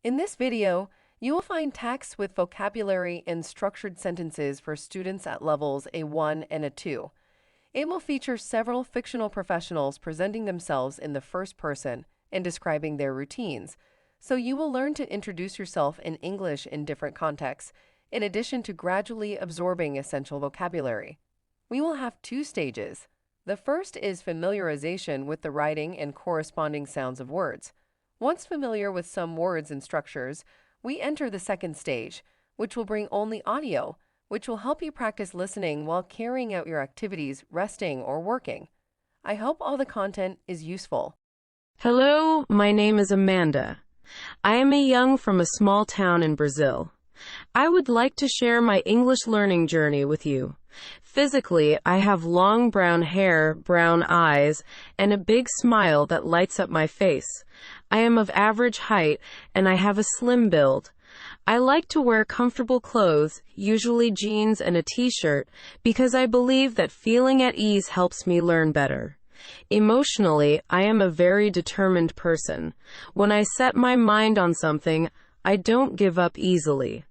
In this video, you will find texts with vocabulary and structured sentences for students at levels A1 and A2. It will feature several fictional professionals presenting themselves in the first person and describing their routines, so you will learn to introduce yourself in English in different contexts, in addition to gradually absorbing essential vocabulary. We will have two stages. The first is familiarization with the writing and corresponding sounds of words. Once familiar with some words and structures, we enter the second stage, which will bring only audio, which will help you practice listening while carrying out your activities, resting, or working. I hope all the content is useful. Hello, my name is Amanda. I am a young from a small town in Brazil. I would like to share my English learning journey with you. Physically, I have long brown hair, brown eyes, and a big smile that lights up my face. I am of average height, and I have a slim build. I like to wear comfortable clothes, usually jeans and a t-shirt, because I believe that feeling at ease helps me learn better. Emotionally, I am a very determined person. When I set my mind on something, I don't give up easily.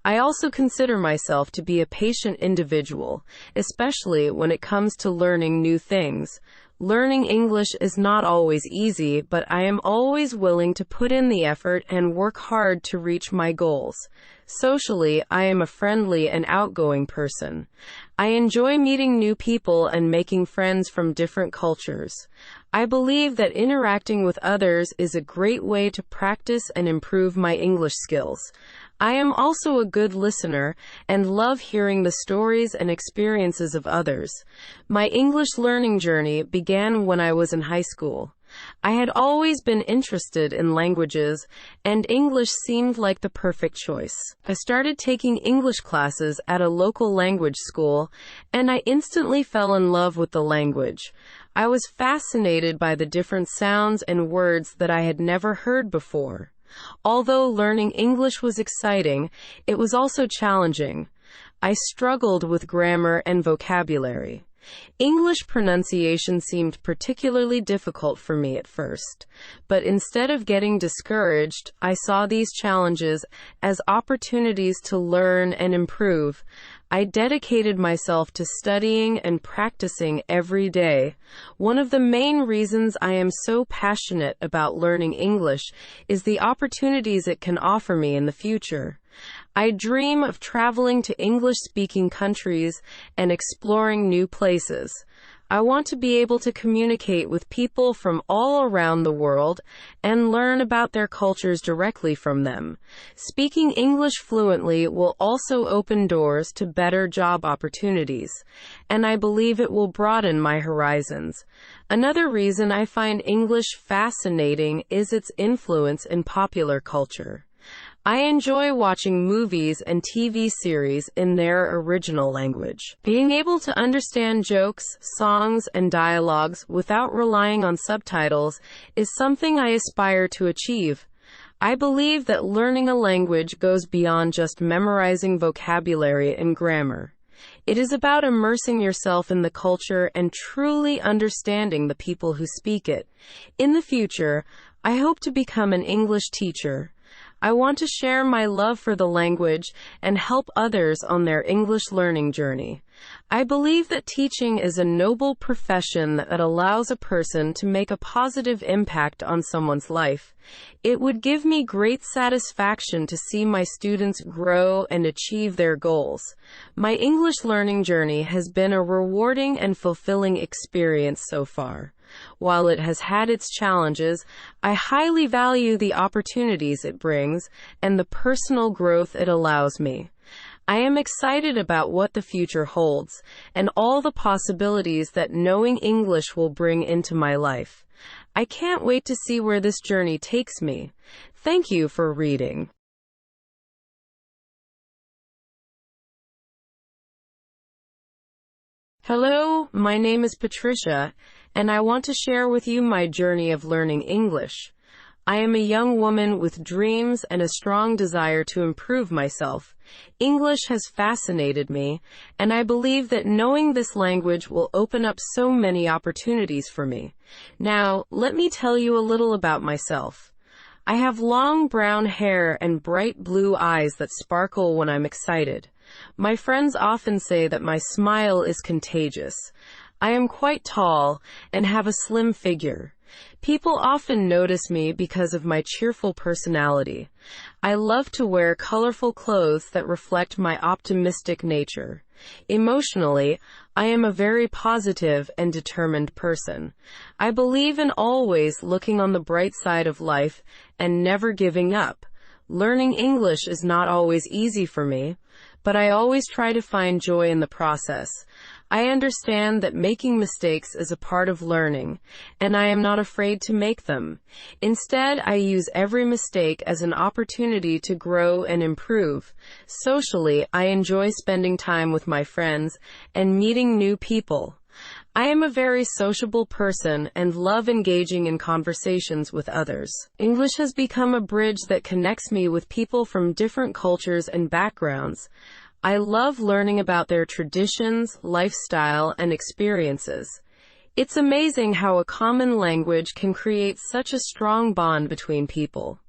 I also consider myself to be a patient individual, especially when it comes to learning new things. Learning English is not always easy, but I am always willing to put in the effort and work hard to reach my goals. Socially, I am a friendly and outgoing person. I enjoy meeting new people and making friends from different cultures. I believe that interacting with others is a great way to practice and improve my English skills. I am also a good listener and love hearing the stories and experiences of others. My English learning journey began when I was in high school. I had always been interested in languages, and English seemed like the perfect choice. I started taking English classes at a local language school, and I instantly fell in love with the language. I was fascinated by the different sounds and words that I had never heard before. Although learning English was exciting, it was also challenging. I struggled with grammar and vocabulary. English pronunciation seemed particularly difficult for me at first, but instead of getting discouraged, I saw these challenges as opportunities to learn and improve. I dedicated myself to studying and practicing every day. One of the main reasons I am so passionate about learning English is the opportunities it can offer me in the future. I dream of traveling to English-speaking countries and exploring new places. I want to be able to communicate with people from all around the world and learn about their cultures directly from them. Speaking English fluently will also open doors to better job opportunities, and I believe it will broaden my horizons. Another reason I find English fascinating is its influence in popular culture. I enjoy watching movies and TV series in their original language. Being able to understand jokes, songs, and dialogues without relying on subtitles is something I aspire to achieve. I believe that learning a language goes beyond just memorizing vocabulary and grammar. It is about immersing yourself in the culture and truly understanding the people who speak it. In the future, I hope to become an English teacher. I want to share my love for the language and help others on their English learning journey. I believe that teaching is a noble profession that allows a person to make a positive impact on someone's life. It would give me great satisfaction to see my students grow and achieve their goals. My English learning journey has been a rewarding and fulfilling experience so far. While it has had its challenges, I highly value the opportunities it brings and the personal growth it allows me. I am excited about what the future holds and all the possibilities that knowing English will bring into my life. I can't wait to see where this journey takes me. Thank you for reading. Hello, my name is Patricia, and I want to share with you my journey of learning English. I am a young woman with dreams and a strong desire to improve myself. English has fascinated me, and I believe that knowing this language will open up so many opportunities for me. Now, let me tell you a little about myself. I have long brown hair and bright blue eyes that sparkle when I'm excited. My friends often say that my smile is contagious. I am quite tall and have a slim figure. People often notice me because of my cheerful personality. I love to wear colorful clothes that reflect my optimistic nature. Emotionally, I am a very positive and determined person. I believe in always looking on the bright side of life and never giving up. Learning English is not always easy for me, but I always try to find joy in the process. I understand that making mistakes is a part of learning, and I am not afraid to make them. Instead, I use every mistake as an opportunity to grow and improve. Socially, I enjoy spending time with my friends and meeting new people. I am a very sociable person and love engaging in conversations with others. English has become a bridge that connects me with people from different cultures and backgrounds. I love learning about their traditions, lifestyle, and experiences. It's amazing how a common language can create such a strong bond between people.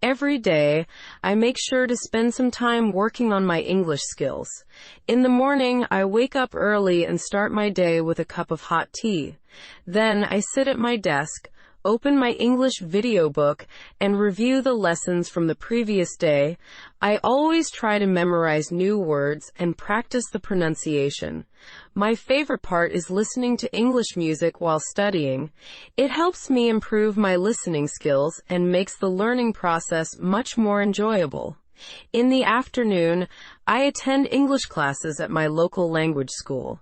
Every day, I make sure to spend some time working on my English skills. In the morning, I wake up early and start my day with a cup of hot tea. Then, I sit at my desk, open my English video book, and review the lessons from the previous day. I always try to memorize new words and practice the pronunciation. My favorite part is listening to English music while studying. It helps me improve my listening skills and makes the learning process much more enjoyable. In the afternoon, I attend English classes at my local language school.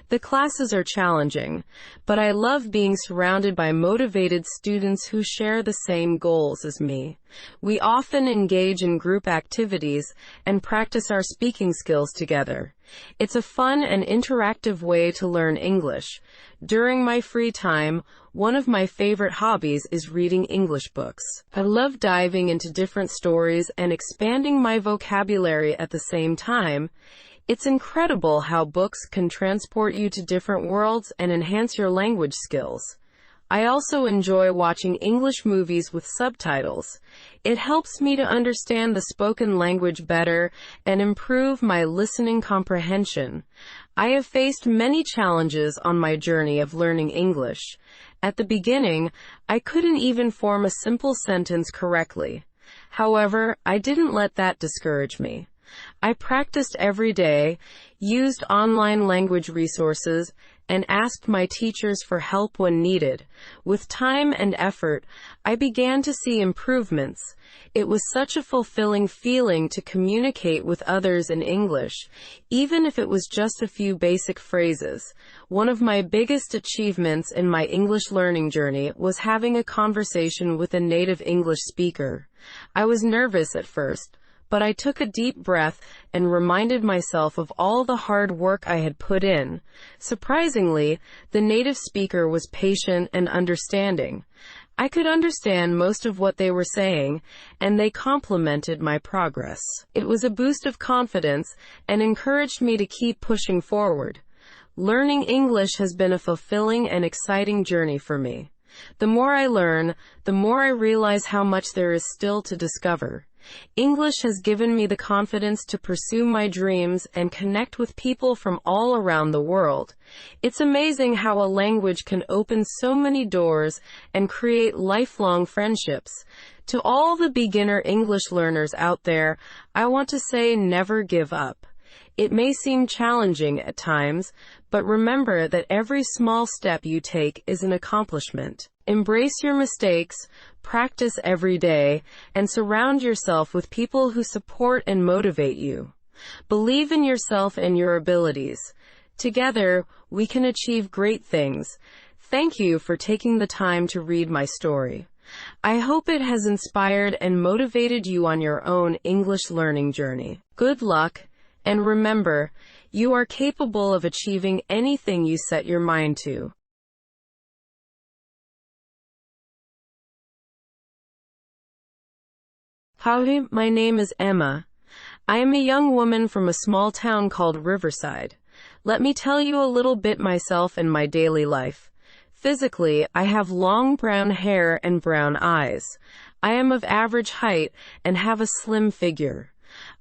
The classes are challenging, but I love being surrounded by motivated students who share the same goals as me. We often engage in group activities and practice our speaking skills together. It's a fun and interactive way to learn English. During my free time, one of my favorite hobbies is reading English books. I love diving into different stories and expanding my vocabulary at the same time. It's incredible how books can transport you to different worlds and enhance your language skills. I also enjoy watching English movies with subtitles. It helps me to understand the spoken language better and improve my listening comprehension. I have faced many challenges on my journey of learning English. At the beginning, I couldn't even form a simple sentence correctly. However, I didn't let that discourage me. I practiced every day, used online language resources, and asked my teachers for help when needed. With time and effort, I began to see improvements. It was such a fulfilling feeling to communicate with others in English, even if it was just a few basic phrases. One of my biggest achievements in my English learning journey was having a conversation with a native English speaker. I was nervous at first, but I took a deep breath and reminded myself of all the hard work I had put in. Surprisingly, the native speaker was patient and understanding. I could understand most of what they were saying, and they complimented my progress. It was a boost of confidence and encouraged me to keep pushing forward. Learning English has been a fulfilling and exciting journey for me. The more I learn, the more I realize how much there is still to discover. English has given me the confidence to pursue my dreams and connect with people from all around the world. It's amazing how a language can open so many doors and create lifelong friendships. To all the beginner English learners out there, I want to say never give up. It may seem challenging at times, but remember that every small step you take is an accomplishment. Embrace your mistakes, practice every day, and surround yourself with people who support and motivate you. Believe in yourself and your abilities. Together, we can achieve great things. Thank you for taking the time to read my story. I hope it has inspired and motivated you on your own English learning journey. Good luck, and remember, you are capable of achieving anything you set your mind to. Howdy, my name is Emma. I am a young woman from a small town called Riverside. Let me tell you a little bit myself and my daily life. Physically, I have long brown hair and brown eyes. I am of average height and have a slim figure.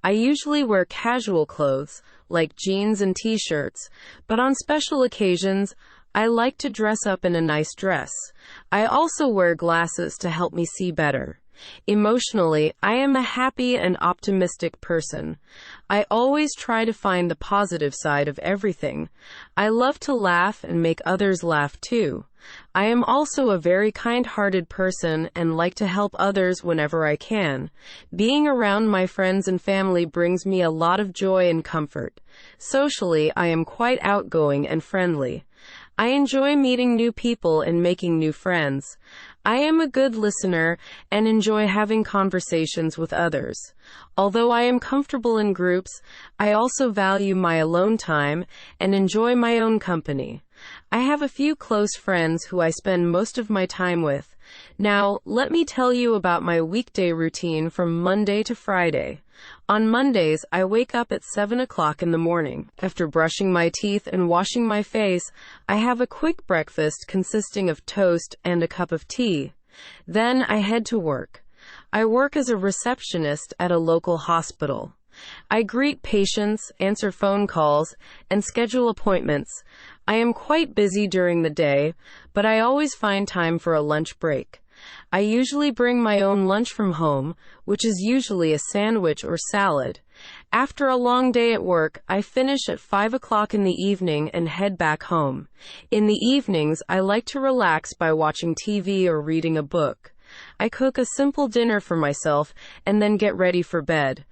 I usually wear casual clothes, like jeans and t-shirts, but on special occasions, I like to dress up in a nice dress. I also wear glasses to help me see better. Emotionally, I am a happy and optimistic person. I always try to find the positive side of everything. I love to laugh and make others laugh too. I am also a very kind-hearted person and like to help others whenever I can. Being around my friends and family brings me a lot of joy and comfort. Socially, I am quite outgoing and friendly. I enjoy meeting new people and making new friends. I am a good listener and enjoy having conversations with others. Although I am comfortable in groups, I also value my alone time and enjoy my own company. I have a few close friends who I spend most of my time with. Now, let me tell you about my weekday routine from Monday to Friday. On Mondays, I wake up at 7 o'clock in the morning. After brushing my teeth and washing my face, I have a quick breakfast consisting of toast and a cup of tea. Then I head to work. I work as a receptionist at a local hospital. I greet patients, answer phone calls, and schedule appointments. I am quite busy during the day, but I always find time for a lunch break. I usually bring my own lunch from home, which is usually a sandwich or salad. After a long day at work, I finish at 5 o'clock in the evening and head back home. In the evenings, I like to relax by watching TV or reading a book. I cook a simple dinner for myself and then get ready for bed.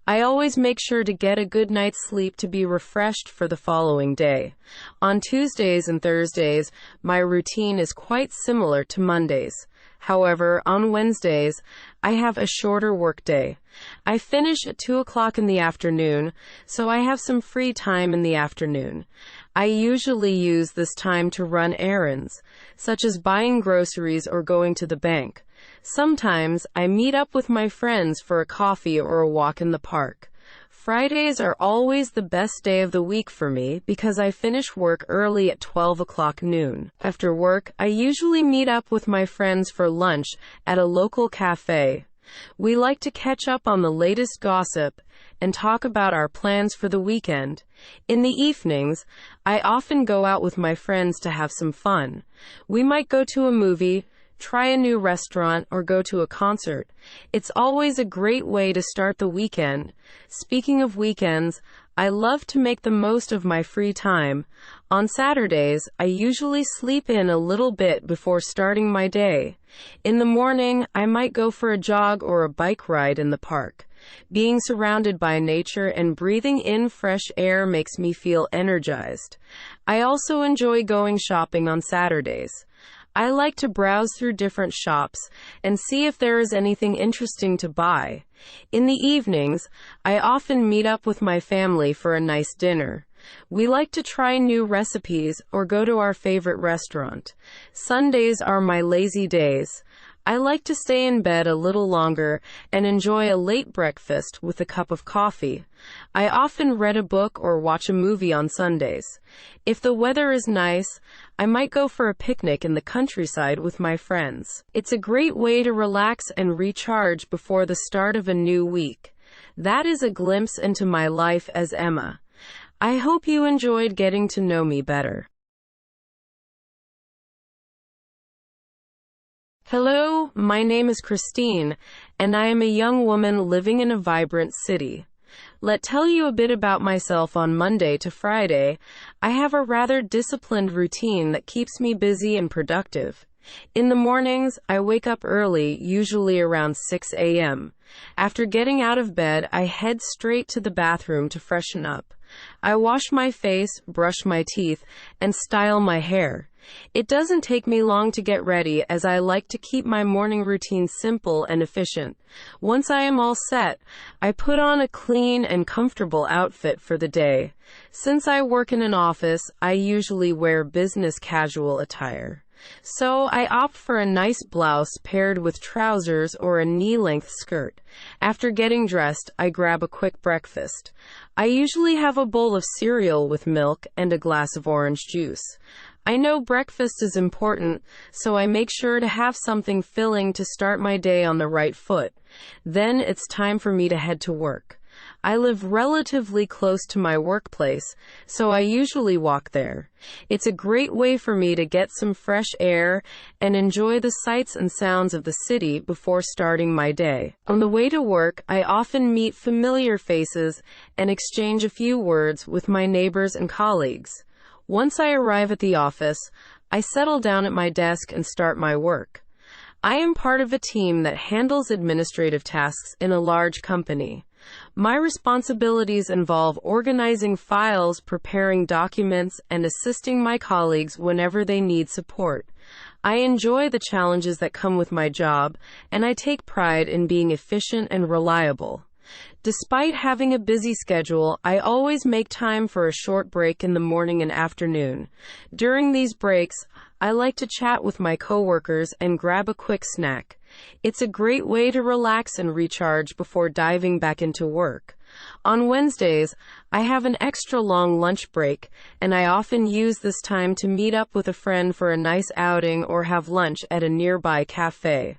I always make sure to get a good night's sleep to be refreshed for the following day. On Tuesdays and Thursdays, my routine is quite similar to Mondays. However, on Wednesdays, I have a shorter workday. I finish at 2 o'clock in the afternoon, so I have some free time in the afternoon. I usually use this time to run errands, such as buying groceries or going to the bank. Sometimes I meet up with my friends for a coffee or a walk in the park. Fridays are always the best day of the week for me because I finish work early at 12 o'clock noon. After work, I usually meet up with my friends for lunch at a local cafe. We like to catch up on the latest gossip and talk about our plans for the weekend. In the evenings, I often go out with my friends to have some fun. We might go to a movie, try a new restaurant, or go to a concert. It's always a great way to start the weekend. Speaking of weekends, I love to make the most of my free time. On Saturdays, I usually sleep in a little bit before starting my day. In the morning, I might go for a jog or a bike ride in the park. Being surrounded by nature and breathing in fresh air makes me feel energized. I also enjoy going shopping on Saturdays. I like to browse through different shops and see if there is anything interesting to buy. In the evenings, I often meet up with my family for a nice dinner. We like to try new recipes or go to our favorite restaurant. Sundays are my lazy days. I like to stay in bed a little longer and enjoy a late breakfast with a cup of coffee. I often read a book or watch a movie on Sundays. If the weather is nice, I might go for a picnic in the countryside with my friends. It's a great way to relax and recharge before the start of a new week. That is a glimpse into my life as Emma. I hope you enjoyed getting to know me better. Hello, my name is Christine, and I am a young woman living in a vibrant city. Let's tell you a bit about myself. On Monday to Friday, I have a rather disciplined routine that keeps me busy and productive. In the mornings, I wake up early, usually around 6 a.m. After getting out of bed, I head straight to the bathroom to freshen up. I wash my face, brush my teeth, and style my hair. It doesn't take me long to get ready as I like to keep my morning routine simple and efficient. Once I am all set, I put on a clean and comfortable outfit for the day. Since I work in an office, I usually wear business casual attire. So I opt for a nice blouse paired with trousers or a knee-length skirt. After getting dressed, I grab a quick breakfast. I usually have a bowl of cereal with milk and a glass of orange juice. I know breakfast is important, so I make sure to have something filling to start my day on the right foot. Then it's time for me to head to work. I live relatively close to my workplace, so I usually walk there. It's a great way for me to get some fresh air and enjoy the sights and sounds of the city before starting my day. On the way to work, I often meet familiar faces and exchange a few words with my neighbors and colleagues. Once I arrive at the office, I settle down at my desk and start my work. I am part of a team that handles administrative tasks in a large company. My responsibilities involve organizing files, preparing documents, and assisting my colleagues whenever they need support. I enjoy the challenges that come with my job, and I take pride in being efficient and reliable. Despite having a busy schedule, I always make time for a short break in the morning and afternoon. During these breaks, I like to chat with my coworkers and grab a quick snack. It's a great way to relax and recharge before diving back into work. On Wednesdays, I have an extra long lunch break, and I often use this time to meet up with a friend for a nice outing or have lunch at a nearby cafe.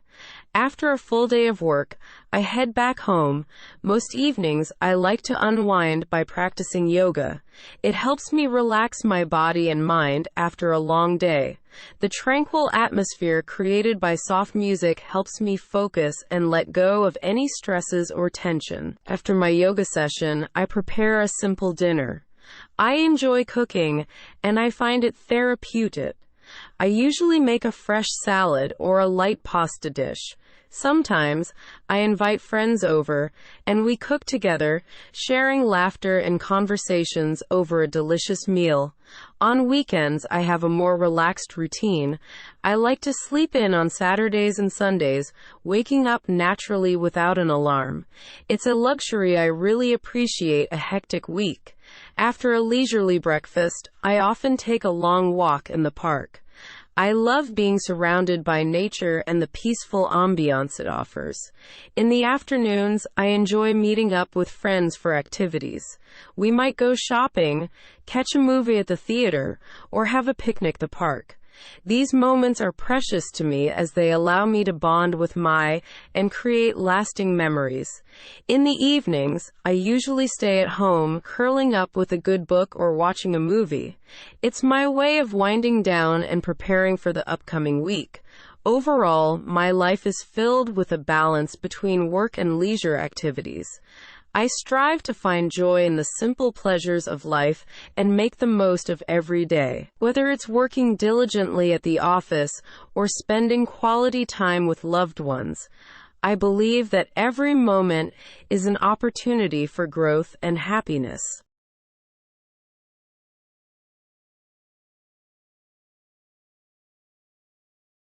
After a full day of work, I head back home. Most evenings, I like to unwind by practicing yoga. It helps me relax my body and mind after a long day. The tranquil atmosphere created by soft music helps me focus and let go of any stresses or tension. After my yoga session, I prepare a simple dinner. I enjoy cooking, and I find it therapeutic. I usually make a fresh salad or a light pasta dish. Sometimes, I invite friends over, and we cook together, sharing laughter and conversations over a delicious meal. On weekends, I have a more relaxed routine. I like to sleep in on Saturdays and Sundays, waking up naturally without an alarm. It's a luxury I really appreciate a hectic week. After a leisurely breakfast, I often take a long walk in the park. I love being surrounded by nature and the peaceful ambiance it offers. In the afternoons, I enjoy meeting up with friends for activities. We might go shopping, catch a movie at the theater, or have a picnic at the park. These moments are precious to me as they allow me to bond with and create lasting memories. In the evenings, I usually stay at home, curling up with a good book or watching a movie. It's my way of winding down and preparing for the upcoming week. Overall, my life is filled with a balance between work and leisure activities. I strive to find joy in the simple pleasures of life and make the most of every day. Whether it's working diligently at the office or spending quality time with loved ones, I believe that every moment is an opportunity for growth and happiness.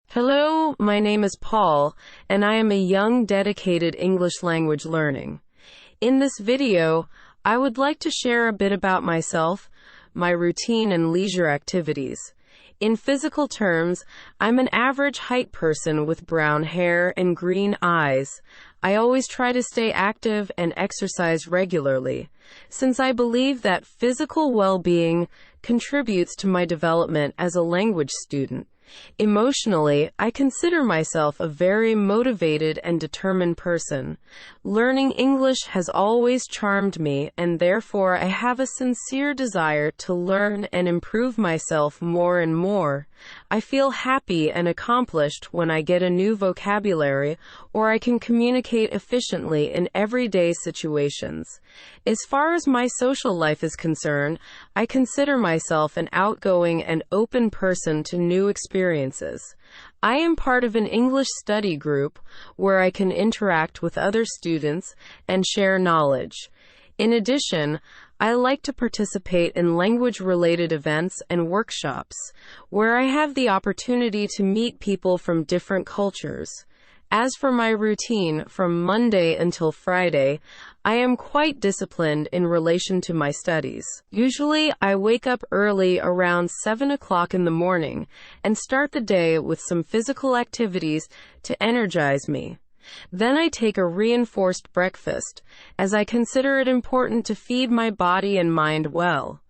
Hello, my name is Paul, and I am a young, dedicated English language learning. In this video, I would like to share a bit about myself, my routine and leisure activities. In physical terms, I'm an average height person with brown hair and green eyes. I always try to stay active and exercise regularly, since I believe that physical well-being contributes to my development as a language student. Emotionally, I consider myself a very motivated and determined person. Learning English has always charmed me, and therefore I have a sincere desire to learn and improve myself more and more. I feel happy and accomplished when I get a new vocabulary, or I can communicate efficiently in everyday situations. As far as my social life is concerned, I consider myself an outgoing and open person to new experiences. I am part of an English study group where I can interact with other students and share knowledge. In addition, I like to participate in language-related events and workshops, where I have the opportunity to meet people from different cultures. As for my routine, from Monday until Friday, I am quite disciplined in relation to my studies. Usually, I wake up early around 7 o'clock in the morning and start the day with some physical activities to energize me. Then I take a reinforced breakfast, as I consider it important to feed my body and mind well.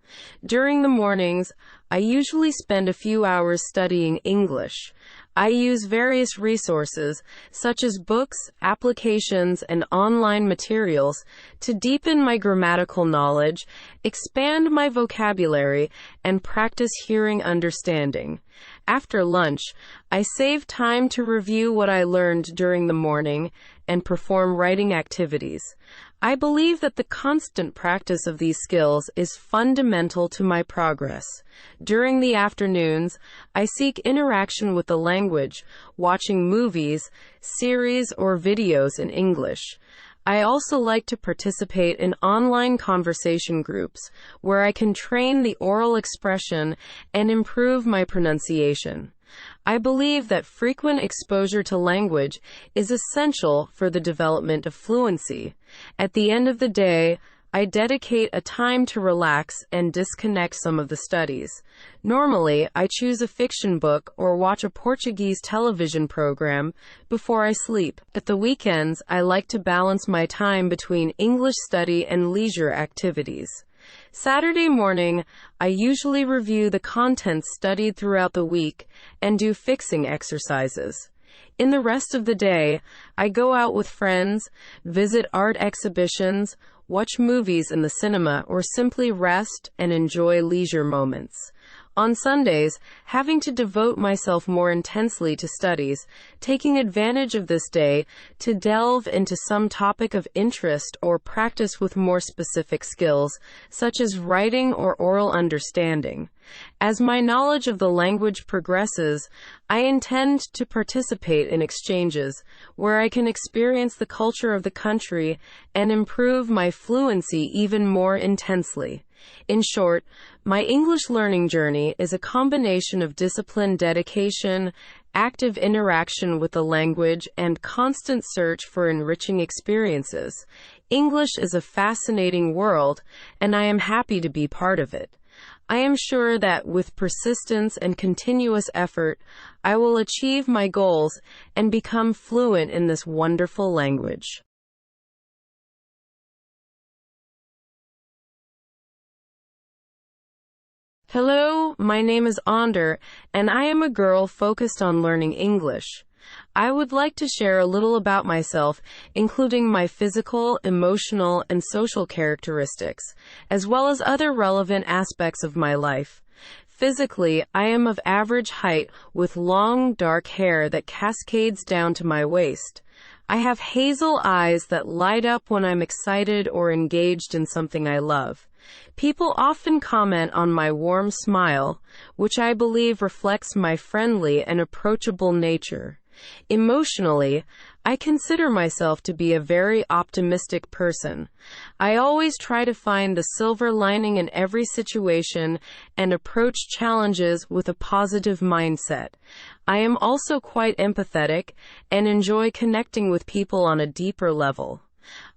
During the mornings, I usually spend a few hours studying English. I use various resources, such as books, applications, and online materials, to deepen my grammatical knowledge, expand my vocabulary, and practice hearing understanding. After lunch, I save time to review what I learned during the morning and perform writing activities. I believe that the constant practice of these skills is fundamental to my progress. During the afternoons, I seek interaction with the language, watching movies, series, or videos in English. I also like to participate in online conversation groups where I can train the oral expression and improve my pronunciation. I believe that frequent exposure to language is essential for the development of fluency. At the end of the day, I dedicate a time to relax and disconnect some of the studies. Normally, I choose a fiction book or watch a Portuguese television program before I sleep. At the weekends, I like to balance my time between English study and leisure activities. Saturday morning, I usually review the content studied throughout the week and do fixing exercises. In the rest of the day, I go out with friends, visit art exhibitions, watch movies in the cinema, or simply rest and enjoy leisure moments. On Sundays, having to devote myself more intensely to studies, taking advantage of this day to delve into some topic of interest or practice with more specific skills, such as writing or oral understanding. As my knowledge of the language progresses, I intend to participate in exchanges where I can experience the culture of the country and improve my fluency even more intensely. In short, my English learning journey is a combination of disciplined dedication, active interaction with the language, and constant search for enriching experiences. English is a fascinating world, and I am happy to be part of it. I am sure that with persistence and continuous effort, I will achieve my goals and become fluent in this wonderful language. Hello, my name is Onder, and I am a girl focused on learning English. I would like to share a little about myself, including my physical, emotional, and social characteristics, as well as other relevant aspects of my life. Physically, I am of average height with long, dark hair that cascades down to my waist. I have hazel eyes that light up when I'm excited or engaged in something I love. People often comment on my warm smile, which I believe reflects my friendly and approachable nature. Emotionally, I consider myself to be a very optimistic person. I always try to find the silver lining in every situation and approach challenges with a positive mindset. I am also quite empathetic and enjoy connecting with people on a deeper level.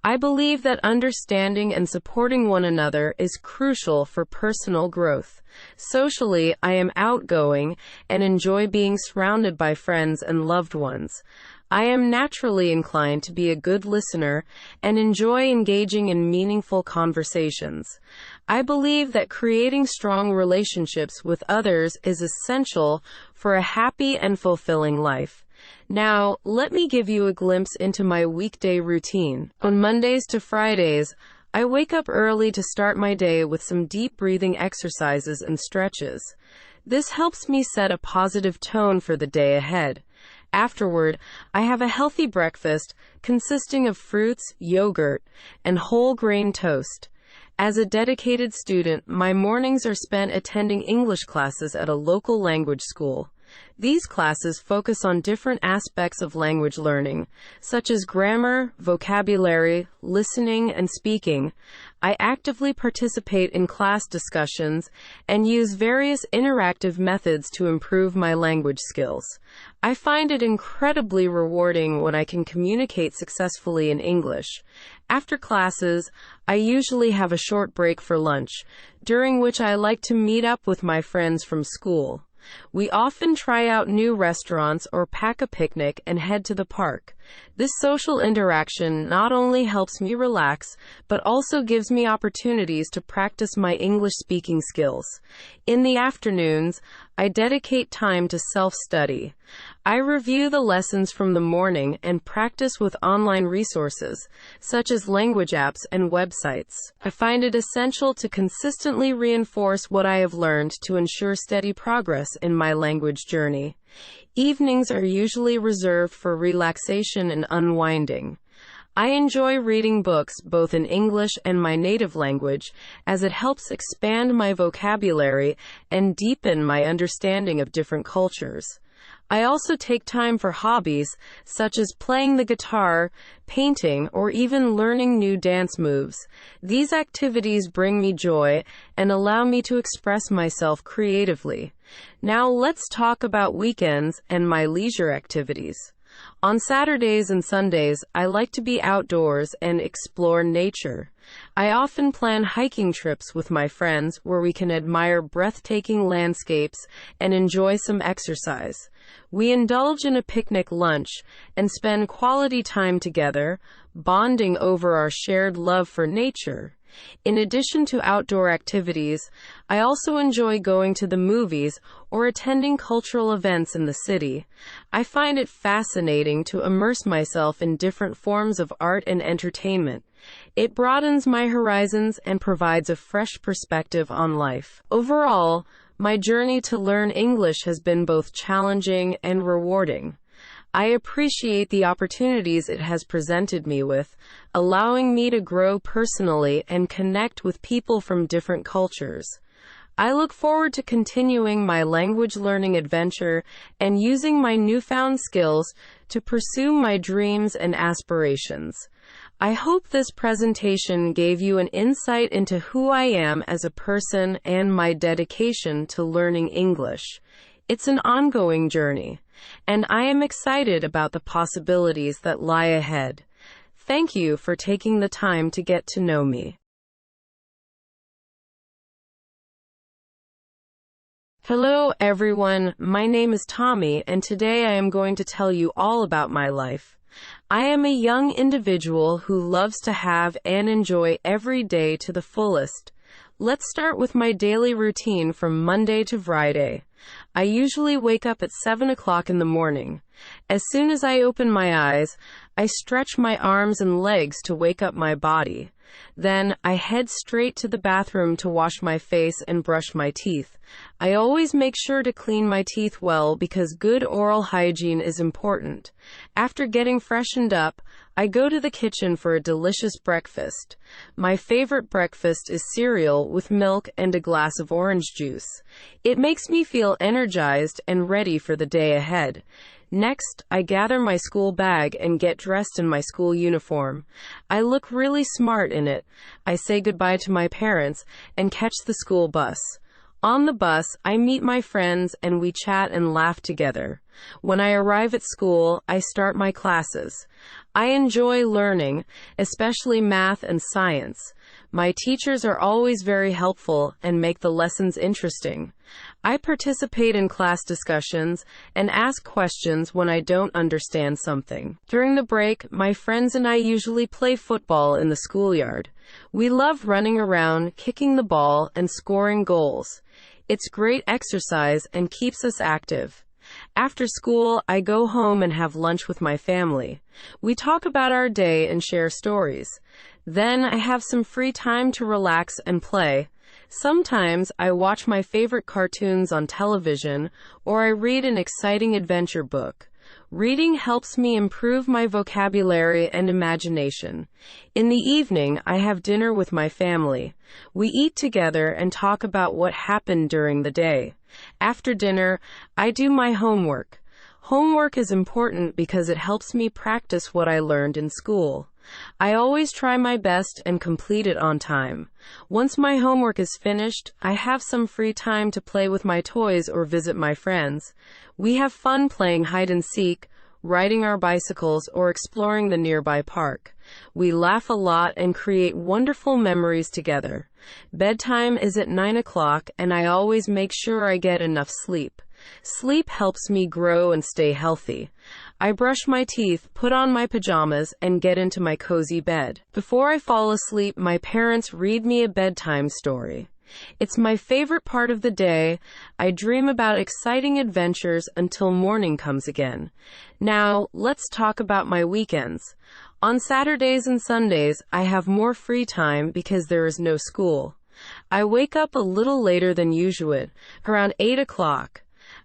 I believe that understanding and supporting one another is crucial for personal growth. Socially, I am outgoing and enjoy being surrounded by friends and loved ones. I am naturally inclined to be a good listener and enjoy engaging in meaningful conversations. I believe that creating strong relationships with others is essential for a happy and fulfilling life. Now, let me give you a glimpse into my weekday routine. On Mondays to Fridays, I wake up early to start my day with some deep breathing exercises and stretches. This helps me set a positive tone for the day ahead. Afterward, I have a healthy breakfast consisting of fruits, yogurt, and whole grain toast. As a dedicated student, my mornings are spent attending English classes at a local language school. These classes focus on different aspects of language learning, such as grammar, vocabulary, listening, and speaking. I actively participate in class discussions and use various interactive methods to improve my language skills. I find it incredibly rewarding when I can communicate successfully in English. After classes, I usually have a short break for lunch, during which I like to meet up with my friends from school. We often try out new restaurants or pack a picnic and head to the park. This social interaction not only helps me relax, but also gives me opportunities to practice my English speaking skills. In the afternoons, I dedicate time to self-study. I review the lessons from the morning and practice with online resources, such as language apps and websites. I find it essential to consistently reinforce what I have learned to ensure steady progress in my language journey. Evenings are usually reserved for relaxation and unwinding. I enjoy reading books both in English and my native language, as it helps expand my vocabulary and deepen my understanding of different cultures. I also take time for hobbies, such as playing the guitar, painting, or even learning new dance moves. These activities bring me joy and allow me to express myself creatively. Now let's talk about weekends and my leisure activities. On Saturdays and Sundays, I like to be outdoors and explore nature. I often plan hiking trips with my friends where we can admire breathtaking landscapes and enjoy some exercise. We indulge in a picnic lunch and spend quality time together, bonding over our shared love for nature. In addition to outdoor activities, I also enjoy going to the movies or attending cultural events in the city. I find it fascinating to immerse myself in different forms of art and entertainment. It broadens my horizons and provides a fresh perspective on life. Overall, my journey to learn English has been both challenging and rewarding. I appreciate the opportunities it has presented me with, allowing me to grow personally and connect with people from different cultures. I look forward to continuing my language learning adventure and using my newfound skills to pursue my dreams and aspirations. I hope this presentation gave you an insight into who I am as a person and my dedication to learning English. It's an ongoing journey, and I am excited about the possibilities that lie ahead. Thank you for taking the time to get to know me. Hello everyone, my name is Tommy, and today I am going to tell you all about my life. I am a young individual who loves to have and enjoy every day to the fullest. Let's start with my daily routine from Monday to Friday. I usually wake up at 7 o'clock in the morning. As soon as I open my eyes, I stretch my arms and legs to wake up my body. Then, I head straight to the bathroom to wash my face and brush my teeth. I always make sure to clean my teeth well because good oral hygiene is important. After getting freshened up, I go to the kitchen for a delicious breakfast. My favorite breakfast is cereal with milk and a glass of orange juice. It makes me feel energized and ready for the day ahead. Next, I gather my school bag and get dressed in my school uniform. I look really smart in it. I say goodbye to my parents and catch the school bus. On the bus, I meet my friends and we chat and laugh together. When I arrive at school, I start my classes. I enjoy learning, especially math and science. My teachers are always very helpful and make the lessons interesting. I participate in class discussions and ask questions when I don't understand something. During the break, my friends and I usually play football in the schoolyard. We love running around, kicking the ball, and scoring goals. It's great exercise and keeps us active. After school, I go home and have lunch with my family. We talk about our day and share stories. Then I have some free time to relax and play. Sometimes I watch my favorite cartoons on television, or I read an exciting adventure book. Reading helps me improve my vocabulary and imagination. In the evening, I have dinner with my family. We eat together and talk about what happened during the day. After dinner, I do my homework. Homework is important because it helps me practice what I learned in school. I always try my best and complete it on time. Once my homework is finished, I have some free time to play with my toys or visit my friends. We have fun playing hide and seek, riding our bicycles, or exploring the nearby park. We laugh a lot and create wonderful memories together. Bedtime is at 9 o'clock, and I always make sure I get enough sleep. Sleep helps me grow and stay healthy. I brush my teeth, put on my pajamas, and get into my cozy bed. Before I fall asleep, my parents read me a bedtime story. It's my favorite part of the day. I dream about exciting adventures until morning comes again. Now, let's talk about my weekends. On Saturdays and Sundays, I have more free time because there is no school. I wake up a little later than usual, around 8 o'clock.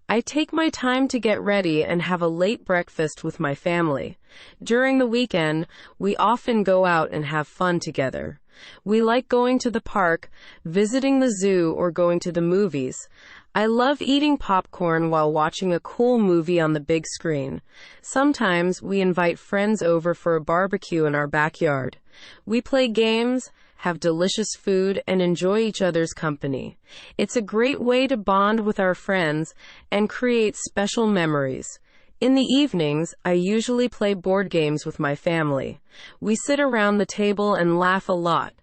I take my time to get ready and have a late breakfast with my family. During the weekend, we often go out and have fun together. We like going to the park, visiting the zoo, or going to the movies. I love eating popcorn while watching a cool movie on the big screen. Sometimes we invite friends over for a barbecue in our backyard. We play games, have delicious food, and enjoy each other's company. It's a great way to bond with our friends and create special memories. In the evenings, I usually play board games with my family. We sit around the table and laugh a lot.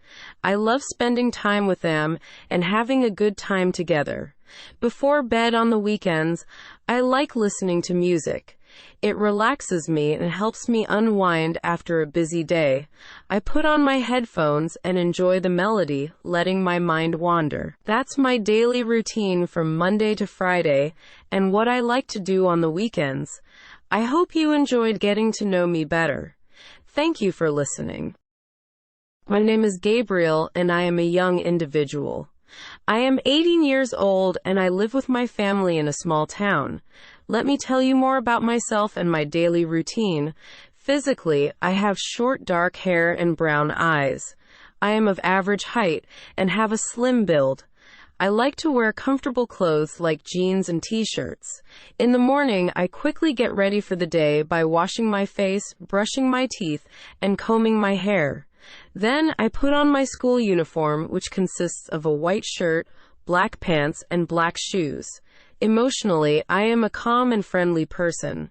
I love spending time with them and having a good time together. Before bed on the weekends, I like listening to music. It relaxes me and helps me unwind after a busy day. I put on my headphones and enjoy the melody, letting my mind wander. That's my daily routine from Monday to Friday and what I like to do on the weekends. I hope you enjoyed getting to know me better. Thank you for listening. My name is Gabriel and I am a young individual. I am 18 years old and I live with my family in a small town. Let me tell you more about myself and my daily routine. Physically, I have short dark hair and brown eyes. I am of average height and have a slim build. I like to wear comfortable clothes like jeans and t-shirts. In the morning, I quickly get ready for the day by washing my face, brushing my teeth, and combing my hair. Then I put on my school uniform, which consists of a white shirt, black pants, and black shoes. Emotionally, I am a calm and friendly person.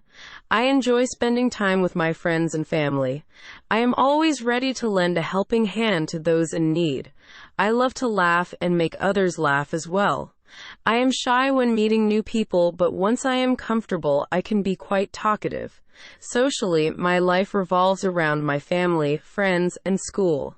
I enjoy spending time with my friends and family. I am always ready to lend a helping hand to those in need. I love to laugh and make others laugh as well. I am shy when meeting new people, but once I am comfortable, I can be quite talkative. Socially, my life revolves around my family, friends, and school.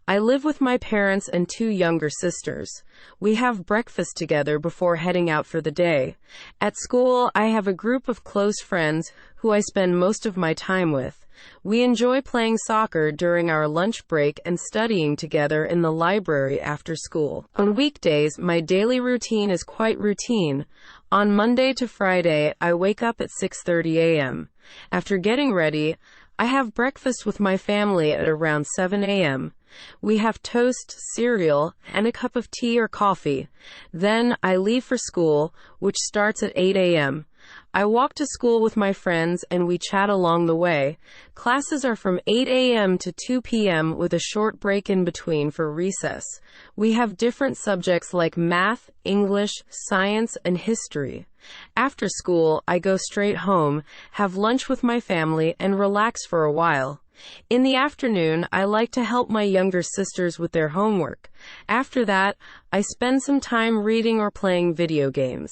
I live with my parents and 2 younger sisters. We have breakfast together before heading out for the day. At school, I have a group of close friends who I spend most of my time with. We enjoy playing soccer during our lunch break and studying together in the library after school. On weekdays, my daily routine is quite routine. On Monday to Friday, I wake up at 6:30 a.m. After getting ready, I have breakfast with my family at around 7 a.m. We have toast, cereal, and a cup of tea or coffee. Then I leave for school, which starts at 8 a.m. I walk to school with my friends and we chat along the way. Classes are from 8 a.m. to 2 p.m. with a short break in between for recess. We have different subjects like math, English, science, and history. After school, I go straight home, have lunch with my family, and relax for a while. In the afternoon, I like to help my younger sisters with their homework. After that, I spend some time reading or playing video games.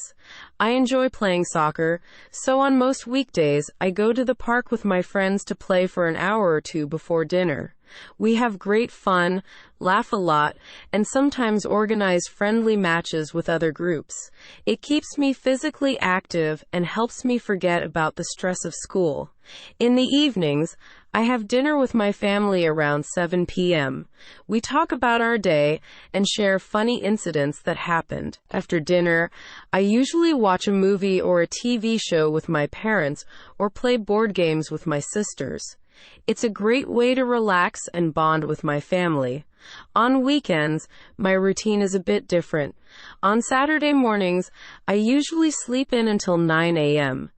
I enjoy playing soccer, so on most weekdays, I go to the park with my friends to play for an hour or two before dinner. We have great fun, laugh a lot, and sometimes organize friendly matches with other groups. It keeps me physically active and helps me forget about the stress of school. In the evenings, I have dinner with my family around 7 p.m. We talk about our day and share funny incidents that happened. After dinner, I usually watch a movie or a TV show with my parents or play board games with my sisters. It's a great way to relax and bond with my family. On weekends, my routine is a bit different. On Saturday mornings, I usually sleep in until 9 a.m.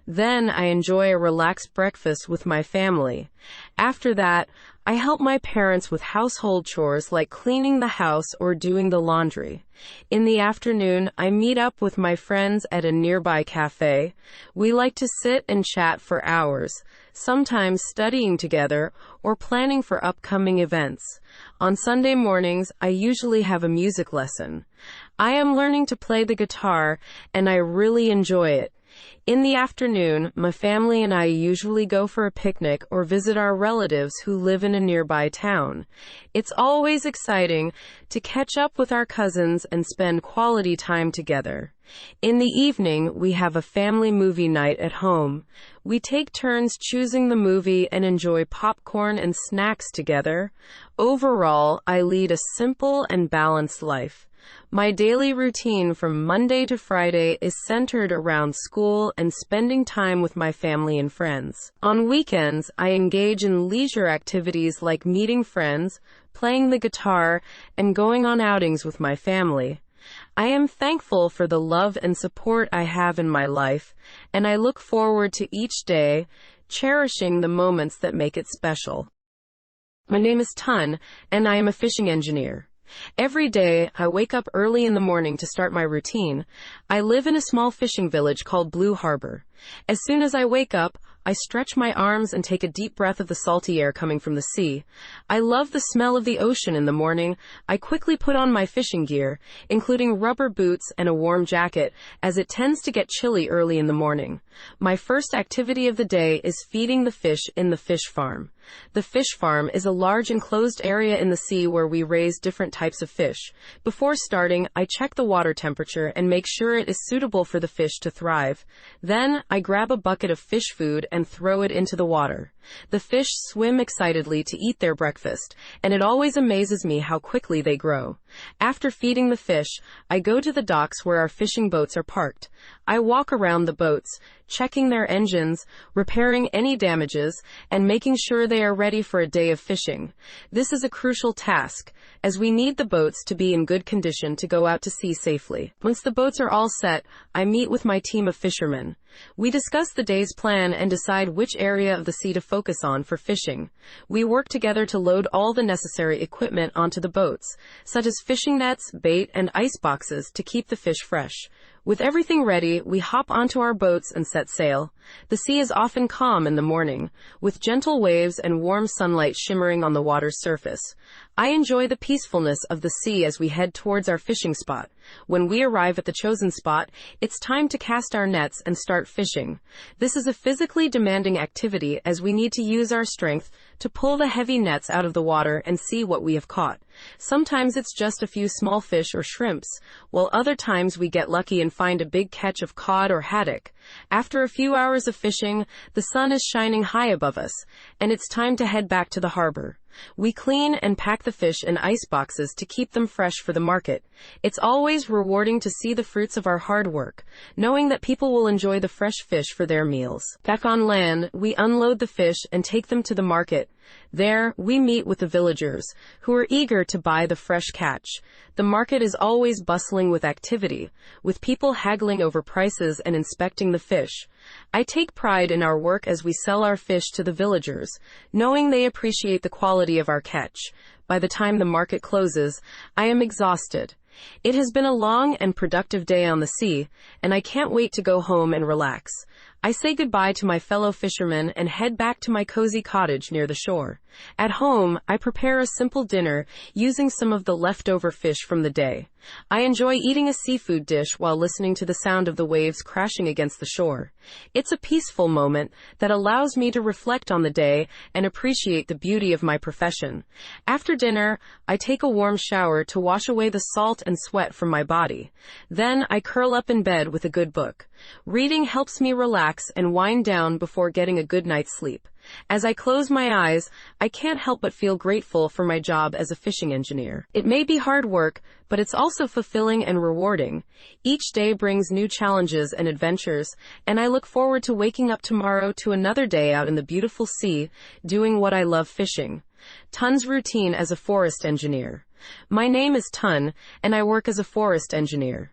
Then I enjoy a relaxed breakfast with my family. After that, I help my parents with household chores like cleaning the house or doing the laundry. In the afternoon, I meet up with my friends at a nearby cafe. We like to sit and chat for hours, sometimes studying together or planning for upcoming events. On Sunday mornings, I usually have a music lesson. I am learning to play the guitar, and I really enjoy it. In the afternoon, my family and I usually go for a picnic or visit our relatives who live in a nearby town. It's always exciting to catch up with our cousins and spend quality time together. In the evening, we have a family movie night at home. We take turns choosing the movie and enjoy popcorn and snacks together. Overall, I lead a simple and balanced life. My daily routine from Monday to Friday is centered around school and spending time with my family and friends. On weekends, I engage in leisure activities like meeting friends, playing the guitar, and going on outings with my family. I am thankful for the love and support I have in my life, and I look forward to each day, cherishing the moments that make it special. My name is Tun, and I am a fishing engineer. Every day, I wake up early in the morning to start my routine. I live in a small fishing village called Blue Harbor. As soon as I wake up, I stretch my arms and take a deep breath of the salty air coming from the sea. I love the smell of the ocean in the morning. I quickly put on my fishing gear, including rubber boots and a warm jacket, as it tends to get chilly early in the morning. My first activity of the day is feeding the fish in the fish farm. The fish farm is a large enclosed area in the sea where we raise different types of fish. Before starting, I check the water temperature and make sure it is suitable for the fish to thrive. Then, I grab a bucket of fish food and throw it into the water. The fish swim excitedly to eat their breakfast, and it always amazes me how quickly they grow. After feeding the fish, I go to the docks where our fishing boats are parked. I walk around the boats, checking their engines, repairing any damages, and making sure they are ready for a day of fishing. This is a crucial task, as we need the boats to be in good condition to go out to sea safely. Once the boats are all set, I meet with my team of fishermen. We discuss the day's plan and decide which area of the sea to focus on for fishing. We work together to load all the necessary equipment onto the boats, such as fishing nets, bait, and ice boxes to keep the fish fresh. With everything ready, we hop onto our boats and set sail. The sea is often calm in the morning, with gentle waves and warm sunlight shimmering on the water's surface. I enjoy the peacefulness of the sea as we head towards our fishing spot. When we arrive at the chosen spot, it's time to cast our nets and start fishing. This is a physically demanding activity as we need to use our strength to pull the heavy nets out of the water and see what we have caught. Sometimes it's just a few small fish or shrimps, while other times we get lucky and find a big catch of cod or haddock. After a few hours of fishing, the sun is shining high above us, and it's time to head back to the harbor. We clean and pack the fish in ice boxes to keep them fresh for the market. It's always rewarding to see the fruits of our hard work, knowing that people will enjoy the fresh fish for their meals. Back on land, we unload the fish and take them to the market. There, we meet with the villagers, who are eager to buy the fresh catch. The market is always bustling with activity, with people haggling over prices and inspecting the fish. I take pride in our work as we sell our fish to the villagers, knowing they appreciate the quality of our catch. By the time the market closes, I am exhausted. It has been a long and productive day on the sea, and I can't wait to go home and relax. I say goodbye to my fellow fishermen and head back to my cozy cottage near the shore. At home, I prepare a simple dinner using some of the leftover fish from the day. I enjoy eating a seafood dish while listening to the sound of the waves crashing against the shore. It's a peaceful moment that allows me to reflect on the day and appreciate the beauty of my profession. After dinner, I take a warm shower to wash away the salt and sweat from my body. Then I curl up in bed with a good book. Reading helps me relax and wind down before getting a good night's sleep. As I close my eyes, I can't help but feel grateful for my job as a fishing engineer. It may be hard work, but it's also fulfilling and rewarding. Each day brings new challenges and adventures, and I look forward to waking up tomorrow to another day out in the beautiful sea, doing what I love, fishing. Tun's routine as a forest engineer. My name is Tun, and I work as a forest engineer.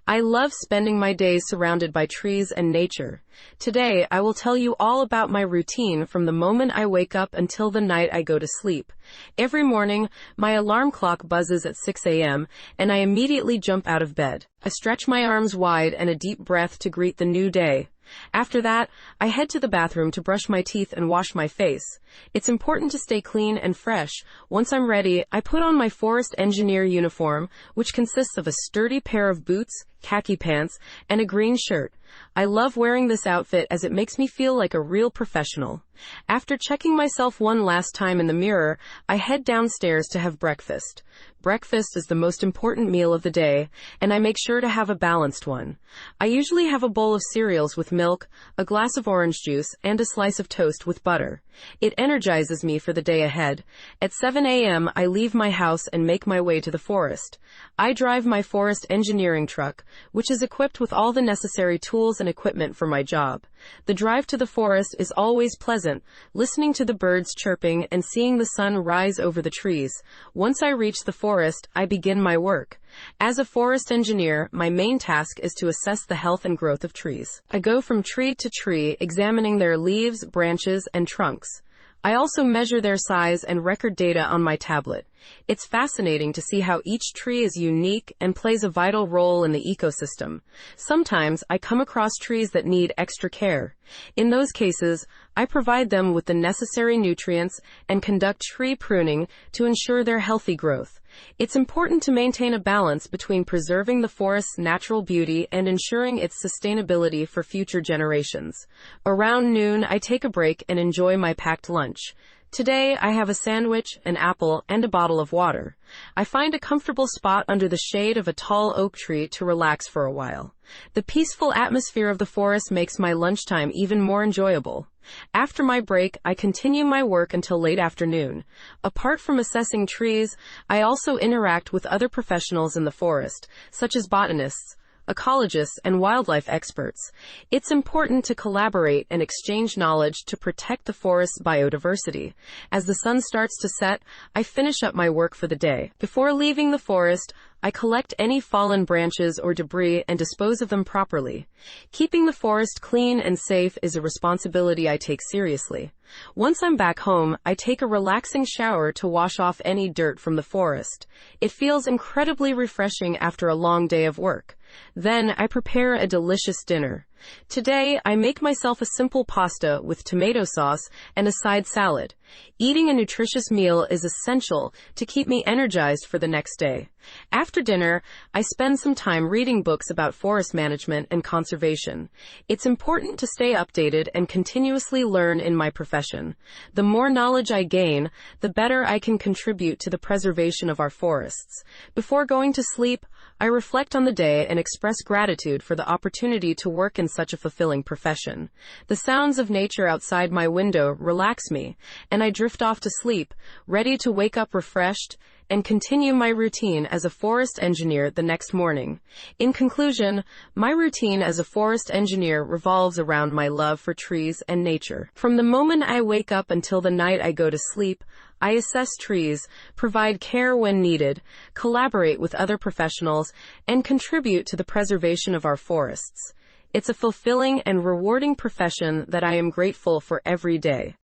I love spending my days surrounded by trees and nature. Today, I will tell you all about my routine from the moment I wake up until the night I go to sleep. Every morning, my alarm clock buzzes at 6 a.m., and I immediately jump out of bed. I stretch my arms wide and a deep breath to greet the new day. After that, I head to the bathroom to brush my teeth and wash my face. It's important to stay clean and fresh. Once I'm ready, I put on my forest engineer uniform, which consists of a sturdy pair of boots, khaki pants, and a green shirt. I love wearing this outfit as it makes me feel like a real professional. After checking myself one last time in the mirror, I head downstairs to have breakfast. Breakfast is the most important meal of the day, and I make sure to have a balanced one. I usually have a bowl of cereals with milk, a glass of orange juice, and a slice of toast with butter. It energizes me for the day ahead. At 7 a.m., I leave my house and make my way to the forest. I drive my forest engineering truck, which is equipped with all the necessary tools and equipment for my job. The drive to the forest is always pleasant, listening to the birds chirping and seeing the sun rise over the trees. Once I reach the forest, I begin my work. As a forest engineer, my main task is to assess the health and growth of trees. I go from tree to tree, examining their leaves, branches, and trunks. I also measure their size and record data on my tablet. It's fascinating to see how each tree is unique and plays a vital role in the ecosystem. Sometimes I come across trees that need extra care. In those cases, I provide them with the necessary nutrients and conduct tree pruning to ensure their healthy growth. It's important to maintain a balance between preserving the forest's natural beauty and ensuring its sustainability for future generations. Around noon, I take a break and enjoy my packed lunch. Today, I have a sandwich, an apple, and a bottle of water. I find a comfortable spot under the shade of a tall oak tree to relax for a while. The peaceful atmosphere of the forest makes my lunchtime even more enjoyable. After my break, I continue my work until late afternoon. Apart from assessing trees, I also interact with other professionals in the forest, such as botanists, ecologists, and wildlife experts. It's important to collaborate and exchange knowledge to protect the forest's biodiversity. As the sun starts to set, I finish up my work for the day. Before leaving the forest, I collect any fallen branches or debris and dispose of them properly. Keeping the forest clean and safe is a responsibility I take seriously. Once I'm back home, I take a relaxing shower to wash off any dirt from the forest. It feels incredibly refreshing after a long day of work. Then I prepare a delicious dinner. Today, I make myself a simple pasta with tomato sauce and a side salad. Eating a nutritious meal is essential to keep me energized for the next day. After dinner, I spend some time reading books about forest management and conservation. It's important to stay updated and continuously learn in my profession. The more knowledge I gain, the better I can contribute to the preservation of our forests. Before going to sleep, I reflect on the day and express gratitude for the opportunity to work in such a fulfilling profession. The sounds of nature outside my window relax me, and I drift off to sleep, ready to wake up refreshed and continue my routine as a forest engineer the next morning. In conclusion, my routine as a forest engineer revolves around my love for trees and nature. From the moment I wake up until the night I go to sleep, I assess trees, provide care when needed, collaborate with other professionals, and contribute to the preservation of our forests. It's a fulfilling and rewarding profession that I am grateful for every day.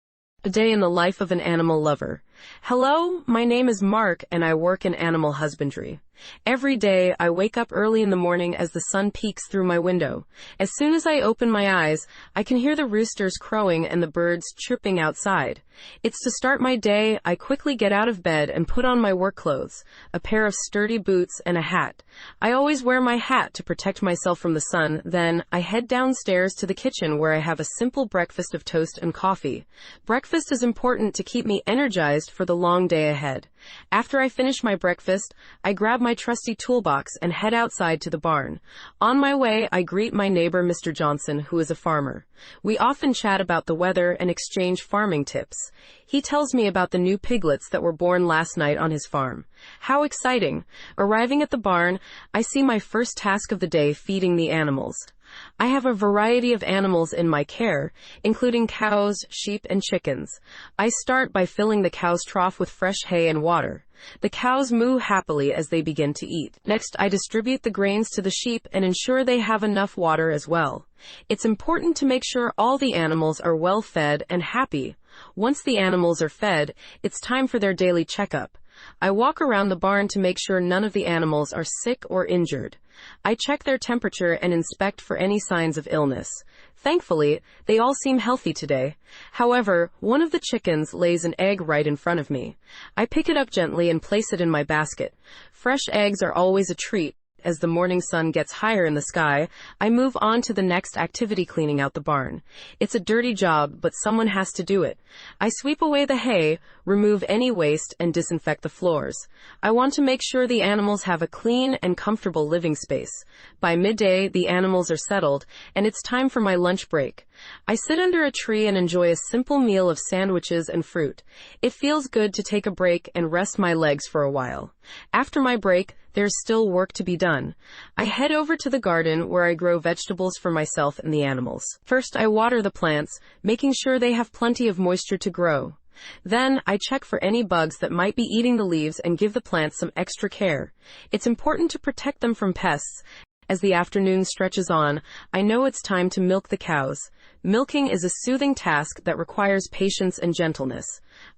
A day in the life of an animal lover. Hello, my name is Mark and I work in animal husbandry. Every day, I wake up early in the morning as the sun peeks through my window. As soon as I open my eyes, I can hear the roosters crowing and the birds chirping outside. It's to start my day, I quickly get out of bed and put on my work clothes, a pair of sturdy boots and a hat. I always wear my hat to protect myself from the sun. Then, I head downstairs to the kitchen where I have a simple breakfast of toast and coffee. Breakfast is important to keep me energized for the long day ahead. After I finish my breakfast, I grab my trusty toolbox and head outside to the barn. On my way, I greet my neighbor, Mr. Johnson, who is a farmer. We often chat about the weather and exchange farming tips. He tells me about the new piglets that were born last night on his farm. How exciting! Arriving at the barn, I see my first task of the day, feeding the animals. I have a variety of animals in my care, including cows, sheep, and chickens. I start by filling the cow's trough with fresh hay and water. The cows moo happily as they begin to eat. Next, I distribute the grains to the sheep and ensure they have enough water as well. It's important to make sure all the animals are well fed and happy. Once the animals are fed, it's time for their daily checkup. I walk around the barn to make sure none of the animals are sick or injured. I check their temperature and inspect for any signs of illness. Thankfully, they all seem healthy today. However, one of the chickens lays an egg right in front of me. I pick it up gently and place it in my basket. Fresh eggs are always a treat. As the morning sun gets higher in the sky, I move on to the next activity, cleaning out the barn. It's a dirty job, but someone has to do it. I sweep away the hay, remove any waste, and disinfect the floors. I want to make sure the animals have a clean and comfortable living space. By midday, the animals are settled, and it's time for my lunch break. I sit under a tree and enjoy a simple meal of sandwiches and fruit. It feels good to take a break and rest my legs for a while. After my break, there's still work to be done. I head over to the garden where I grow vegetables for myself and the animals. First, I water the plants, making sure they have plenty of moisture to grow. Then, I check for any bugs that might be eating the leaves and give the plants some extra care. It's important to protect them from pests. As the afternoon stretches on, I know it's time to milk the cows. Milking is a soothing task that requires patience and gentleness.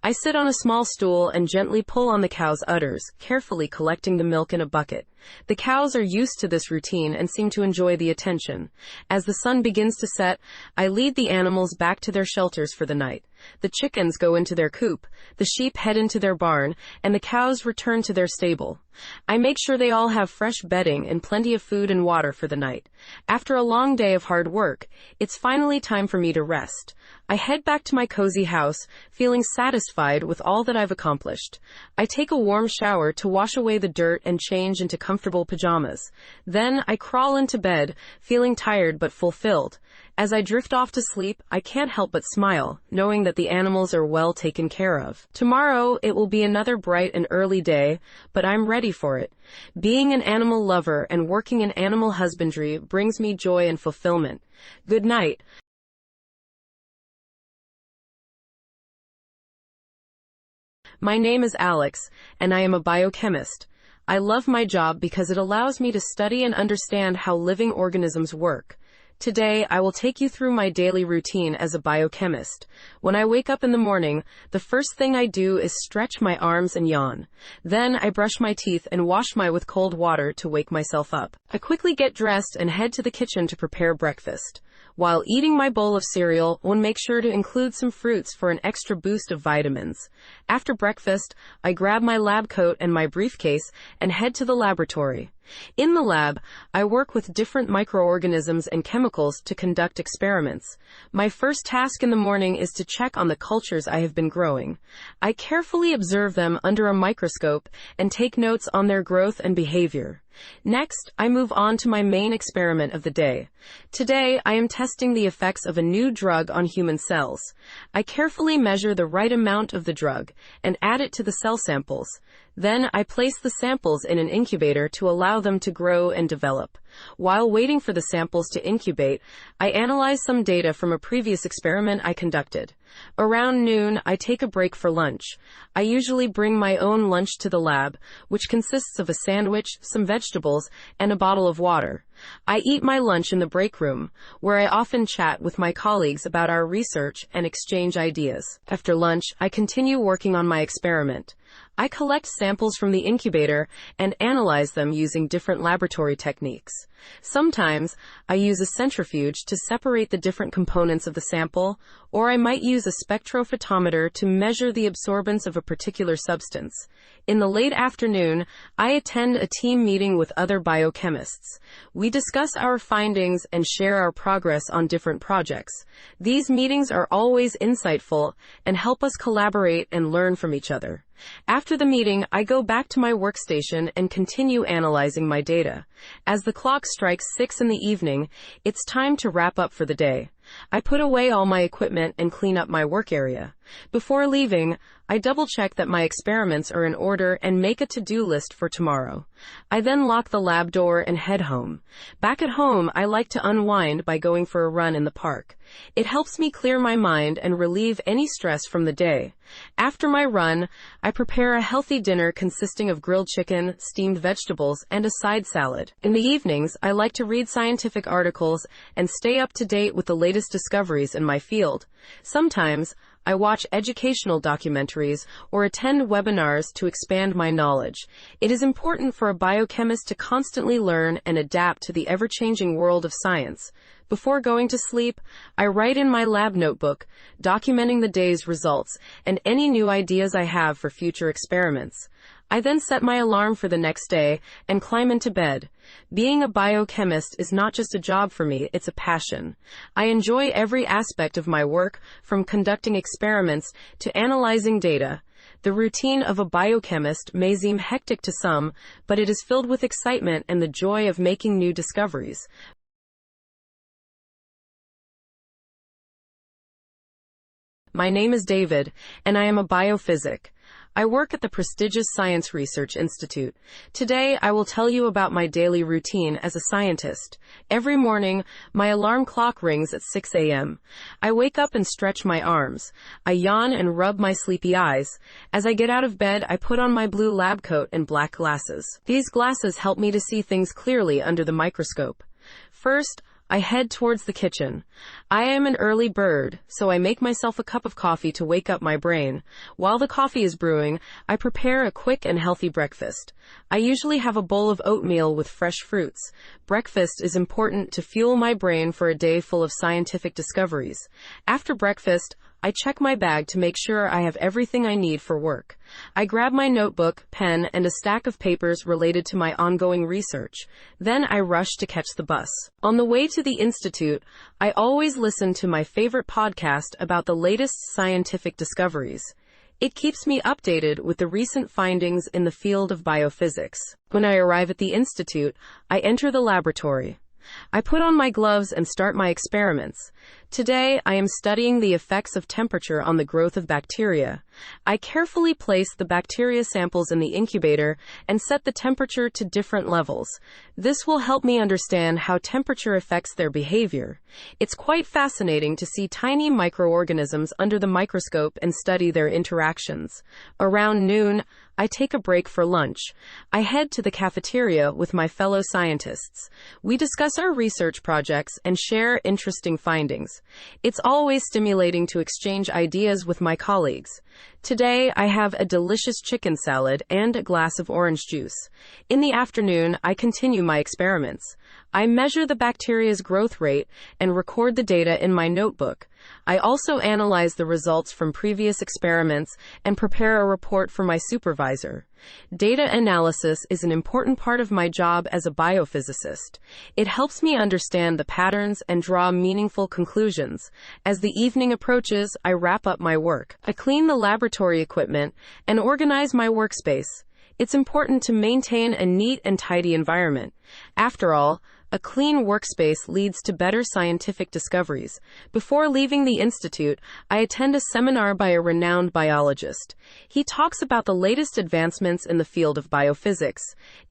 I sit on a small stool and gently pull on the cow's udders, carefully collecting the milk in a bucket. The cows are used to this routine and seem to enjoy the attention. As the sun begins to set, I lead the animals back to their shelters for the night. The chickens go into their coop, the sheep head into their barn, and the cows return to their stable. I make sure they all have fresh bedding and plenty of food and water for the night. After a long day of hard work, it's finally time for me to rest. I head back to my cozy house, feeling satisfied with all that I've accomplished. I take a warm shower to wash away the dirt and change into comfortable pajamas. Then I crawl into bed, feeling tired but fulfilled. As I drift off to sleep, I can't help but smile, knowing that the animals are well taken care of. Tomorrow, it will be another bright and early day, but I'm ready for it. Being an animal lover and working in animal husbandry brings me joy and fulfillment. Good night. My name is Alex, and I am a biochemist. I love my job because it allows me to study and understand how living organisms work. Today, I will take you through my daily routine as a biochemist. When I wake up in the morning, the first thing I do is stretch my arms and yawn. Then I brush my teeth and wash with cold water to wake myself up. I quickly get dressed and head to the kitchen to prepare breakfast. While eating my bowl of cereal, one makes sure to include some fruits for an extra boost of vitamins. After breakfast, I grab my lab coat and my briefcase and head to the laboratory. In the lab, I work with different microorganisms and chemicals to conduct experiments. My first task in the morning is to check on the cultures I have been growing. I carefully observe them under a microscope and take notes on their growth and behavior. Next, I move on to my main experiment of the day. Today, I am testing the effects of a new drug on human cells. I carefully measure the right amount of the drug and add it to the cell samples. Then, I place the samples in an incubator to allow them to grow and develop. While waiting for the samples to incubate, I analyze some data from a previous experiment I conducted. Around noon, I take a break for lunch. I usually bring my own lunch to the lab, which consists of a sandwich, some vegetables, and a bottle of water. I eat my lunch in the break room, where I often chat with my colleagues about our research and exchange ideas. After lunch, I continue working on my experiment. I collect samples from the incubator and analyze them using different laboratory techniques. Sometimes, I use a centrifuge to separate the different components of the sample, or I might use a spectrophotometer to measure the absorbance of a particular substance. In the late afternoon, I attend a team meeting with other biochemists. We discuss our findings and share our progress on different projects. These meetings are always insightful and help us collaborate and learn from each other. After the meeting, I go back to my workstation and continue analyzing my data. As the clock strikes 6 in the evening, it's time to wrap up for the day. I put away all my equipment and clean up my work area. Before leaving, I double-check that my experiments are in order and make a to-do list for tomorrow. I then lock the lab door and head home. Back at home, I like to unwind by going for a run in the park. It helps me clear my mind and relieve any stress from the day. After my run, I prepare a healthy dinner consisting of grilled chicken, steamed vegetables, and a side salad. In the evenings, I like to read scientific articles and stay up to date with the latest discoveries in my field. Sometimes, I watch educational documentaries or attend webinars to expand my knowledge. It is important for a biochemist to constantly learn and adapt to the ever-changing world of science. Before going to sleep, I write in my lab notebook, documenting the day's results and any new ideas I have for future experiments. I then set my alarm for the next day and climb into bed. Being a biochemist is not just a job for me, it's a passion. I enjoy every aspect of my work, from conducting experiments to analyzing data. The routine of a biochemist may seem hectic to some, but it is filled with excitement and the joy of making new discoveries. My name is David, and I am a biophysic. I work at the prestigious Science Research Institute. Today, I will tell you about my daily routine as a scientist. Every morning, my alarm clock rings at 6 a.m. I wake up and stretch my arms. I yawn and rub my sleepy eyes. As I get out of bed, I put on my blue lab coat and black glasses. These glasses help me to see things clearly under the microscope. First, I head towards the kitchen. I am an early bird, so I make myself a cup of coffee to wake up my brain. While the coffee is brewing, I prepare a quick and healthy breakfast. I usually have a bowl of oatmeal with fresh fruits. Breakfast is important to fuel my brain for a day full of scientific discoveries. After breakfast, I check my bag to make sure I have everything I need for work. I grab my notebook, pen, and a stack of papers related to my ongoing research. Then I rush to catch the bus. On the way to the institute, I always listen to my favorite podcast about the latest scientific discoveries. It keeps me updated with the recent findings in the field of biophysics. When I arrive at the institute, I enter the laboratory. I put on my gloves and start my experiments. Today, I am studying the effects of temperature on the growth of bacteria. I carefully place the bacteria samples in the incubator and set the temperature to different levels. This will help me understand how temperature affects their behavior. It's quite fascinating to see tiny microorganisms under the microscope and study their interactions. Around noon, I take a break for lunch. I head to the cafeteria with my fellow scientists. We discuss our research projects and share interesting findings. It's always stimulating to exchange ideas with my colleagues. Today, I have a delicious chicken salad and a glass of orange juice. In the afternoon, I continue my experiments. I measure the bacteria's growth rate and record the data in my notebook. I also analyze the results from previous experiments and prepare a report for my supervisor. Data analysis is an important part of my job as a biophysicist. It helps me understand the patterns and draw meaningful conclusions. As the evening approaches, I wrap up my work. I clean the laboratory equipment and organize my workspace. It's important to maintain a neat and tidy environment. After all, a clean workspace leads to better scientific discoveries. Before leaving the institute, I attend a seminar by a renowned biologist. He talks about the latest advancements in the field of biophysics.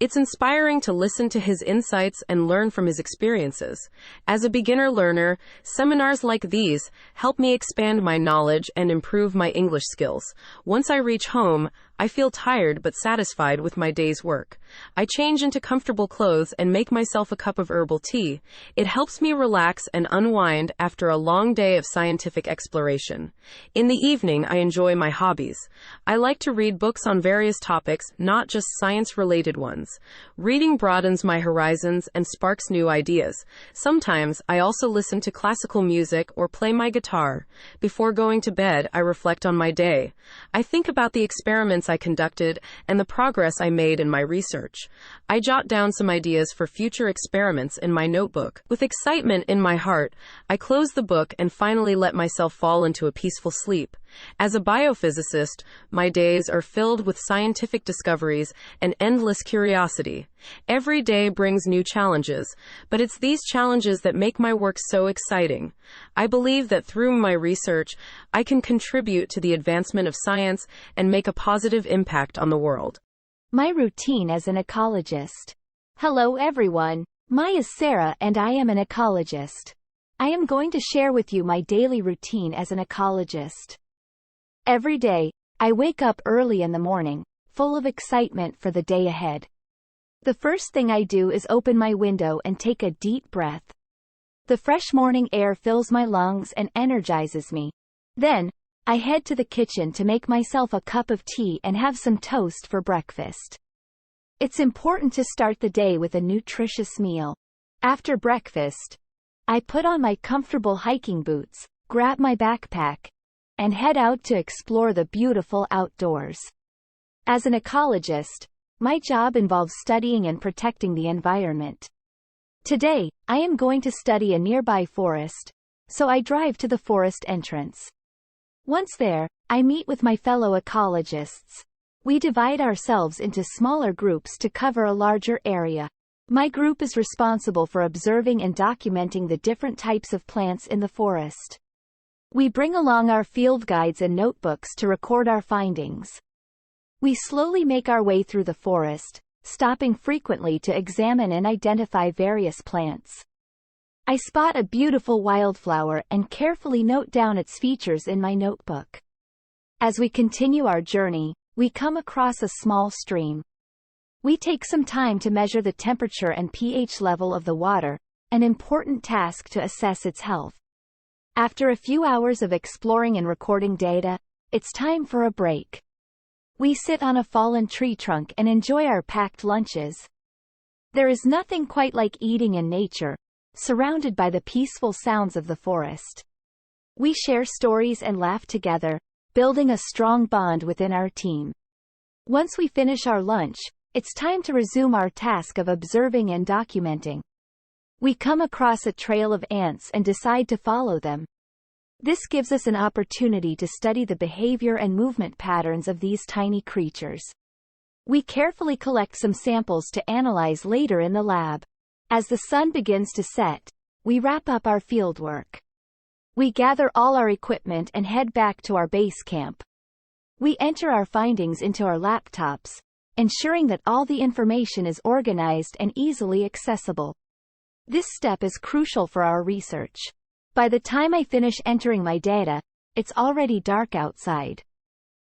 It's inspiring to listen to his insights and learn from his experiences. As a beginner learner, seminars like these help me expand my knowledge and improve my English skills. Once I reach home, I feel tired but satisfied with my day's work. I change into comfortable clothes and make myself a cup of herbal tea. It helps me relax and unwind after a long day of scientific exploration. In the evening, I enjoy my hobbies. I like to read books on various topics, not just science-related ones. Reading broadens my horizons and sparks new ideas. Sometimes, I also listen to classical music or play my guitar. Before going to bed, I reflect on my day. I think about the experiments I conducted and the progress I made in my research. I jot down some ideas for future experiments in my notebook. With excitement in my heart, I close the book and finally let myself fall into a peaceful sleep. As a biophysicist, my days are filled with scientific discoveries and endless curiosity. Every day brings new challenges, but it's these challenges that make my work so exciting. I believe that through my research, I can contribute to the advancement of science and make a positive impact on the world. My routine as an ecologist. Hello everyone. My is Sarah and I am an ecologist. I am going to share with you my daily routine as an ecologist. Every day, I wake up early in the morning, full of excitement for the day ahead. The first thing I do is open my window and take a deep breath. The fresh morning air fills my lungs and energizes me. Then, I head to the kitchen to make myself a cup of tea and have some toast for breakfast. It's important to start the day with a nutritious meal. After breakfast, I put on my comfortable hiking boots, grab my backpack, and head out to explore the beautiful outdoors. As an ecologist, my job involves studying and protecting the environment. Today, I am going to study a nearby forest, so I drive to the forest entrance. Once there, I meet with my fellow ecologists. We divide ourselves into smaller groups to cover a larger area. My group is responsible for observing and documenting the different types of plants in the forest. We bring along our field guides and notebooks to record our findings. We slowly make our way through the forest, stopping frequently to examine and identify various plants. I spot a beautiful wildflower and carefully note down its features in my notebook. As we continue our journey, we come across a small stream. We take some time to measure the temperature and pH level of the water, an important task to assess its health. After a few hours of exploring and recording data, it's time for a break. We sit on a fallen tree trunk and enjoy our packed lunches. There is nothing quite like eating in nature, surrounded by the peaceful sounds of the forest. We share stories and laugh together, building a strong bond within our team. Once we finish our lunch, it's time to resume our task of observing and documenting. We come across a trail of ants and decide to follow them. This gives us an opportunity to study the behavior and movement patterns of these tiny creatures. We carefully collect some samples to analyze later in the lab. As the sun begins to set, we wrap up our fieldwork. We gather all our equipment and head back to our base camp. We enter our findings into our laptops, ensuring that all the information is organized and easily accessible. This step is crucial for our research. By the time I finish entering my data, it's already dark outside.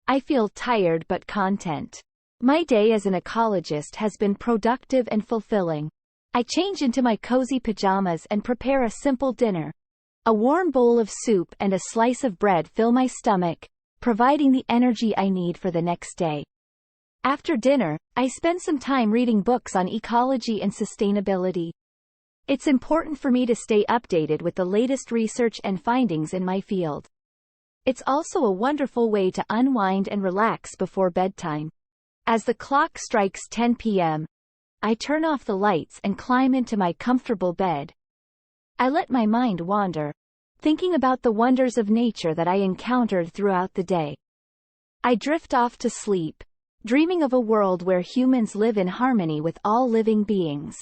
I feel tired but content. My day as an ecologist has been productive and fulfilling. I change into my cozy pajamas and prepare a simple dinner. A warm bowl of soup and a slice of bread fill my stomach, providing the energy I need for the next day. After dinner, I spend some time reading books on ecology and sustainability. It's important for me to stay updated with the latest research and findings in my field. It's also a wonderful way to unwind and relax before bedtime. As the clock strikes 10 p.m., I turn off the lights and climb into my comfortable bed. I let my mind wander, thinking about the wonders of nature that I encountered throughout the day. I drift off to sleep, dreaming of a world where humans live in harmony with all living beings.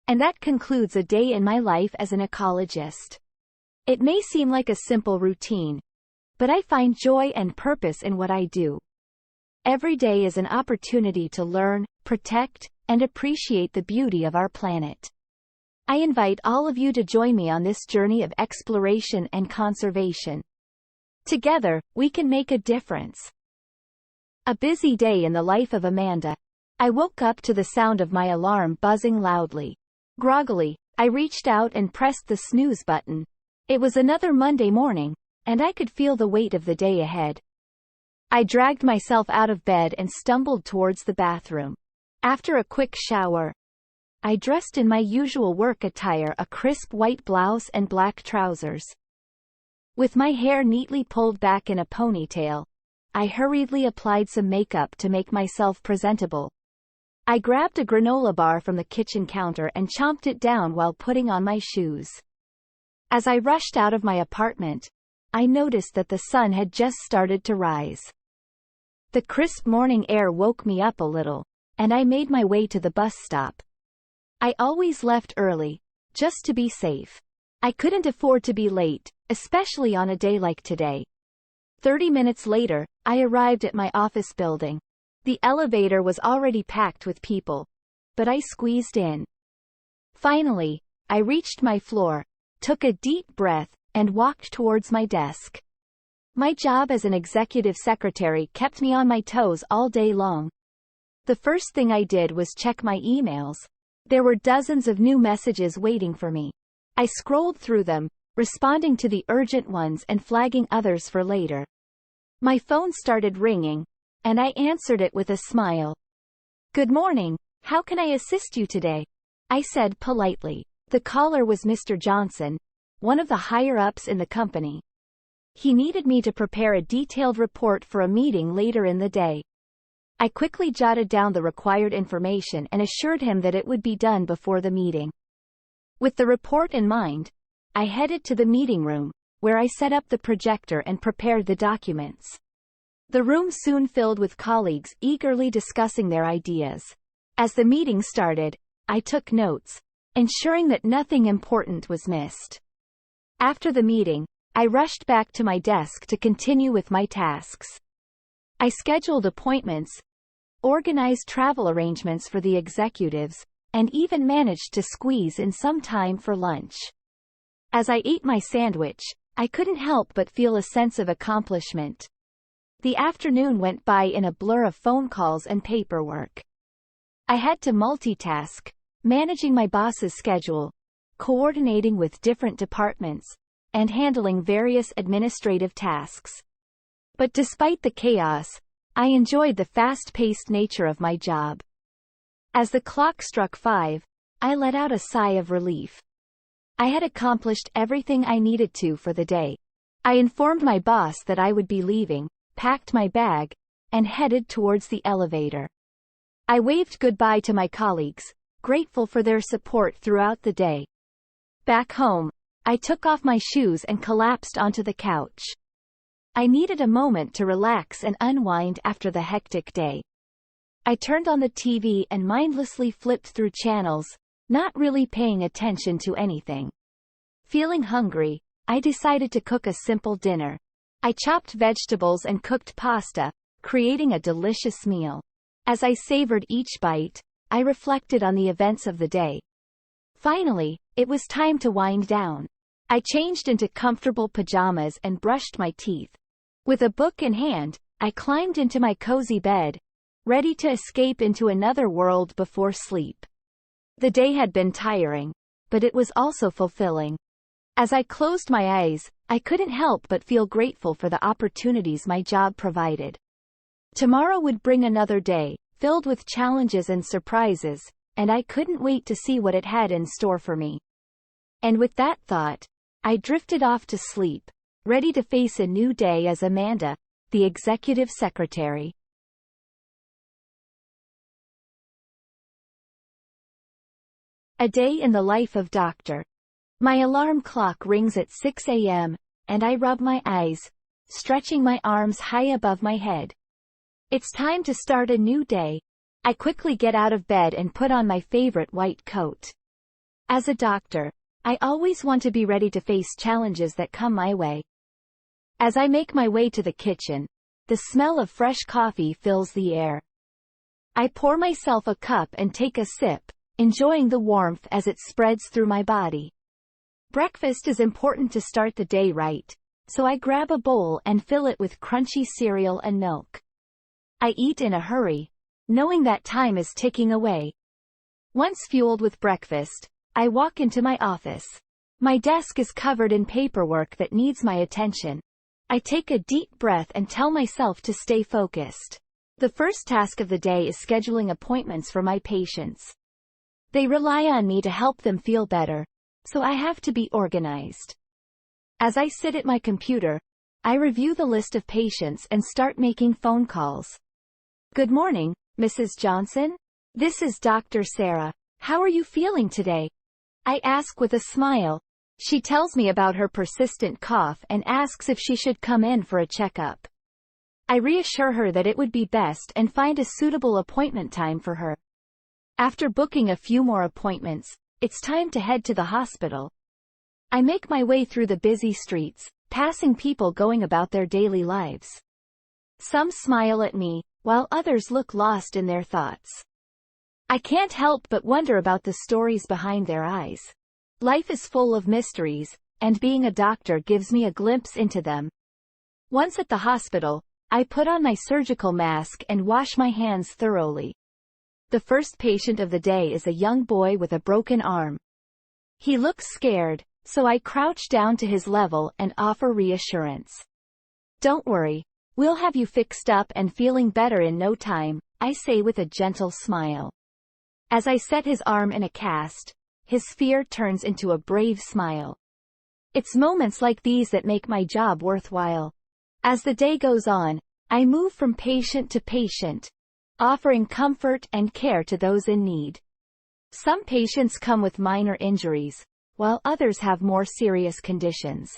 And that concludes a day in my life as an ecologist. It may seem like a simple routine, but I find joy and purpose in what I do. Every day is an opportunity to learn, protect, and appreciate the beauty of our planet. I invite all of you to join me on this journey of exploration and conservation. Together, we can make a difference. A busy day in the life of Amanda. I woke up to the sound of my alarm buzzing loudly. Groggily, I reached out and pressed the snooze button. It was another Monday morning, and I could feel the weight of the day ahead. I dragged myself out of bed and stumbled towards the bathroom. After a quick shower, I dressed in my usual work attire, a crisp white blouse and black trousers. With my hair neatly pulled back in a ponytail, I hurriedly applied some makeup to make myself presentable. I grabbed a granola bar from the kitchen counter and chomped it down while putting on my shoes. As I rushed out of my apartment, I noticed that the sun had just started to rise. The crisp morning air woke me up a little, and I made my way to the bus stop. I always left early, just to be safe. I couldn't afford to be late, especially on a day like today. 30 minutes later, I arrived at my office building. The elevator was already packed with people, but I squeezed in. Finally, I reached my floor, took a deep breath, and walked towards my desk. My job as an executive secretary kept me on my toes all day long. The first thing I did was check my emails. There were dozens of new messages waiting for me. I scrolled through them, responding to the urgent ones and flagging others for later. My phone started ringing, and I answered it with a smile. "Good morning. How can I assist you today?" I said politely. The caller was Mr. Johnson, one of the higher-ups in the company. He needed me to prepare a detailed report for a meeting later in the day. I quickly jotted down the required information and assured him that it would be done before the meeting. With the report in mind, I headed to the meeting room, where I set up the projector and prepared the documents. The room soon filled with colleagues eagerly discussing their ideas. As the meeting started, I took notes, ensuring that nothing important was missed. After the meeting, I rushed back to my desk to continue with my tasks. I scheduled appointments, organized travel arrangements for the executives, and even managed to squeeze in some time for lunch. As I ate my sandwich, I couldn't help but feel a sense of accomplishment. The afternoon went by in a blur of phone calls and paperwork. I had to multitask, managing my boss's schedule, coordinating with different departments, and handling various administrative tasks. But despite the chaos, I enjoyed the fast-paced nature of my job. As the clock struck 5, I let out a sigh of relief. I had accomplished everything I needed to for the day. I informed my boss that I would be leaving, packed my bag, and headed towards the elevator. I waved goodbye to my colleagues, grateful for their support throughout the day. Back home, I took off my shoes and collapsed onto the couch. I needed a moment to relax and unwind after the hectic day. I turned on the TV and mindlessly flipped through channels, not really paying attention to anything. Feeling hungry, I decided to cook a simple dinner. I chopped vegetables and cooked pasta, creating a delicious meal. As I savored each bite, I reflected on the events of the day. Finally, it was time to wind down. I changed into comfortable pajamas and brushed my teeth. With a book in hand, I climbed into my cozy bed, ready to escape into another world before sleep. The day had been tiring, but it was also fulfilling. As I closed my eyes, I couldn't help but feel grateful for the opportunities my job provided. Tomorrow would bring another day, filled with challenges and surprises, and I couldn't wait to see what it had in store for me. And with that thought, I drifted off to sleep, ready to face a new day as Amanda, the executive secretary. A day in the life of Dr. My alarm clock rings at 6 a.m., and I rub my eyes, stretching my arms high above my head. It's time to start a new day. I quickly get out of bed and put on my favorite white coat. As a doctor, I always want to be ready to face challenges that come my way. As I make my way to the kitchen, the smell of fresh coffee fills the air. I pour myself a cup and take a sip, enjoying the warmth as it spreads through my body. Breakfast is important to start the day right, so I grab a bowl and fill it with crunchy cereal and milk. I eat in a hurry, knowing that time is ticking away. Once fueled with breakfast, I walk into my office. My desk is covered in paperwork that needs my attention. I take a deep breath and tell myself to stay focused. The first task of the day is scheduling appointments for my patients. They rely on me to help them feel better, so I have to be organized. As I sit at my computer, I review the list of patients and start making phone calls. Good morning, Mrs. Johnson. This is Dr. Sarah. How are you feeling today? I ask with a smile. She tells me about her persistent cough and asks if she should come in for a checkup. I reassure her that it would be best and find a suitable appointment time for her. After booking a few more appointments, it's time to head to the hospital. I make my way through the busy streets, passing people going about their daily lives. Some smile at me, while others look lost in their thoughts. I can't help but wonder about the stories behind their eyes. Life is full of mysteries, and being a doctor gives me a glimpse into them. Once at the hospital, I put on my surgical mask and wash my hands thoroughly. The first patient of the day is a young boy with a broken arm. He looks scared, so I crouch down to his level and offer reassurance. Don't worry, We'll have you fixed up and feeling better in no time, I say with a gentle smile. As I set his arm in a cast, his fear turns into a brave smile. It's moments like these that make my job worthwhile. As the day goes on, I move from patient to patient, offering comfort and care to those in need. Some patients come with minor injuries, while others have more serious conditions.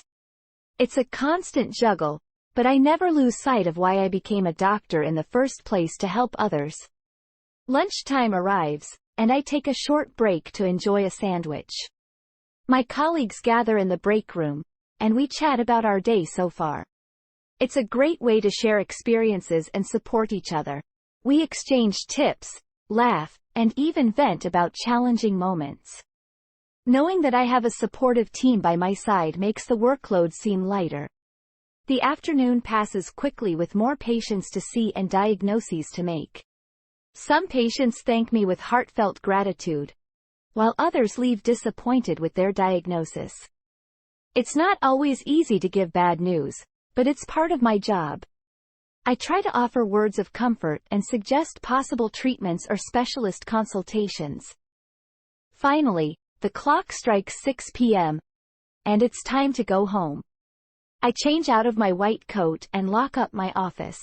It's a constant juggle, but I never lose sight of why I became a doctor in the first place: to help others. Lunchtime arrives, and I take a short break to enjoy a sandwich. My colleagues gather in the break room, and we chat about our day so far. It's a great way to share experiences and support each other. We exchange tips, laugh, and even vent about challenging moments. Knowing that I have a supportive team by my side makes the workload seem lighter. The afternoon passes quickly with more patients to see and diagnoses to make. Some patients thank me with heartfelt gratitude, while others leave disappointed with their diagnosis. It's not always easy to give bad news, but it's part of my job. I try to offer words of comfort and suggest possible treatments or specialist consultations. Finally, the clock strikes 6 p.m., and it's time to go home. I change out of my white coat and lock up my office.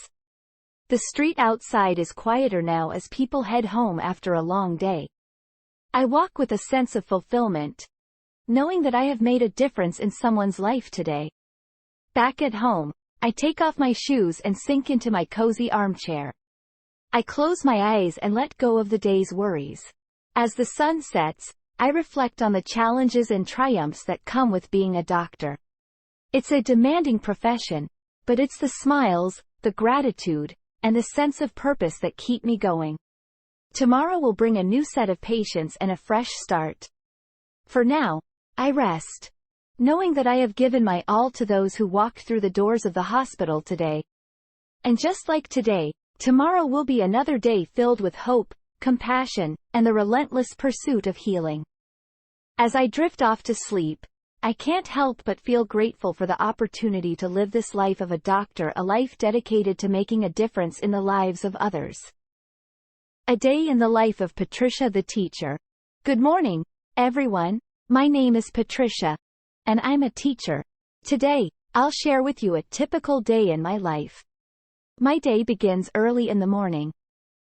The street outside is quieter now as people head home after a long day. I walk with a sense of fulfillment, knowing that I have made a difference in someone's life today. Back at home, I take off my shoes and sink into my cozy armchair. I close my eyes and let go of the day's worries. As the sun sets, I reflect on the challenges and triumphs that come with being a doctor. It's a demanding profession, but it's the smiles, the gratitude, and the sense of purpose that keep me going. Tomorrow will bring a new set of patients and a fresh start. For now, I rest, knowing that I have given my all to those who walked through the doors of the hospital today. And just like today, tomorrow will be another day filled with hope, compassion, and the relentless pursuit of healing. As I drift off to sleep, I can't help but feel grateful for the opportunity to live this life of a doctor, a life dedicated to making a difference in the lives of others. A day in the life of Patricia the teacher. Good morning, everyone. My name is Patricia, and I'm a teacher. Today, I'll share with you a typical day in my life. My day begins early in the morning.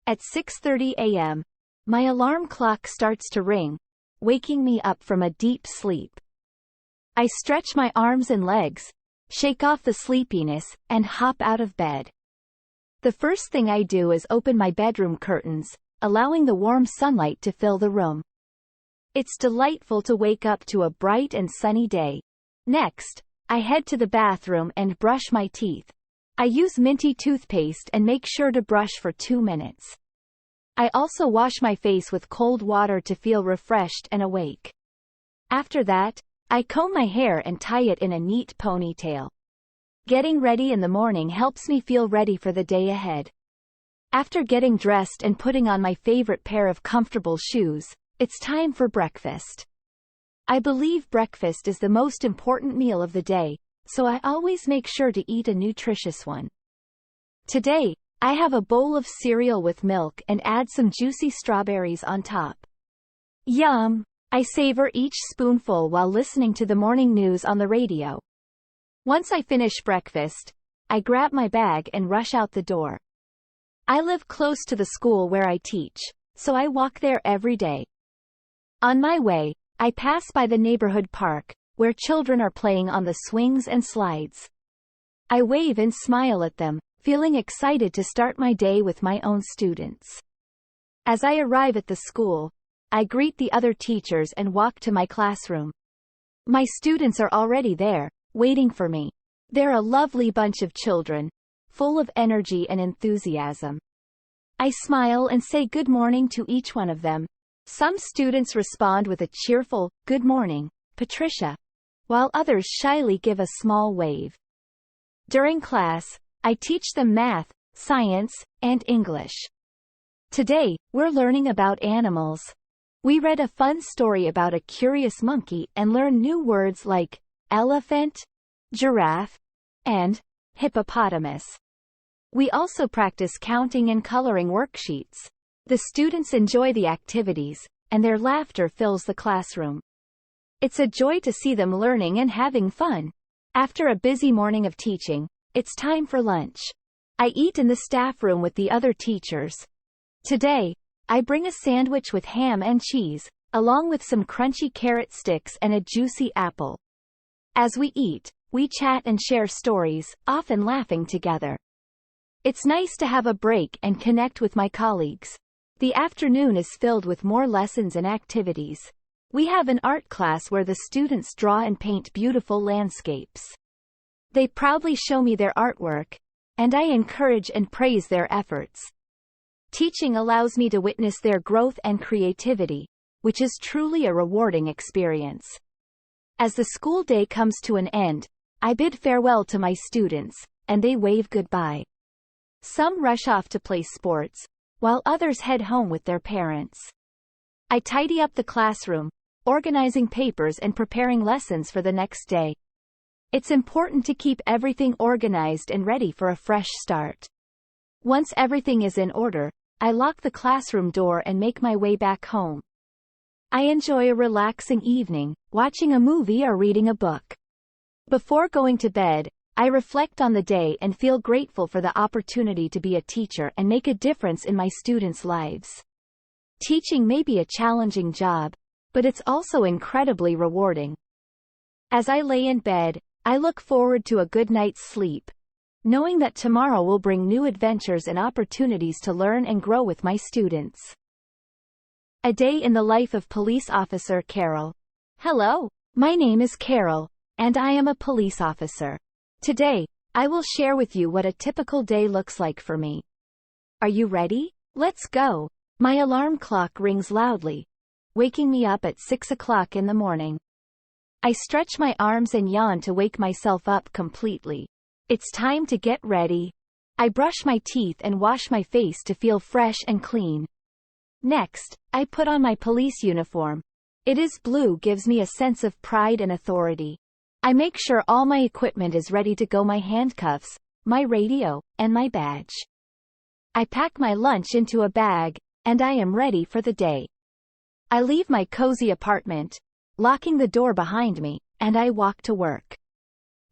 At 6:30 a.m., my alarm clock starts to ring, waking me up from a deep sleep. I stretch my arms and legs, shake off the sleepiness, and hop out of bed. The first thing I do is open my bedroom curtains, allowing the warm sunlight to fill the room. It's delightful to wake up to a bright and sunny day. Next, I head to the bathroom and brush my teeth. I use minty toothpaste and make sure to brush for 2 minutes. I also wash my face with cold water to feel refreshed and awake. After that, I comb my hair and tie it in a neat ponytail. Getting ready in the morning helps me feel ready for the day ahead. After getting dressed and putting on my favorite pair of comfortable shoes, it's time for breakfast. I believe breakfast is the most important meal of the day, so I always make sure to eat a nutritious one. Today, I have a bowl of cereal with milk and add some juicy strawberries on top. Yum! I savor each spoonful while listening to the morning news on the radio. Once I finish breakfast, I grab my bag and rush out the door. I live close to the school where I teach, so I walk there every day. On my way, I pass by the neighborhood park, where children are playing on the swings and slides. I wave and smile at them, feeling excited to start my day with my own students. As I arrive at the school, I greet the other teachers and walk to my classroom. My students are already there, waiting for me. They're a lovely bunch of children, full of energy and enthusiasm. I smile and say good morning to each one of them. Some students respond with a cheerful, "Good morning, Patricia," while others shyly give a small wave. During class, I teach them math, science, and English. Today, we're learning about animals. We read a fun story about a curious monkey and learn new words like elephant, giraffe, and hippopotamus. We also practice counting and coloring worksheets. The students enjoy the activities, and their laughter fills the classroom. It's a joy to see them learning and having fun. After a busy morning of teaching, it's time for lunch. I eat in the staff room with the other teachers. Today, I bring a sandwich with ham and cheese, along with some crunchy carrot sticks and a juicy apple. As we eat, we chat and share stories, often laughing together. It's nice to have a break and connect with my colleagues. The afternoon is filled with more lessons and activities. We have an art class where the students draw and paint beautiful landscapes. They proudly show me their artwork, and I encourage and praise their efforts. Teaching allows me to witness their growth and creativity, which is truly a rewarding experience. As the school day comes to an end, I bid farewell to my students, and they wave goodbye. Some rush off to play sports, while others head home with their parents. I tidy up the classroom, organizing papers and preparing lessons for the next day. It's important to keep everything organized and ready for a fresh start. Once everything is in order, I lock the classroom door and make my way back home. I enjoy a relaxing evening, watching a movie or reading a book. Before going to bed, I reflect on the day and feel grateful for the opportunity to be a teacher and make a difference in my students' lives. Teaching may be a challenging job, but it's also incredibly rewarding. As I lay in bed, I look forward to a good night's sleep, knowing that tomorrow will bring new adventures and opportunities to learn and grow with my students. A day in the life of police officer Carol. Hello, my name is Carol, and I am a police officer. Today, I will share with you what a typical day looks like for me. Are you ready? Let's go. My alarm clock rings loudly, waking me up at 6 o'clock in the morning. I stretch my arms and yawn to wake myself up completely. It's time to get ready. I brush my teeth and wash my face to feel fresh and clean. Next, I put on my police uniform. It is blue, gives me a sense of pride and authority. I make sure all my equipment is ready to go: my handcuffs, my radio, and my badge. I pack my lunch into a bag, and I am ready for the day. I leave my cozy apartment, locking the door behind me, and I walk to work.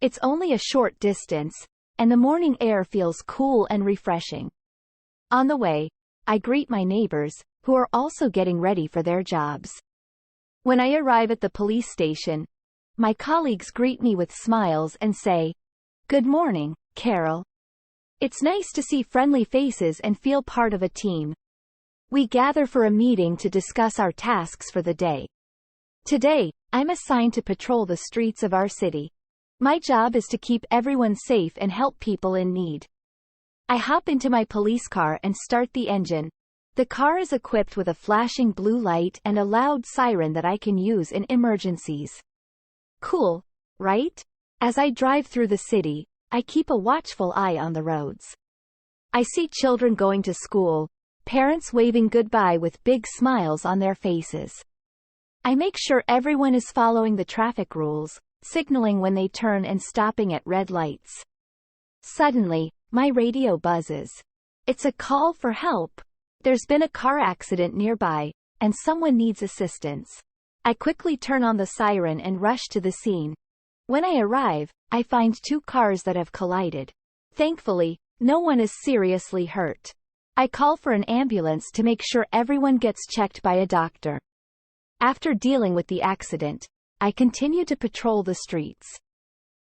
It's only a short distance, and the morning air feels cool and refreshing. On the way, I greet my neighbors, who are also getting ready for their jobs. When I arrive at the police station, my colleagues greet me with smiles and say, "Good morning, Carol." It's nice to see friendly faces and feel part of a team. We gather for a meeting to discuss our tasks for the day. Today, I'm assigned to patrol the streets of our city. My job is to keep everyone safe and help people in need. I hop into my police car and start the engine. The car is equipped with a flashing blue light and a loud siren that I can use in emergencies. Cool, right? As I drive through the city, I keep a watchful eye on the roads. I see children going to school, parents waving goodbye with big smiles on their faces. I make sure everyone is following the traffic rules, signaling when they turn and stopping at red lights. Suddenly, my radio buzzes. It's a call for help. There's been a car accident nearby, and someone needs assistance. I quickly turn on the siren and rush to the scene. When I arrive, I find two cars that have collided. Thankfully, no one is seriously hurt. I call for an ambulance to make sure everyone gets checked by a doctor. After dealing with the accident, I continue to patrol the streets.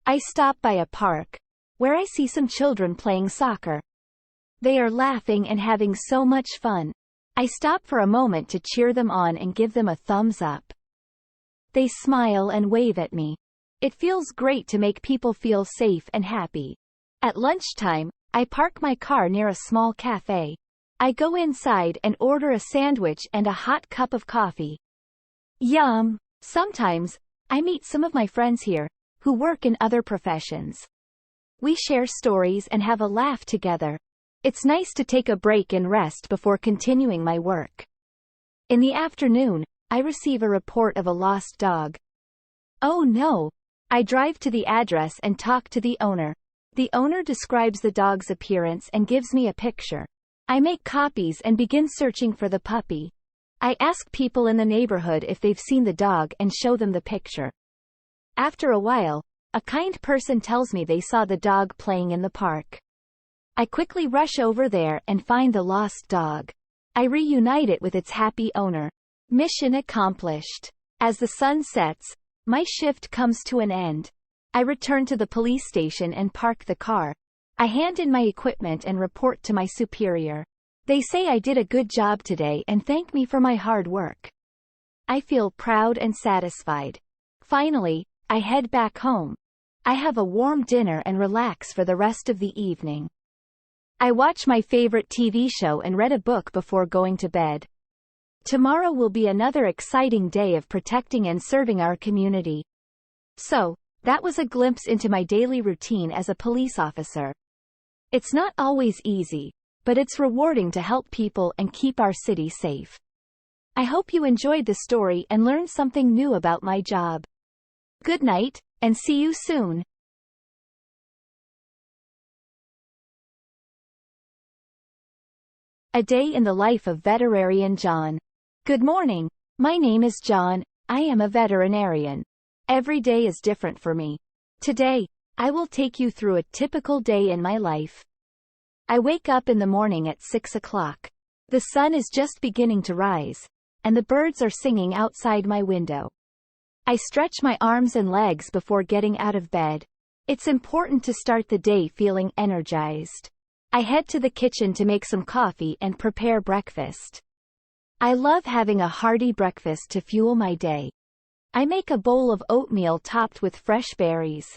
I stop by a park, where I see some children playing soccer. They are laughing and having so much fun. I stop for a moment to cheer them on and give them a thumbs up. They smile and wave at me. It feels great to make people feel safe and happy. At lunchtime, I park my car near a small cafe. I go inside and order a sandwich and a hot cup of coffee. Yum! Sometimes, I meet some of my friends here, who work in other professions. We share stories and have a laugh together. It's nice to take a break and rest before continuing my work. In the afternoon, I receive a report of a lost dog. Oh no! I drive to the address and talk to the owner. The owner describes the dog's appearance and gives me a picture. I make copies and begin searching for the puppy. I ask people in the neighborhood if they've seen the dog and show them the picture. After a while, a kind person tells me they saw the dog playing in the park. I quickly rush over there and find the lost dog. I reunite it with its happy owner. Mission accomplished. As the sun sets, my shift comes to an end. I return to the police station and park the car. I hand in my equipment and report to my superior. They say I did a good job today and thank me for my hard work. I feel proud and satisfied. Finally, I head back home. I have a warm dinner and relax for the rest of the evening. I watch my favorite TV show and read a book before going to bed. Tomorrow will be another exciting day of protecting and serving our community. So, that was a glimpse into my daily routine as a police officer. It's not always easy, but it's rewarding to help people and keep our city safe. I hope you enjoyed the story and learned something new about my job. Good night, and see you soon. A day in the life of veterinarian John. Good morning. My name is John. I am a veterinarian. Every day is different for me. Today, I will take you through a typical day in my life. I wake up in the morning at 6 o'clock. The sun is just beginning to rise, and the birds are singing outside my window. I stretch my arms and legs before getting out of bed. It's important to start the day feeling energized. I head to the kitchen to make some coffee and prepare breakfast. I love having a hearty breakfast to fuel my day. I make a bowl of oatmeal topped with fresh berries.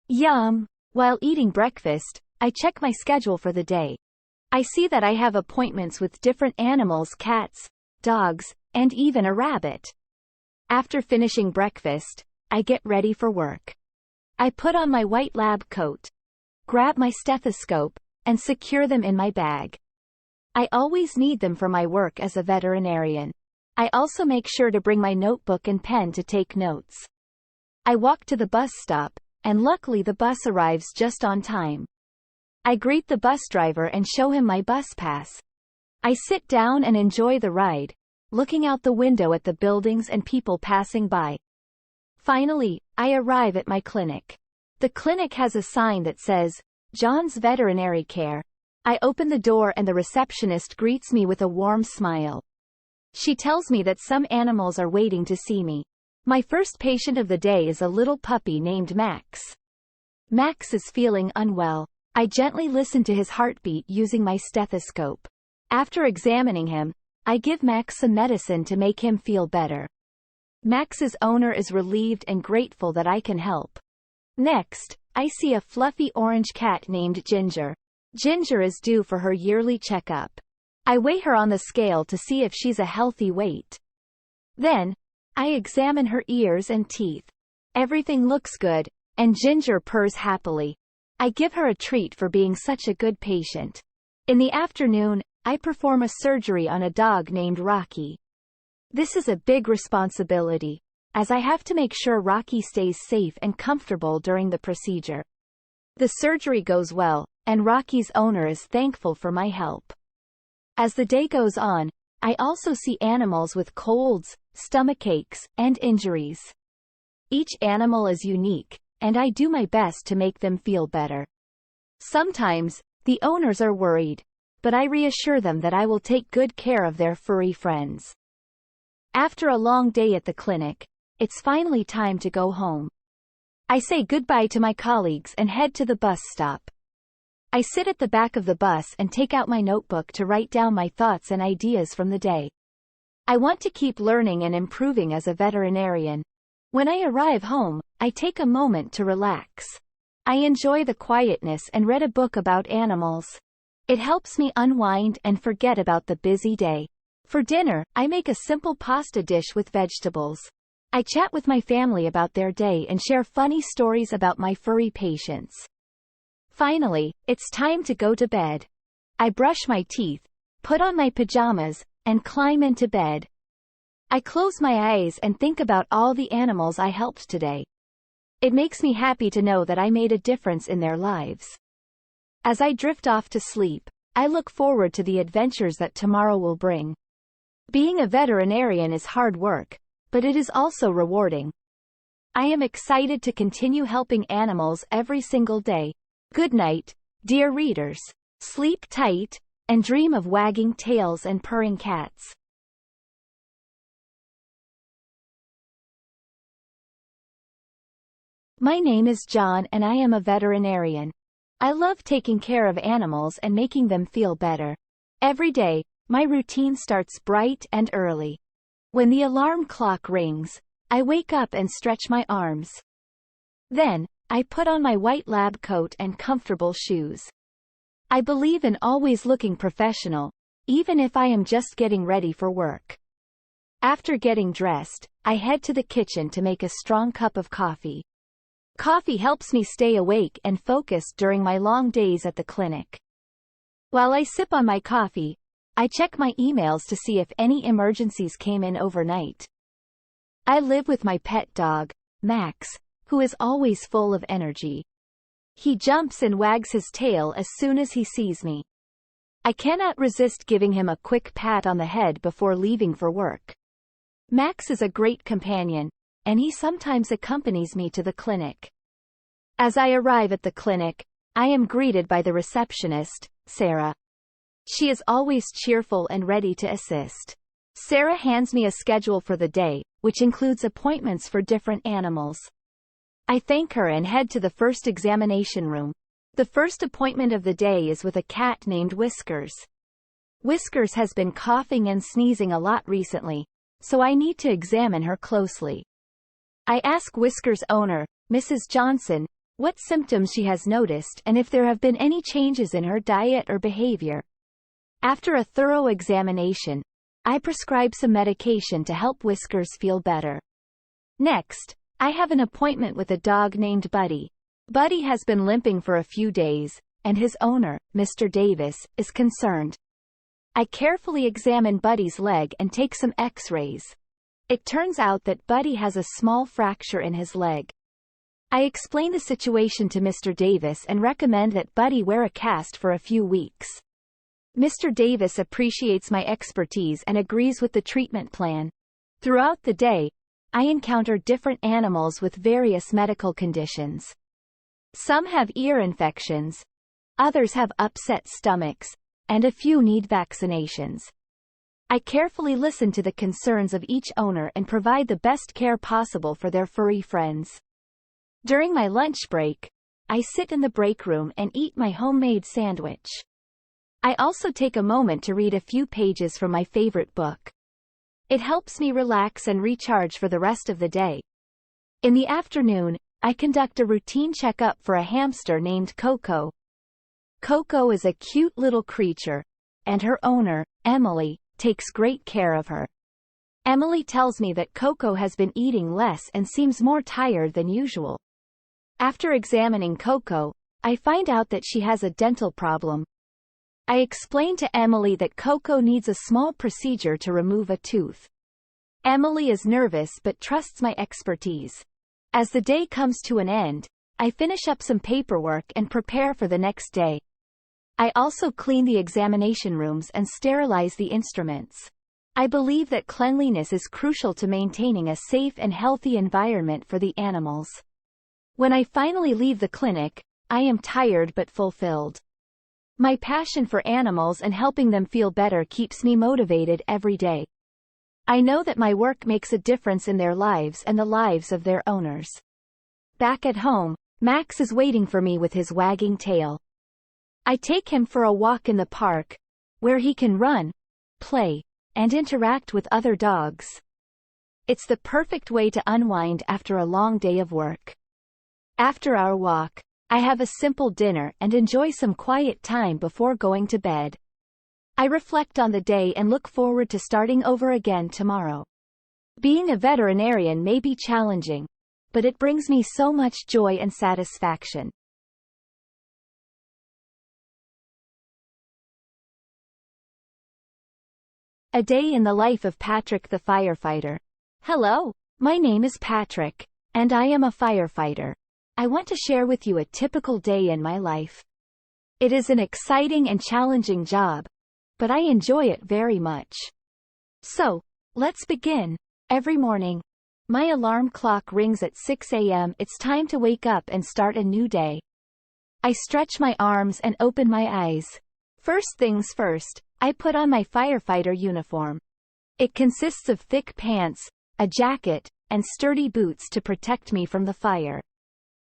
Yum! While eating breakfast, I check my schedule for the day. I see that I have appointments with different animals, cats, dogs, and even a rabbit. After finishing breakfast, I get ready for work. I put on my white lab coat, grab my stethoscope, and secure them in my bag. I always need them for my work as a veterinarian. I also make sure to bring my notebook and pen to take notes. I walk to the bus stop, and luckily the bus arrives just on time. I greet the bus driver and show him my bus pass. I sit down and enjoy the ride, looking out the window at the buildings and people passing by. Finally, I arrive at my clinic. The clinic has a sign that says, John's Veterinary Care. I open the door and the receptionist greets me with a warm smile. She tells me that some animals are waiting to see me. My first patient of the day is a little puppy named Max. Max is feeling unwell. I gently listen to his heartbeat using my stethoscope. After examining him, I give Max some medicine to make him feel better. Max's owner is relieved and grateful that I can help. Next, I see a fluffy orange cat named Ginger. Ginger is due for her yearly checkup. I weigh her on the scale to see if she's a healthy weight. Then, I examine her ears and teeth. Everything looks good, and Ginger purrs happily. I give her a treat for being such a good patient. In the afternoon, I perform a surgery on a dog named Rocky. This is a big responsibility, as I have to make sure Rocky stays safe and comfortable during the procedure. The surgery goes well, and Rocky's owner is thankful for my help. As the day goes on, I also see animals with colds, stomachaches, and injuries. Each animal is unique, and I do my best to make them feel better. Sometimes, the owners are worried, but I reassure them that I will take good care of their furry friends. After a long day at the clinic, it's finally time to go home. I say goodbye to my colleagues and head to the bus stop. I sit at the back of the bus and take out my notebook to write down my thoughts and ideas from the day. I want to keep learning and improving as a veterinarian. When I arrive home, I take a moment to relax. I enjoy the quietness and read a book about animals. It helps me unwind and forget about the busy day. For dinner, I make a simple pasta dish with vegetables. I chat with my family about their day and share funny stories about my furry patients. Finally, it's time to go to bed. I brush my teeth, put on my pajamas, and climb into bed. I close my eyes and think about all the animals I helped today. It makes me happy to know that I made a difference in their lives. As I drift off to sleep, I look forward to the adventures that tomorrow will bring. Being a veterinarian is hard work, but it is also rewarding. I am excited to continue helping animals every single day. Good night, dear readers. Sleep tight, and dream of wagging tails and purring cats. My name is John and I am a veterinarian. I love taking care of animals and making them feel better. Every day, my routine starts bright and early. When the alarm clock rings, I wake up and stretch my arms. Then, I put on my white lab coat and comfortable shoes. I believe in always looking professional, even if I am just getting ready for work. After getting dressed, I head to the kitchen to make a strong cup of coffee. Coffee helps me stay awake and focused during my long days at the clinic. While I sip on my coffee, I check my emails to see if any emergencies came in overnight. I live with my pet dog, Max, who is always full of energy. He jumps and wags his tail as soon as he sees me. I cannot resist giving him a quick pat on the head before leaving for work. Max is a great companion, and he sometimes accompanies me to the clinic. As I arrive at the clinic, I am greeted by the receptionist, Sarah. She is always cheerful and ready to assist. Sarah hands me a schedule for the day, which includes appointments for different animals. I thank her and head to the first examination room. The first appointment of the day is with a cat named Whiskers. Whiskers has been coughing and sneezing a lot recently, so I need to examine her closely. I ask Whiskers' owner, Mrs. Johnson, what symptoms she has noticed and if there have been any changes in her diet or behavior. After a thorough examination, I prescribe some medication to help Whiskers feel better. Next, I have an appointment with a dog named Buddy. Buddy has been limping for a few days, and his owner, Mr. Davis, is concerned. I carefully examine Buddy's leg and take some x-rays. It turns out that Buddy has a small fracture in his leg. I explain the situation to Mr. Davis and recommend that Buddy wear a cast for a few weeks. Mr. Davis appreciates my expertise and agrees with the treatment plan. Throughout the day, I encounter different animals with various medical conditions. Some have ear infections, others have upset stomachs, and a few need vaccinations. I carefully listen to the concerns of each owner and provide the best care possible for their furry friends. During my lunch break, I sit in the break room and eat my homemade sandwich. I also take a moment to read a few pages from my favorite book. It helps me relax and recharge for the rest of the day. In the afternoon, I conduct a routine checkup for a hamster named Coco. Coco is a cute little creature, and her owner, Emily, takes great care of her. Emily tells me that Coco has been eating less and seems more tired than usual. After examining Coco, I find out that she has a dental problem. I explain to Emily that Coco needs a small procedure to remove a tooth. Emily is nervous but trusts my expertise. As the day comes to an end, I finish up some paperwork and prepare for the next day. I also clean the examination rooms and sterilize the instruments. I believe that cleanliness is crucial to maintaining a safe and healthy environment for the animals. When I finally leave the clinic, I am tired but fulfilled. My passion for animals and helping them feel better keeps me motivated every day. I know that my work makes a difference in their lives and the lives of their owners. Back at home, Max is waiting for me with his wagging tail. I take him for a walk in the park, where he can run, play, and interact with other dogs. It's the perfect way to unwind after a long day of work. After our walk, I have a simple dinner and enjoy some quiet time before going to bed. I reflect on the day and look forward to starting over again tomorrow. Being a veterinarian may be challenging, but it brings me so much joy and satisfaction. A day in the life of Patrick the firefighter. Hello, my name is Patrick, and I am a firefighter. I want to share with you a typical day in my life. It is an exciting and challenging job, but I enjoy it very much. So, let's begin. Every morning, my alarm clock rings at 6 a.m. It's time to wake up and start a new day. I stretch my arms and open my eyes. First things first, I put on my firefighter uniform. It consists of thick pants, a jacket, and sturdy boots to protect me from the fire.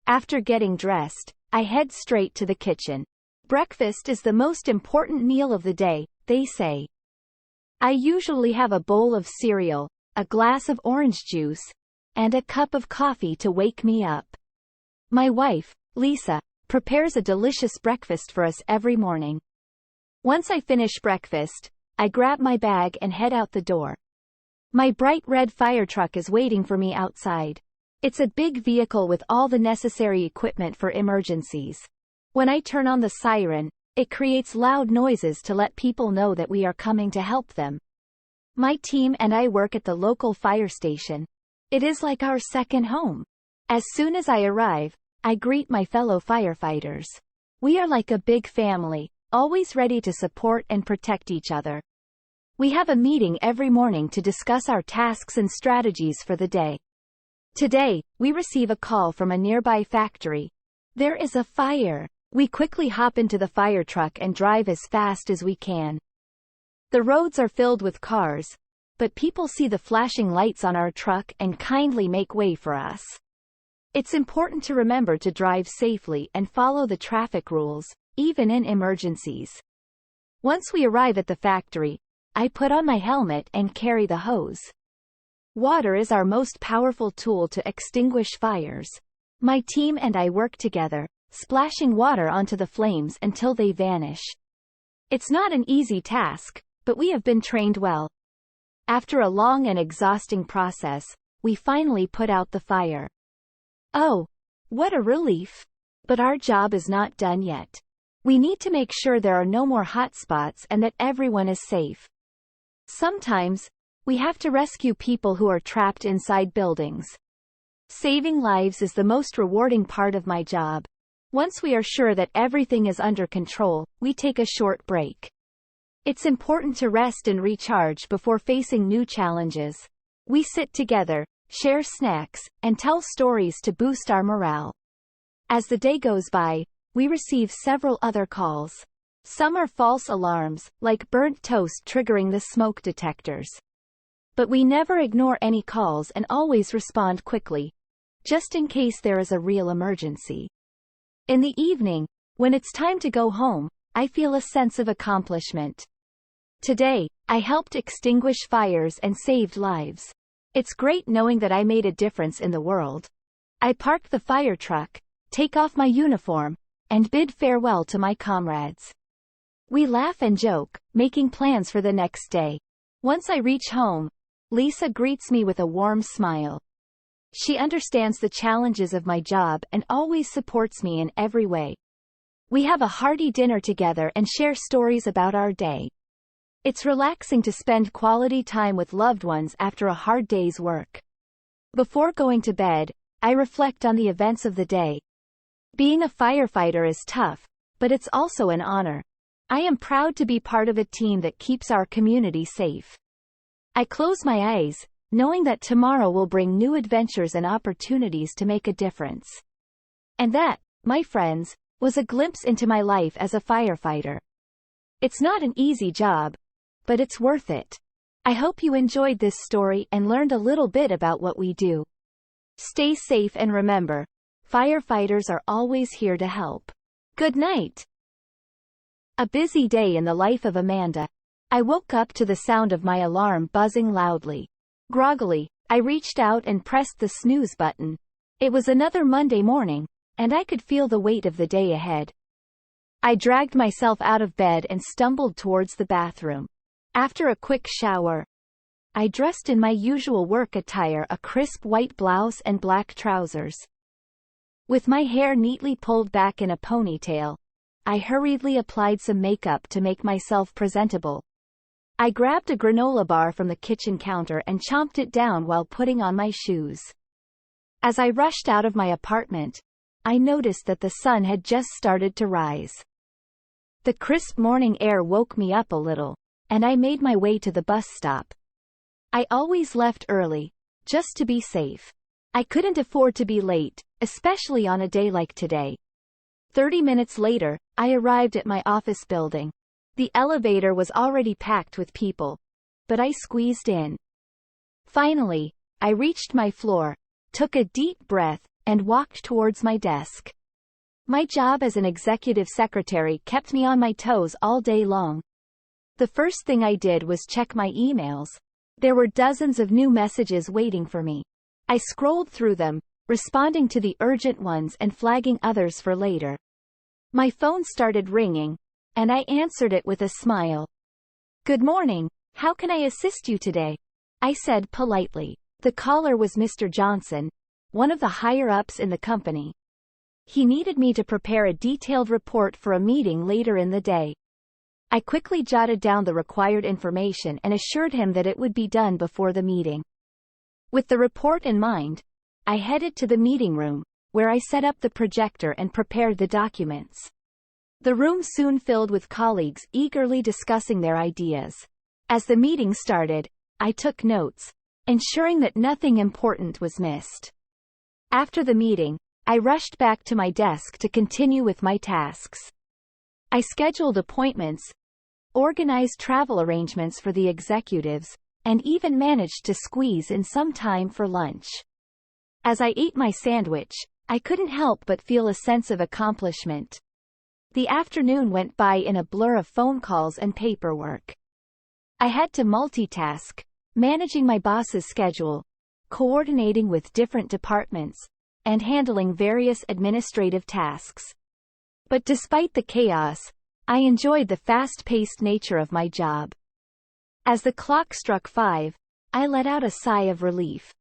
After getting dressed, I head straight to the kitchen. Breakfast is the most important meal of the day, they say. I usually have a bowl of cereal, a glass of orange juice, and a cup of coffee to wake me up. My wife, Lisa, prepares a delicious breakfast for us every morning. Once I finish breakfast, I grab my bag and head out the door. My bright red fire truck is waiting for me outside. It's a big vehicle with all the necessary equipment for emergencies. When I turn on the siren, it creates loud noises to let people know that we are coming to help them. My team and I work at the local fire station. It is like our second home. As soon as I arrive, I greet my fellow firefighters. We are like a big family, always ready to support and protect each other. We have a meeting every morning to discuss our tasks and strategies for the day. Today, we receive a call from a nearby factory. There is a fire. We quickly hop into the fire truck and drive as fast as we can. The roads are filled with cars, but people see the flashing lights on our truck and kindly make way for us. It's important to remember to drive safely and follow the traffic rules, even in emergencies. Once we arrive at the factory, I put on my helmet and carry the hose. Water is our most powerful tool to extinguish fires. My team and I work together, splashing water onto the flames until they vanish. It's not an easy task, but we have been trained well. After a long and exhausting process, we finally put out the fire. Oh, what a relief! But our job is not done yet. We need to make sure there are no more hotspots and that everyone is safe. Sometimes, we have to rescue people who are trapped inside buildings. Saving lives is the most rewarding part of my job. Once we are sure that everything is under control, we take a short break. It's important to rest and recharge before facing new challenges. We sit together, share snacks, and tell stories to boost our morale. As the day goes by, we receive several other calls. Some are false alarms, like burnt toast triggering the smoke detectors. But we never ignore any calls and always respond quickly, just in case there is a real emergency. In the evening, when it's time to go home, I feel a sense of accomplishment. Today, I helped extinguish fires and saved lives. It's great knowing that I made a difference in the world. I park the fire truck, take off my uniform, and bid farewell to my comrades. We laugh and joke, making plans for the next day. Once I reach home, Lisa greets me with a warm smile. She understands the challenges of my job and always supports me in every way. We have a hearty dinner together and share stories about our day. It's relaxing to spend quality time with loved ones after a hard day's work. Before going to bed, I reflect on the events of the day. Being a firefighter is tough, but it's also an honor. I am proud to be part of a team that keeps our community safe. I close my eyes, knowing that tomorrow will bring new adventures and opportunities to make a difference. And that, my friends, was a glimpse into my life as a firefighter. It's not an easy job, but it's worth it. I hope you enjoyed this story and learned a little bit about what we do. Stay safe and remember, firefighters are always here to help. Good night. A busy day in the life of Amanda. I woke up to the sound of my alarm buzzing loudly. Groggily, I reached out and pressed the snooze button. It was another Monday morning, and I could feel the weight of the day ahead. I dragged myself out of bed and stumbled towards the bathroom. After a quick shower, I dressed in my usual work attire, a crisp white blouse and black trousers. With my hair neatly pulled back in a ponytail, I hurriedly applied some makeup to make myself presentable. I grabbed a granola bar from the kitchen counter and chomped it down while putting on my shoes. As I rushed out of my apartment, I noticed that the sun had just started to rise. The crisp morning air woke me up a little, and I made my way to the bus stop. I always left early, just to be safe. I couldn't afford to be late, especially on a day like today. 30 minutes later, I arrived at my office building. The elevator was already packed with people, but I squeezed in. Finally, I reached my floor, took a deep breath, and walked towards my desk. My job as an executive secretary kept me on my toes all day long. The first thing I did was check my emails. There were dozens of new messages waiting for me. I scrolled through them, responding to the urgent ones and flagging others for later. My phone started ringing, and I answered it with a smile. "Good morning, how can I assist you today?" I said politely. The caller was Mr. Johnson, one of the higher-ups in the company. He needed me to prepare a detailed report for a meeting later in the day. I quickly jotted down the required information and assured him that it would be done before the meeting. With the report in mind, I headed to the meeting room, where I set up the projector and prepared the documents. The room soon filled with colleagues eagerly discussing their ideas. As the meeting started, I took notes, ensuring that nothing important was missed. After the meeting, I rushed back to my desk to continue with my tasks. I scheduled appointments, organized travel arrangements for the executives, and even managed to squeeze in some time for lunch. As I ate my sandwich, I couldn't help but feel a sense of accomplishment. The afternoon went by in a blur of phone calls and paperwork. I had to multitask, managing my boss's schedule, coordinating with different departments, and handling various administrative tasks. But despite the chaos, I enjoyed the fast-paced nature of my job. As the clock struck 5, I let out a sigh of relief.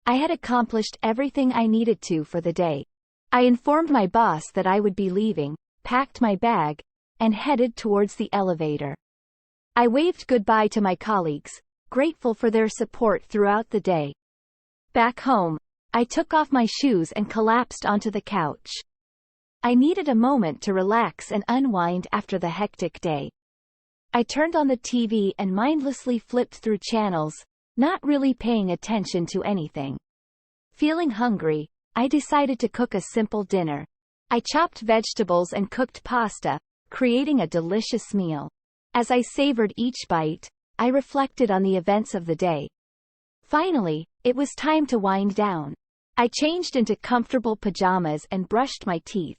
I had accomplished everything I needed to for the day. I informed my boss that I would be leaving, packed my bag, and headed towards the elevator. I waved goodbye to my colleagues, grateful for their support throughout the day. Back home, I took off my shoes and collapsed onto the couch. I needed a moment to relax and unwind after the hectic day. I turned on the TV and mindlessly flipped through channels, not really paying attention to anything. Feeling hungry, I decided to cook a simple dinner. I chopped vegetables and cooked pasta, creating a delicious meal. As I savored each bite, I reflected on the events of the day. Finally, it was time to wind down. I changed into comfortable pajamas and brushed my teeth.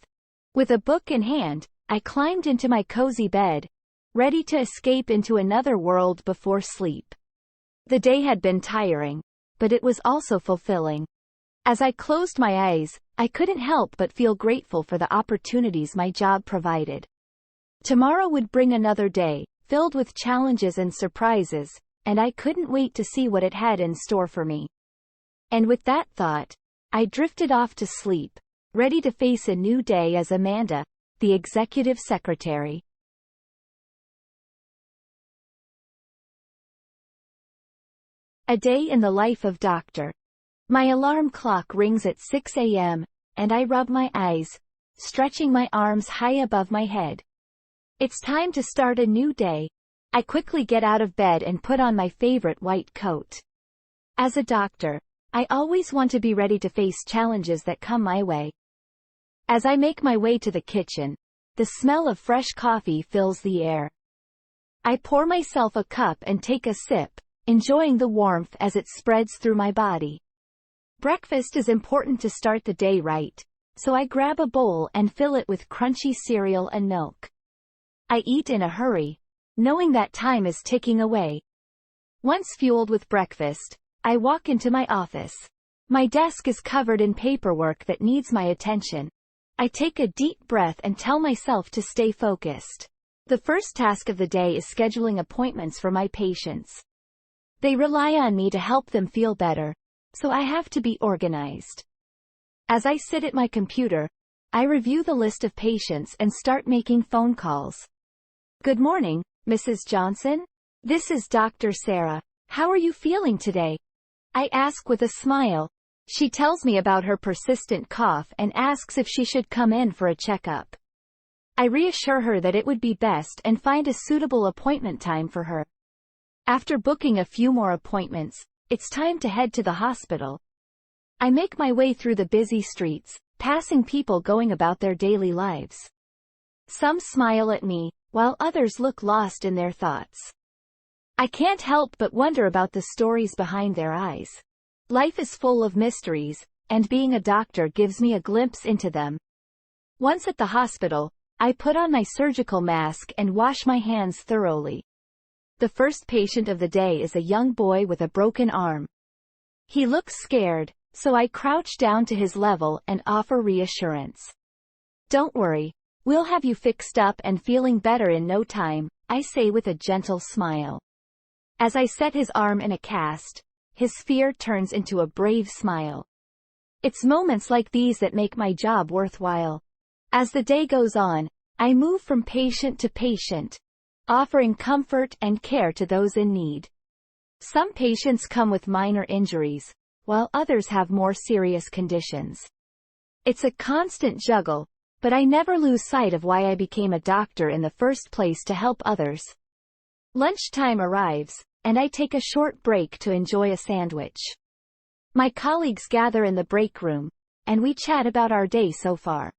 With a book in hand, I climbed into my cozy bed, ready to escape into another world before sleep. The day had been tiring, but it was also fulfilling. As I closed my eyes, I couldn't help but feel grateful for the opportunities my job provided. Tomorrow would bring another day, filled with challenges and surprises, and I couldn't wait to see what it had in store for me. And with that thought, I drifted off to sleep, ready to face a new day as Amanda, the executive secretary. A day in the life of Dr. My alarm clock rings at 6 a.m., and I rub my eyes, stretching my arms high above my head. It's time to start a new day. I quickly get out of bed and put on my favorite white coat. As a doctor, I always want to be ready to face challenges that come my way. As I make my way to the kitchen, the smell of fresh coffee fills the air. I pour myself a cup and take a sip, enjoying the warmth as it spreads through my body. Breakfast is important to start the day right, so I grab a bowl and fill it with crunchy cereal and milk. I eat in a hurry, knowing that time is ticking away. Once fueled with breakfast, I walk into my office. My desk is covered in paperwork that needs my attention. I take a deep breath and tell myself to stay focused. The first task of the day is scheduling appointments for my patients. They rely on me to help them feel better, so I have to be organized. As I sit at my computer, I review the list of patients and start making phone calls. Good morning, Mrs. Johnson. This is Dr. Sarah. How are you feeling today? I ask with a smile. She tells me about her persistent cough and asks if she should come in for a checkup. I reassure her that it would be best and find a suitable appointment time for her. After booking a few more appointments, it's time to head to the hospital. I make my way through the busy streets, passing people going about their daily lives. Some smile at me, while others look lost in their thoughts. I can't help but wonder about the stories behind their eyes. Life is full of mysteries, and being a doctor gives me a glimpse into them. Once at the hospital, I put on my surgical mask and wash my hands thoroughly. The first patient of the day is a young boy with a broken arm. He looks scared, so I crouch down to his level and offer reassurance. "Don't worry, we'll have you fixed up and feeling better in no time," I say with a gentle smile. As I set his arm in a cast, his fear turns into a brave smile. It's moments like these that make my job worthwhile. As the day goes on, I move from patient to patient, offering comfort and care to those in need. Some patients come with minor injuries, while others have more serious conditions. It's a constant juggle, but I never lose sight of why I became a doctor in the first place: to help others. Lunchtime arrives, and I take a short break to enjoy a sandwich. My colleagues gather in the break room, and we chat about our day so far.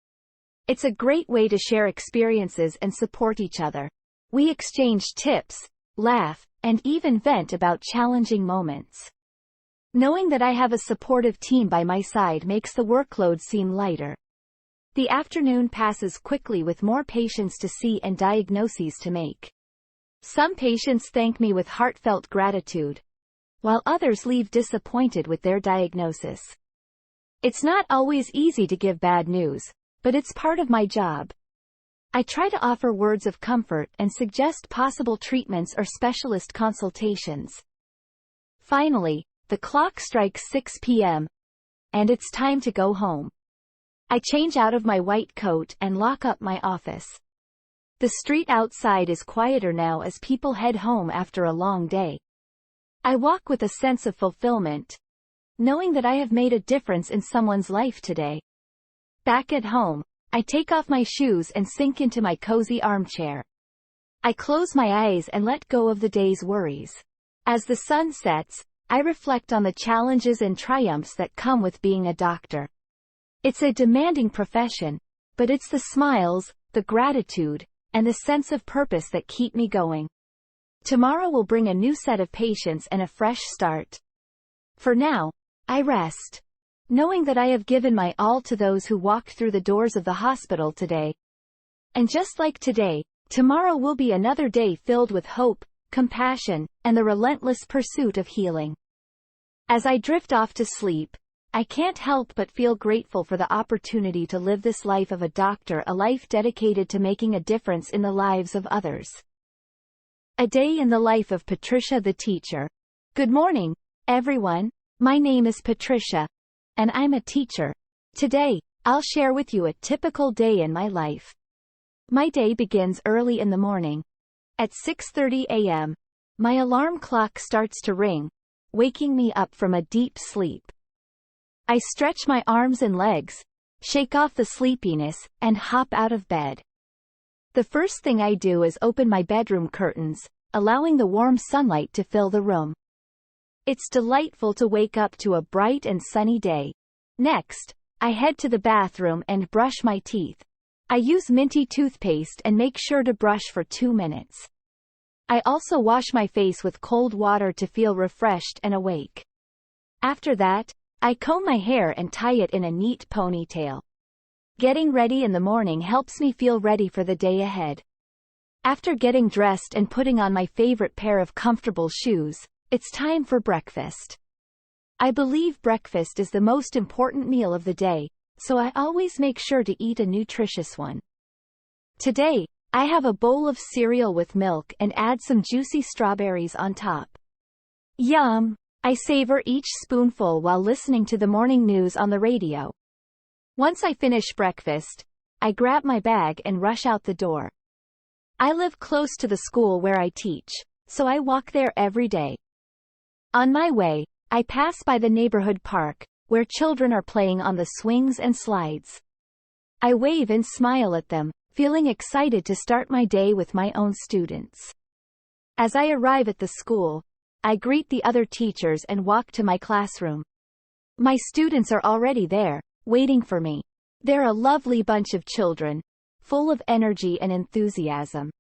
It's a great way to share experiences and support each other. We exchange tips, laugh, and even vent about challenging moments. Knowing that I have a supportive team by my side makes the workload seem lighter. The afternoon passes quickly with more patients to see and diagnoses to make. Some patients thank me with heartfelt gratitude, while others leave disappointed with their diagnosis. It's not always easy to give bad news, but it's part of my job. I try to offer words of comfort and suggest possible treatments or specialist consultations. Finally, the clock strikes 6 p.m., and it's time to go home. I change out of my white coat and lock up my office. The street outside is quieter now as people head home after a long day. I walk with a sense of fulfillment, knowing that I have made a difference in someone's life today. Back at home, I take off my shoes and sink into my cozy armchair. I close my eyes and let go of the day's worries. As the sun sets, I reflect on the challenges and triumphs that come with being a doctor. It's a demanding profession, but it's the smiles, the gratitude, and the sense of purpose that keep me going. Tomorrow will bring a new set of patients and a fresh start. For now, I rest, knowing that I have given my all to those who walked through the doors of the hospital today. And just like today, tomorrow will be another day filled with hope, compassion, and the relentless pursuit of healing. As I drift off to sleep, I can't help but feel grateful for the opportunity to live this life of a doctor, a life dedicated to making a difference in the lives of others. A day in the life of Patricia the teacher. Good morning, everyone. My name is Patricia, and I'm a teacher. Today, I'll share with you a typical day in my life. My day begins early in the morning. At 6:30 a.m., my alarm clock starts to ring, waking me up from a deep sleep. I stretch my arms and legs, shake off the sleepiness, and hop out of bed. The first thing I do is open my bedroom curtains, allowing the warm sunlight to fill the room. It's delightful to wake up to a bright and sunny day. Next, I head to the bathroom and brush my teeth. I use minty toothpaste and make sure to brush for 2 minutes. I also wash my face with cold water to feel refreshed and awake. After that, I comb my hair and tie it in a neat ponytail. Getting ready in the morning helps me feel ready for the day ahead. After getting dressed and putting on my favorite pair of comfortable shoes, it's time for breakfast. I believe breakfast is the most important meal of the day, so I always make sure to eat a nutritious one. Today, I have a bowl of cereal with milk and add some juicy strawberries on top. Yum! I savor each spoonful while listening to the morning news on the radio. Once I finish breakfast, I grab my bag and rush out the door. I live close to the school where I teach, so I walk there every day. On my way, I pass by the neighborhood park, where children are playing on the swings and slides. I wave and smile at them, feeling excited to start my day with my own students. As I arrive at the school, I greet the other teachers and walk to my classroom. My students are already there, waiting for me. They're a lovely bunch of children, full of energy and enthusiasm.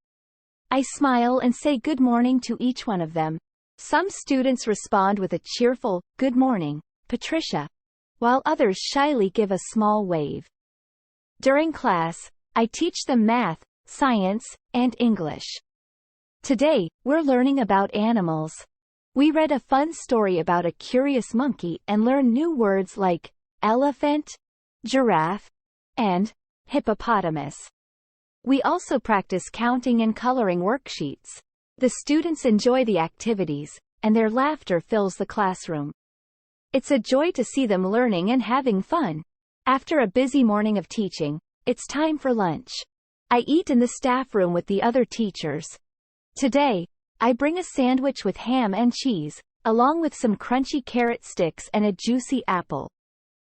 I smile and say good morning to each one of them. Some students respond with a cheerful, "Good morning, Patricia," while others shyly give a small wave. During class, I teach them math, science, and English. Today, we're learning about animals. We read a fun story about a curious monkey and learned new words like elephant, giraffe, and hippopotamus. We also practice counting and coloring worksheets. The students enjoy the activities, and their laughter fills the classroom. It's a joy to see them learning and having fun. After a busy morning of teaching, it's time for lunch. I eat in the staff room with the other teachers. Today, I bring a sandwich with ham and cheese, along with some crunchy carrot sticks and a juicy apple.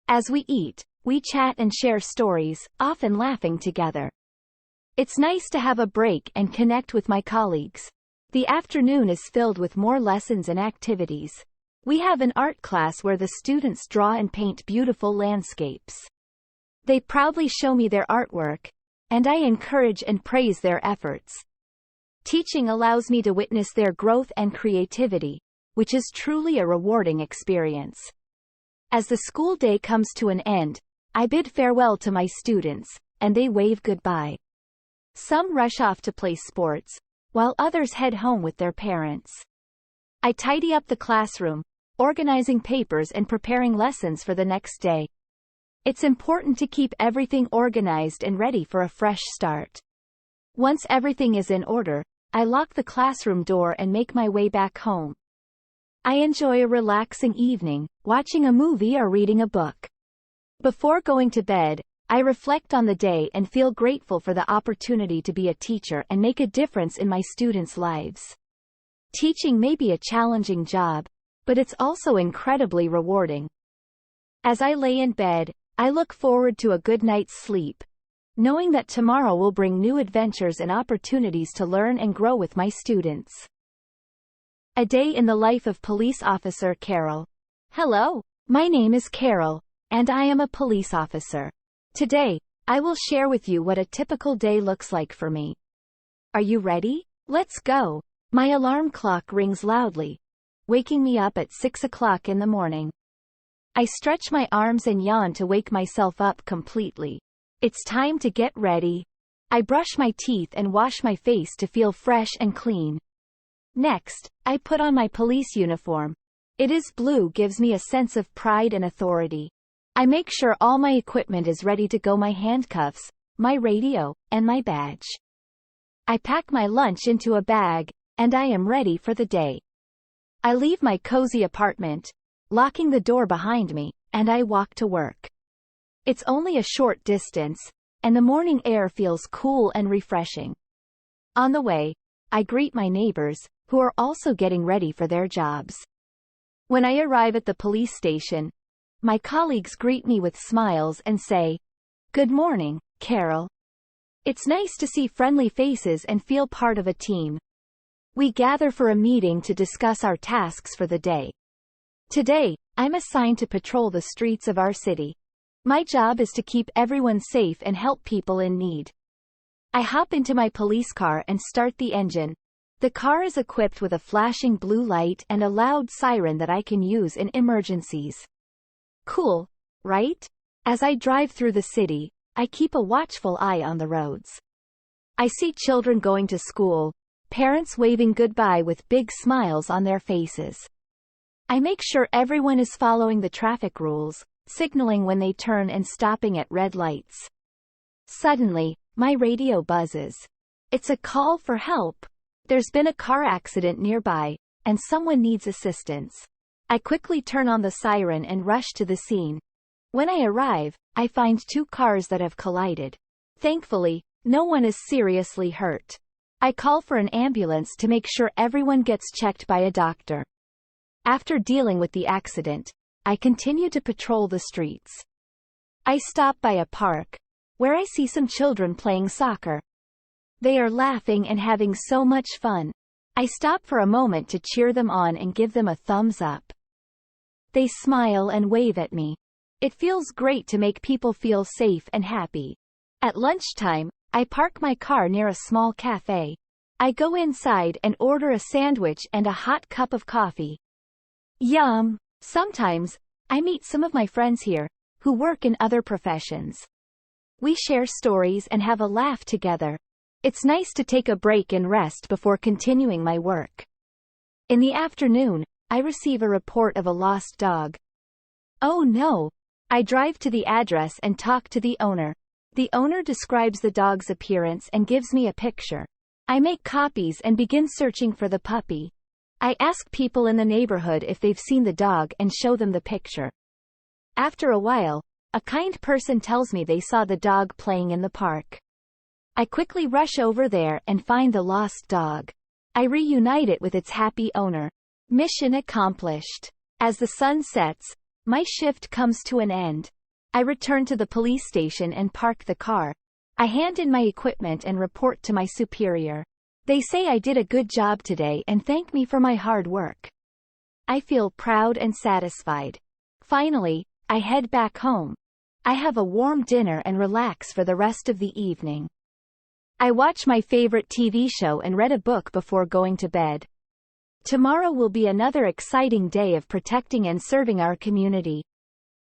As we eat, we chat and share stories, often laughing together. It's nice to have a break and connect with my colleagues. The afternoon is filled with more lessons and activities. We have an art class where the students draw and paint beautiful landscapes. They proudly show me their artwork, and I encourage and praise their efforts. Teaching allows me to witness their growth and creativity, which is truly a rewarding experience. As the school day comes to an end, I bid farewell to my students, and they wave goodbye. Some rush off to play sports, while others head home with their parents. I tidy up the classroom, organizing papers and preparing lessons for the next day. It's important to keep everything organized and ready for a fresh start. Once everything is in order, I lock the classroom door and make my way back home. I enjoy a relaxing evening, watching a movie or reading a book. Before going to bed, I reflect on the day and feel grateful for the opportunity to be a teacher and make a difference in my students' lives. Teaching may be a challenging job, but it's also incredibly rewarding. As I lay in bed, I look forward to a good night's sleep, knowing that tomorrow will bring new adventures and opportunities to learn and grow with my students. A day in the life of police officer Carol. Hello, my name is Carol, and I am a police officer. Today, I will share with you what a typical day looks like for me. Are you ready? Let's go. My alarm clock rings loudly, waking me up at 6 o'clock in the morning. I stretch my arms and yawn to wake myself up completely. It's time to get ready. I brush my teeth and wash my face to feel fresh and clean. Next, I put on my police uniform. It is blue, gives me a sense of pride and authority. I make sure all my equipment is ready to go: my handcuffs, my radio, and my badge. I pack my lunch into a bag, and I am ready for the day. I leave my cozy apartment, locking the door behind me, and I walk to work. It's only a short distance, and the morning air feels cool and refreshing. On the way, I greet my neighbors, who are also getting ready for their jobs. When I arrive at the police station, my colleagues greet me with smiles and say, "Good morning, Carol." It's nice to see friendly faces and feel part of a team. We gather for a meeting to discuss our tasks for the day. Today, I'm assigned to patrol the streets of our city. My job is to keep everyone safe and help people in need. I hop into my police car and start the engine. The car is equipped with a flashing blue light and a loud siren that I can use in emergencies. Cool, right? As I drive through the city, I keep a watchful eye on the roads. I see children going to school, parents waving goodbye with big smiles on their faces. I make sure everyone is following the traffic rules, signaling when they turn and stopping at red lights. Suddenly, my radio buzzes. It's a call for help. There's been a car accident nearby, and someone needs assistance. I quickly turn on the siren and rush to the scene. When I arrive, I find two cars that have collided. Thankfully, no one is seriously hurt. I call for an ambulance to make sure everyone gets checked by a doctor. After dealing with the accident, I continue to patrol the streets. I stop by a park, where I see some children playing soccer. They are laughing and having so much fun. I stop for a moment to cheer them on and give them a thumbs up. They smile and wave at me. It feels great to make people feel safe and happy. At lunchtime, I park my car near a small cafe. I go inside and order a sandwich and a hot cup of coffee. Yum! Sometimes, I meet some of my friends here, who work in other professions. We share stories and have a laugh together. It's nice to take a break and rest before continuing my work. In the afternoon, I receive a report of a lost dog. Oh no! I drive to the address and talk to the owner. The owner describes the dog's appearance and gives me a picture. I make copies and begin searching for the puppy. I ask people in the neighborhood if they've seen the dog and show them the picture. After a while, a kind person tells me they saw the dog playing in the park. I quickly rush over there and find the lost dog. I reunite it with its happy owner. Mission accomplished. As the sun sets, my shift comes to an end. I return to the police station and park the car. I hand in my equipment and report to my superior. They say I did a good job today and thank me for my hard work. I feel proud and satisfied. Finally, I head back home. I have a warm dinner and relax for the rest of the evening. I watch my favorite TV show and read a book before going to bed. Tomorrow will be another exciting day of protecting and serving our community.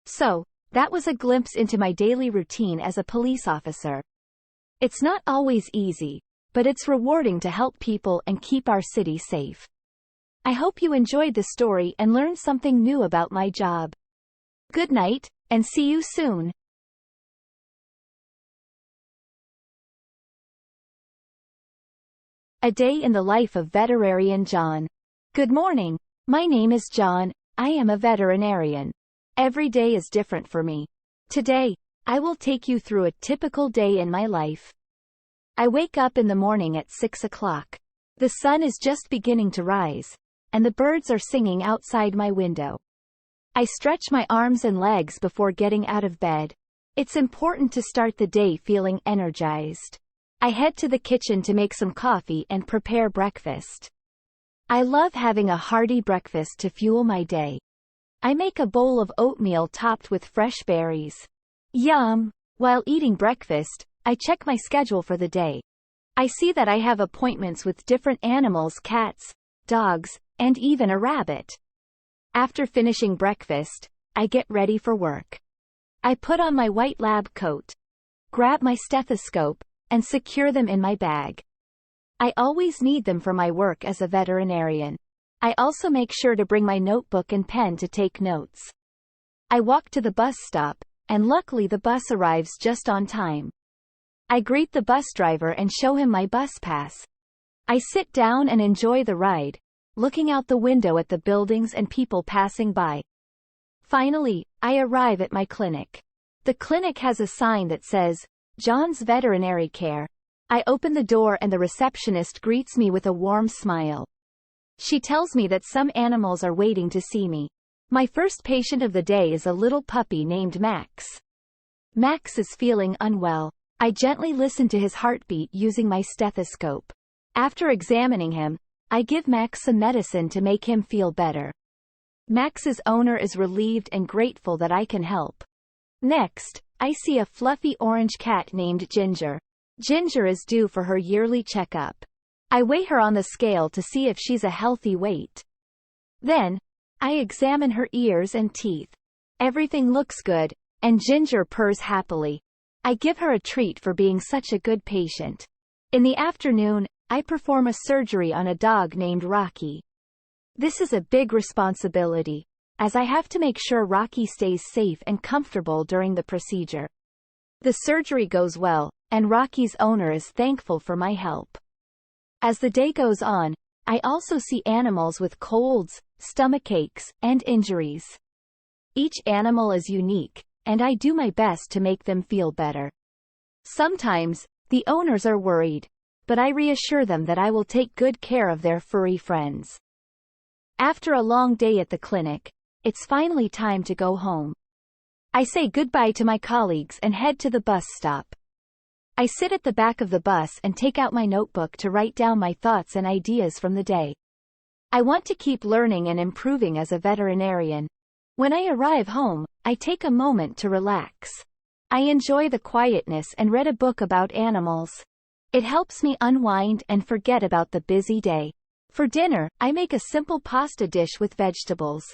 So, that was a glimpse into my daily routine as a police officer. It's not always easy, but it's rewarding to help people and keep our city safe. I hope you enjoyed the story and learned something new about my job. Good night, and see you soon. A day in the life of veterinarian John. Good morning. My name is John. I am a veterinarian. Every day is different for me. Today, I will take you through a typical day in my life. I wake up in the morning at 6 o'clock. The sun is just beginning to rise, and the birds are singing outside my window. I stretch my arms and legs before getting out of bed. It's important to start the day feeling energized. I head to the kitchen to make some coffee and prepare breakfast. I love having a hearty breakfast to fuel my day. I make a bowl of oatmeal topped with fresh berries. Yum! While eating breakfast, I check my schedule for the day. I see that I have appointments with different animals, cats, dogs, and even a rabbit. After finishing breakfast, I get ready for work. I put on my white lab coat, grab my stethoscope, and secure them in my bag. I always need them for my work as a veterinarian. I also make sure to bring my notebook and pen to take notes. I walk to the bus stop, and luckily the bus arrives just on time. I greet the bus driver and show him my bus pass. I sit down and enjoy the ride, looking out the window at the buildings and people passing by. Finally, I arrive at my clinic. The clinic has a sign that says, John's Veterinary Care. I open the door and the receptionist greets me with a warm smile. She tells me that some animals are waiting to see me. My first patient of the day is a little puppy named Max. Max is feeling unwell. I gently listen to his heartbeat using my stethoscope. After examining him, I give Max some medicine to make him feel better. Max's owner is relieved and grateful that I can help. Next, I see a fluffy orange cat named Ginger. Ginger is due for her yearly checkup. I weigh her on the scale to see if she's a healthy weight. Then, I examine her ears and teeth. Everything looks good, and Ginger purrs happily. I give her a treat for being such a good patient. In the afternoon, I perform a surgery on a dog named Rocky. This is a big responsibility, as I have to make sure Rocky stays safe and comfortable during the procedure. The surgery goes well, and Rocky's owner is thankful for my help. As the day goes on, I also see animals with colds, stomachaches, and injuries. Each animal is unique, and I do my best to make them feel better. Sometimes, the owners are worried, but I reassure them that I will take good care of their furry friends. After a long day at the clinic, it's finally time to go home. I say goodbye to my colleagues and head to the bus stop. I sit at the back of the bus and take out my notebook to write down my thoughts and ideas from the day. I want to keep learning and improving as a veterinarian. When I arrive home, I take a moment to relax. I enjoy the quietness and read a book about animals. It helps me unwind and forget about the busy day. For dinner, I make a simple pasta dish with vegetables.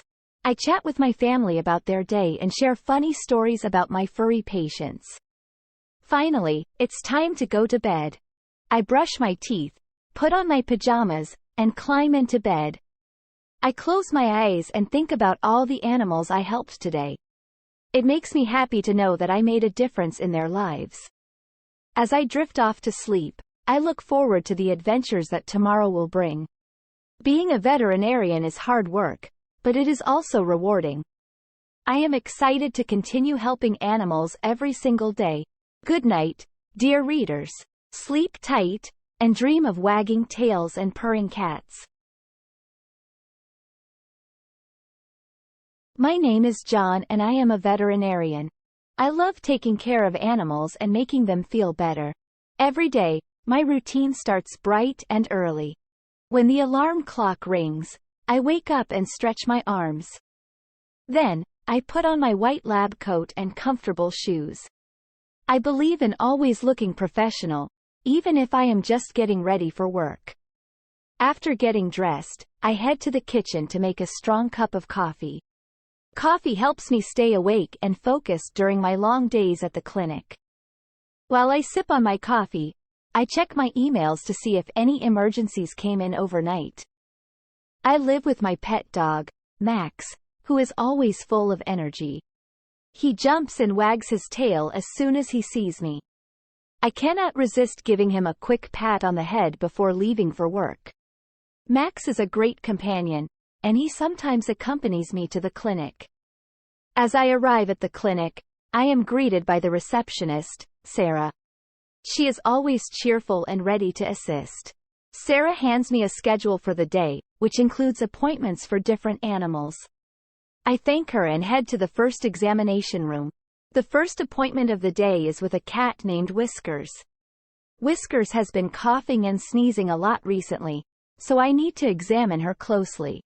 I chat with my family about their day and share funny stories about my furry patients. Finally, it's time to go to bed. I brush my teeth, put on my pajamas, and climb into bed. I close my eyes and think about all the animals I helped today. It makes me happy to know that I made a difference in their lives. As I drift off to sleep, I look forward to the adventures that tomorrow will bring. Being a veterinarian is hard work, but it is also rewarding. I am excited to continue helping animals every single day. Good night, dear readers. Sleep tight, and dream of wagging tails and purring cats. My name is John and I am a veterinarian. I love taking care of animals and making them feel better. Every day, my routine starts bright and early. When the alarm clock rings, I wake up and stretch my arms. Then, I put on my white lab coat and comfortable shoes. I believe in always looking professional, even if I am just getting ready for work. After getting dressed, I head to the kitchen to make a strong cup of coffee. Coffee helps me stay awake and focused during my long days at the clinic. While I sip on my coffee, I check my emails to see if any emergencies came in overnight. I live with my pet dog, Max, who is always full of energy. He jumps and wags his tail as soon as he sees me. I cannot resist giving him a quick pat on the head before leaving for work. Max is a great companion, and he sometimes accompanies me to the clinic. As I arrive at the clinic, I am greeted by the receptionist, Sarah. She is always cheerful and ready to assist. Sarah hands me a schedule for the day, which includes appointments for different animals. I thank her and head to the first examination room. The first appointment of the day is with a cat named Whiskers. Whiskers has been coughing and sneezing a lot recently, so I need to examine her closely.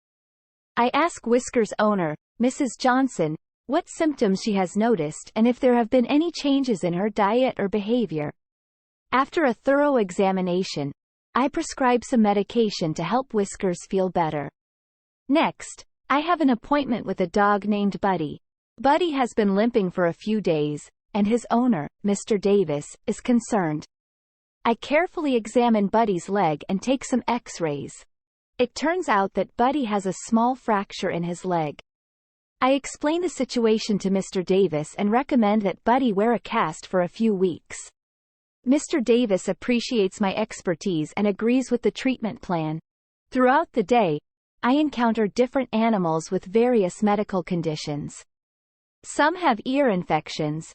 I ask Whiskers' owner, Mrs. Johnson, what symptoms she has noticed and if there have been any changes in her diet or behavior. After a thorough examination, I prescribe some medication to help Whiskers feel better. Next, I have an appointment with a dog named Buddy. Buddy has been limping for a few days, and his owner, Mr. Davis, is concerned. I carefully examine Buddy's leg and take some x-rays. It turns out that Buddy has a small fracture in his leg. I explain the situation to Mr. Davis and recommend that Buddy wear a cast for a few weeks. Mr. Davis appreciates my expertise and agrees with the treatment plan. Throughout the day, I encounter different animals with various medical conditions. Some have ear infections,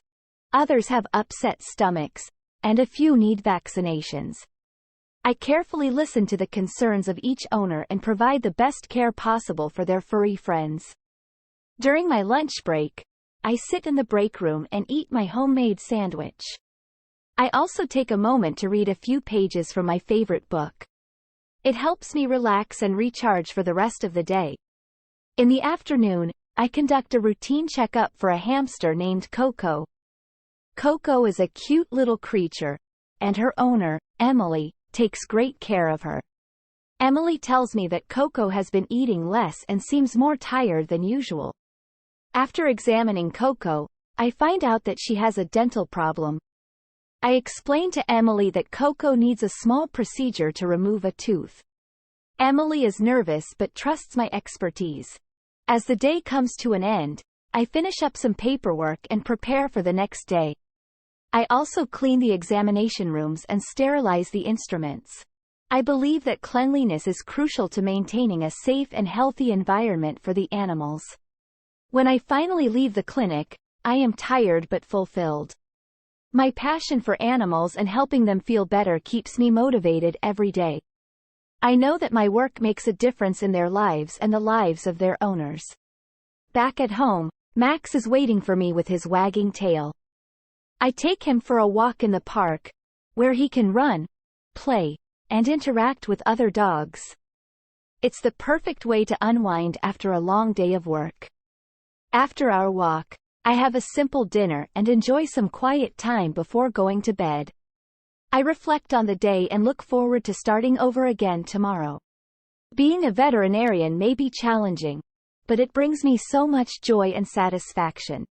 others have upset stomachs, and a few need vaccinations. I carefully listen to the concerns of each owner and provide the best care possible for their furry friends. During my lunch break, I sit in the break room and eat my homemade sandwich. I also take a moment to read a few pages from my favorite book. It helps me relax and recharge for the rest of the day. In the afternoon, I conduct a routine checkup for a hamster named Coco. Coco is a cute little creature, and her owner, Emily, takes great care of her. Emily tells me that Coco has been eating less and seems more tired than usual. After examining Coco, I find out that she has a dental problem. I explain to Emily that Coco needs a small procedure to remove a tooth. Emily is nervous but trusts my expertise. As the day comes to an end, I finish up some paperwork and prepare for the next day. I also clean the examination rooms and sterilize the instruments. I believe that cleanliness is crucial to maintaining a safe and healthy environment for the animals. When I finally leave the clinic, I am tired but fulfilled. My passion for animals and helping them feel better keeps me motivated every day. I know that my work makes a difference in their lives and the lives of their owners. Back at home, Max is waiting for me with his wagging tail. I take him for a walk in the park, where he can run, play, and interact with other dogs. It's the perfect way to unwind after a long day of work. After our walk, I have a simple dinner and enjoy some quiet time before going to bed. I reflect on the day and look forward to starting over again tomorrow. Being a veterinarian may be challenging, but it brings me so much joy and satisfaction.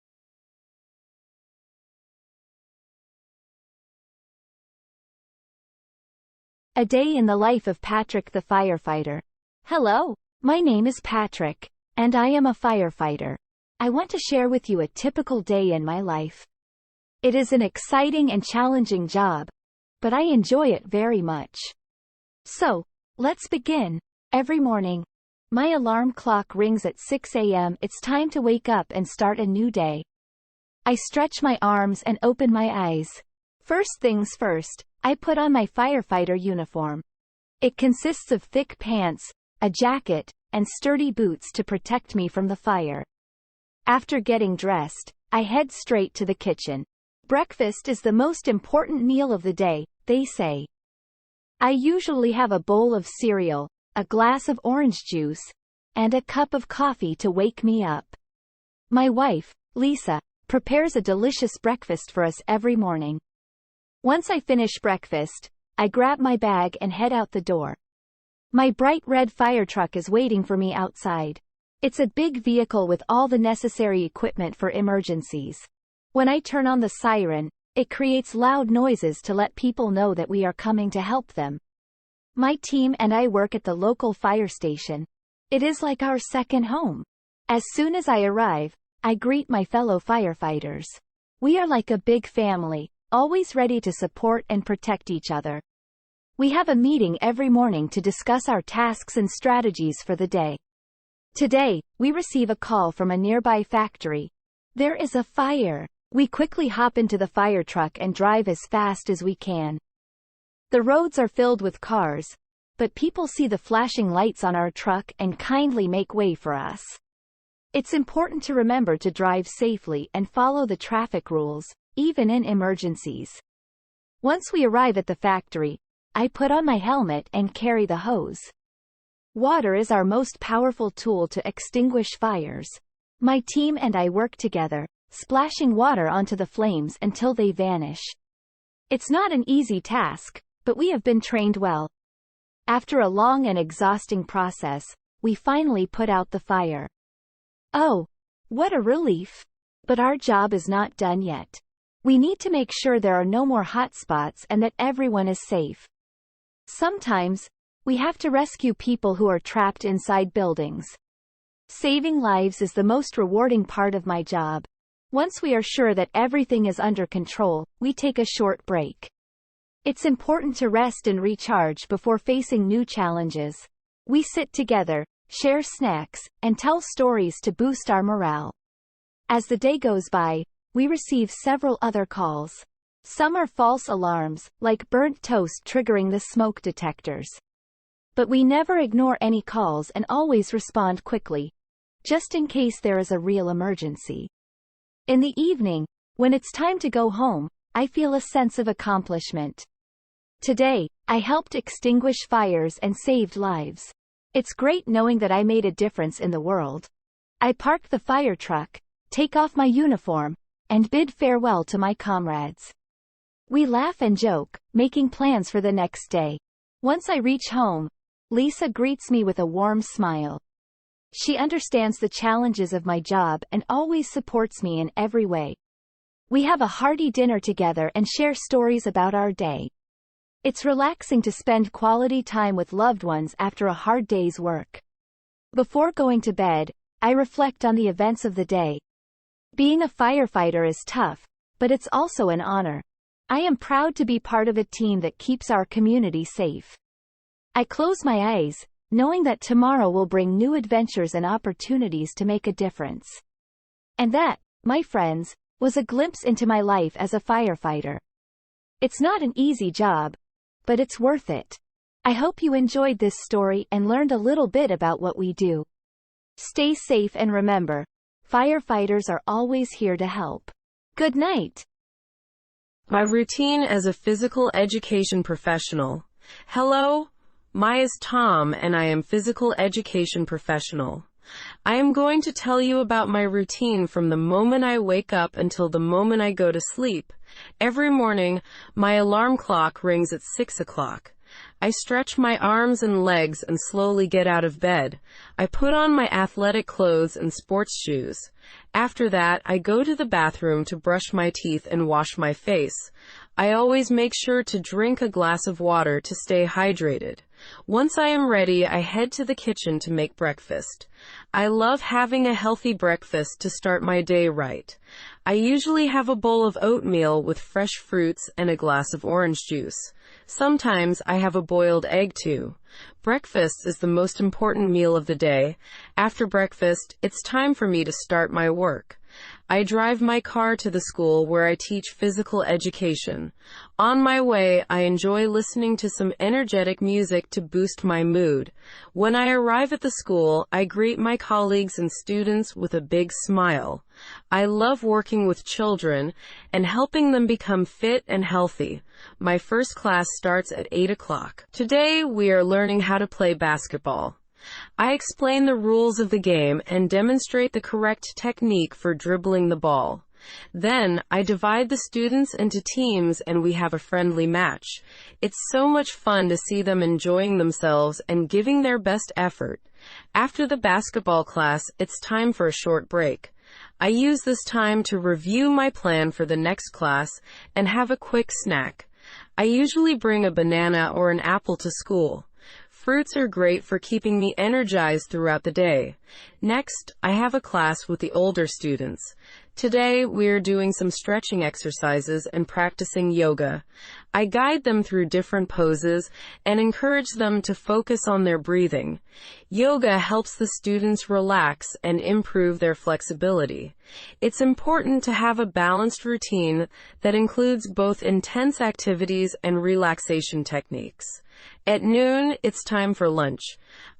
A day in the life of Patrick the firefighter. Hello, my name is Patrick, and I am a firefighter. I want to share with you a typical day in my life. It is an exciting and challenging job, but I enjoy it very much. So, let's begin. Every morning, my alarm clock rings at 6 a.m. It's time to wake up and start a new day. I stretch my arms and open my eyes. First things first, I put on my firefighter uniform. It consists of thick pants, a jacket, and sturdy boots to protect me from the fire. After getting dressed, I head straight to the kitchen. Breakfast is the most important meal of the day, they say. I usually have a bowl of cereal, a glass of orange juice, and a cup of coffee to wake me up. My wife, Lisa, prepares a delicious breakfast for us every morning. Once I finish breakfast, I grab my bag and head out the door. My bright red fire truck is waiting for me outside. It's a big vehicle with all the necessary equipment for emergencies. When I turn on the siren, it creates loud noises to let people know that we are coming to help them. My team and I work at the local fire station. It is like our second home. As soon as I arrive, I greet my fellow firefighters. We are like a big family, always ready to support and protect each other. We have a meeting every morning to discuss our tasks and strategies for the day. Today, we receive a call from a nearby factory. There is a fire. We quickly hop into the fire truck and drive as fast as we can. The roads are filled with cars, but people see the flashing lights on our truck and kindly make way for us. It's important to remember to drive safely and follow the traffic rules, even in emergencies. Once we arrive at the factory, I put on my helmet and carry the hose. Water is our most powerful tool to extinguish fires. My team and I work together, splashing water onto the flames until they vanish. It's not an easy task, but we have been trained well. After a long and exhausting process, we finally put out the fire. Oh, what a relief! But our job is not done yet. We need to make sure there are no more hot spots and that everyone is safe. Sometimes, we have to rescue people who are trapped inside buildings. Saving lives is the most rewarding part of my job. Once we are sure that everything is under control, we take a short break. It's important to rest and recharge before facing new challenges. We sit together, share snacks, and tell stories to boost our morale. As the day goes by, we receive several other calls. Some are false alarms, like burnt toast triggering the smoke detectors. But we never ignore any calls and always respond quickly, just in case there is a real emergency. In the evening, when it's time to go home, I feel a sense of accomplishment. Today, I helped extinguish fires and saved lives. It's great knowing that I made a difference in the world. I park the fire truck, take off my uniform, and bid farewell to my comrades. We laugh and joke, making plans for the next day. Once I reach home, Lisa greets me with a warm smile. She understands the challenges of my job and always supports me in every way. We have a hearty dinner together and share stories about our day. It's relaxing to spend quality time with loved ones after a hard day's work. Before going to bed, I reflect on the events of the day. Being a firefighter is tough, but it's also an honor. I am proud to be part of a team that keeps our community safe. I close my eyes, knowing that tomorrow will bring new adventures and opportunities to make a difference. And that, my friends, was a glimpse into my life as a firefighter. It's not an easy job, but it's worth it. I hope you enjoyed this story and learned a little bit about what we do. Stay safe and remember, firefighters are always here to help. Good night. My routine as a physical education professional. Hello, my is Tom and I am physical education professional. I am going to tell you about my routine from the moment I wake up until the moment I go to sleep. Every morning, my alarm clock rings at 6 o'clock. I stretch my arms and legs and slowly get out of bed. I put on my athletic clothes and sports shoes. After that, I go to the bathroom to brush my teeth and wash my face. I always make sure to drink a glass of water to stay hydrated. Once I am ready, I head to the kitchen to make breakfast. I love having a healthy breakfast to start my day right. I usually have a bowl of oatmeal with fresh fruits and a glass of orange juice. Sometimes I have a boiled egg too. Breakfast is the most important meal of the day. After breakfast, it's time for me to start my work. I drive my car to the school where I teach physical education. On my way, I enjoy listening to some energetic music to boost my mood. When I arrive at the school, I greet my colleagues and students with a big smile. I love working with children and helping them become fit and healthy. My first class starts at 8 o'clock. Today, we are learning how to play basketball. I explain the rules of the game and demonstrate the correct technique for dribbling the ball. Then, I divide the students into teams and we have a friendly match. It's so much fun to see them enjoying themselves and giving their best effort. After the basketball class, it's time for a short break. I use this time to review my plan for the next class and have a quick snack. I usually bring a banana or an apple to school. Fruits are great for keeping me energized throughout the day. Next, I have a class with the older students. Today, we're doing some stretching exercises and practicing yoga. I guide them through different poses and encourage them to focus on their breathing. Yoga helps the students relax and improve their flexibility. It's important to have a balanced routine that includes both intense activities and relaxation techniques. At noon, it's time for lunch.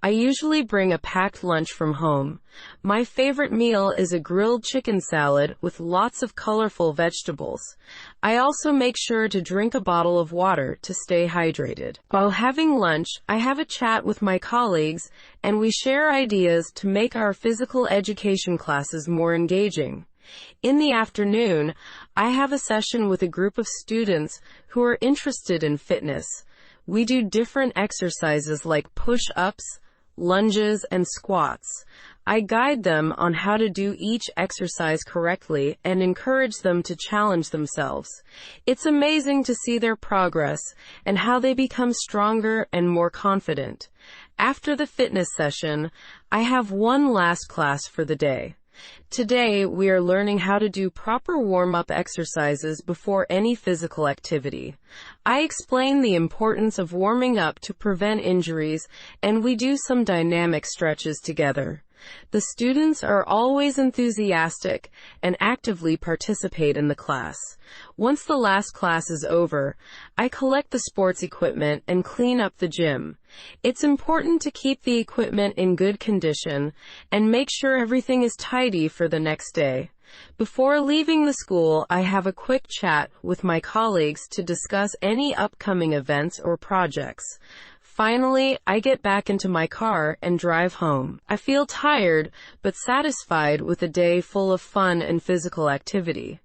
I usually bring a packed lunch from home. My favorite meal is a grilled chicken salad with lots of colorful vegetables. I also make sure to drink a bottle of water to stay hydrated. While having lunch, I have a chat with my colleagues and we share ideas to make our physical education classes more engaging. In the afternoon, I have a session with a group of students who are interested in fitness. We do different exercises like push-ups, lunges, and squats. I guide them on how to do each exercise correctly and encourage them to challenge themselves. It's amazing to see their progress and how they become stronger and more confident. After the fitness session, I have one last class for the day. Today, we are learning how to do proper warm-up exercises before any physical activity. I explain the importance of warming up to prevent injuries, and we do some dynamic stretches together. The students are always enthusiastic and actively participate in the class. Once the last class is over, I collect the sports equipment and clean up the gym. It's important to keep the equipment in good condition and make sure everything is tidy for the next day. Before leaving the school, I have a quick chat with my colleagues to discuss any upcoming events or projects. Finally, I get back into my car and drive home. I feel tired, but satisfied with a day full of fun and physical activity.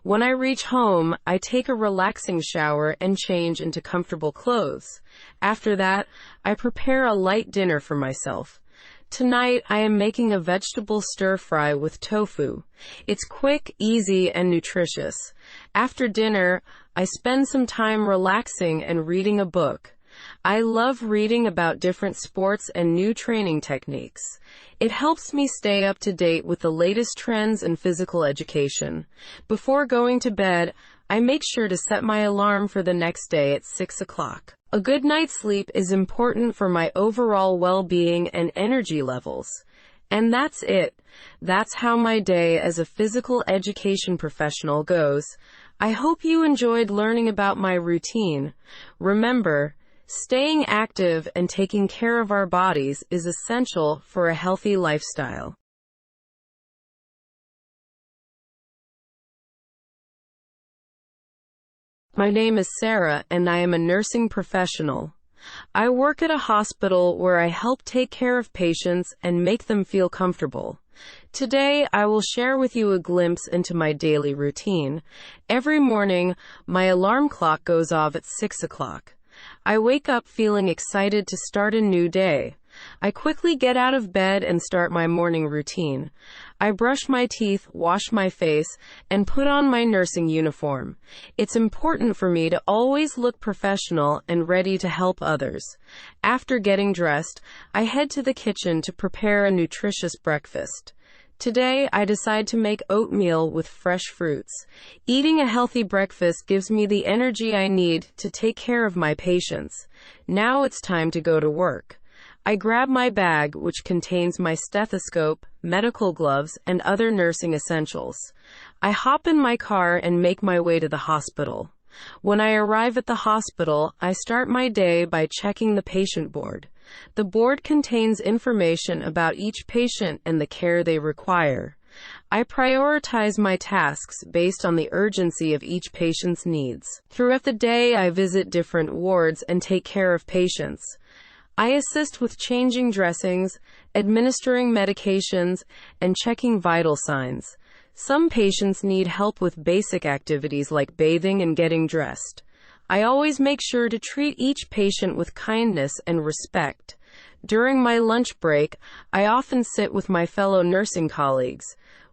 When I reach home, I take a relaxing shower and change into comfortable clothes. After that, I prepare a light dinner for myself. Tonight, I am making a vegetable stir-fry with tofu. It's quick, easy, and nutritious. After dinner, I spend some time relaxing and reading a book. I love reading about different sports and new training techniques. It helps me stay up to date with the latest trends in physical education. Before going to bed, I make sure to set my alarm for the next day at 6 o'clock. A good night's sleep is important for my overall well-being and energy levels. And that's it. That's how my day as a physical education professional goes. I hope you enjoyed learning about my routine. Remember, staying active and taking care of our bodies is essential for a healthy lifestyle. My name is Sarah, and I am a nursing professional. I work at a hospital where I help take care of patients and make them feel comfortable. Today, I will share with you a glimpse into my daily routine. Every morning, my alarm clock goes off at 6 o'clock. I wake up feeling excited to start a new day. I quickly get out of bed and start my morning routine. I brush my teeth, wash my face, and put on my nursing uniform. It's important for me to always look professional and ready to help others. After getting dressed, I head to the kitchen to prepare a nutritious breakfast. Today, I decide to make oatmeal with fresh fruits. Eating a healthy breakfast gives me the energy I need to take care of my patients. Now it's time to go to work. I grab my bag, which contains my stethoscope, medical gloves, and other nursing essentials. I hop in my car and make my way to the hospital. When I arrive at the hospital, I start my day by checking the patient board. The board contains information about each patient and the care they require. I prioritize my tasks based on the urgency of each patient's needs. Throughout the day, I visit different wards and take care of patients. I assist with changing dressings, administering medications, and checking vital signs. Some patients need help with basic activities like bathing and getting dressed. I always make sure to treat each patient with kindness and respect. During my lunch break, I often sit with my fellow nursing colleagues.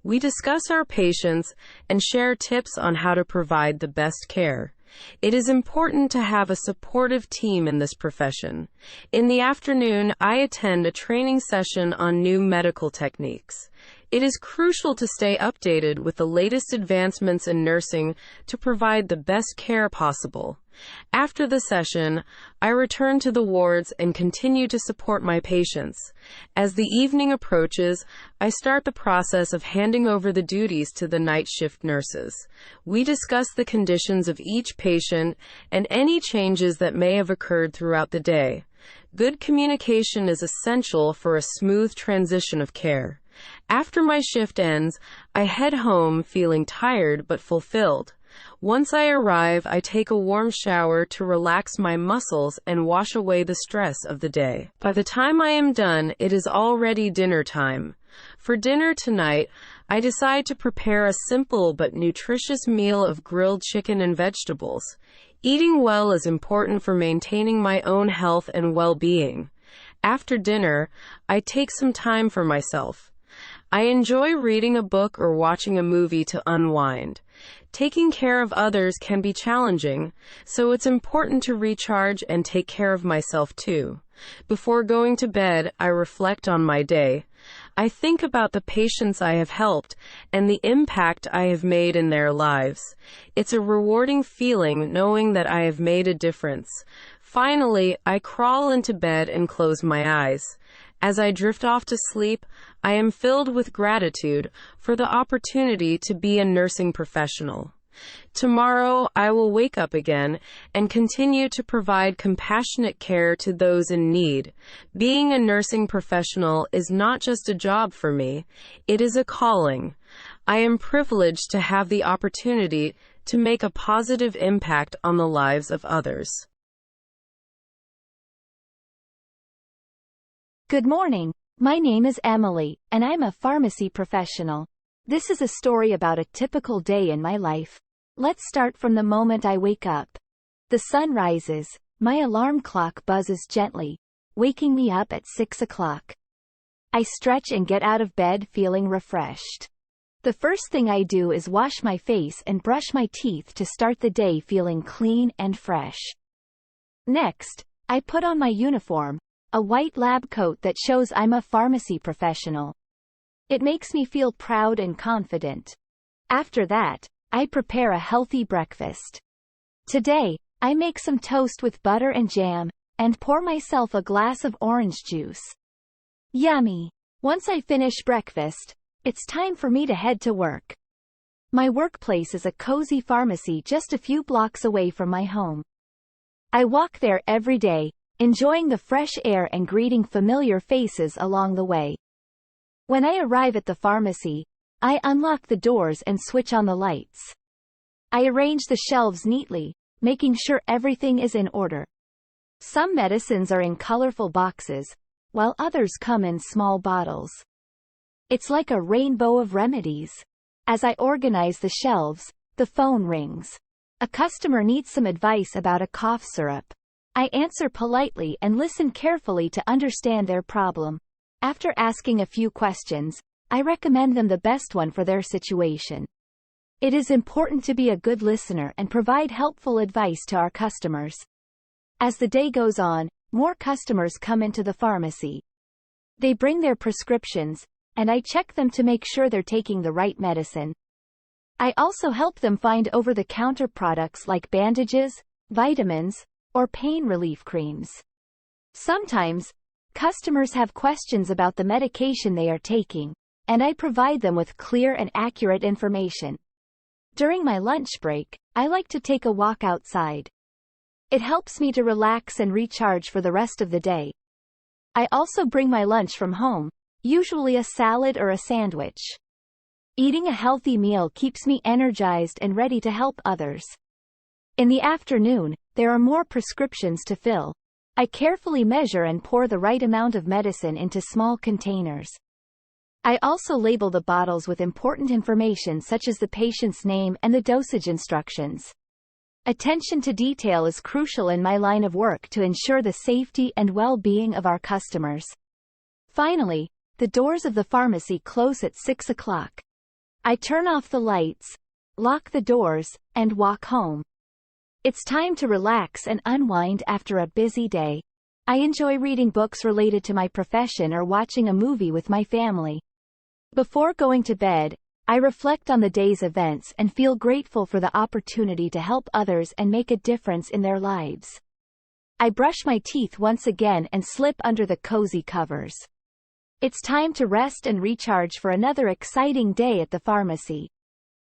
We discuss our patients and share tips on how to provide the best care. It is important to have a supportive team in this profession. In the afternoon, I attend a training session on new medical techniques. It is crucial to stay updated with the latest advancements in nursing to provide the best care possible. After the session, I return to the wards and continue to support my patients. As the evening approaches, I start the process of handing over the duties to the night shift nurses. We discuss the conditions of each patient and any changes that may have occurred throughout the day. Good communication is essential for a smooth transition of care. After my shift ends, I head home feeling tired but fulfilled. Once I arrive, I take a warm shower to relax my muscles and wash away the stress of the day. By the time I am done, it is already dinner time. For dinner tonight, I decide to prepare a simple but nutritious meal of grilled chicken and vegetables. Eating well is important for maintaining my own health and well-being. After dinner, I take some time for myself. I enjoy reading a book or watching a movie to unwind. Taking care of others can be challenging, so it's important to recharge and take care of myself too. Before going to bed, I reflect on my day. I think about the patients I have helped and the impact I have made in their lives. It's a rewarding feeling knowing that I have made a difference. Finally, I crawl into bed and close my eyes. As I drift off to sleep, I am filled with gratitude for the opportunity to be a nursing professional. Tomorrow, I will wake up again and continue to provide compassionate care to those in need. Being a nursing professional is not just a job for me, it is a calling. I am privileged to have the opportunity to make a positive impact on the lives of others. Good morning. My name is Emily, and I'm a pharmacy professional. This is a story about a typical day in my life. Let's start from the moment I wake up. The sun rises, my alarm clock buzzes gently, waking me up at 6 o'clock. I stretch and get out of bed feeling refreshed. The first thing I do is wash my face and brush my teeth to start the day feeling clean and fresh. Next, I put on my uniform, a white lab coat that shows I'm a pharmacy professional. It makes me feel proud and confident. After that, I prepare a healthy breakfast. Today, I make some toast with butter and jam, and pour myself a glass of orange juice. Yummy! Once I finish breakfast, it's time for me to head to work. My workplace is a cozy pharmacy just a few blocks away from my home. I walk there every day, enjoying the fresh air and greeting familiar faces along the way. When I arrive at the pharmacy, I unlock the doors and switch on the lights. I arrange the shelves neatly, making sure everything is in order. Some medicines are in colorful boxes, while others come in small bottles. It's like a rainbow of remedies. As I organize the shelves, the phone rings. A customer needs some advice about a cough syrup. I answer politely and listen carefully to understand their problem. After asking a few questions, I recommend them the best one for their situation. It is important to be a good listener and provide helpful advice to our customers. As the day goes on, more customers come into the pharmacy. They bring their prescriptions, and I check them to make sure they're taking the right medicine. I also help them find over-the-counter products like bandages, vitamins, or pain relief creams. Sometimes, customers have questions about the medication they are taking, and I provide them with clear and accurate information. During my lunch break, I like to take a walk outside. It helps me to relax and recharge for the rest of the day. I also bring my lunch from home, usually a salad or a sandwich. Eating a healthy meal keeps me energized and ready to help others. In the afternoon, there are more prescriptions to fill. I carefully measure and pour the right amount of medicine into small containers. I also label the bottles with important information such as the patient's name and the dosage instructions. Attention to detail is crucial in my line of work to ensure the safety and well-being of our customers. Finally, the doors of the pharmacy close at 6 o'clock. I turn off the lights, lock the doors, and walk home. It's time to relax and unwind after a busy day. I enjoy reading books related to my profession or watching a movie with my family. Before going to bed, I reflect on the day's events and feel grateful for the opportunity to help others and make a difference in their lives. I brush my teeth once again and slip under the cozy covers. It's time to rest and recharge for another exciting day at the pharmacy.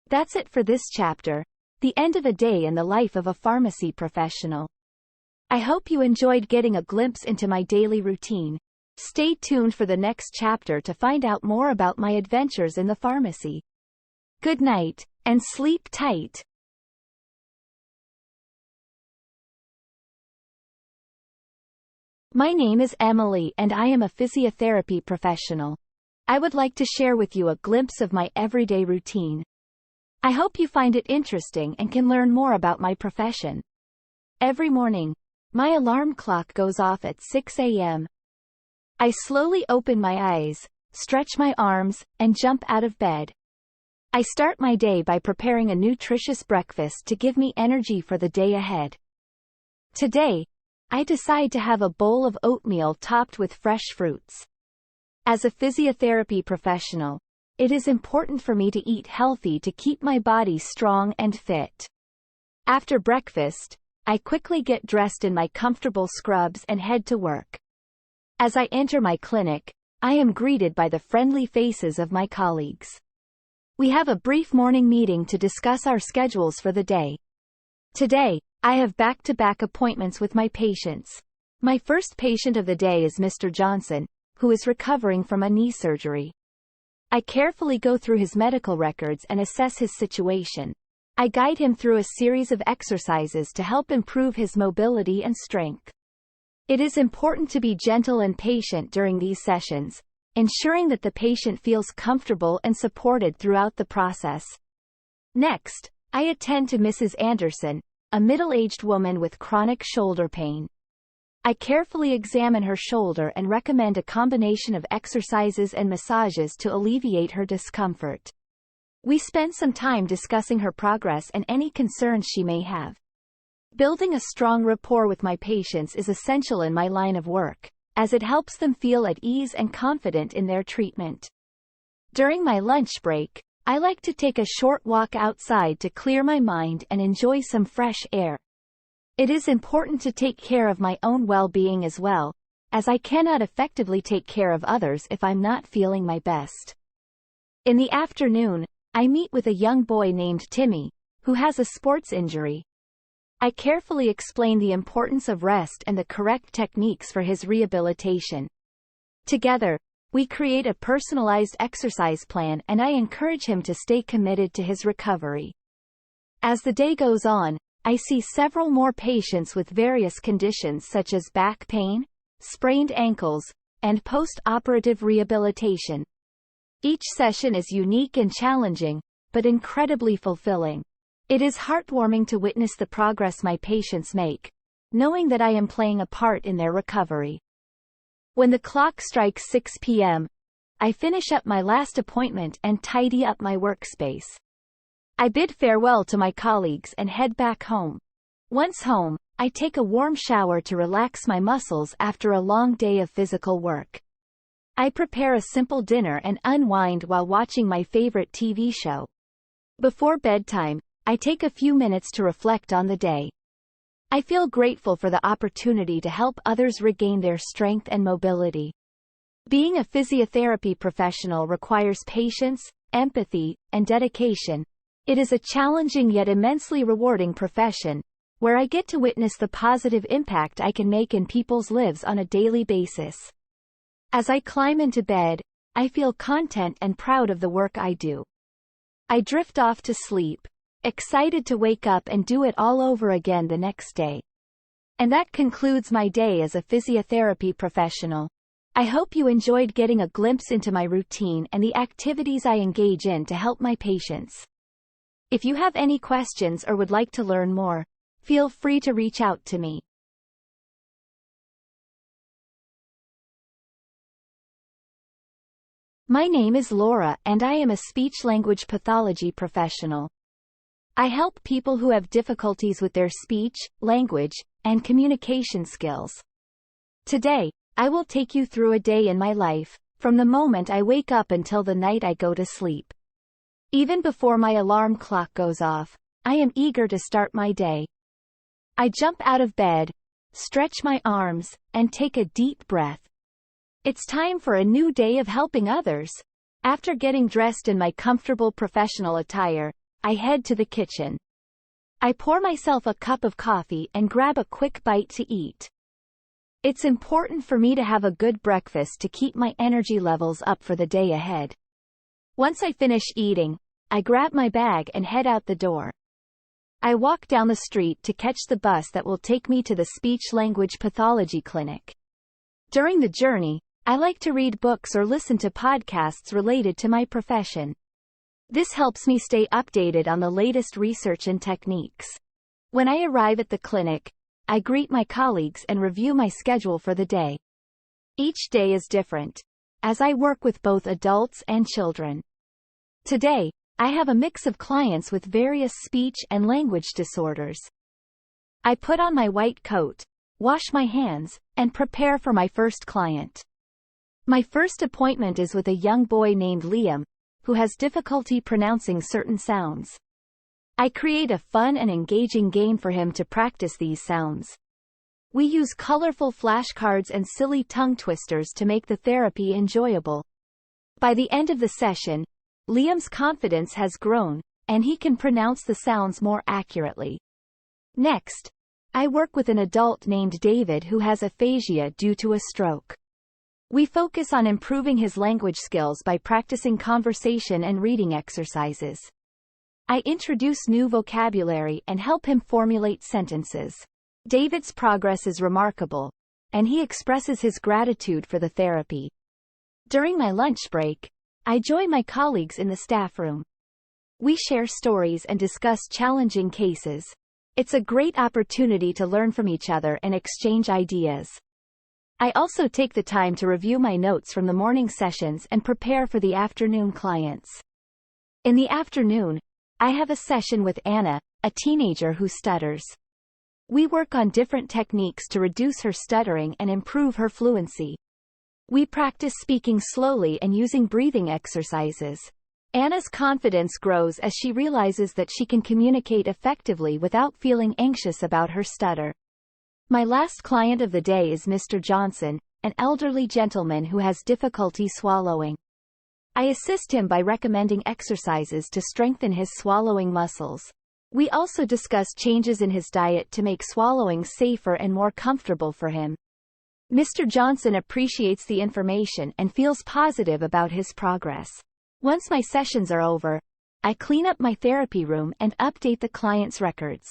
That's it for this chapter, the end of a day in the life of a pharmacy professional. I hope you enjoyed getting a glimpse into my daily routine. Stay tuned for the next chapter to find out more about my adventures in the pharmacy. Good night, and sleep tight. My name is Emily and I am a physiotherapy professional. I would like to share with you a glimpse of my everyday routine. I hope you find it interesting and can learn more about my profession. Every morning, my alarm clock goes off at 6 a.m. I slowly open my eyes, stretch my arms, and jump out of bed. I start my day by preparing a nutritious breakfast to give me energy for the day ahead. Today, I decide to have a bowl of oatmeal topped with fresh fruits. As a physiotherapy professional, it is important for me to eat healthy to keep my body strong and fit. After breakfast, I quickly get dressed in my comfortable scrubs and head to work. As I enter my clinic, I am greeted by the friendly faces of my colleagues. We have a brief morning meeting to discuss our schedules for the day. Today, I have back-to-back appointments with my patients. My first patient of the day is Mr. Johnson, who is recovering from a knee surgery. I carefully go through his medical records and assess his situation. I guide him through a series of exercises to help improve his mobility and strength. It is important to be gentle and patient during these sessions, ensuring that the patient feels comfortable and supported throughout the process. Next, I attend to Mrs. Anderson, a middle-aged woman with chronic shoulder pain. I carefully examine her shoulder and recommend a combination of exercises and massages to alleviate her discomfort. We spend some time discussing her progress and any concerns she may have. Building a strong rapport with my patients is essential in my line of work, as it helps them feel at ease and confident in their treatment. During my lunch break, I like to take a short walk outside to clear my mind and enjoy some fresh air. It is important to take care of my own well-being as well, as I cannot effectively take care of others if I'm not feeling my best. In the afternoon, I meet with a young boy named Timmy, who has a sports injury. I carefully explain the importance of rest and the correct techniques for his rehabilitation. Together, we create a personalized exercise plan and I encourage him to stay committed to his recovery. As the day goes on, I see several more patients with various conditions such as back pain, sprained ankles, and post-operative rehabilitation. Each session is unique and challenging, but incredibly fulfilling. It is heartwarming to witness the progress my patients make, knowing that I am playing a part in their recovery. When the clock strikes 6 p.m., I finish up my last appointment and tidy up my workspace. I bid farewell to my colleagues and head back home. Once home, I take a warm shower to relax my muscles after a long day of physical work. I prepare a simple dinner and unwind while watching my favorite TV show. Before bedtime, I take a few minutes to reflect on the day. I feel grateful for the opportunity to help others regain their strength and mobility. Being a physiotherapy professional requires patience, empathy, and dedication. It is a challenging yet immensely rewarding profession, where I get to witness the positive impact I can make in people's lives on a daily basis. As I climb into bed, I feel content and proud of the work I do. I drift off to sleep, excited to wake up and do it all over again the next day. And that concludes my day as a physiotherapy professional. I hope you enjoyed getting a glimpse into my routine and the activities I engage in to help my patients. If you have any questions or would like to learn more, feel free to reach out to me. My name is Laura and I am a speech-language pathology professional. I help people who have difficulties with their speech, language, and communication skills. Today, I will take you through a day in my life, from the moment I wake up until the night I go to sleep. Even before my alarm clock goes off, I am eager to start my day. I jump out of bed, stretch my arms, and take a deep breath. It's time for a new day of helping others. After getting dressed in my comfortable professional attire, I head to the kitchen. I pour myself a cup of coffee and grab a quick bite to eat. It's important for me to have a good breakfast to keep my energy levels up for the day ahead. Once I finish eating, I grab my bag and head out the door. I walk down the street to catch the bus that will take me to the speech-language pathology clinic. During the journey, I like to read books or listen to podcasts related to my profession. This helps me stay updated on the latest research and techniques. When I arrive at the clinic, I greet my colleagues and review my schedule for the day. Each day is different, as I work with both adults and children. Today, I have a mix of clients with various speech and language disorders. I put on my white coat, wash my hands, and prepare for my first client. My first appointment is with a young boy named Liam, who has difficulty pronouncing certain sounds. I create a fun and engaging game for him to practice these sounds. We use colorful flashcards and silly tongue twisters to make the therapy enjoyable. By the end of the session, Liam's confidence has grown, and he can pronounce the sounds more accurately. Next, I work with an adult named David who has aphasia due to a stroke. We focus on improving his language skills by practicing conversation and reading exercises. I introduce new vocabulary and help him formulate sentences. David's progress is remarkable, and he expresses his gratitude for the therapy. During my lunch break, I join my colleagues in the staff room. We share stories and discuss challenging cases. It's a great opportunity to learn from each other and exchange ideas. I also take the time to review my notes from the morning sessions and prepare for the afternoon clients. In the afternoon, I have a session with Anna, a teenager who stutters. We work on different techniques to reduce her stuttering and improve her fluency. We practice speaking slowly and using breathing exercises. Anna's confidence grows as she realizes that she can communicate effectively without feeling anxious about her stutter. My last client of the day is Mr. Johnson, an elderly gentleman who has difficulty swallowing. I assist him by recommending exercises to strengthen his swallowing muscles. We also discuss changes in his diet to make swallowing safer and more comfortable for him. Mr. Johnson appreciates the information and feels positive about his progress. Once my sessions are over, I clean up my therapy room and update the client's records.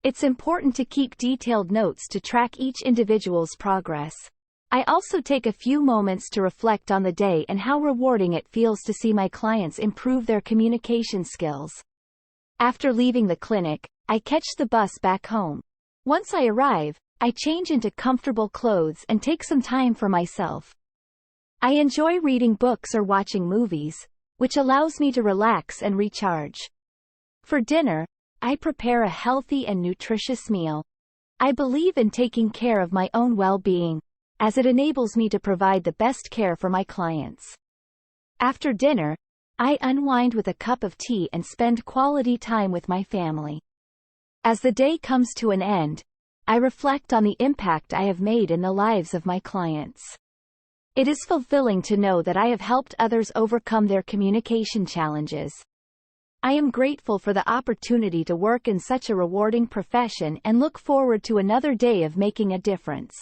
It's important to keep detailed notes to track each individual's progress. I also take a few moments to reflect on the day and how rewarding it feels to see my clients improve their communication skills. After leaving the clinic, I catch the bus back home. Once I arrive, I change into comfortable clothes and take some time for myself. I enjoy reading books or watching movies, which allows me to relax and recharge. For dinner, I prepare a healthy and nutritious meal. I believe in taking care of my own well-being, as it enables me to provide the best care for my clients. After dinner, I unwind with a cup of tea and spend quality time with my family. As the day comes to an end, I reflect on the impact I have made in the lives of my clients. It is fulfilling to know that I have helped others overcome their communication challenges. I am grateful for the opportunity to work in such a rewarding profession and look forward to another day of making a difference.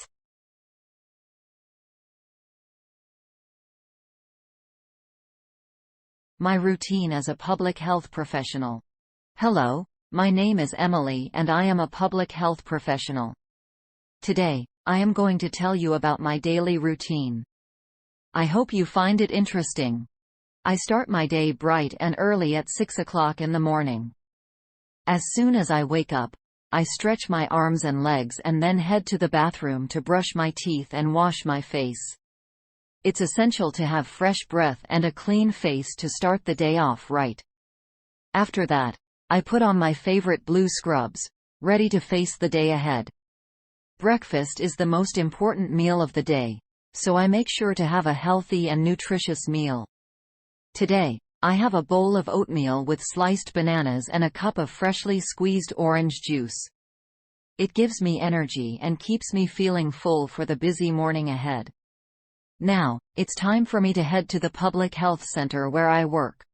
My routine as a public health professional. Hello, my name is Emily and I am a public health professional. Today, I am going to tell you about my daily routine. I hope you find it interesting. I start my day bright and early at 6 o'clock in the morning. As soon as I wake up, I stretch my arms and legs and then head to the bathroom to brush my teeth and wash my face. It's essential to have fresh breath and a clean face to start the day off right. After that, I put on my favorite blue scrubs, ready to face the day ahead. Breakfast is the most important meal of the day, so I make sure to have a healthy and nutritious meal. Today, I have a bowl of oatmeal with sliced bananas and a cup of freshly squeezed orange juice. It gives me energy and keeps me feeling full for the busy morning ahead. Now, it's time for me to head to the public health center where I work.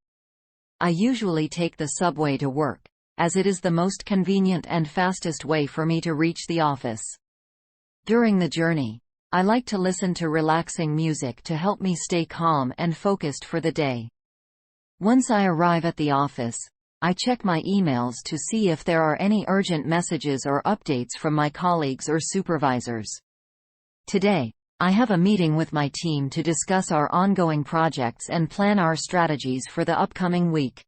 I usually take the subway to work, as it is the most convenient and fastest way for me to reach the office. During the journey, I like to listen to relaxing music to help me stay calm and focused for the day. Once I arrive at the office, I check my emails to see if there are any urgent messages or updates from my colleagues or supervisors. Today, I have a meeting with my team to discuss our ongoing projects and plan our strategies for the upcoming week.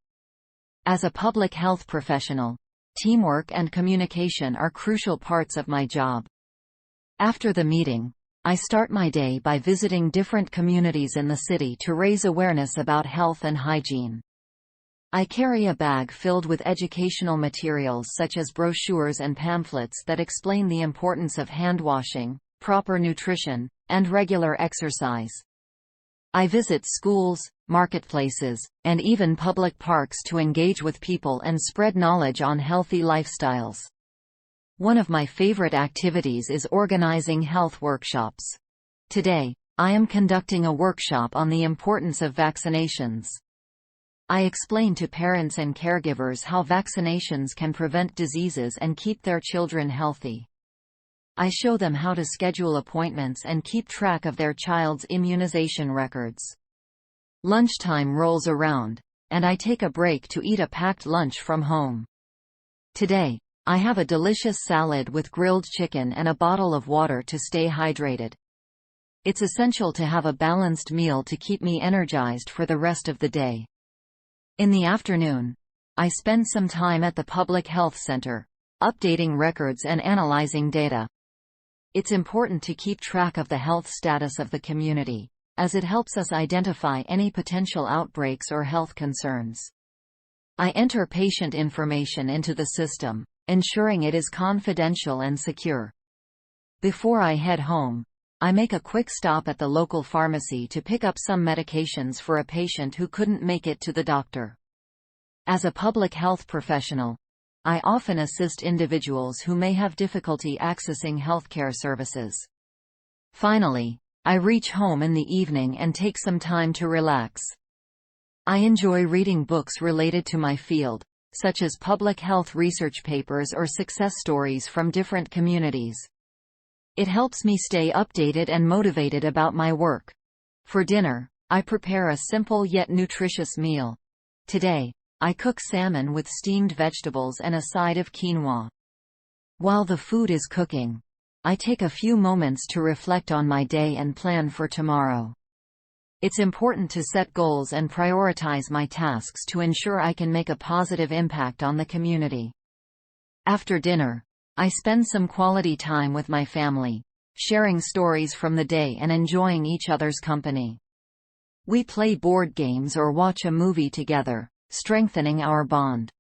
As a public health professional, teamwork and communication are crucial parts of my job. After the meeting, I start my day by visiting different communities in the city to raise awareness about health and hygiene. I carry a bag filled with educational materials such as brochures and pamphlets that explain the importance of hand washing, proper nutrition, and regular exercise. I visit schools, marketplaces, and even public parks to engage with people and spread knowledge on healthy lifestyles. One of my favorite activities is organizing health workshops. Today, I am conducting a workshop on the importance of vaccinations. I explain to parents and caregivers how vaccinations can prevent diseases and keep their children healthy. I show them how to schedule appointments and keep track of their child's immunization records. Lunchtime rolls around, and I take a break to eat a packed lunch from home. Today, I have a delicious salad with grilled chicken and a bottle of water to stay hydrated. It's essential to have a balanced meal to keep me energized for the rest of the day. In the afternoon, I spend some time at the public health center, updating records and analyzing data. It's important to keep track of the health status of the community, as it helps us identify any potential outbreaks or health concerns. I enter patient information into the system, ensuring it is confidential and secure. Before I head home, I make a quick stop at the local pharmacy to pick up some medications for a patient who couldn't make it to the doctor. As a public health professional, I often assist individuals who may have difficulty accessing healthcare services. Finally, I reach home in the evening and take some time to relax. I enjoy reading books related to my field, such as public health research papers or success stories from different communities. It helps me stay updated and motivated about my work. For dinner, I prepare a simple yet nutritious meal. Today, I cook salmon with steamed vegetables and a side of quinoa. While the food is cooking, I take a few moments to reflect on my day and plan for tomorrow. It's important to set goals and prioritize my tasks to ensure I can make a positive impact on the community. After dinner, I spend some quality time with my family, sharing stories from the day and enjoying each other's company. We play board games or watch a movie together, strengthening our bond.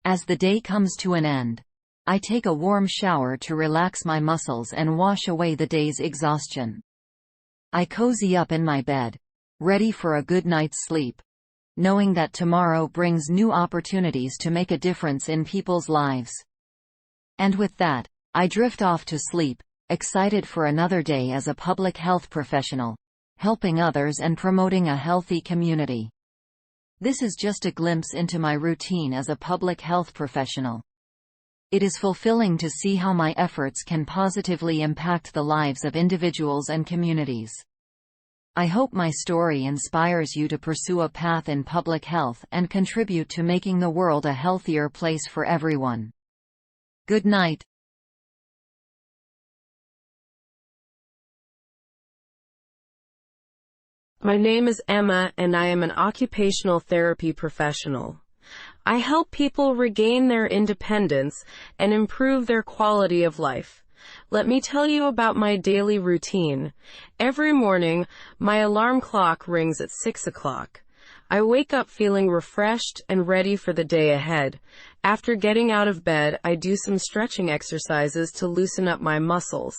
As the day comes to an end, I take a warm shower to relax my muscles and wash away the day's exhaustion. I cozy up in my bed, ready for a good night's sleep, knowing that tomorrow brings new opportunities to make a difference in people's lives. And with that, I drift off to sleep, excited for another day as a public health professional, helping others and promoting a healthy community. This is just a glimpse into my routine as a public health professional. It is fulfilling to see how my efforts can positively impact the lives of individuals and communities. I hope my story inspires you to pursue a path in public health and contribute to making the world a healthier place for everyone. Good night. My name is Emma, and I am an occupational therapy professional. I help people regain their independence and improve their quality of life. Let me tell you about my daily routine. Every morning, my alarm clock rings at 6 o'clock. I wake up feeling refreshed and ready for the day ahead. After getting out of bed, I do some stretching exercises to loosen up my muscles.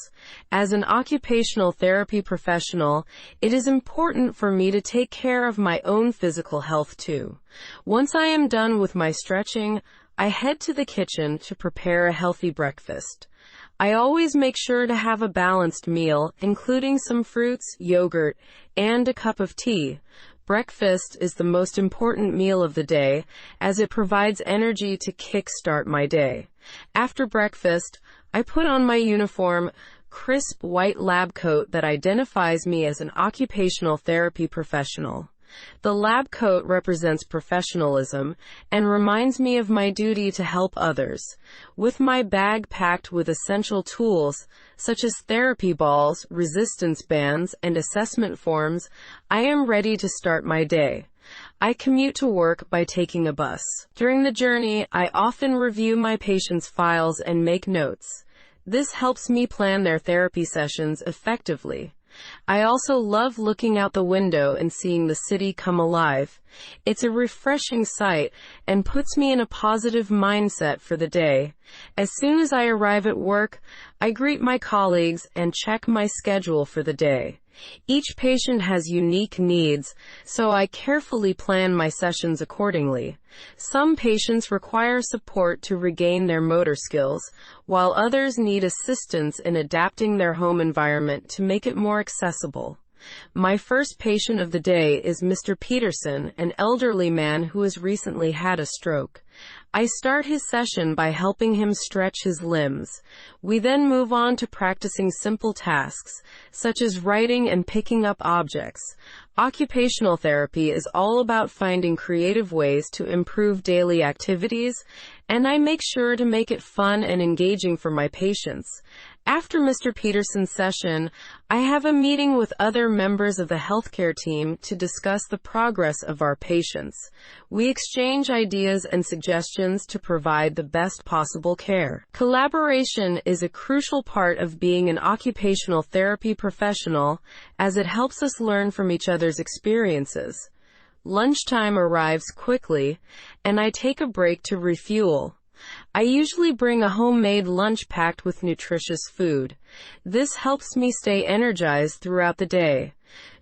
As an occupational therapy professional, it is important for me to take care of my own physical health too. Once I am done with my stretching, I head to the kitchen to prepare a healthy breakfast. I always make sure to have a balanced meal, including some fruits, yogurt, and a cup of tea. Breakfast is the most important meal of the day, as it provides energy to kickstart my day. After breakfast, I put on my uniform, crisp white lab coat that identifies me as an occupational therapy professional. The lab coat represents professionalism and reminds me of my duty to help others. With my bag packed with essential tools, such as therapy balls, resistance bands, and assessment forms, I am ready to start my day. I commute to work by taking a bus. During the journey, I often review my patients' files and make notes. This helps me plan their therapy sessions effectively. I also love looking out the window and seeing the city come alive. It's a refreshing sight and puts me in a positive mindset for the day. As soon as I arrive at work, I greet my colleagues and check my schedule for the day. Each patient has unique needs, so I carefully plan my sessions accordingly. Some patients require support to regain their motor skills, while others need assistance in adapting their home environment to make it more accessible. My first patient of the day is Mr. Peterson, an elderly man who has recently had a stroke. I start his session by helping him stretch his limbs. We then move on to practicing simple tasks, such as writing and picking up objects. Occupational therapy is all about finding creative ways to improve daily activities, and I make sure to make it fun and engaging for my patients. After Mr. Peterson's session, I have a meeting with other members of the healthcare team to discuss the progress of our patients. We exchange ideas and suggestions to provide the best possible care. Collaboration is a crucial part of being an occupational therapy professional, as it helps us learn from each other's experiences. Lunchtime arrives quickly, and I take a break to refuel. I usually bring a homemade lunch packed with nutritious food. This helps me stay energized throughout the day.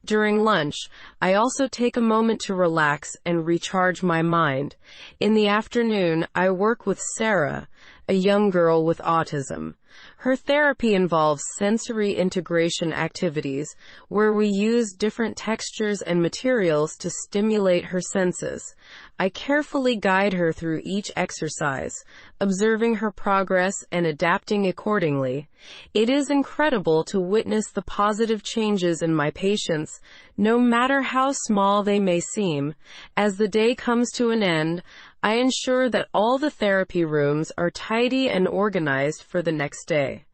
During lunch, I also take a moment to relax and recharge my mind. In the afternoon, I work with Sarah, a young girl with autism. Her therapy involves sensory integration activities, where we use different textures and materials to stimulate her senses. I carefully guide her through each exercise, observing her progress and adapting accordingly. It is incredible to witness the positive changes in my patients, no matter how small they may seem. As the day comes to an end, I ensure that all the therapy rooms are tidy and organized for the next day.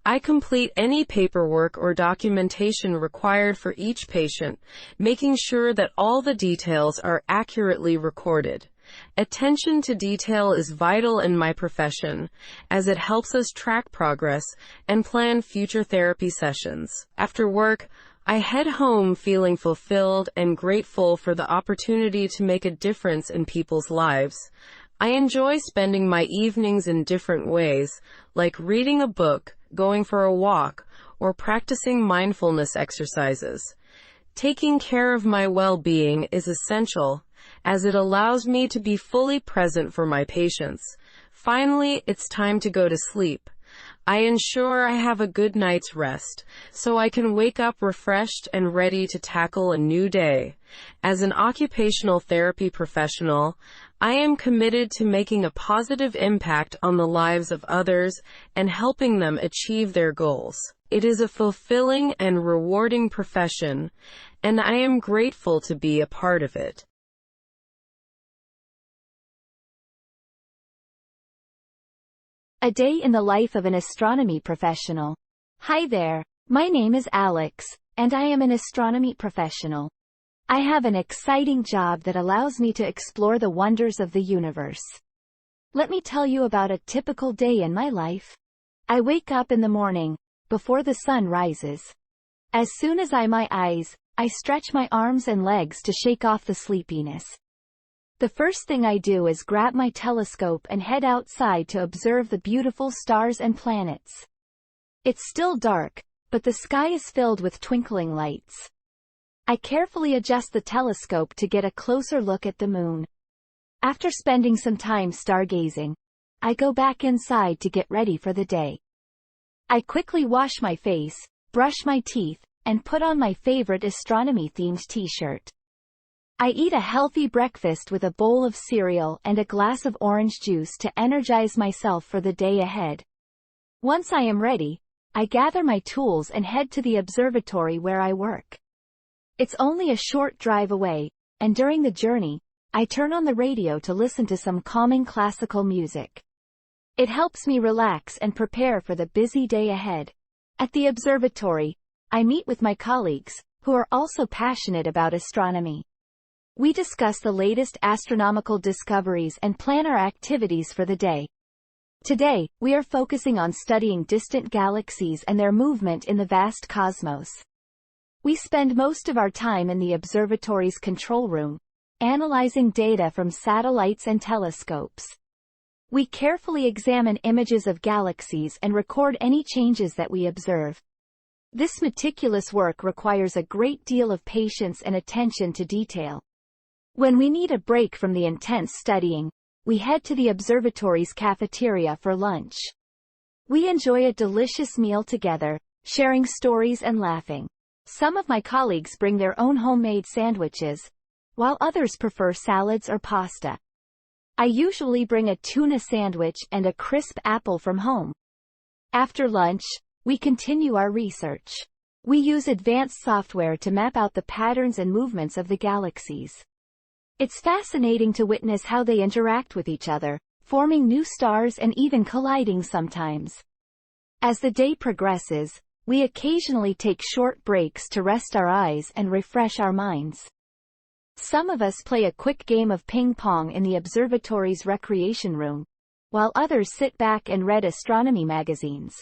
I complete any paperwork or documentation required for each patient, making sure that all the details are accurately recorded. Attention to detail is vital in my profession, as it helps us track progress and plan future therapy sessions. After work, I head home feeling fulfilled and grateful for the opportunity to make a difference in people's lives. I enjoy spending my evenings in different ways, like reading a book, going for a walk, or practicing mindfulness exercises. Taking care of my well-being is essential, as it allows me to be fully present for my patients. Finally, it's time to go to sleep. I ensure I have a good night's rest, so I can wake up refreshed and ready to tackle a new day. As an occupational therapy professional, I am committed to making a positive impact on the lives of others and helping them achieve their goals. It is a fulfilling and rewarding profession, and I am grateful to be a part of it. A day in the life of an astronomy professional. Hi there, my name is Alex, and I am an astronomy professional. I have an exciting job that allows me to explore the wonders of the universe. Let me tell you about a typical day in my life. I wake up in the morning, before the sun rises. As soon as my eyes, I stretch my arms and legs to shake off the sleepiness. The first thing I do is grab my telescope and head outside to observe the beautiful stars and planets. It's still dark, but the sky is filled with twinkling lights. I carefully adjust the telescope to get a closer look at the moon. After spending some time stargazing, I go back inside to get ready for the day. I quickly wash my face, brush my teeth, and put on my favorite astronomy-themed t-shirt. I eat a healthy breakfast with a bowl of cereal and a glass of orange juice to energize myself for the day ahead. Once I am ready, I gather my tools and head to the observatory where I work. It's only a short drive away, and during the journey, I turn on the radio to listen to some calming classical music. It helps me relax and prepare for the busy day ahead. At the observatory, I meet with my colleagues, who are also passionate about astronomy. We discuss the latest astronomical discoveries and plan our activities for the day. Today, we are focusing on studying distant galaxies and their movement in the vast cosmos. We spend most of our time in the observatory's control room, analyzing data from satellites and telescopes. We carefully examine images of galaxies and record any changes that we observe. This meticulous work requires a great deal of patience and attention to detail. When we need a break from the intense studying, we head to the observatory's cafeteria for lunch. We enjoy a delicious meal together, sharing stories and laughing. Some of my colleagues bring their own homemade sandwiches, while others prefer salads or pasta. I usually bring a tuna sandwich and a crisp apple from home. After lunch, we continue our research. We use advanced software to map out the patterns and movements of the galaxies. It's fascinating to witness how they interact with each other, forming new stars and even colliding sometimes. As the day progresses, we occasionally take short breaks to rest our eyes and refresh our minds. Some of us play a quick game of ping pong in the observatory's recreation room, while others sit back and read astronomy magazines.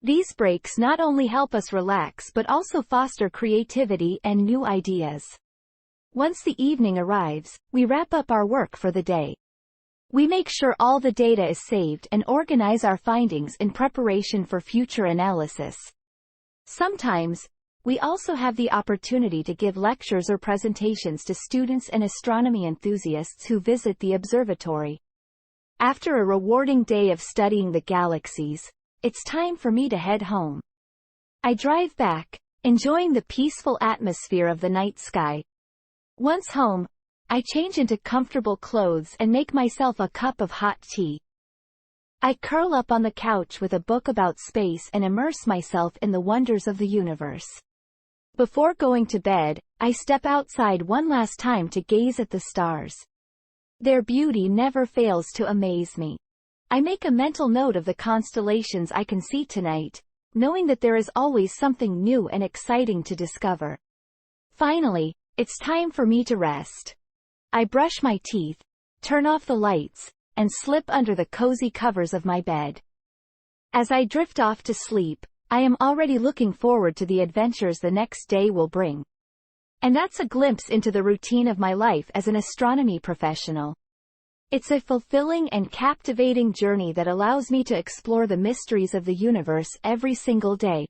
These breaks not only help us relax but also foster creativity and new ideas. Once the evening arrives, we wrap up our work for the day. We make sure all the data is saved and organize our findings in preparation for future analysis. Sometimes, we also have the opportunity to give lectures or presentations to students and astronomy enthusiasts who visit the observatory. After a rewarding day of studying the galaxies, it's time for me to head home. I drive back, enjoying the peaceful atmosphere of the night sky. Once home, I change into comfortable clothes and make myself a cup of hot tea. I curl up on the couch with a book about space and immerse myself in the wonders of the universe. Before going to bed, I step outside one last time to gaze at the stars. Their beauty never fails to amaze me. I make a mental note of the constellations I can see tonight, knowing that there is always something new and exciting to discover. Finally, it's time for me to rest. I brush my teeth, turn off the lights, and slip under the cozy covers of my bed. As I drift off to sleep, I am already looking forward to the adventures the next day will bring. And that's a glimpse into the routine of my life as an astronomy professional. It's a fulfilling and captivating journey that allows me to explore the mysteries of the universe every single day.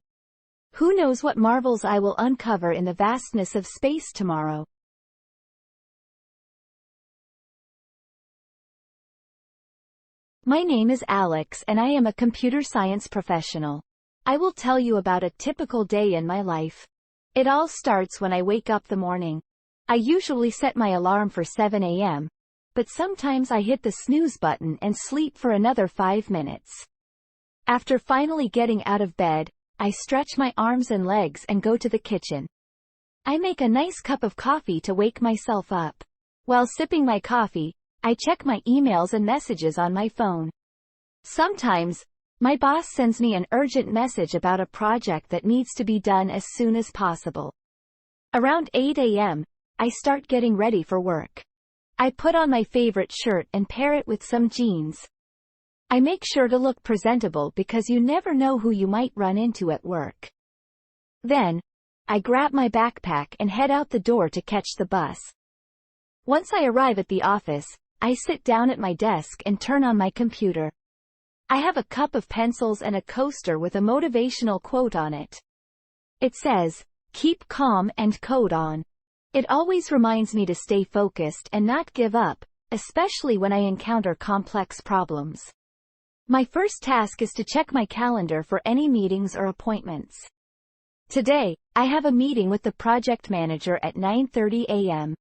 Who knows what marvels I will uncover in the vastness of space tomorrow? My name is Alex and I am a computer science professional. I will tell you about a typical day in my life. It all starts when I wake up the morning. I usually set my alarm for 7 a.m., but sometimes I hit the snooze button and sleep for another 5 minutes. After finally getting out of bed, I stretch my arms and legs and go to the kitchen. I make a nice cup of coffee to wake myself up. While sipping my coffee, I check my emails and messages on my phone. Sometimes, my boss sends me an urgent message about a project that needs to be done as soon as possible. Around 8 a.m., I start getting ready for work. I put on my favorite shirt and pair it with some jeans. I make sure to look presentable because you never know who you might run into at work. Then, I grab my backpack and head out the door to catch the bus. Once I arrive at the office, I sit down at my desk and turn on my computer. I have a cup of pencils and a coaster with a motivational quote on it. It says, "Keep calm and code on." It always reminds me to stay focused and not give up, especially when I encounter complex problems. My first task is to check my calendar for any meetings or appointments. Today, I have a meeting with the project manager at 9:30 a.m.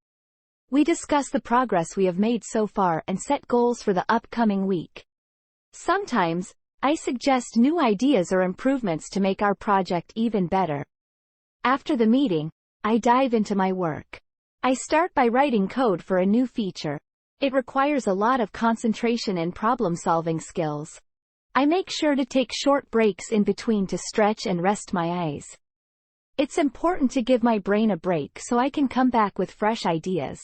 We discuss the progress we have made so far and set goals for the upcoming week. Sometimes, I suggest new ideas or improvements to make our project even better. After the meeting, I dive into my work. I start by writing code for a new feature. It requires a lot of concentration and problem-solving skills. I make sure to take short breaks in between to stretch and rest my eyes. It's important to give my brain a break so I can come back with fresh ideas.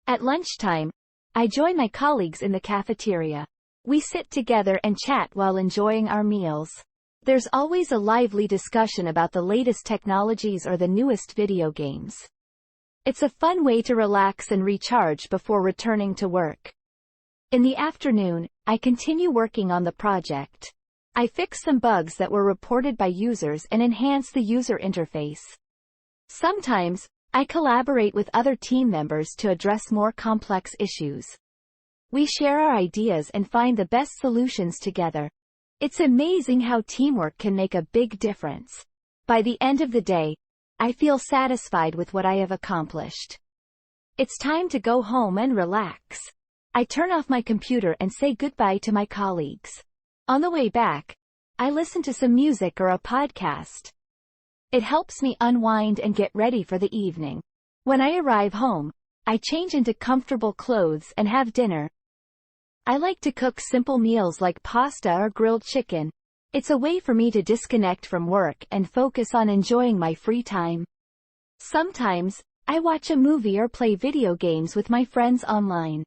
At lunchtime, I join my colleagues in the cafeteria. We sit together and chat while enjoying our meals. There's always a lively discussion about the latest technologies or the newest video games. It's a fun way to relax and recharge before returning to work. In the afternoon, I continue working on the project. I fix some bugs that were reported by users and enhance the user interface. Sometimes, I collaborate with other team members to address more complex issues. We share our ideas and find the best solutions together. It's amazing how teamwork can make a big difference. By the end of the day, I feel satisfied with what I have accomplished. It's time to go home and relax. I turn off my computer and say goodbye to my colleagues. On the way back, I listen to some music or a podcast. It helps me unwind and get ready for the evening. When I arrive home, I change into comfortable clothes and have dinner. I like to cook simple meals like pasta or grilled chicken. It's a way for me to disconnect from work and focus on enjoying my free time. Sometimes, I watch a movie or play video games with my friends online.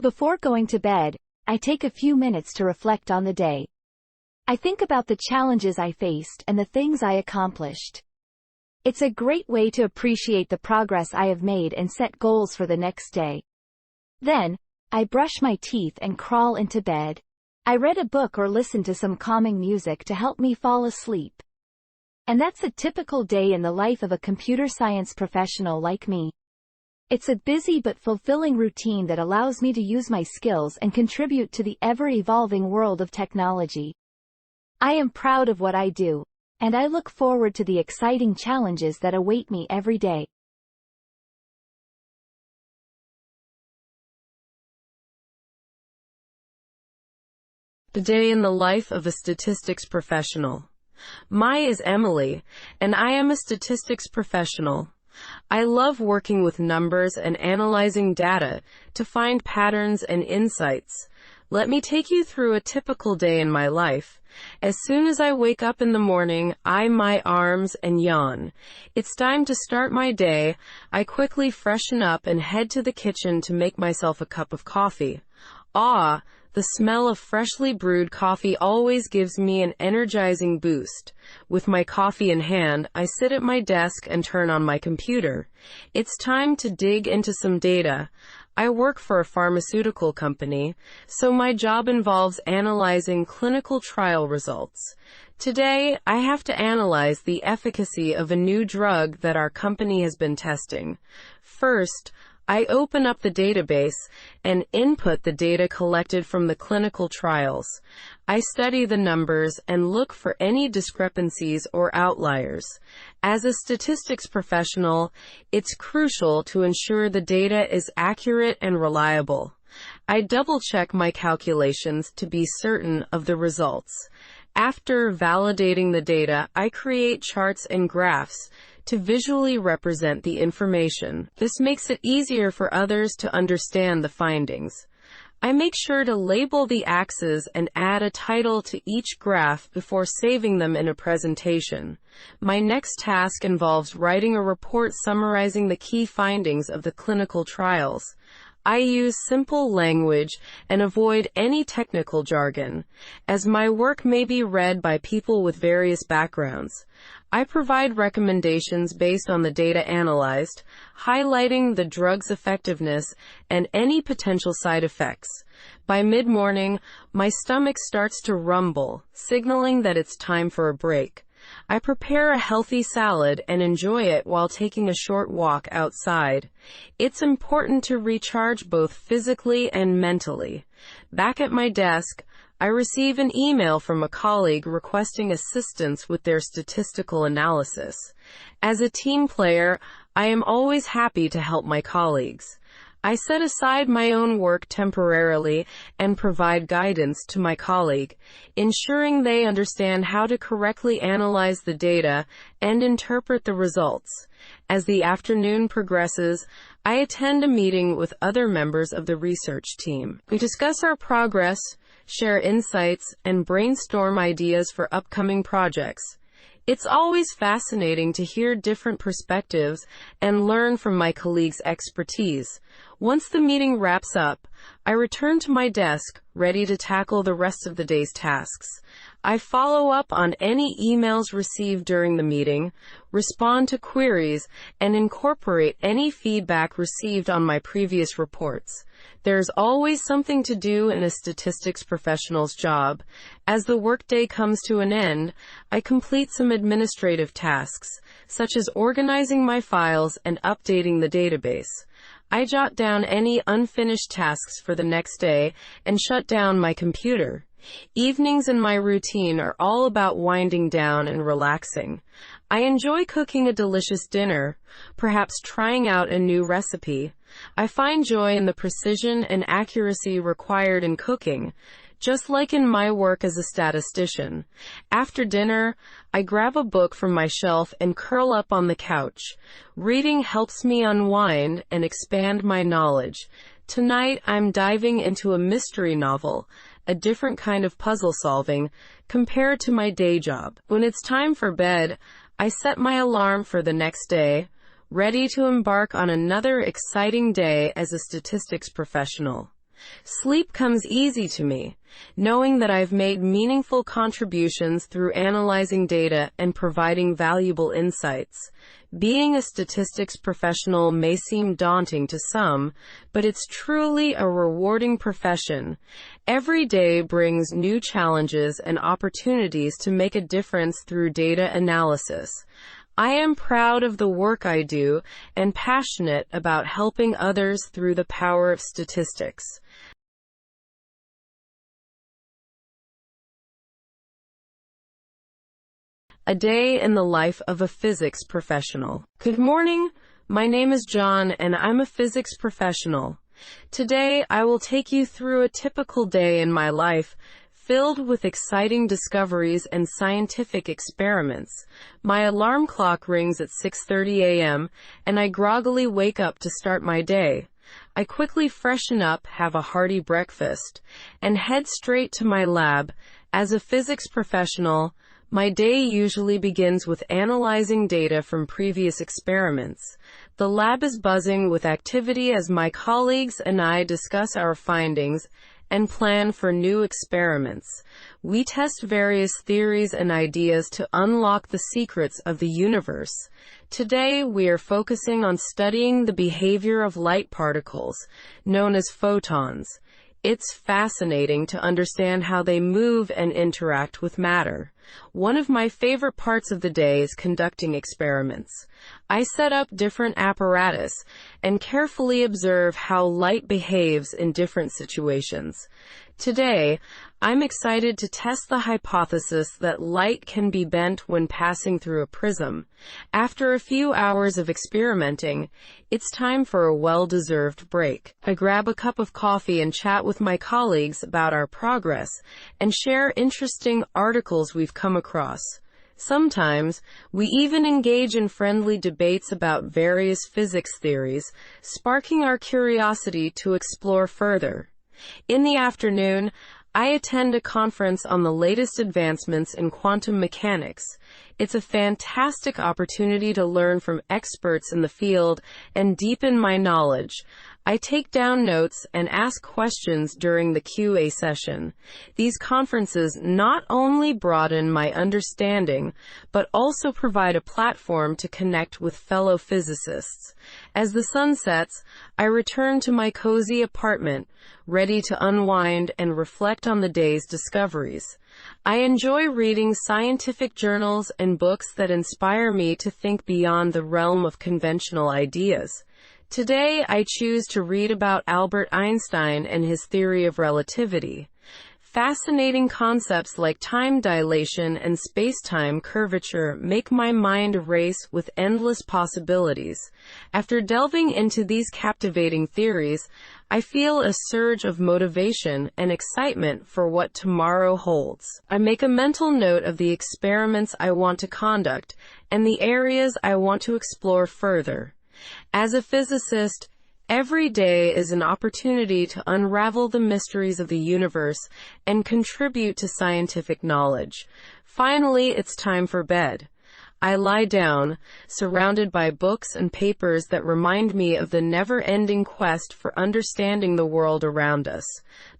Before going to bed, I take a few minutes to reflect on the day. I think about the challenges I faced and the things I accomplished. It's a great way to appreciate the progress I have made and set goals for the next day. Then, I brush my teeth and crawl into bed. I read a book or listen to some calming music to help me fall asleep. And that's a typical day in the life of a computer science professional like me. It's a busy but fulfilling routine that allows me to use my skills and contribute to the ever-evolving world of technology. I am proud of what I do, and I look forward to the exciting challenges that await me every day. A day in the life of a statistics professional. My is Emily, and I am a statistics professional. I love working with numbers and analyzing data to find patterns and insights. Let me take you through a typical day in my life. As soon as I wake up in the morning, my arms and yawn. It's time to start my day. I quickly freshen up and head to the kitchen to make myself a cup of coffee. The smell of freshly brewed coffee always gives me an energizing boost. With my coffee in hand, I sit at my desk and turn on my computer. It's time to dig into some data. I work for a pharmaceutical company, so my job involves analyzing clinical trial results. Today, I have to analyze the efficacy of a new drug that our company has been testing. First, I open up the database and input the data collected from the clinical trials. I study the numbers and look for any discrepancies or outliers. As a statistics professional, it's crucial to ensure the data is accurate and reliable. I double-check my calculations to be certain of the results. After validating the data, I create charts and graphs to visually represent the information. This makes it easier for others to understand the findings. I make sure to label the axes and add a title to each graph before saving them in a presentation. My next task involves writing a report summarizing the key findings of the clinical trials. I use simple language and avoid any technical jargon, as my work may be read by people with various backgrounds. I provide recommendations based on the data analyzed, highlighting the drug's effectiveness and any potential side effects. By mid-morning, my stomach starts to rumble, signaling that it's time for a break. I prepare a healthy salad and enjoy it while taking a short walk outside. It's important to recharge both physically and mentally. Back at my desk, I receive an email from a colleague requesting assistance with their statistical analysis. As a team player, I am always happy to help my colleagues. I set aside my own work temporarily and provide guidance to my colleague, ensuring they understand how to correctly analyze the data and interpret the results. As the afternoon progresses, I attend a meeting with other members of the research team. We discuss our progress, share insights, and brainstorm ideas for upcoming projects. It's always fascinating to hear different perspectives and learn from my colleagues' expertise. Once the meeting wraps up, I return to my desk, ready to tackle the rest of the day's tasks. I follow up on any emails received during the meeting, respond to queries, and incorporate any feedback received on my previous reports. There's always something to do in a statistics professional's job. As the workday comes to an end, I complete some administrative tasks, such as organizing my files and updating the database. I jot down any unfinished tasks for the next day and shut down my computer. Evenings in my routine are all about winding down and relaxing. I enjoy cooking a delicious dinner, perhaps trying out a new recipe. I find joy in the precision and accuracy required in cooking, just like in my work as a statistician. After dinner, I grab a book from my shelf and curl up on the couch. Reading helps me unwind and expand my knowledge. Tonight, I'm diving into a mystery novel, a different kind of puzzle solving, compared to my day job. When it's time for bed, I set my alarm for the next day, ready to embark on another exciting day as a statistics professional. Sleep comes easy to me, knowing that I've made meaningful contributions through analyzing data and providing valuable insights. Being a statistics professional may seem daunting to some, but it's truly a rewarding profession. Every day brings new challenges and opportunities to make a difference through data analysis. I am proud of the work I do and passionate about helping others through the power of statistics. A day in the life of a physics professional. Good morning, my name is John and I'm a physics professional. Today I will take you through a typical day in my life. filled with exciting discoveries and scientific experiments. My alarm clock rings at 6:30 a.m., and I groggily wake up to start my day. I quickly freshen up, have a hearty breakfast, and head straight to my lab. As a physics professional, my day usually begins with analyzing data from previous experiments. The lab is buzzing with activity as my colleagues and I discuss our findings and plan for new experiments. We test various theories and ideas to unlock the secrets of the universe. Today, we are focusing on studying the behavior of light particles, known as photons. It's fascinating to understand how they move and interact with matter. One of my favorite parts of the day is conducting experiments. I set up different apparatus and carefully observe how light behaves in different situations. Today, I'm excited to test the hypothesis that light can be bent when passing through a prism. After a few hours of experimenting, it's time for a well-deserved break. I grab a cup of coffee and chat with my colleagues about our progress and share interesting articles we've come across. Sometimes, we even engage in friendly debates about various physics theories, sparking our curiosity to explore further. In the afternoon, I attend a conference on the latest advancements in quantum mechanics. It's a fantastic opportunity to learn from experts in the field and deepen my knowledge. I take down notes and ask questions during the Q&A session. These conferences not only broaden my understanding, but also provide a platform to connect with fellow physicists. As the sun sets, I return to my cozy apartment, ready to unwind and reflect on the day's discoveries. I enjoy reading scientific journals and books that inspire me to think beyond the realm of conventional ideas. Today, I choose to read about Albert Einstein and his theory of relativity. Fascinating concepts like time dilation and space-time curvature make my mind race with endless possibilities. After delving into these captivating theories, I feel a surge of motivation and excitement for what tomorrow holds. I make a mental note of the experiments I want to conduct and the areas I want to explore further. As a physicist, every day is an opportunity to unravel the mysteries of the universe and contribute to scientific knowledge. Finally, it's time for bed. I lie down, surrounded by books and papers that remind me of the never-ending quest for understanding the world around us.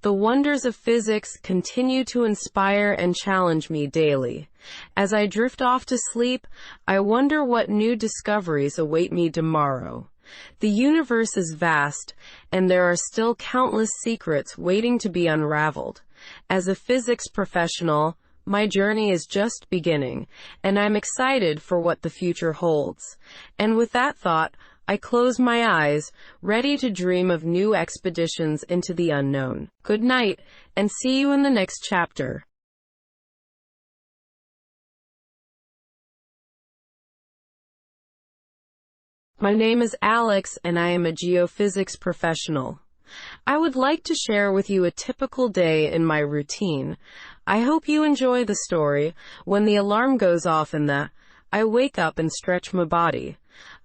The wonders of physics continue to inspire and challenge me daily. As I drift off to sleep, I wonder what new discoveries await me tomorrow. The universe is vast, and there are still countless secrets waiting to be unraveled. As a physics professional, my journey is just beginning, and I'm excited for what the future holds. And with that thought, I close my eyes, ready to dream of new expeditions into the unknown. Good night, and see you in the next chapter. My name is Alex, and I am a geophysics professional. I would like to share with you a typical day in my routine. I hope you enjoy the story. When the alarm goes off I wake up and stretch my body.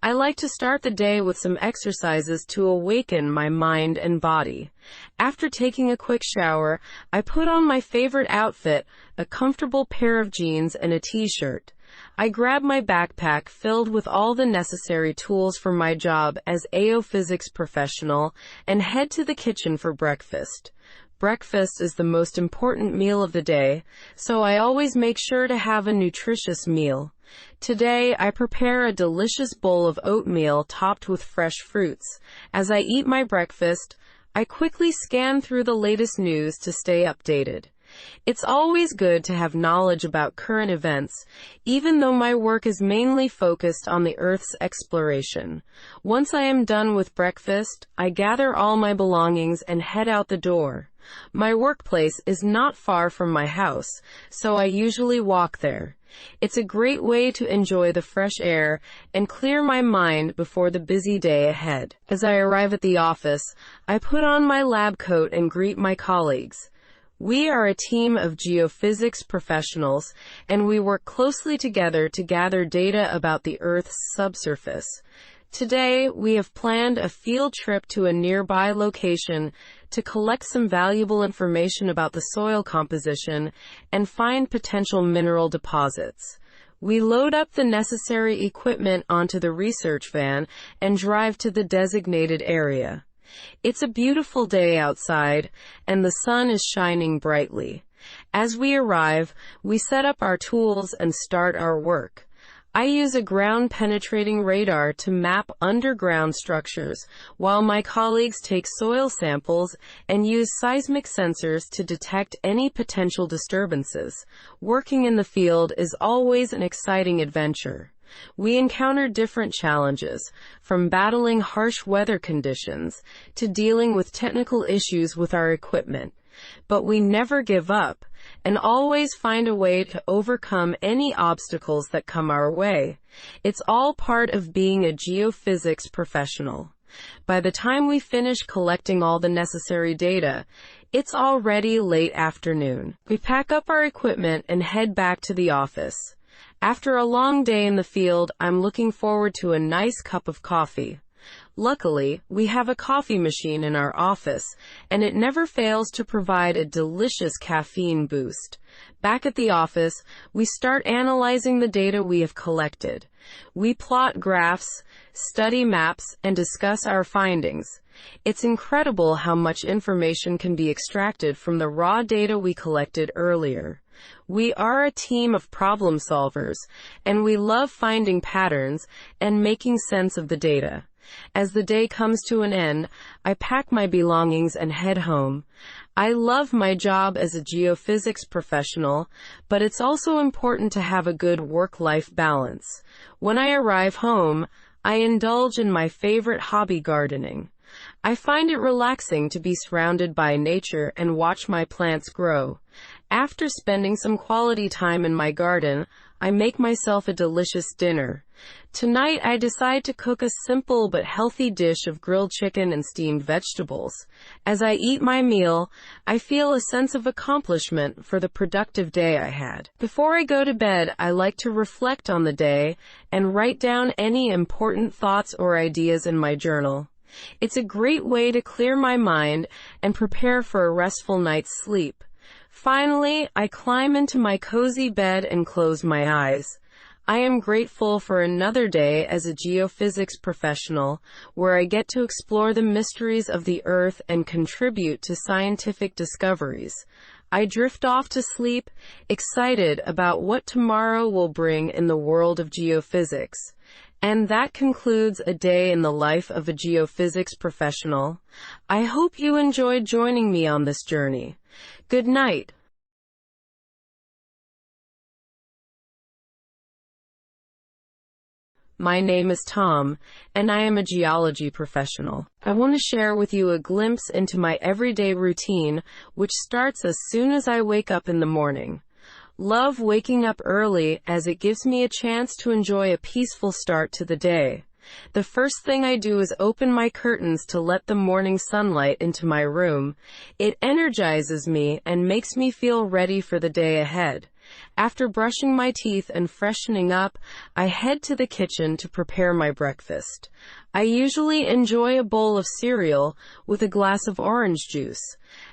I like to start the day with some exercises to awaken my mind and body. After taking a quick shower, I put on my favorite outfit, a comfortable pair of jeans and a t-shirt. I grab my backpack filled with all the necessary tools for my job as a physics professional and head to the kitchen for breakfast. Breakfast is the most important meal of the day, so I always make sure to have a nutritious meal. Today, I prepare a delicious bowl of oatmeal topped with fresh fruits. As I eat my breakfast, I quickly scan through the latest news to stay updated. It's always good to have knowledge about current events, even though my work is mainly focused on the Earth's exploration. Once I am done with breakfast, I gather all my belongings and head out the door. My workplace is not far from my house, so I usually walk there. It's a great way to enjoy the fresh air and clear my mind before the busy day ahead. As I arrive at the office, I put on my lab coat and greet my colleagues. We are a team of geophysics professionals, and we work closely together to gather data about the Earth's subsurface. Today, we have planned a field trip to a nearby location to collect some valuable information about the soil composition and find potential mineral deposits. We load up the necessary equipment onto the research van and drive to the designated area. It's a beautiful day outside, and the sun is shining brightly. As we arrive, we set up our tools and start our work. I use a ground-penetrating radar to map underground structures, while my colleagues take soil samples and use seismic sensors to detect any potential disturbances. Working in the field is always an exciting adventure. We encounter different challenges, from battling harsh weather conditions to dealing with technical issues with our equipment. But we never give up, and always find a way to overcome any obstacles that come our way. It's all part of being a geophysics professional. By the time we finish collecting all the necessary data, it's already late afternoon. We pack up our equipment and head back to the office. After a long day in the field, I'm looking forward to a nice cup of coffee. Luckily, we have a coffee machine in our office, and it never fails to provide a delicious caffeine boost. Back at the office, we start analyzing the data we have collected. We plot graphs, study maps, and discuss our findings. It's incredible how much information can be extracted from the raw data we collected earlier. We are a team of problem solvers, and we love finding patterns and making sense of the data. As the day comes to an end, I pack my belongings and head home. I love my job as a geophysics professional, but it's also important to have a good work-life balance. When I arrive home, I indulge in my favorite hobby, gardening. I find it relaxing to be surrounded by nature and watch my plants grow. After spending some quality time in my garden, I make myself a delicious dinner. Tonight I decide to cook a simple but healthy dish of grilled chicken and steamed vegetables. As I eat my meal, I feel a sense of accomplishment for the productive day I had. Before I go to bed, I like to reflect on the day and write down any important thoughts or ideas in my journal. It's a great way to clear my mind and prepare for a restful night's sleep. Finally, I climb into my cozy bed and close my eyes. I am grateful for another day as a geophysics professional, where I get to explore the mysteries of the Earth and contribute to scientific discoveries. I drift off to sleep, excited about what tomorrow will bring in the world of geophysics. And that concludes a day in the life of a geophysics professional. I hope you enjoyed joining me on this journey. Good night. My name is Tom, and I am a geology professional. I want to share with you a glimpse into my everyday routine, which starts as soon as I wake up in the morning. Love waking up early, as it gives me a chance to enjoy a peaceful start to the day. The first thing I do is open my curtains to let the morning sunlight into my room. It energizes me and makes me feel ready for the day ahead. After brushing my teeth and freshening up, I head to the kitchen to prepare my breakfast. I usually enjoy a bowl of cereal with a glass of orange juice.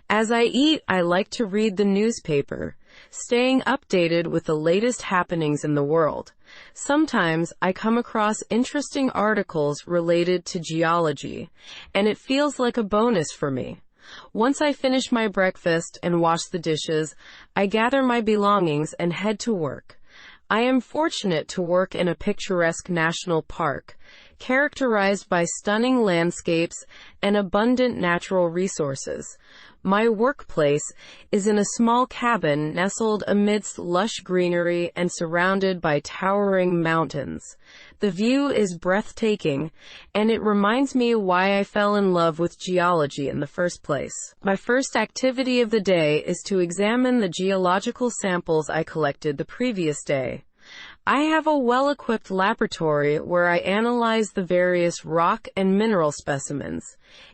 As I eat, I like to read the newspaper, staying updated with the latest happenings in the world. Sometimes I come across interesting articles related to geology, and it feels like a bonus for me. Once I finish my breakfast and wash the dishes, I gather my belongings and head to work. I am fortunate to work in a picturesque national park, characterized by stunning landscapes and abundant natural resources. My workplace is in a small cabin nestled amidst lush greenery and surrounded by towering mountains. The view is breathtaking, and it reminds me why I fell in love with geology in the first place. My first activity of the day is to examine the geological samples I collected the previous day. I have a well-equipped laboratory where I analyze the various rock and mineral specimens.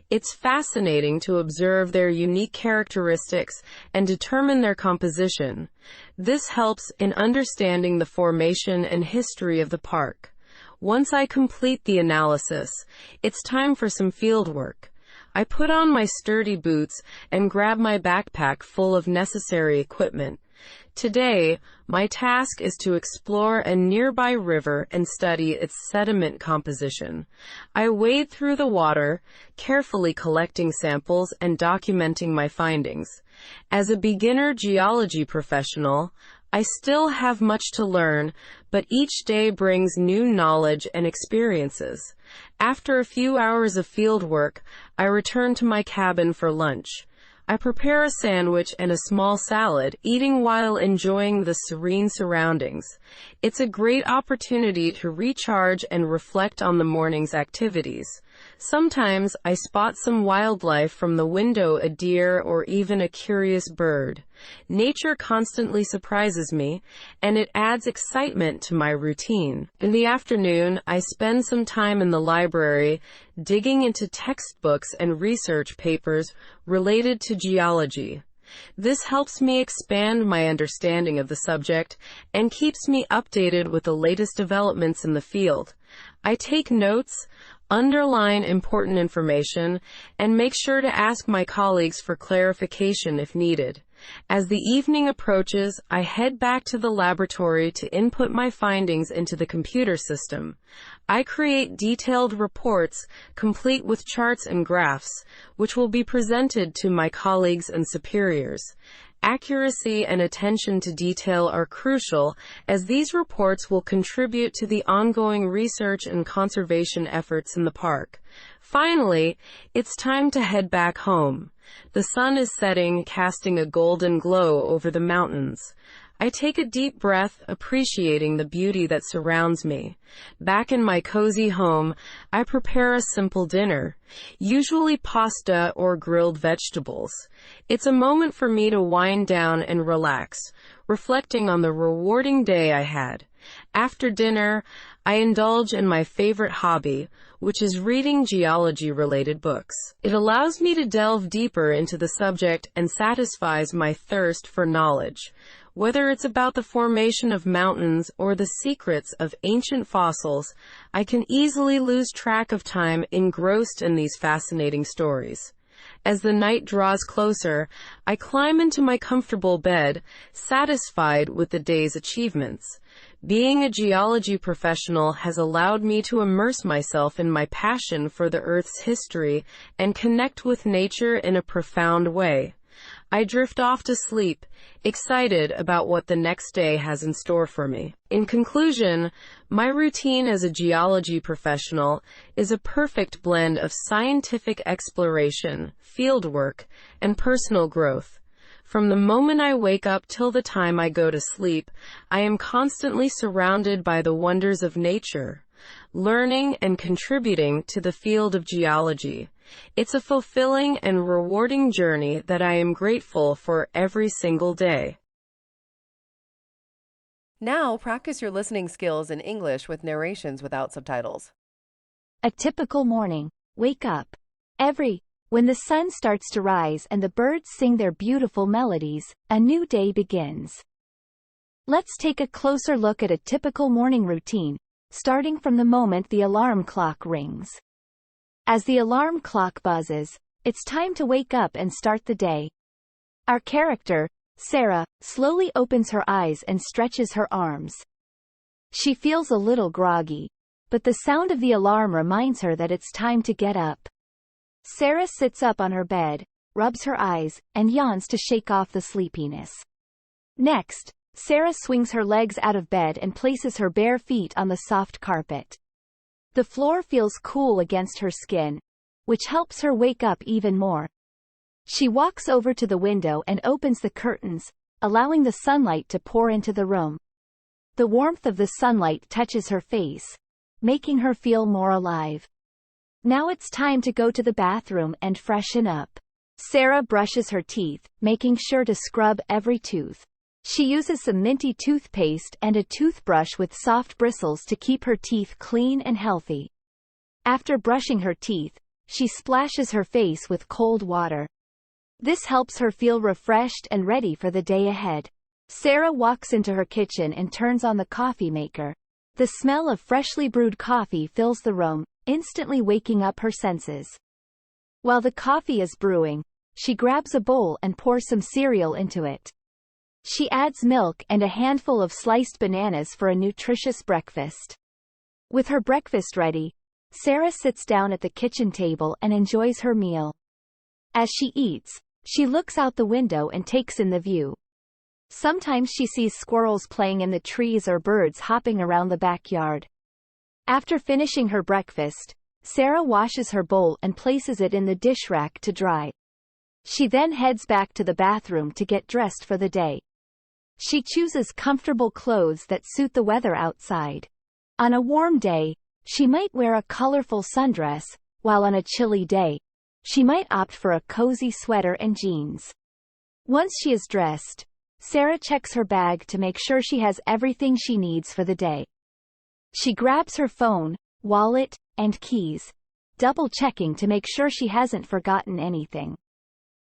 It's fascinating to observe their unique characteristics and determine their composition. This helps in understanding the formation and history of the park. Once I complete the analysis, it's time for some field work. I put on my sturdy boots and grab my backpack full of necessary equipment. Today, my task is to explore a nearby river and study its sediment composition. I wade through the water, carefully collecting samples and documenting my findings. As a beginner geology professional, I still have much to learn, but each day brings new knowledge and experiences. After a few hours of field work, I return to my cabin for lunch. I prepare a sandwich and a small salad, eating while enjoying the serene surroundings. It's a great opportunity to recharge and reflect on the morning's activities. Sometimes I spot some wildlife from the window, a deer or even a curious bird. Nature constantly surprises me, and it adds excitement to my routine. In the afternoon, I spend some time in the library, digging into textbooks and research papers related to geology. This helps me expand my understanding of the subject and keeps me updated with the latest developments in the field. I take notes, underline important information, and make sure to ask my colleagues for clarification if needed. As the evening approaches, I head back to the laboratory to input my findings into the computer system. I create detailed reports, complete with charts and graphs, which will be presented to my colleagues and superiors. Accuracy and attention to detail are crucial, as these reports will contribute to the ongoing research and conservation efforts in the park. Finally, it's time to head back home. The sun is setting, casting a golden glow over the mountains. I take a deep breath, appreciating the beauty that surrounds me. Back in my cozy home, I prepare a simple dinner, usually pasta or grilled vegetables. It's a moment for me to wind down and relax, reflecting on the rewarding day I had. After dinner, I indulge in my favorite hobby, which is reading geology-related books. It allows me to delve deeper into the subject and satisfies my thirst for knowledge. Whether it's about the formation of mountains or the secrets of ancient fossils, I can easily lose track of time engrossed in these fascinating stories. As the night draws closer, I climb into my comfortable bed, satisfied with the day's achievements. Being a geology professional has allowed me to immerse myself in my passion for the Earth's history and connect with nature in a profound way. I drift off to sleep, excited about what the next day has in store for me. In conclusion, my routine as a geology professional is a perfect blend of scientific exploration, fieldwork, and personal growth. From the moment I wake up till the time I go to sleep, I am constantly surrounded by the wonders of nature, learning and contributing to the field of geology. It's a fulfilling and rewarding journey that I am grateful for every single day. Now, practice your listening skills in English with narrations without subtitles. A typical morning. Wake up. When the sun starts to rise and the birds sing their beautiful melodies, a new day begins. Let's take a closer look at a typical morning routine, starting from the moment the alarm clock rings. As the alarm clock buzzes, it's time to wake up and start the day. Our character, Sarah, slowly opens her eyes and stretches her arms. She feels a little groggy, but the sound of the alarm reminds her that it's time to get up. Sarah sits up on her bed, rubs her eyes, and yawns to shake off the sleepiness. Next, Sarah swings her legs out of bed and places her bare feet on the soft carpet. The floor feels cool against her skin, which helps her wake up even more. She walks over to the window and opens the curtains, allowing the sunlight to pour into the room. The warmth of the sunlight touches her face, making her feel more alive. Now it's time to go to the bathroom and freshen up. Sarah brushes her teeth, making sure to scrub every tooth. She uses some minty toothpaste and a toothbrush with soft bristles to keep her teeth clean and healthy. After brushing her teeth, she splashes her face with cold water. This helps her feel refreshed and ready for the day ahead. Sarah walks into her kitchen and turns on the coffee maker. The smell of freshly brewed coffee fills the room, instantly waking up her senses. While the coffee is brewing, she grabs a bowl and pours some cereal into it. She adds milk and a handful of sliced bananas for a nutritious breakfast. With her breakfast ready, Sarah sits down at the kitchen table and enjoys her meal. As she eats, she looks out the window and takes in the view. Sometimes she sees squirrels playing in the trees or birds hopping around the backyard. After finishing her breakfast, Sarah washes her bowl and places it in the dish rack to dry. She then heads back to the bathroom to get dressed for the day. She chooses comfortable clothes that suit the weather outside. On a warm day, she might wear a colorful sundress, while on a chilly day, she might opt for a cozy sweater and jeans. Once she is dressed, Sarah checks her bag to make sure she has everything she needs for the day. She grabs her phone, wallet, and keys, double-checking to make sure she hasn't forgotten anything.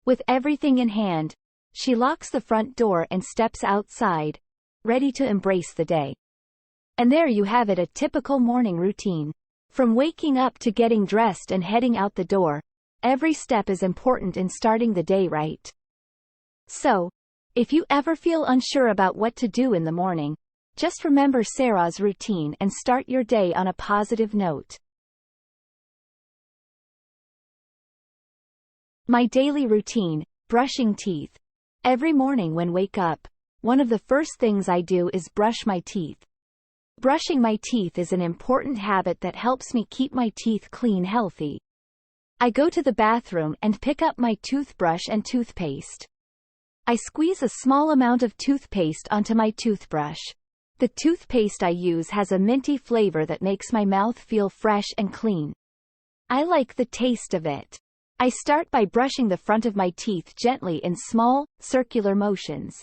With everything in hand, she locks the front door and steps outside, ready to embrace the day. And there you have it, a typical morning routine. From waking up to getting dressed and heading out the door, every step is important in starting the day right. So, if you ever feel unsure about what to do in the morning, just remember Sarah's routine and start your day on a positive note. My daily routine: brushing teeth. Every morning when wake up, one of the first things I do is brush my teeth. Brushing my teeth is an important habit that helps me keep my teeth clean, healthy. I go to the bathroom and pick up my toothbrush and toothpaste. I squeeze a small amount of toothpaste onto my toothbrush. The toothpaste I use has a minty flavor that makes my mouth feel fresh and clean. I like the taste of it. I start by brushing the front of my teeth gently in small, circular motions.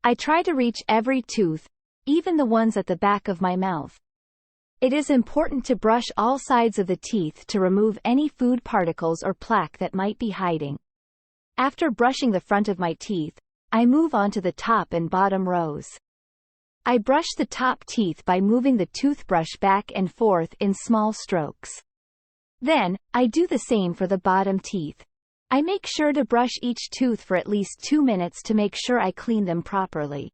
I try to reach every tooth, even the ones at the back of my mouth. It is important to brush all sides of the teeth to remove any food particles or plaque that might be hiding. After brushing the front of my teeth, I move on to the top and bottom rows. I brush the top teeth by moving the toothbrush back and forth in small strokes. Then, I do the same for the bottom teeth. I make sure to brush each tooth for at least 2 minutes to make sure I clean them properly.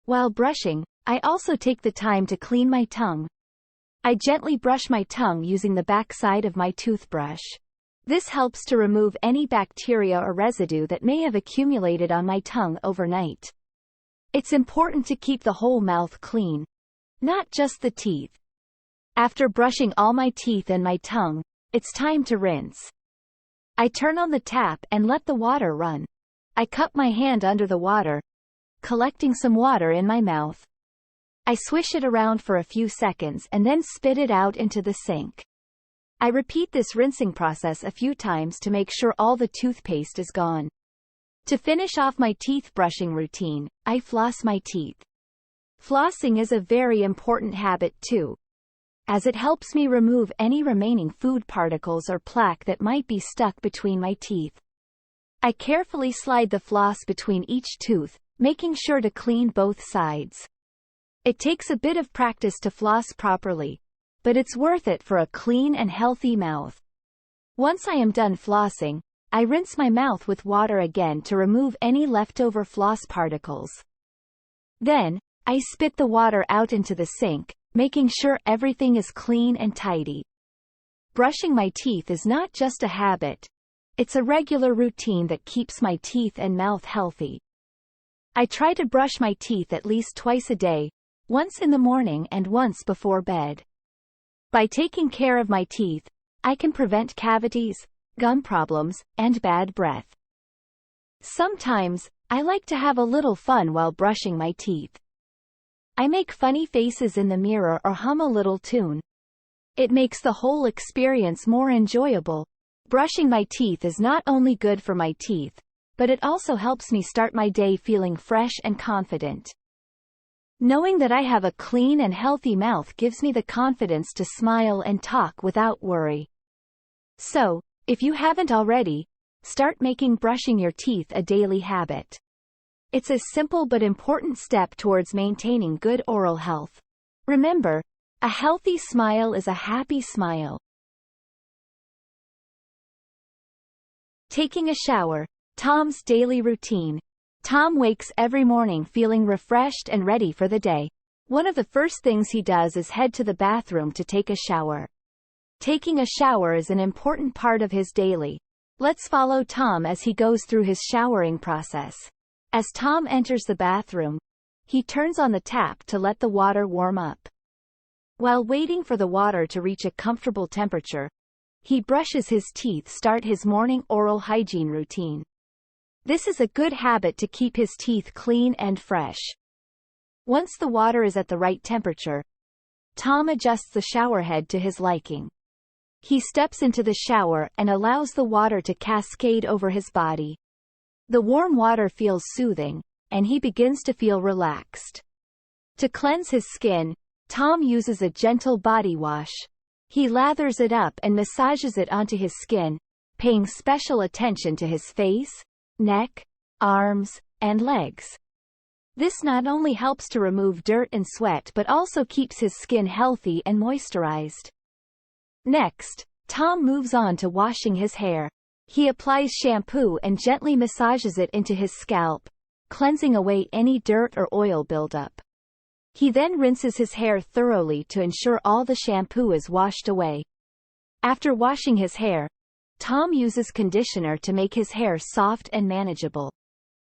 While brushing, I also take the time to clean my tongue. I gently brush my tongue using the back side of my toothbrush. This helps to remove any bacteria or residue that may have accumulated on my tongue overnight. It's important to keep the whole mouth clean, not just the teeth. After brushing all my teeth and my tongue, it's time to rinse. I turn on the tap and let the water run. I cup my hand under the water, collecting some water in my mouth. I swish it around for a few seconds and then spit it out into the sink. I repeat this rinsing process a few times to make sure all the toothpaste is gone. To finish off my teeth brushing routine, I floss my teeth. Flossing is a very important habit too, as it helps me remove any remaining food particles or plaque that might be stuck between my teeth. I carefully slide the floss between each tooth, making sure to clean both sides. It takes a bit of practice to floss properly, but it's worth it for a clean and healthy mouth. Once I am done flossing, I rinse my mouth with water again to remove any leftover floss particles. Then, I spit the water out into the sink, making sure everything is clean and tidy. Brushing my teeth is not just a habit. It's a regular routine that keeps my teeth and mouth healthy. I try to brush my teeth at least twice a day, once in the morning and once before bed. By taking care of my teeth, I can prevent cavities, gum problems, and bad breath. Sometimes, I like to have a little fun while brushing my teeth. I make funny faces in the mirror or hum a little tune. It makes the whole experience more enjoyable. Brushing my teeth is not only good for my teeth, but it also helps me start my day feeling fresh and confident. Knowing that I have a clean and healthy mouth gives me the confidence to smile and talk without worry. So, if you haven't already, start making brushing your teeth a daily habit. It's a simple but important step towards maintaining good oral health. Remember, a healthy smile is a happy smile. Taking a shower. Tom's daily routine. Tom wakes every morning feeling refreshed and ready for the day. One of the first things he does is head to the bathroom to take a shower. Taking a shower is an important part of his daily. Let's follow Tom as he goes through his showering process. As Tom enters the bathroom, he turns on the tap to let the water warm up. While waiting for the water to reach a comfortable temperature, he brushes his teeth. Start his morning oral hygiene routine. This is a good habit to keep his teeth clean and fresh. Once the water is at the right temperature, Tom adjusts the shower head to his liking. He steps into the shower and allows the water to cascade over his body. The warm water feels soothing, and he begins to feel relaxed. To cleanse his skin, Tom uses a gentle body wash. He lathers it up and massages it onto his skin, paying special attention to his face, neck, arms, and legs. This not only helps to remove dirt and sweat but also keeps his skin healthy and moisturized. Next, Tom moves on to washing his hair. He applies shampoo and gently massages it into his scalp, cleansing away any dirt or oil buildup. He then rinses his hair thoroughly to ensure all the shampoo is washed away. After washing his hair, Tom uses conditioner to make his hair soft and manageable.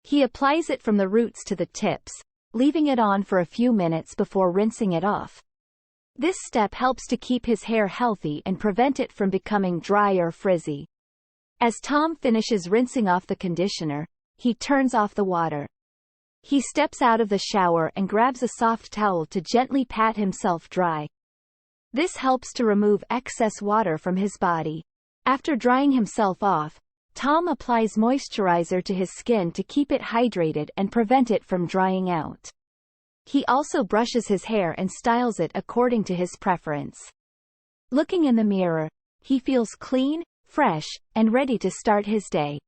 He applies it from the roots to the tips, leaving it on for a few minutes before rinsing it off. This step helps to keep his hair healthy and prevent it from becoming dry or frizzy. As Tom finishes rinsing off the conditioner, he turns off the water. He steps out of the shower and grabs a soft towel to gently pat himself dry. This helps to remove excess water from his body. After drying himself off, Tom applies moisturizer to his skin to keep it hydrated and prevent it from drying out. He also brushes his hair and styles it according to his preference. Looking in the mirror, he feels clean, fresh, and ready to start his day.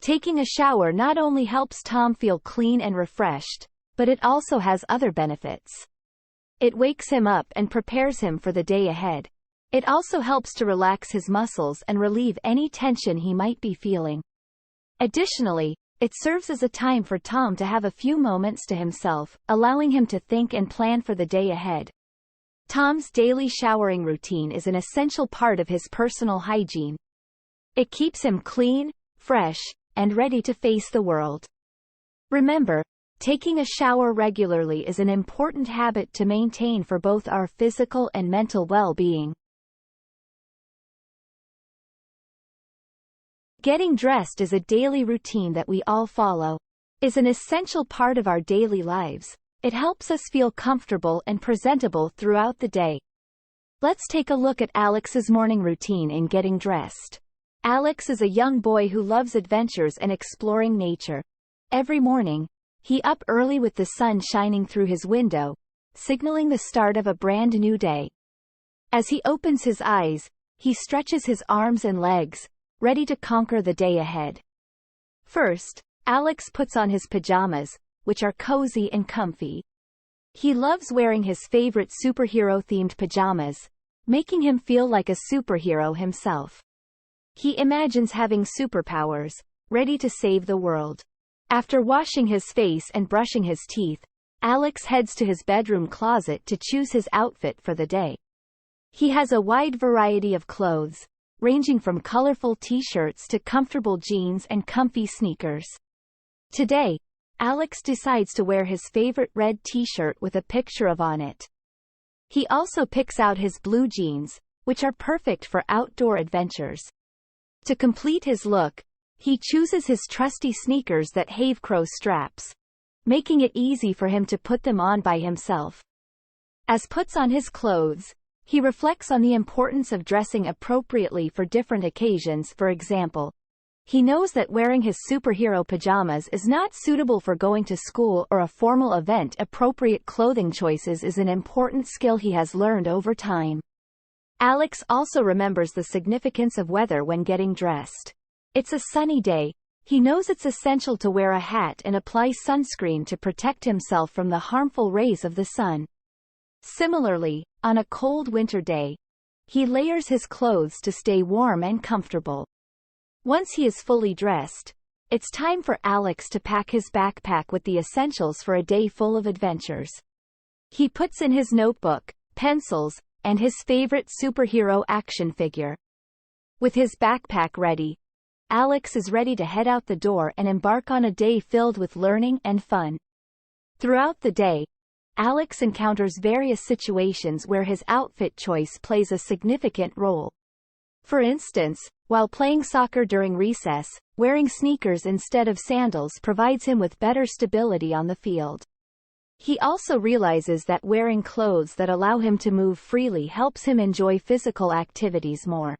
Taking a shower not only helps Tom feel clean and refreshed, but it also has other benefits. It wakes him up and prepares him for the day ahead. It also helps to relax his muscles and relieve any tension he might be feeling. Additionally, it serves as a time for Tom to have a few moments to himself, allowing him to think and plan for the day ahead. Tom's daily showering routine is an essential part of his personal hygiene. It keeps him clean, fresh, and ready to face the world. Remember, taking a shower regularly is an important habit to maintain for both our physical and mental well-being. Getting dressed is a daily routine that we all follow. It's an essential part of our daily lives. It helps us feel comfortable and presentable throughout the day. Let's take a look at Alex's morning routine in getting dressed. Alex is a young boy who loves adventures and exploring nature. Every morning, he up early with the sun shining through his window, signaling the start of a brand new day. As he opens his eyes, he stretches his arms and legs, ready to conquer the day ahead. First, Alex puts on his pajamas, which are cozy and comfy. He loves wearing his favorite superhero-themed pajamas, making him feel like a superhero himself. He imagines having superpowers, ready to save the world. After washing his face and brushing his teeth, Alex heads to his bedroom closet to choose his outfit for the day. He has a wide variety of clothes, ranging from colorful t-shirts to comfortable jeans and comfy sneakers. Today, Alex decides to wear his favorite red t-shirt with a picture of on it. He also picks out his blue jeans, which are perfect for outdoor adventures. To complete his look, he chooses his trusty sneakers that have crow straps, making it easy for him to put them on by himself. As puts on his clothes, he reflects on the importance of dressing appropriately for different occasions. For example, He knows that wearing his superhero pajamas is not suitable for going to school or a formal event. Appropriate clothing choices is an important skill he has learned over time. Alex also remembers the significance of weather when getting dressed. It's a sunny day. He knows it's essential to wear a hat and apply sunscreen to protect himself from the harmful rays of the sun. Similarly, on a cold winter day, he layers his clothes to stay warm and comfortable. Once he is fully dressed, it's time for Alex to pack his backpack with the essentials for a day full of adventures. He puts in his notebook, pencils, and his favorite superhero action figure. With his backpack ready, Alex is ready to head out the door and embark on a day filled with learning and fun. Throughout the day, Alex encounters various situations where his outfit choice plays a significant role. For instance, while playing soccer during recess, wearing sneakers instead of sandals provides him with better stability on the field. He also realizes that wearing clothes that allow him to move freely helps him enjoy physical activities more.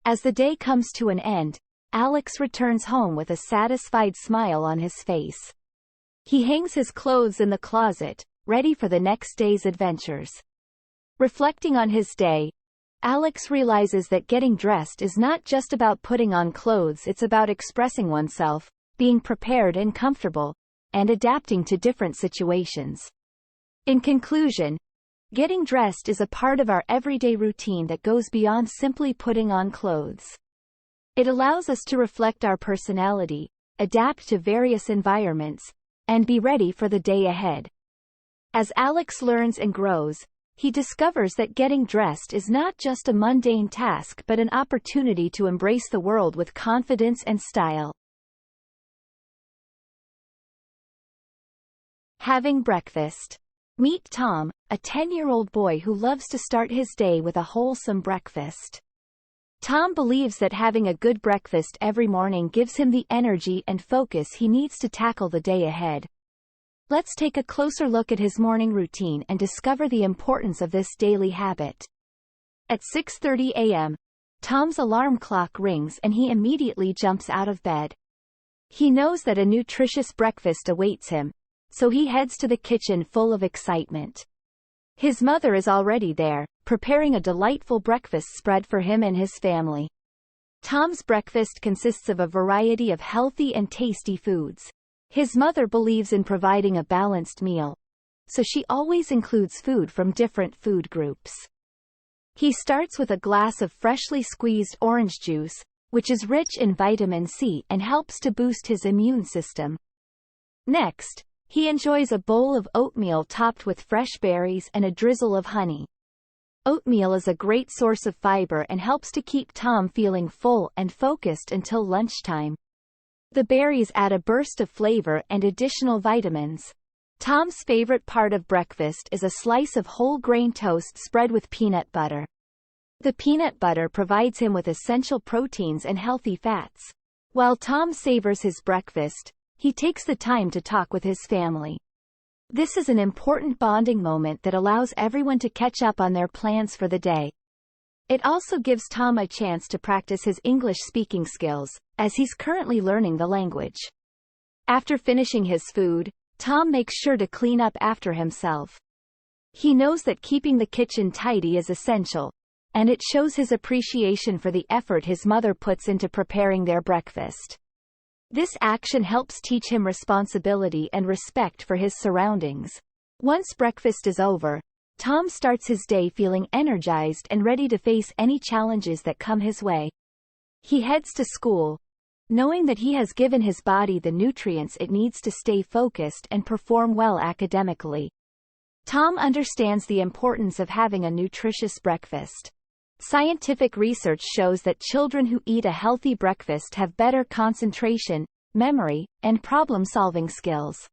As the day comes to an end, Alex returns home with a satisfied smile on his face. He hangs his clothes in the closet, ready for the next day's adventures. Reflecting on his day, Alex realizes that getting dressed is not just about putting on clothes, it's about expressing oneself, being prepared and comfortable, and adapting to different situations. In conclusion, getting dressed is a part of our everyday routine that goes beyond simply putting on clothes. It allows us to reflect our personality, adapt to various environments, and be ready for the day ahead. As Alex learns and grows, he discovers that getting dressed is not just a mundane task but an opportunity to embrace the world with confidence and style. Having breakfast. Meet Tom, a 10-year-old boy who loves to start his day with a wholesome breakfast. Tom believes that having a good breakfast every morning gives him the energy and focus he needs to tackle the day ahead. Let's take a closer look at his morning routine and discover the importance of this daily habit. At 6:30 a.m., Tom's alarm clock rings and he immediately jumps out of bed. He knows that a nutritious breakfast awaits him, so he heads to the kitchen full of excitement. His mother is already there, preparing a delightful breakfast spread for him and his family. Tom's breakfast consists of a variety of healthy and tasty foods. His mother believes in providing a balanced meal, so she always includes food from different food groups. He starts with a glass of freshly squeezed orange juice, which is rich in vitamin C and helps to boost his immune system. Next, he enjoys a bowl of oatmeal topped with fresh berries and a drizzle of honey. Oatmeal is a great source of fiber and helps to keep Tom feeling full and focused until lunchtime. The berries add a burst of flavor and additional vitamins. Tom's favorite part of breakfast is a slice of whole grain toast spread with peanut butter. The peanut butter provides him with essential proteins and healthy fats. While Tom savors his breakfast, he takes the time to talk with his family. This is an important bonding moment that allows everyone to catch up on their plans for the day. It also gives Tom a chance to practice his English speaking skills, as he's currently learning the language. After finishing his food, Tom makes sure to clean up after himself. He knows that keeping the kitchen tidy is essential, and it shows his appreciation for the effort his mother puts into preparing their breakfast. This action helps teach him responsibility and respect for his surroundings. Once breakfast is over, Tom starts his day feeling energized and ready to face any challenges that come his way. He heads to school, knowing that he has given his body the nutrients it needs to stay focused and perform well academically. Tom understands the importance of having a nutritious breakfast. Scientific research shows that children who eat a healthy breakfast have better concentration, memory, and problem-solving skills.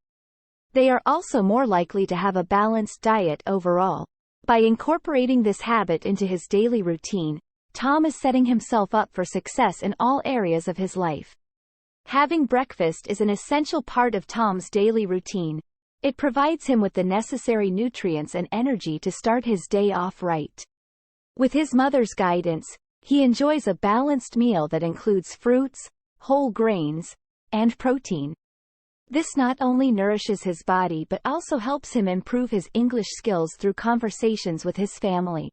They are also more likely to have a balanced diet overall. By incorporating this habit into his daily routine, Tom is setting himself up for success in all areas of his life. Having breakfast is an essential part of Tom's daily routine. It provides him with the necessary nutrients and energy to start his day off right. With his mother's guidance, he enjoys a balanced meal that includes fruits, whole grains, and protein. This not only nourishes his body but also helps him improve his English skills through conversations with his family.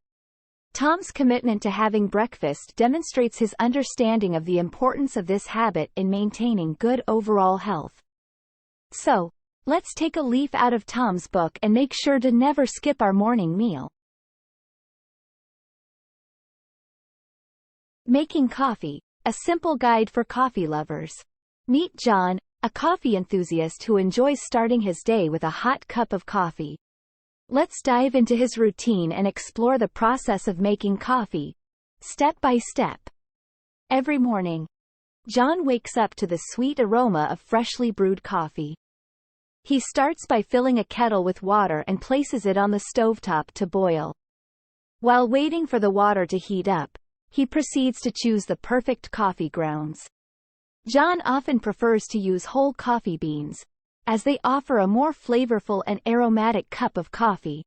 Tom's commitment to having breakfast demonstrates his understanding of the importance of this habit in maintaining good overall health. So, let's take a leaf out of Tom's book and make sure to never skip our morning meal. Making coffee, a simple guide for coffee lovers. Meet John, a coffee enthusiast who enjoys starting his day with a hot cup of coffee. Let's dive into his routine and explore the process of making coffee, step by step. Every morning, John wakes up to the sweet aroma of freshly brewed coffee. He starts by filling a kettle with water and places it on the stovetop to boil. While waiting for the water to heat up, he proceeds to choose the perfect coffee grounds. John often prefers to use whole coffee beans, as they offer a more flavorful and aromatic cup of coffee.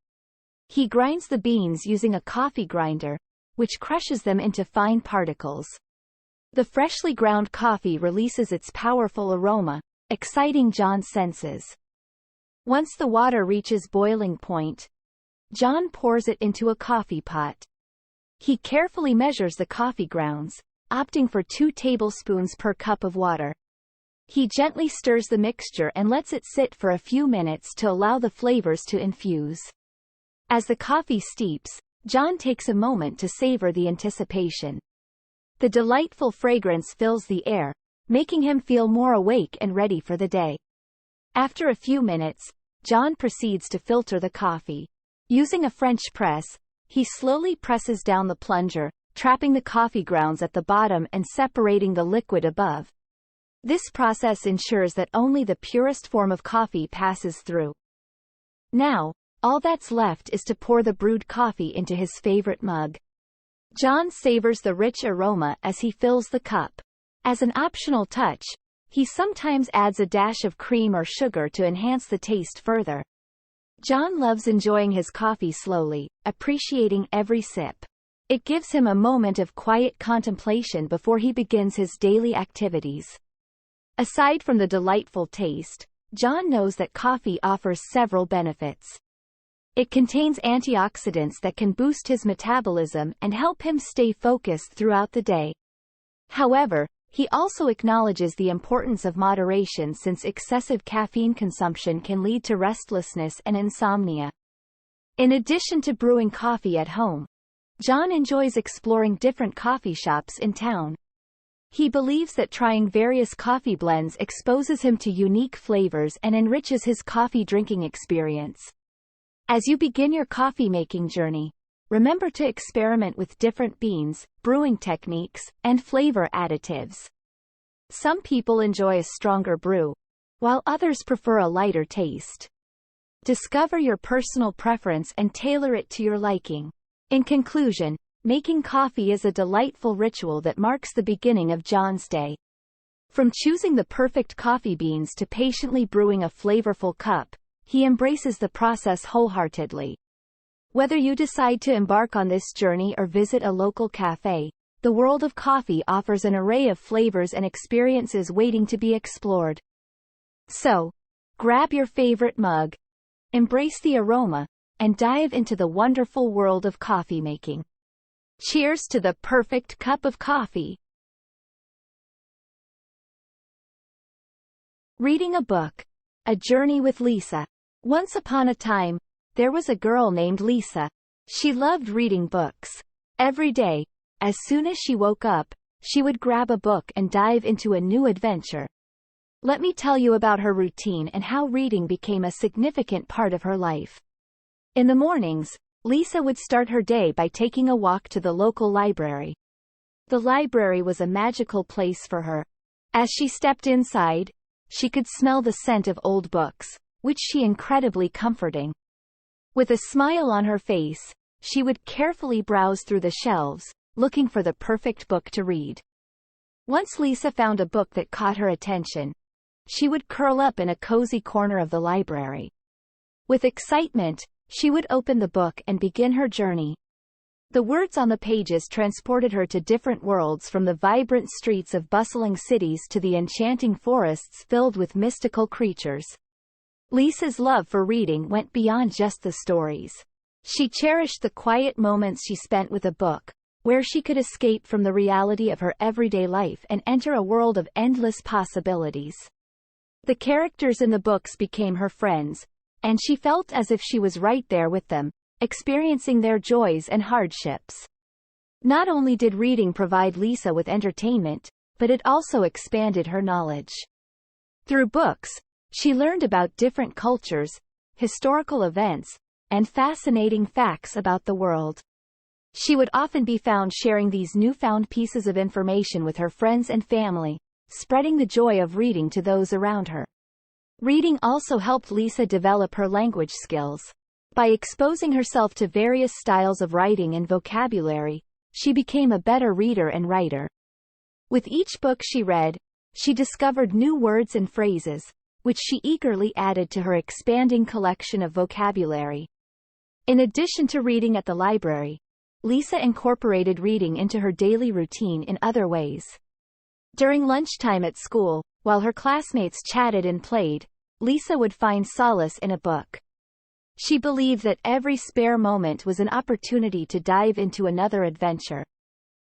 He grinds the beans using a coffee grinder, which crushes them into fine particles. The freshly ground coffee releases its powerful aroma, exciting John's senses. Once the water reaches boiling point, John pours it into a coffee pot. He carefully measures the coffee grounds, opting for 2 tablespoons per cup of water. He gently stirs the mixture and lets it sit for a few minutes to allow the flavors to infuse. As the coffee steeps, John takes a moment to savor the anticipation. The delightful fragrance fills the air, making him feel more awake and ready for the day. After a few minutes, John proceeds to filter the coffee. Using a French press, he slowly presses down the plunger, trapping the coffee grounds at the bottom and separating the liquid above. This process ensures that only the purest form of coffee passes through. Now, all that's left is to pour the brewed coffee into his favorite mug. John savors the rich aroma as he fills the cup. As an optional touch, he sometimes adds a dash of cream or sugar to enhance the taste further. John loves enjoying his coffee slowly, appreciating every sip. It gives him a moment of quiet contemplation before he begins his daily activities. Aside from the delightful taste, John knows that coffee offers several benefits. It contains antioxidants that can boost his metabolism and help him stay focused throughout the day. However, he also acknowledges the importance of moderation since excessive caffeine consumption can lead to restlessness and insomnia. In addition to brewing coffee at home, John enjoys exploring different coffee shops in town. He believes that trying various coffee blends exposes him to unique flavors and enriches his coffee drinking experience. As you begin your coffee-making journey, remember to experiment with different beans, brewing techniques, and flavor additives. Some people enjoy a stronger brew, while others prefer a lighter taste. Discover your personal preference and tailor it to your liking. In conclusion, making coffee is a delightful ritual that marks the beginning of John's day. From choosing the perfect coffee beans to patiently brewing a flavorful cup, he embraces the process wholeheartedly. Whether you decide to embark on this journey or visit a local cafe, the world of coffee offers an array of flavors and experiences waiting to be explored. So, grab your favorite mug, embrace the aroma, and dive into the wonderful world of coffee making. Cheers to the perfect cup of coffee! Reading a book. A journey with Lisa. Once upon a time, there was a girl named Lisa. She loved reading books. Every day, as soon as she woke up, she would grab a book and dive into a new adventure. Let me tell you about her routine and how reading became a significant part of her life. In the mornings, Lisa would start her day by taking a walk to the local library. The library was a magical place for her. As she stepped inside, she could smell the scent of old books, which she incredibly comforting. With a smile on her face, she would carefully browse through the shelves, looking for the perfect book to read. Once Lisa found a book that caught her attention, she would curl up in a cozy corner of the library. With excitement, she would open the book and begin her journey. The words on the pages transported her to different worlds, from the vibrant streets of bustling cities to the enchanting forests filled with mystical creatures. Lisa's love for reading went beyond just the stories. She cherished the quiet moments she spent with a book, where she could escape from the reality of her everyday life and enter a world of endless possibilities. The characters in the books became her friends, and she felt as if she was right there with them, experiencing their joys and hardships. Not only did reading provide Lisa with entertainment, but it also expanded her knowledge. Through books, she learned about different cultures, historical events, and fascinating facts about the world. She would often be found sharing these newfound pieces of information with her friends and family, spreading the joy of reading to those around her. Reading also helped Lisa develop her language skills. By exposing herself to various styles of writing and vocabulary, she became a better reader and writer. With each book she read, she discovered new words and phrases, which she eagerly added to her expanding collection of vocabulary. In addition to reading at the library, Lisa incorporated reading into her daily routine in other ways. During lunchtime at school, while her classmates chatted and played, Lisa would find solace in a book. She believed that every spare moment was an opportunity to dive into another adventure.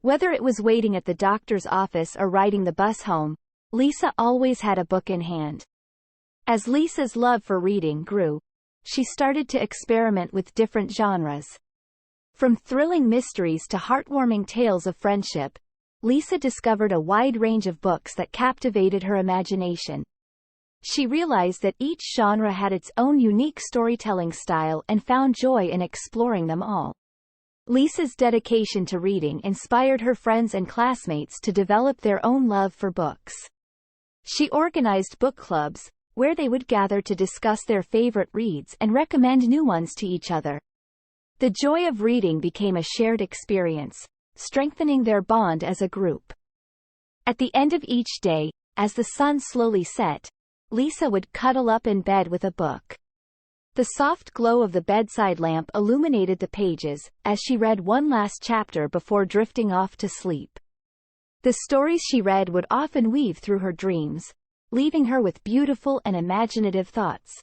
Whether it was waiting at the doctor's office or riding the bus home, Lisa always had a book in hand. As Lisa's love for reading grew, she started to experiment with different genres. From thrilling mysteries to heartwarming tales of friendship, Lisa discovered a wide range of books that captivated her imagination. She realized that each genre had its own unique storytelling style and found joy in exploring them all. Lisa's dedication to reading inspired her friends and classmates to develop their own love for books. She organized book clubs, where they would gather to discuss their favorite reads and recommend new ones to each other. The joy of reading became a shared experience, strengthening their bond as a group. At the end of each day, as the sun slowly set, Lisa would cuddle up in bed with a book. The soft glow of the bedside lamp illuminated the pages, as she read one last chapter before drifting off to sleep. The stories she read would often weave through her dreams, leaving her with beautiful and imaginative thoughts.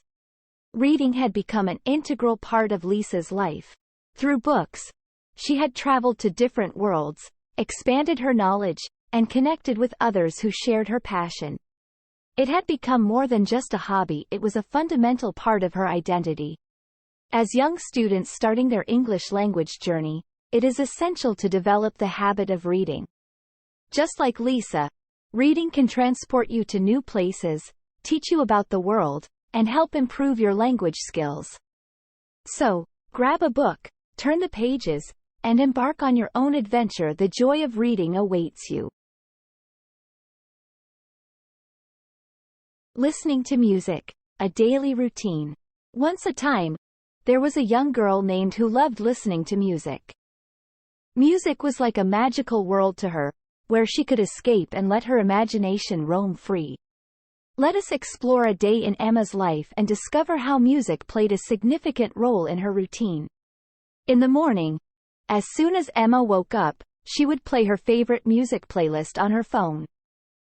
Reading had become an integral part of Lisa's life. Through books, she had traveled to different worlds, expanded her knowledge, and connected with others who shared her passion. It had become more than just a hobby, it was a fundamental part of her identity. As young students starting their English language journey, it is essential to develop the habit of reading. Just like Lisa, reading can transport you to new places, teach you about the world, and help improve your language skills. So, grab a book, turn the pages, and embark on your own adventure. The joy of reading awaits you. Listening to music, a daily routine. Once a time, there was a young girl named who loved listening to music. Music was like a magical world to her, where she could escape and let her imagination roam free. Let us explore a day in Emma's life and discover how music played a significant role in her routine. In the morning, as soon as Emma woke up, she would play her favorite music playlist on her phone.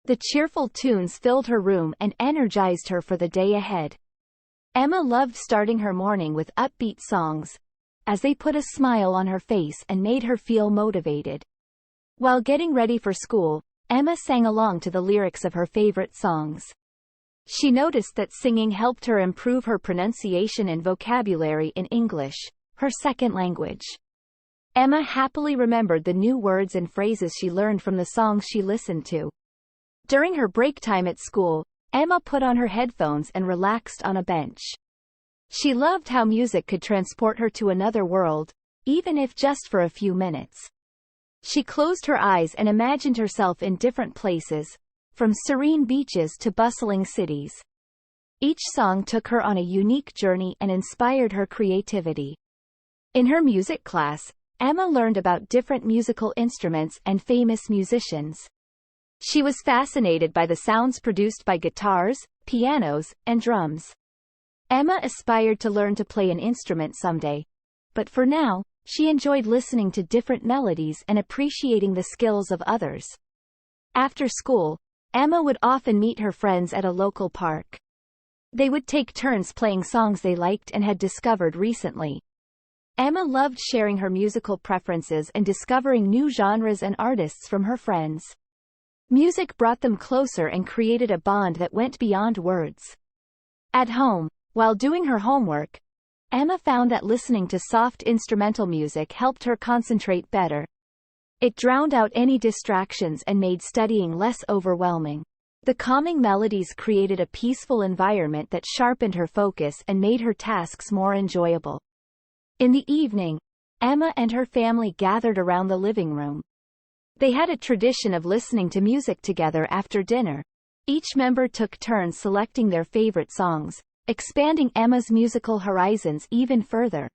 The cheerful tunes filled her room and energized her for the day ahead. Emma loved starting her morning with upbeat songs, as they put a smile on her face and made her feel motivated. While getting ready for school, Emma sang along to the lyrics of her favorite songs. She noticed that singing helped her improve her pronunciation and vocabulary in English, her second language. Emma happily remembered the new words and phrases she learned from the songs she listened to. During her break time at school, Emma put on her headphones and relaxed on a bench. She loved how music could transport her to another world, even if just for a few minutes. She closed her eyes and imagined herself in different places, from serene beaches to bustling cities. Each song took her on a unique journey and inspired her creativity. In her music class, Emma learned about different musical instruments and famous musicians. She was fascinated by the sounds produced by guitars, pianos, and drums. Emma aspired to learn to play an instrument someday, but for now, She enjoyed listening to different melodies and appreciating the skills of others. After school, Emma would often meet her friends at a local park. They would take turns playing songs they liked and had discovered recently. Emma loved sharing her musical preferences and discovering new genres and artists from her friends. Music brought them closer and created a bond that went beyond words. At home, while doing her homework, Emma found that listening to soft instrumental music helped her concentrate better. It drowned out any distractions and made studying less overwhelming. The calming melodies created a peaceful environment that sharpened her focus and made her tasks more enjoyable. In the evening, Emma and her family gathered around the living room. They had a tradition of listening to music together after dinner. Each member took turns selecting their favorite songs, expanding Emma's musical horizons even further.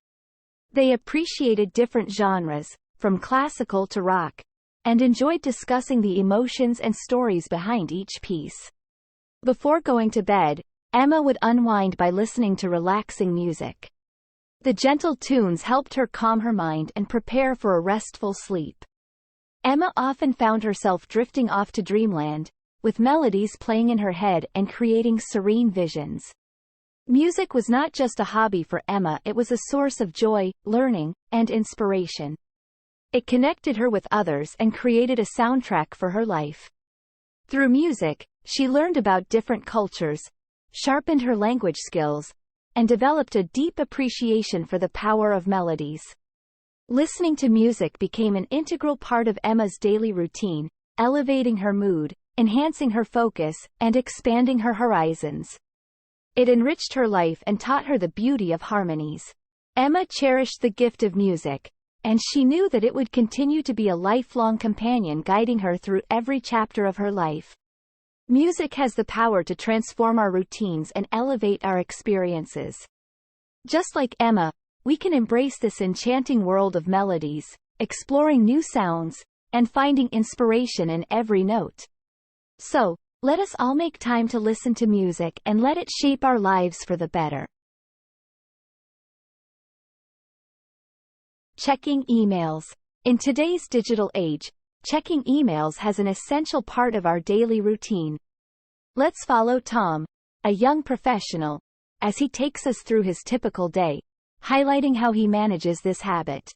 They appreciated different genres, from classical to rock, and enjoyed discussing the emotions and stories behind each piece. Before going to bed, Emma would unwind by listening to relaxing music. The gentle tunes helped her calm her mind and prepare for a restful sleep. Emma often found herself drifting off to dreamland, with melodies playing in her head and creating serene visions. Music was not just a hobby for Emma, it was a source of joy, learning, and inspiration. It connected her with others and created a soundtrack for her life. Through music, she learned about different cultures, sharpened her language skills, and developed a deep appreciation for the power of melodies. Listening to music became an integral part of Emma's daily routine, elevating her mood, enhancing her focus, and expanding her horizons. It enriched her life and taught her the beauty of harmonies. Emma cherished the gift of music, and she knew that it would continue to be a lifelong companion guiding her through every chapter of her life. Music has the power to transform our routines and elevate our experiences. Just like Emma, we can embrace this enchanting world of melodies, exploring new sounds, and finding inspiration in every note. So, let us all make time to listen to music and let it shape our lives for the better. Checking emails. In today's digital age, checking emails has an essential part of our daily routine. Let's follow Tom, a young professional, as he takes us through his typical day, highlighting how he manages this habit.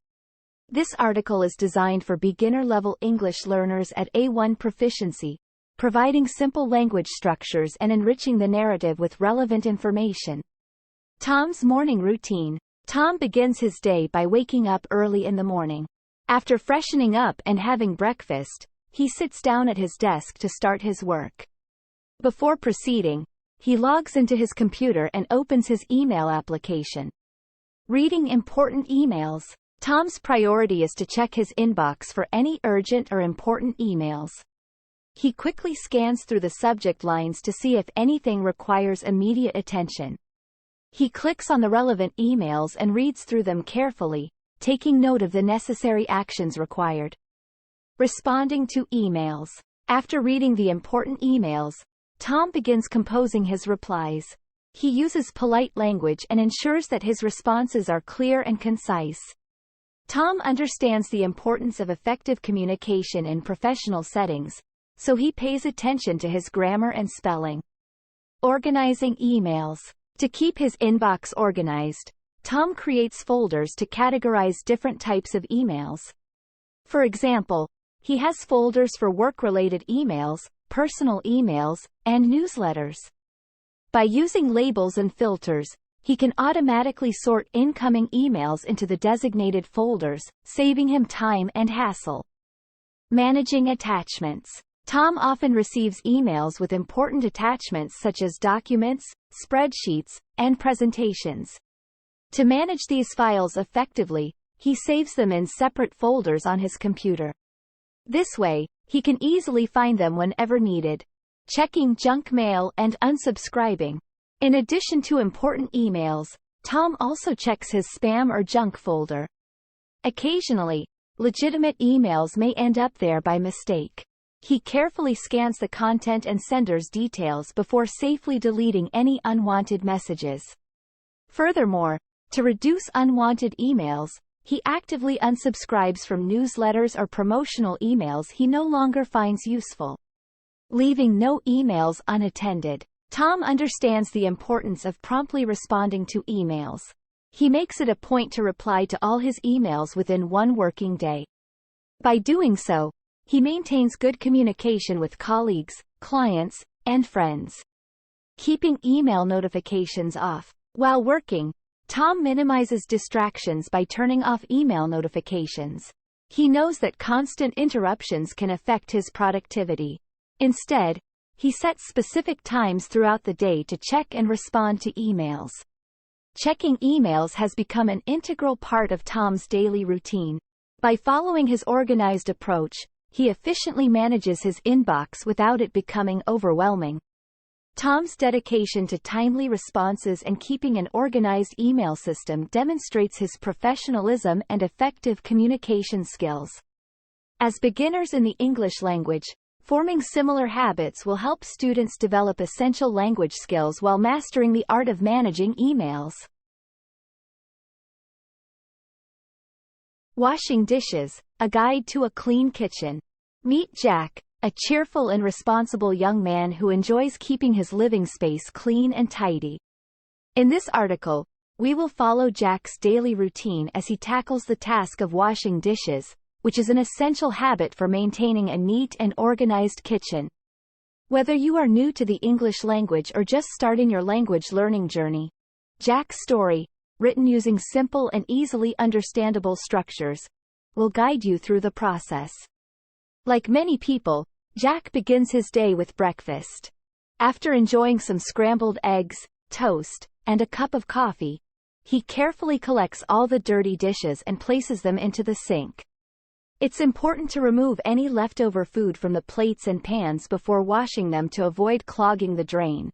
This article is designed for beginner-level English learners at A1 proficiency, providing simple language structures and enriching the narrative with relevant information. Tom's morning routine. Tom begins his day by waking up early in the morning. After freshening up and having breakfast, he sits down at his desk to start his work. Before proceeding, he logs into his computer and opens his email application. Reading important emails. Tom's priority is to check his inbox for any urgent or important emails. He quickly scans through the subject lines to see if anything requires immediate attention. He clicks on the relevant emails and reads through them carefully, taking note of the necessary actions required. Responding to emails. After reading the important emails, Tom begins composing his replies. He uses polite language and ensures that his responses are clear and concise. Tom understands the importance of effective communication in professional settings, so he pays attention to his grammar and spelling. Organizing emails. To keep his inbox organized, Tom creates folders to categorize different types of emails. For example, he has folders for work-related emails, personal emails, and newsletters. By using labels and filters, he can automatically sort incoming emails into the designated folders, saving him time and hassle. Managing attachments. Tom often receives emails with important attachments such as documents, spreadsheets, and presentations. To manage these files effectively, he saves them in separate folders on his computer. This way, he can easily find them whenever needed. Checking junk mail and unsubscribing. In addition to important emails, Tom also checks his spam or junk folder. Occasionally, legitimate emails may end up there by mistake. He carefully scans the content and sender's details before safely deleting any unwanted messages. Furthermore, to reduce unwanted emails, He actively unsubscribes from newsletters or promotional emails he no longer finds useful, leaving no emails unattended. Tom understands the importance of promptly responding to emails. He makes it a point to reply to all his emails within one working day. By doing so, he maintains good communication with colleagues, clients, and friends. Keeping email notifications off. While working, Tom minimizes distractions by turning off email notifications. He knows that constant interruptions can affect his productivity. Instead, he sets specific times throughout the day to check and respond to emails. Checking emails has become an integral part of Tom's daily routine. By following his organized approach, he efficiently manages his inbox without it becoming overwhelming. Tom's dedication to timely responses and keeping an organized email system demonstrates his professionalism and effective communication skills. As beginners in the English language, forming similar habits will help students develop essential language skills while mastering the art of managing emails. Washing dishes, a guide to a clean kitchen. Meet Jack, a cheerful and responsible young man who enjoys keeping his living space clean and tidy. In this article, we will follow Jack's daily routine as he tackles the task of washing dishes, which is an essential habit for maintaining a neat and organized kitchen. Whether you are new to the English language or just starting your language learning journey, Jack's story, written using simple and easily understandable structures, will guide you through the process. Like many people, Jack begins his day with breakfast. After enjoying some scrambled eggs, toast, and a cup of coffee, he carefully collects all the dirty dishes and places them into the sink. It's important to remove any leftover food from the plates and pans before washing them to avoid clogging the drain.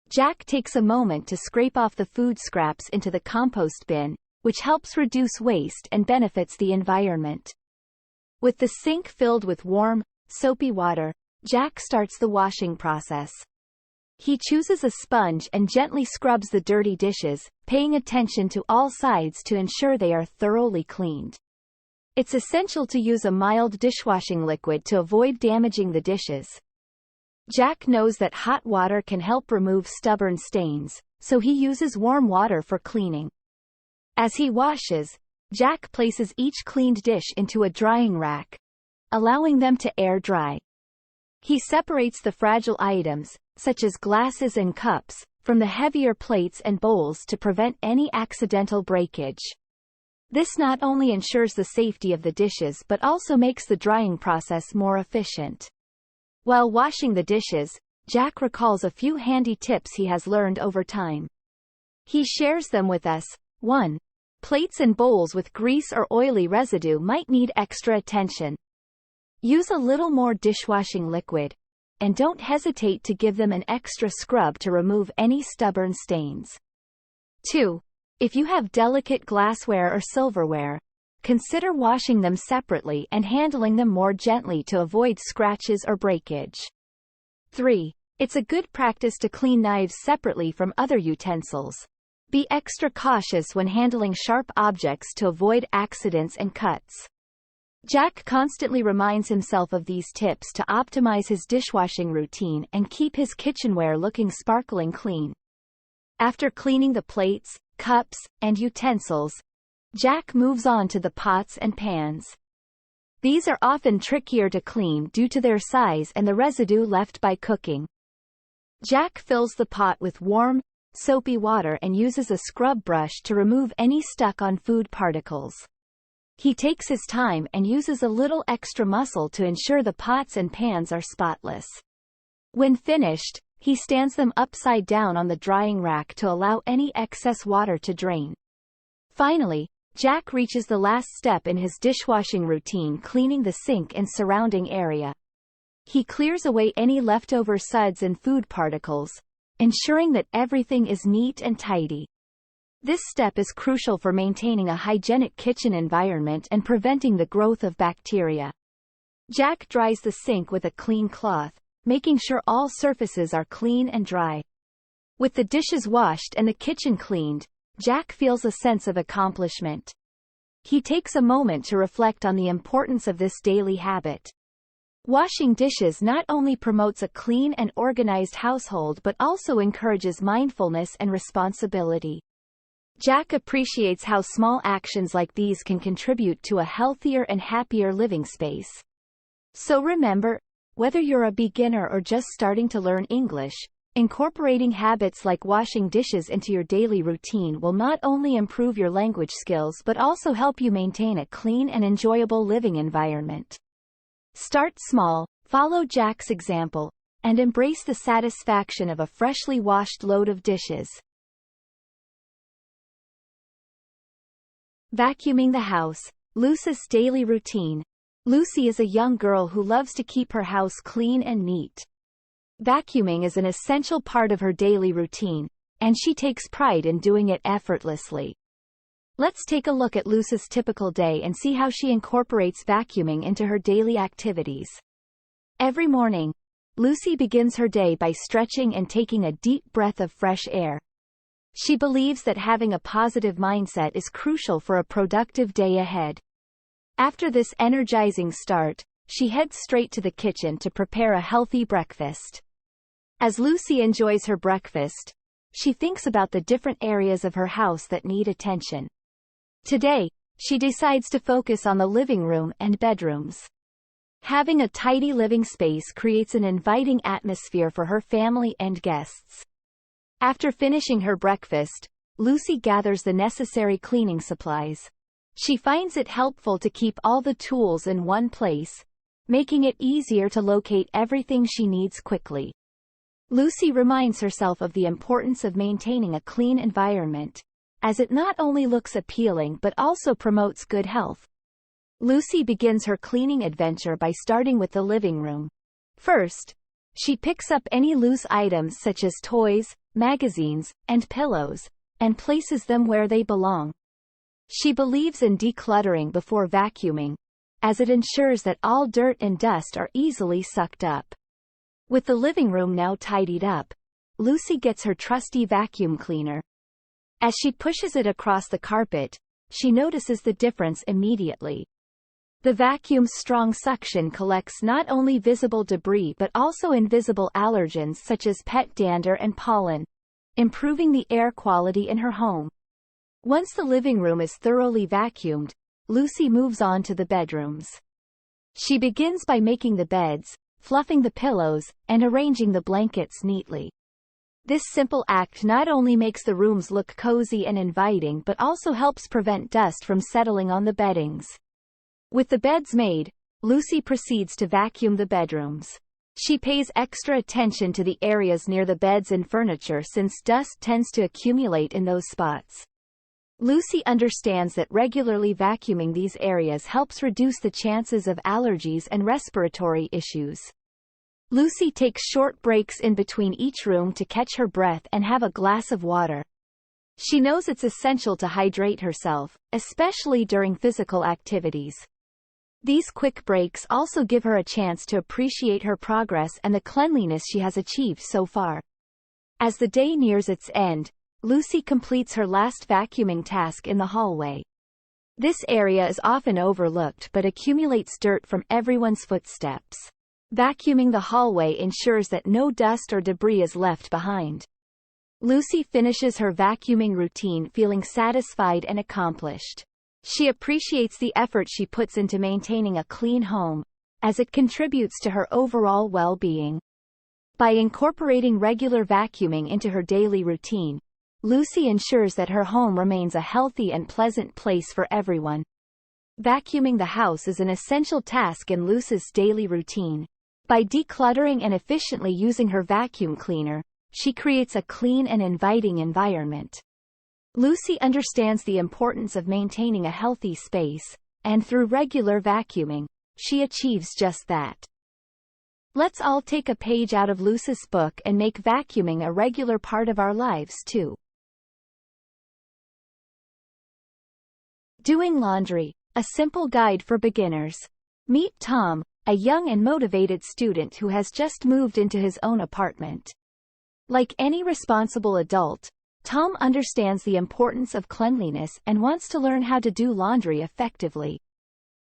Jack takes a moment to scrape off the food scraps into the compost bin, which helps reduce waste and benefits the environment. With the sink filled with warm, soapy water, Jack starts the washing process. He chooses a sponge and gently scrubs the dirty dishes, paying attention to all sides to ensure they are thoroughly cleaned. It's essential to use a mild dishwashing liquid to avoid damaging the dishes. Jack knows that hot water can help remove stubborn stains, so he uses warm water for cleaning. As he washes, Jack places each cleaned dish into a drying rack, allowing them to air dry. He separates the fragile items, such as glasses and cups, from the heavier plates and bowls to prevent any accidental breakage. This not only ensures the safety of the dishes but also makes the drying process more efficient. While washing the dishes, Jack recalls a few handy tips he has learned over time. He shares them with us. 1. Plates and bowls with grease or oily residue might need extra attention. Use a little more dishwashing liquid, and don't hesitate to give them an extra scrub to remove any stubborn stains. 2. If you have delicate glassware or silverware, consider washing them separately and handling them more gently to avoid scratches or breakage. 3. It's a good practice to clean knives separately from other utensils. Be extra cautious when handling sharp objects to avoid accidents and cuts. Jack constantly reminds himself of these tips to optimize his dishwashing routine and keep his kitchenware looking sparkling clean. After cleaning the plates, cups, and utensils, Jack moves on to the pots and pans. These are often trickier to clean due to their size and the residue left by cooking. Jack fills the pot with warm, soapy water and uses a scrub brush to remove any stuck-on food particles. He takes his time and uses a little extra muscle to ensure the pots and pans are spotless. When finished, he stands them upside down on the drying rack to allow any excess water to drain. Finally, Jack reaches the last step in his dishwashing routine, cleaning the sink and surrounding area. He clears away any leftover suds and food particles, ensuring that everything is neat and tidy. This step is crucial for maintaining a hygienic kitchen environment and preventing the growth of bacteria. Jack dries the sink with a clean cloth, making sure all surfaces are clean and dry. With the dishes washed and the kitchen cleaned, Jack feels a sense of accomplishment. He takes a moment to reflect on the importance of this daily habit. Washing dishes not only promotes a clean and organized household but also encourages mindfulness and responsibility. Jack appreciates how small actions like these can contribute to a healthier and happier living space. So remember, whether you're a beginner or just starting to learn English, incorporating habits like washing dishes into your daily routine will not only improve your language skills but also help you maintain a clean and enjoyable living environment. Start small, follow Jack's example, and embrace the satisfaction of a freshly washed load of dishes. Vacuuming the house, Lucy's daily routine. Lucy is a young girl who loves to keep her house clean and neat. Vacuuming is an essential part of her daily routine, and she takes pride in doing it effortlessly. Let's take a look at Lucy's typical day and see how she incorporates vacuuming into her daily activities. Every morning, Lucy begins her day by stretching and taking a deep breath of fresh air. She believes that having a positive mindset is crucial for a productive day ahead. After this energizing start, she heads straight to the kitchen to prepare a healthy breakfast. As Lucy enjoys her breakfast, she thinks about the different areas of her house that need attention. Today, she decides to focus on the living room and bedrooms. Having a tidy living space creates an inviting atmosphere for her family and guests. After finishing her breakfast, Lucy gathers the necessary cleaning supplies. She finds it helpful to keep all the tools in one place, making it easier to locate everything she needs quickly. Lucy reminds herself of the importance of maintaining a clean environment, as it not only looks appealing but also promotes good health. Lucy begins her cleaning adventure by starting with the living room. First, she picks up any loose items such as toys, magazines, and pillows, and places them where they belong. She believes in decluttering before vacuuming, as it ensures that all dirt and dust are easily sucked up. With the living room now tidied up, Lucy gets her trusty vacuum cleaner. As she pushes it across the carpet, she notices the difference immediately. The vacuum's strong suction collects not only visible debris but also invisible allergens such as pet dander and pollen, improving the air quality in her home. Once the living room is thoroughly vacuumed, Lucy moves on to the bedrooms. She begins by making the beds, fluffing the pillows, and arranging the blankets neatly. This simple act not only makes the rooms look cozy and inviting but also helps prevent dust from settling on the beddings. With the beds made, Lucy proceeds to vacuum the bedrooms. She pays extra attention to the areas near the beds and furniture since dust tends to accumulate in those spots. Lucy understands that regularly vacuuming these areas helps reduce the chances of allergies and respiratory issues. Lucy takes short breaks in between each room to catch her breath and have a glass of water. She knows it's essential to hydrate herself, especially during physical activities. These quick breaks also give her a chance to appreciate her progress and the cleanliness she has achieved so far. As the day nears its end, Lucy completes her last vacuuming task in the hallway. This area is often overlooked but accumulates dirt from everyone's footsteps. Vacuuming the hallway ensures that no dust or debris is left behind. Lucy finishes her vacuuming routine feeling satisfied and accomplished. She appreciates the effort she puts into maintaining a clean home, as it contributes to her overall well-being. By incorporating regular vacuuming into her daily routine, Lucy ensures that her home remains a healthy and pleasant place for everyone. Vacuuming the house is an essential task in Lucy's daily routine. By decluttering and efficiently using her vacuum cleaner, she creates a clean and inviting environment. Lucy understands the importance of maintaining a healthy space, and through regular vacuuming, she achieves just that. Let's all take a page out of Lucy's book and make vacuuming a regular part of our lives too. Doing laundry, a simple guide for beginners. Meet Tom, a young and motivated student who has just moved into his own apartment. Like any responsible adult, Tom understands the importance of cleanliness and wants to learn how to do laundry effectively.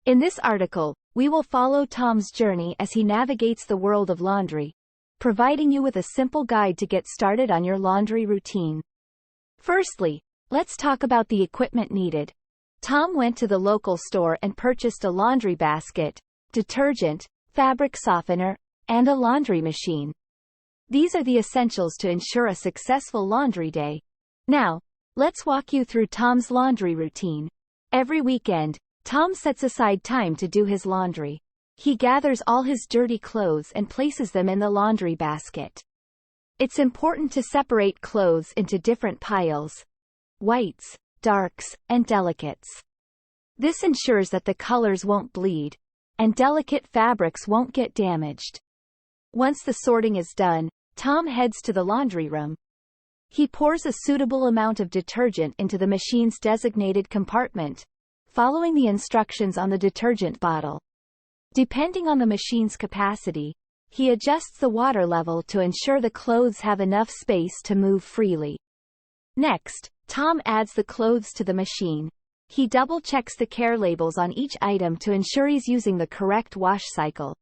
In this article, we will follow Tom's journey as he navigates the world of laundry, providing you with a simple guide to get started on your laundry routine. Firstly, let's talk about the equipment needed. Tom went to the local store and purchased a laundry basket, detergent, fabric softener, and a laundry machine. These are the essentials to ensure a successful laundry day. Now, let's walk you through Tom's laundry routine. Every weekend, Tom sets aside time to do his laundry. He gathers all his dirty clothes and places them in the laundry basket. It's important to separate clothes into different piles: whites, darks, and delicates. This ensures that the colors won't bleed, and delicate fabrics won't get damaged. Once the sorting is done, Tom heads to the laundry room. He pours a suitable amount of detergent into the machine's designated compartment, following the instructions on the detergent bottle. Depending on the machine's capacity, he adjusts the water level to ensure the clothes have enough space to move freely. Next, Tom adds the clothes to the machine. He double-checks the care labels on each item to ensure he's using the correct wash cycle.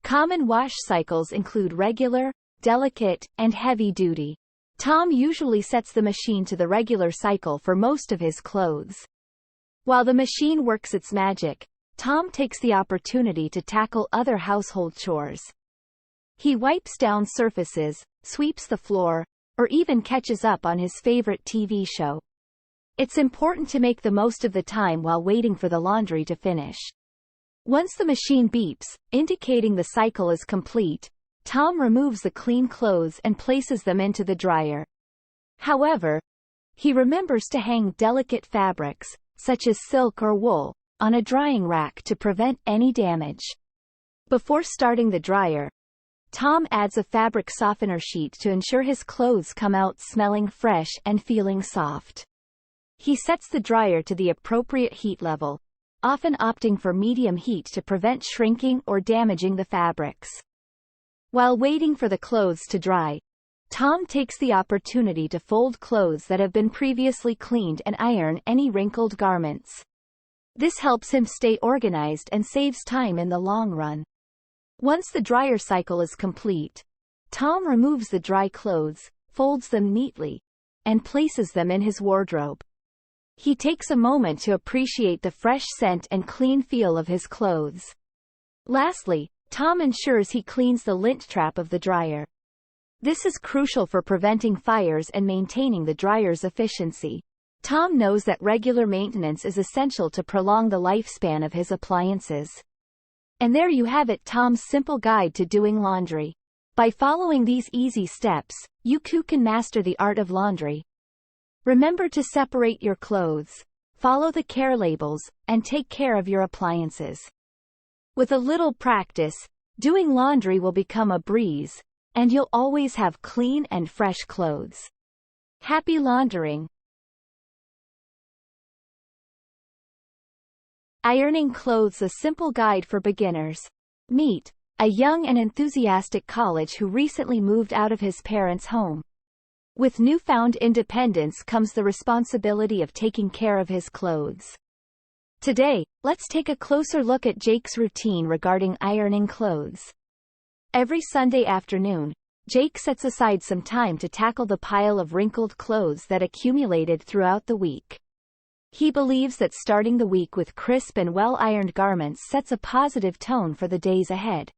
Common wash cycles include regular, delicate, and heavy-duty. Tom usually sets the machine to the regular cycle for most of his clothes. While the machine works its magic, Tom takes the opportunity to tackle other household chores. He wipes down surfaces, sweeps the floor, or even catches up on his favorite TV show. It's important to make the most of the time while waiting for the laundry to finish. Once the machine beeps, indicating the cycle is complete, Tom removes the clean clothes and places them into the dryer. However, he remembers to hang delicate fabrics, such as silk or wool, on a drying rack to prevent any damage. Before starting the dryer, Tom adds a fabric softener sheet to ensure his clothes come out smelling fresh and feeling soft. He sets the dryer to the appropriate heat level, often opting for medium heat to prevent shrinking or damaging the fabrics. While waiting for the clothes to dry, Tom takes the opportunity to fold clothes that have been previously cleaned and iron any wrinkled garments. This helps him stay organized and saves time in the long run. Once the dryer cycle is complete, Tom removes the dry clothes, folds them neatly, and places them in his wardrobe. He takes a moment to appreciate the fresh scent and clean feel of his clothes. Lastly, Tom ensures he cleans the lint trap of the dryer. This is crucial for preventing fires and maintaining the dryer's efficiency. Tom knows that regular maintenance is essential to prolong the lifespan of his appliances. And there you have it, Tom's simple guide to doing laundry. By following these easy steps, you too can master the art of laundry. Remember to separate your clothes, follow the care labels, and take care of your appliances. With a little practice, doing laundry will become a breeze, and you'll always have clean and fresh clothes. Happy laundering! Ironing clothes: a simple guide for beginners. Meet a young and enthusiastic college who recently moved out of his parents' home. With newfound independence comes the responsibility of taking care of his clothes. Today, let's take a closer look at Jake's routine regarding ironing clothes. Every Sunday afternoon, Jake sets aside some time to tackle the pile of wrinkled clothes that accumulated throughout the week. He believes that starting the week with crisp and well-ironed garments sets a positive tone for the days ahead.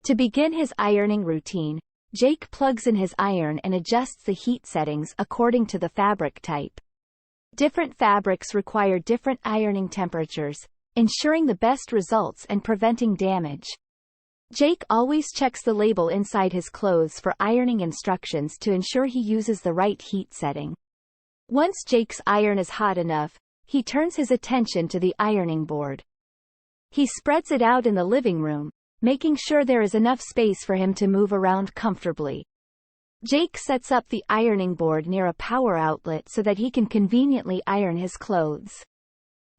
To begin his ironing routine, Jake plugs in his iron and adjusts the heat settings according to the fabric type. Different fabrics require different ironing temperatures, ensuring the best results and preventing damage. Jake always checks the label inside his clothes for ironing instructions to ensure he uses the right heat setting. Once Jake's iron is hot enough, he turns his attention to the ironing board. He spreads it out in the living room, making sure there is enough space for him to move around comfortably. Jake sets up the ironing board near a power outlet so that he can conveniently iron his clothes.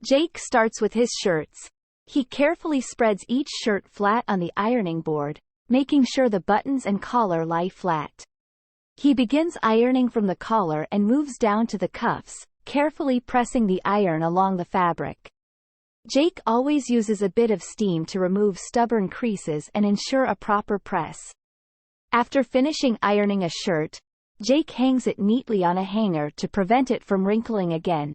Jake starts with his shirts. He carefully spreads each shirt flat on the ironing board, making sure the buttons and collar lie flat. He begins ironing from the collar and moves down to the cuffs, carefully pressing the iron along the fabric. Jake always uses a bit of steam to remove stubborn creases and ensure a proper press. After finishing ironing a shirt, Jake hangs it neatly on a hanger to prevent it from wrinkling again.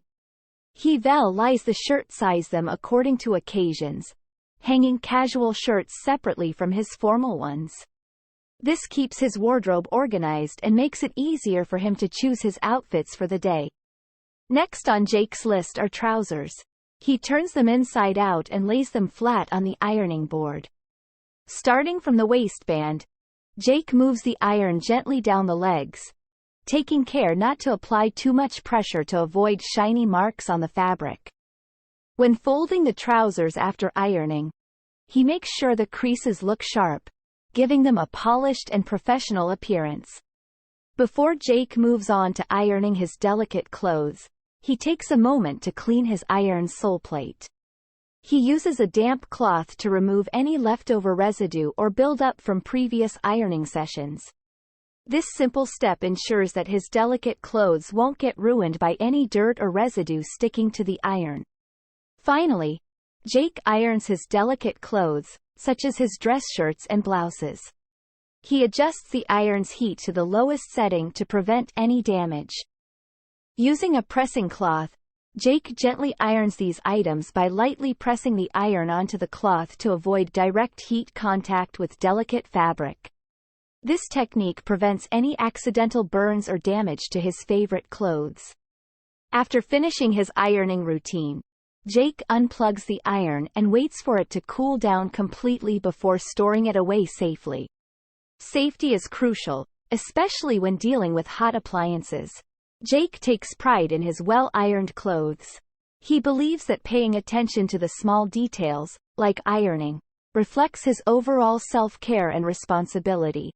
He lies the shirt size them according to occasions, hanging casual shirts separately from his formal ones. This keeps his wardrobe organized and makes it easier for him to choose his outfits for the day. Next on Jake's list are trousers. He turns them inside out and lays them flat on the ironing board. Starting from the waistband, Jake moves the iron gently down the legs, taking care not to apply too much pressure to avoid shiny marks on the fabric. When folding the trousers after ironing, he makes sure the creases look sharp, giving them a polished and professional appearance. Before Jake moves on to ironing his delicate clothes, he takes a moment to clean his iron sole plate. He uses a damp cloth to remove any leftover residue or buildup from previous ironing sessions. This simple step ensures that his delicate clothes won't get ruined by any dirt or residue sticking to the iron. Finally, Jake irons his delicate clothes, such as his dress shirts and blouses. He adjusts the iron's heat to the lowest setting to prevent any damage. Using a pressing cloth, Jake gently irons these items by lightly pressing the iron onto the cloth to avoid direct heat contact with delicate fabric. This technique prevents any accidental burns or damage to his favorite clothes. After finishing his ironing routine, Jake unplugs the iron and waits for it to cool down completely before storing it away safely. Safety is crucial, especially when dealing with hot appliances. Jake takes pride in his well-ironed clothes. He believes that paying attention to the small details, like ironing, reflects his overall self-care and responsibility.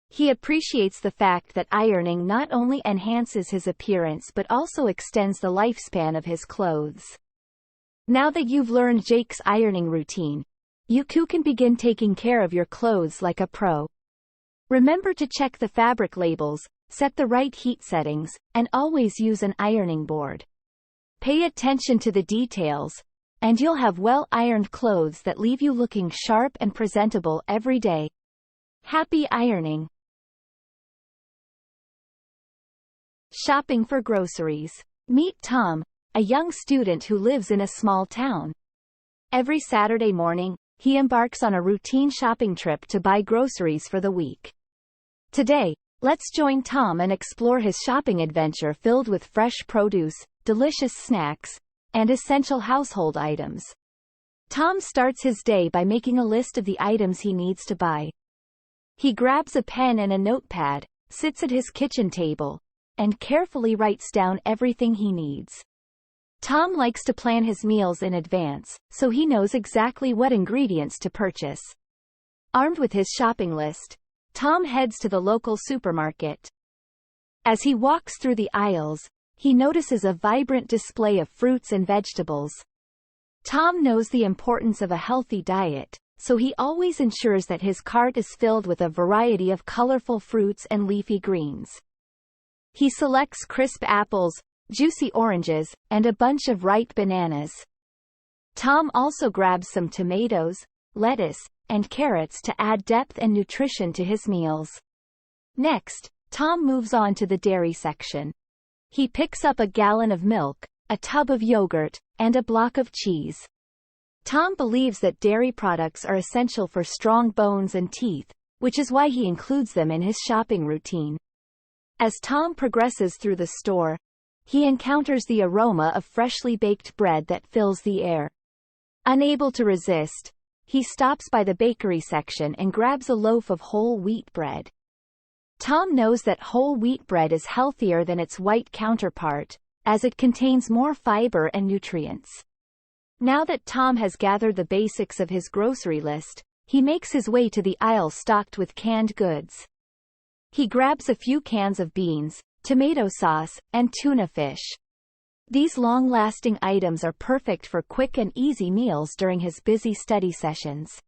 He appreciates the fact that ironing not only enhances his appearance but also extends the lifespan of his clothes. Now that you've learned Jake's ironing routine, you too can begin taking care of your clothes like a pro. Remember to check the fabric labels, set the right heat settings, and always use an ironing board. Pay attention to the details, and you'll have well-ironed clothes that leave you looking sharp and presentable every day. Happy ironing! Shopping for groceries. Meet Tom, a young student who lives in a small town. Every Saturday morning, he embarks on a routine shopping trip to buy groceries for the week. Today, let's join Tom and explore his shopping adventure filled with fresh produce, delicious snacks, and essential household items. Tom starts his day by making a list of the items he needs to buy. He grabs a pen and a notepad, sits at his kitchen table, and carefully writes down everything he needs. Tom likes to plan his meals in advance, so he knows exactly what ingredients to purchase. Armed with his shopping list, Tom heads to the local supermarket. As he walks through the aisles, he notices a vibrant display of fruits and vegetables. Tom knows the importance of a healthy diet, so he always ensures that his cart is filled with a variety of colorful fruits and leafy greens. He selects crisp apples, juicy oranges, and a bunch of ripe bananas. Tom also grabs some tomatoes, lettuce, and carrots to add depth and nutrition to his meals. Next, Tom moves on to the dairy section. He picks up a gallon of milk, a tub of yogurt, and a block of cheese. Tom believes that dairy products are essential for strong bones and teeth, which is why he includes them in his shopping routine. As Tom progresses through the store, he encounters the aroma of freshly baked bread that fills the air. Unable to resist, he stops by the bakery section and grabs a loaf of whole wheat bread. Tom knows that whole wheat bread is healthier than its white counterpart, as it contains more fiber and nutrients. Now that Tom has gathered the basics of his grocery list, he makes his way to the aisle stocked with canned goods. He grabs a few cans of beans, tomato sauce, and tuna fish. These long-lasting items are perfect for quick and easy meals during his busy study sessions.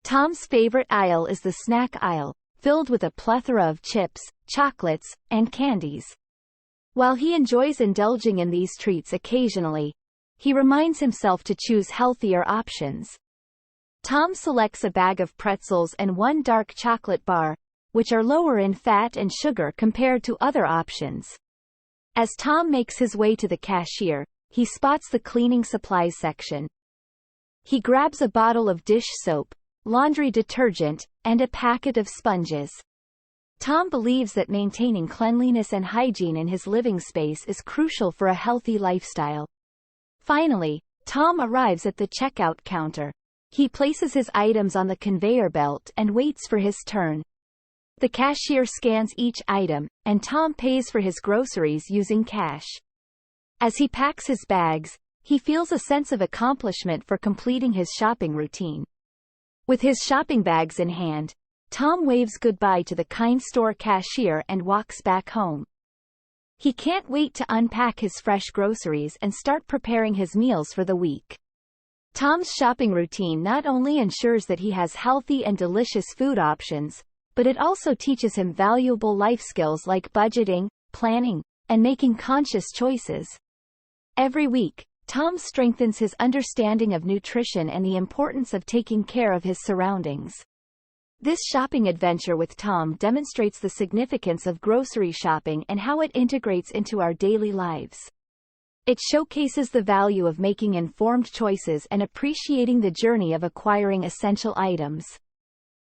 Tom's favorite aisle is the snack aisle, filled with a plethora of chips, chocolates, and candies. While he enjoys indulging in these treats occasionally, he reminds himself to choose healthier options. Tom selects a bag of pretzels and one dark chocolate bar, which are lower in fat and sugar compared to other options. As Tom makes his way to the cashier, he spots the cleaning supplies section. He grabs a bottle of dish soap, laundry detergent, and a packet of sponges. Tom believes that maintaining cleanliness and hygiene in his living space is crucial for a healthy lifestyle. Finally, Tom arrives at the checkout counter. He places his items on the conveyor belt and waits for his turn. The cashier scans each item, and Tom pays for his groceries using cash. As he packs his bags, he feels a sense of accomplishment for completing his shopping routine. With his shopping bags in hand, Tom waves goodbye to the kind store cashier and walks back home. He can't wait to unpack his fresh groceries and start preparing his meals for the week. Tom's shopping routine not only ensures that he has healthy and delicious food options, but it also teaches him valuable life skills like budgeting, planning, and making conscious choices. Every week, Tom strengthens his understanding of nutrition and the importance of taking care of his surroundings. This shopping adventure with Tom demonstrates the significance of grocery shopping and how it integrates into our daily lives. It showcases the value of making informed choices and appreciating the journey of acquiring essential items.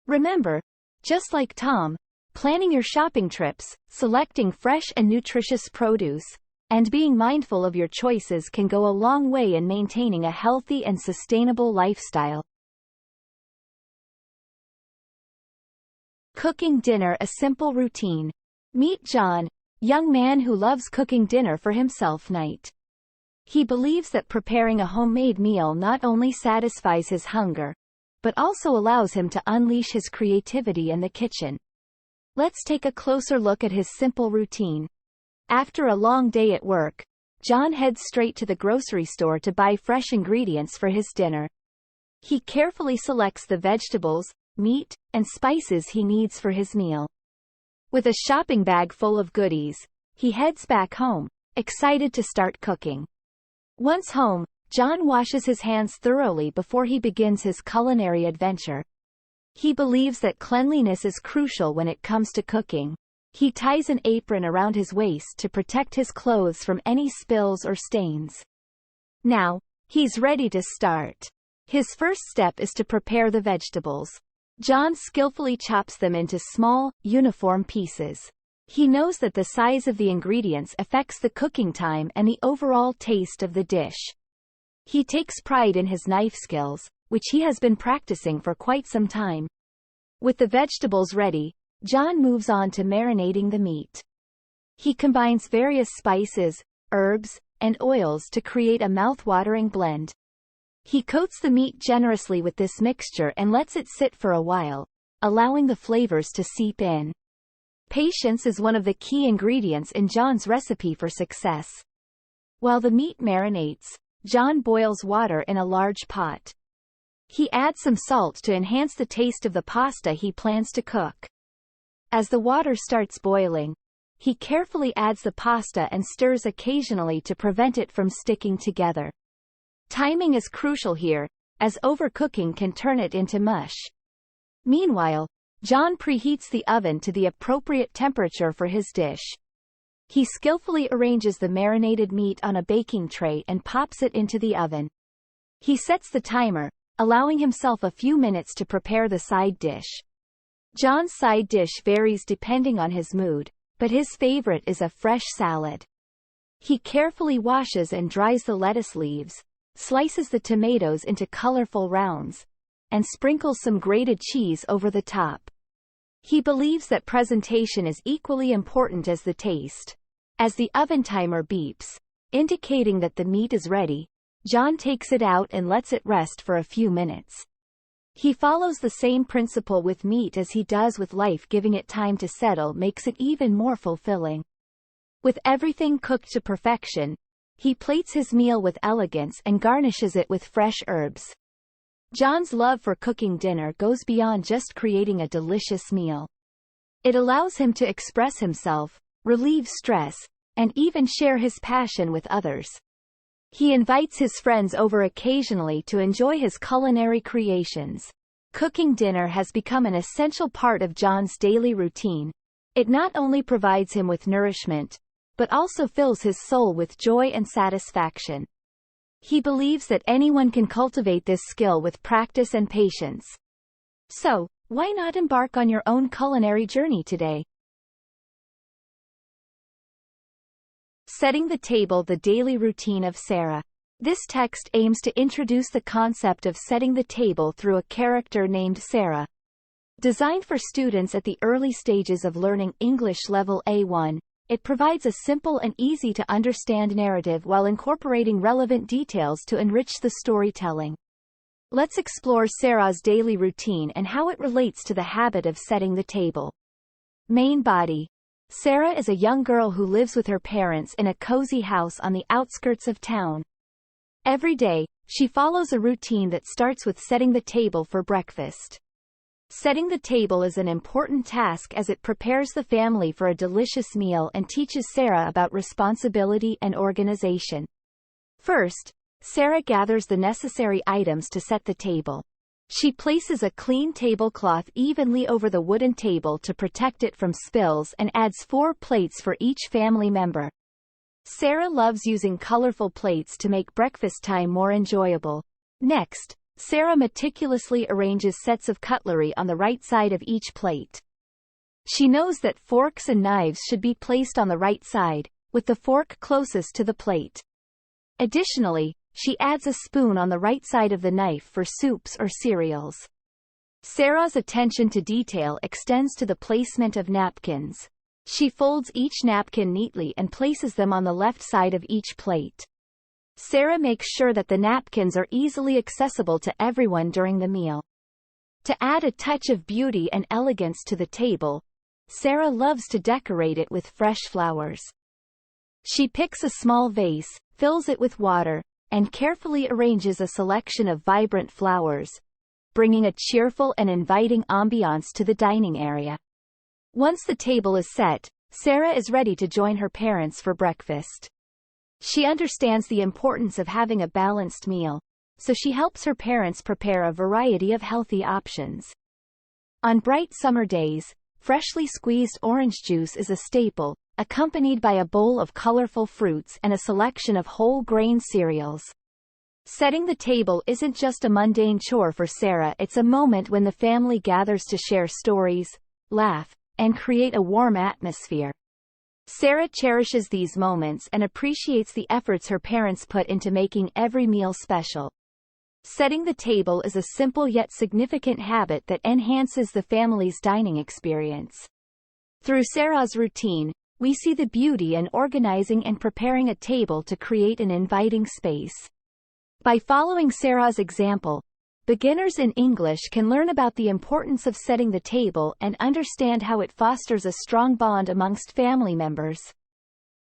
Remember, just like Tom, planning your shopping trips, selecting fresh and nutritious produce, and being mindful of your choices can go a long way in maintaining a healthy and sustainable lifestyle. Cooking dinner, a simple routine. Meet John, young man who loves cooking dinner for himself night. He believes that preparing a homemade meal not only satisfies his hunger, but also allows him to unleash his creativity in the kitchen. Let's take a closer look at his simple routine. After a long day at work, John heads straight to the grocery store to buy fresh ingredients for his dinner. He carefully selects the vegetables, meat, and spices he needs for his meal. With a shopping bag full of goodies, he heads back home, excited to start cooking. Once home, John washes his hands thoroughly before he begins his culinary adventure. He believes that cleanliness is crucial when it comes to cooking. He ties an apron around his waist to protect his clothes from any spills or stains. Now, he's ready to start. His first step is to prepare the vegetables. John skillfully chops them into small, uniform pieces. He knows that the size of the ingredients affects the cooking time and the overall taste of the dish. He takes pride in his knife skills, which he has been practicing for quite some time. With the vegetables ready, John moves on to marinating the meat. He combines various spices, herbs, and oils to create a mouth-watering blend. He coats the meat generously with this mixture and lets it sit for a while, allowing the flavors to seep in. Patience is one of the key ingredients in John's recipe for success. While the meat marinates, John boils water in a large pot. He adds some salt to enhance the taste of the pasta he plans to cook. As the water starts boiling, he carefully adds the pasta and stirs occasionally to prevent it from sticking together. Timing is crucial here, as overcooking can turn it into mush. Meanwhile, John preheats the oven to the appropriate temperature for his dish. He skillfully arranges the marinated meat on a baking tray and pops it into the oven. He sets the timer, allowing himself a few minutes to prepare the side dish. John's side dish varies depending on his mood, but his favorite is a fresh salad. He carefully washes and dries the lettuce leaves, slices the tomatoes into colorful rounds, and sprinkles some grated cheese over the top. He believes that presentation is equally important as the taste. As the oven timer beeps, indicating that the meat is ready, John takes it out and lets it rest for a few minutes. He follows the same principle with meat as he does with life. Giving it time to settle makes it even more fulfilling. With everything cooked to perfection, he plates his meal with elegance and garnishes it with fresh herbs. John's love for cooking dinner goes beyond just creating a delicious meal. It allows him to express himself, relieve stress, and even share his passion with others. He invites his friends over occasionally to enjoy his culinary creations. Cooking dinner has become an essential part of John's daily routine. It not only provides him with nourishment, but also fills his soul with joy and satisfaction. He believes that anyone can cultivate this skill with practice and patience. So, why not embark on your own culinary journey today? Setting the table: the daily routine of Sarah. This text aims to introduce the concept of setting the table through a character named Sarah. Designed for students at the early stages of learning English level A1, it provides a simple and easy-to-understand narrative while incorporating relevant details to enrich the storytelling. Let's explore Sarah's daily routine and how it relates to the habit of setting the table. Main body. Sarah is a young girl who lives with her parents in a cozy house on the outskirts of town. Every day, she follows a routine that starts with setting the table for breakfast. Setting the table is an important task as it prepares the family for a delicious meal and teaches Sarah about responsibility and organization. First, Sarah gathers the necessary items to set the table. She places a clean tablecloth evenly over the wooden table to protect it from spills and adds 4 plates for each family member. Sarah loves using colorful plates to make breakfast time more enjoyable. Next, Sarah meticulously arranges sets of cutlery on the right side of each plate. She knows that forks and knives should be placed on the right side, with the fork closest to the plate. Additionally, she adds a spoon on the right side of the knife for soups or cereals. Sarah's attention to detail extends to the placement of napkins. She folds each napkin neatly and places them on the left side of each plate. Sarah makes sure that the napkins are easily accessible to everyone during the meal. To add a touch of beauty and elegance to the table, Sarah loves to decorate it with fresh flowers. She picks a small vase, fills it with water, and carefully arranges a selection of vibrant flowers, bringing a cheerful and inviting ambiance to the dining area. Once the table is set, Sarah is ready to join her parents for breakfast. She understands the importance of having a balanced meal, so she helps her parents prepare a variety of healthy options. On bright summer days, freshly squeezed orange juice is a staple, accompanied by a bowl of colorful fruits and a selection of whole-grain cereals. Setting the table isn't just a mundane chore for Sarah, it's a moment when the family gathers to share stories, laugh, and create a warm atmosphere. Sarah cherishes these moments and appreciates the efforts her parents put into making every meal special. Setting the table is a simple yet significant habit that enhances the family's dining experience. Through Sarah's routine, we see the beauty in organizing and preparing a table to create an inviting space. By following Sarah's example, beginners in English can learn about the importance of setting the table and understand how it fosters a strong bond amongst family members.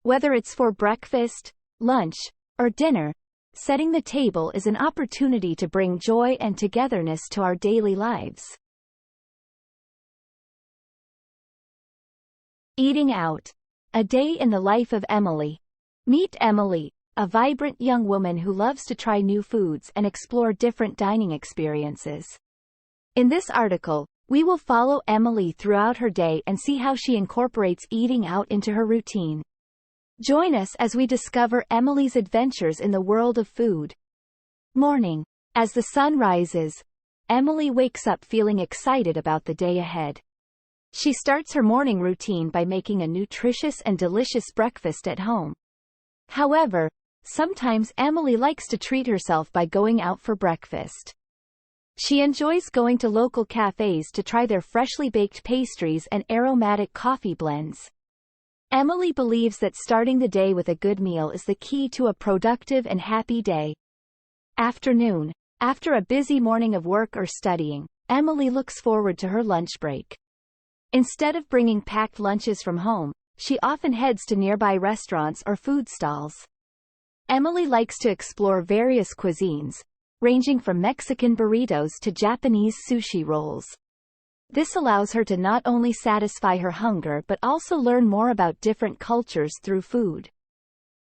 Whether it's for breakfast, lunch, or dinner, setting the table is an opportunity to bring joy and togetherness to our daily lives. Eating out. A day in the life of Emily. Meet Emily, a vibrant young woman who loves to try new foods and explore different dining experiences. In this article, we will follow Emily throughout her day and see how she incorporates eating out into her routine. Join us as we discover Emily's adventures in the world of food. Morning. As the sun rises, Emily wakes up feeling excited about the day ahead. She starts her morning routine by making a nutritious and delicious breakfast at home. However, sometimes Emily likes to treat herself by going out for breakfast. She enjoys going to local cafes to try their freshly baked pastries and aromatic coffee blends. Emily believes that starting the day with a good meal is the key to a productive and happy day. Afternoon. After a busy morning of work or studying, Emily looks forward to her lunch break. Instead of bringing packed lunches from home, she often heads to nearby restaurants or food stalls. Emily likes to explore various cuisines, ranging from Mexican burritos to Japanese sushi rolls. This allows her to not only satisfy her hunger but also learn more about different cultures through food.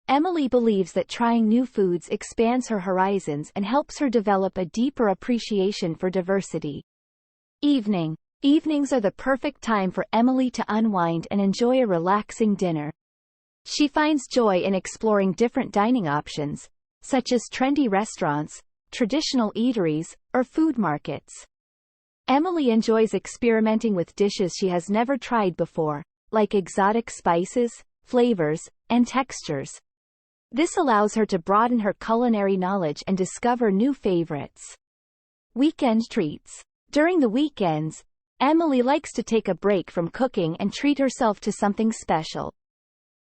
Emily believes that trying new foods expands her horizons and helps her develop a deeper appreciation for diversity. Evening. Evenings are the perfect time for Emily to unwind and enjoy a relaxing dinner. She finds joy in exploring different dining options, such as trendy restaurants, traditional eateries, or food markets. Emily enjoys experimenting with dishes she has never tried before, like exotic spices, flavors, and textures. This allows her to broaden her culinary knowledge and discover new favorites. Weekend treats. During the weekends, Emily likes to take a break from cooking and treat herself to something special.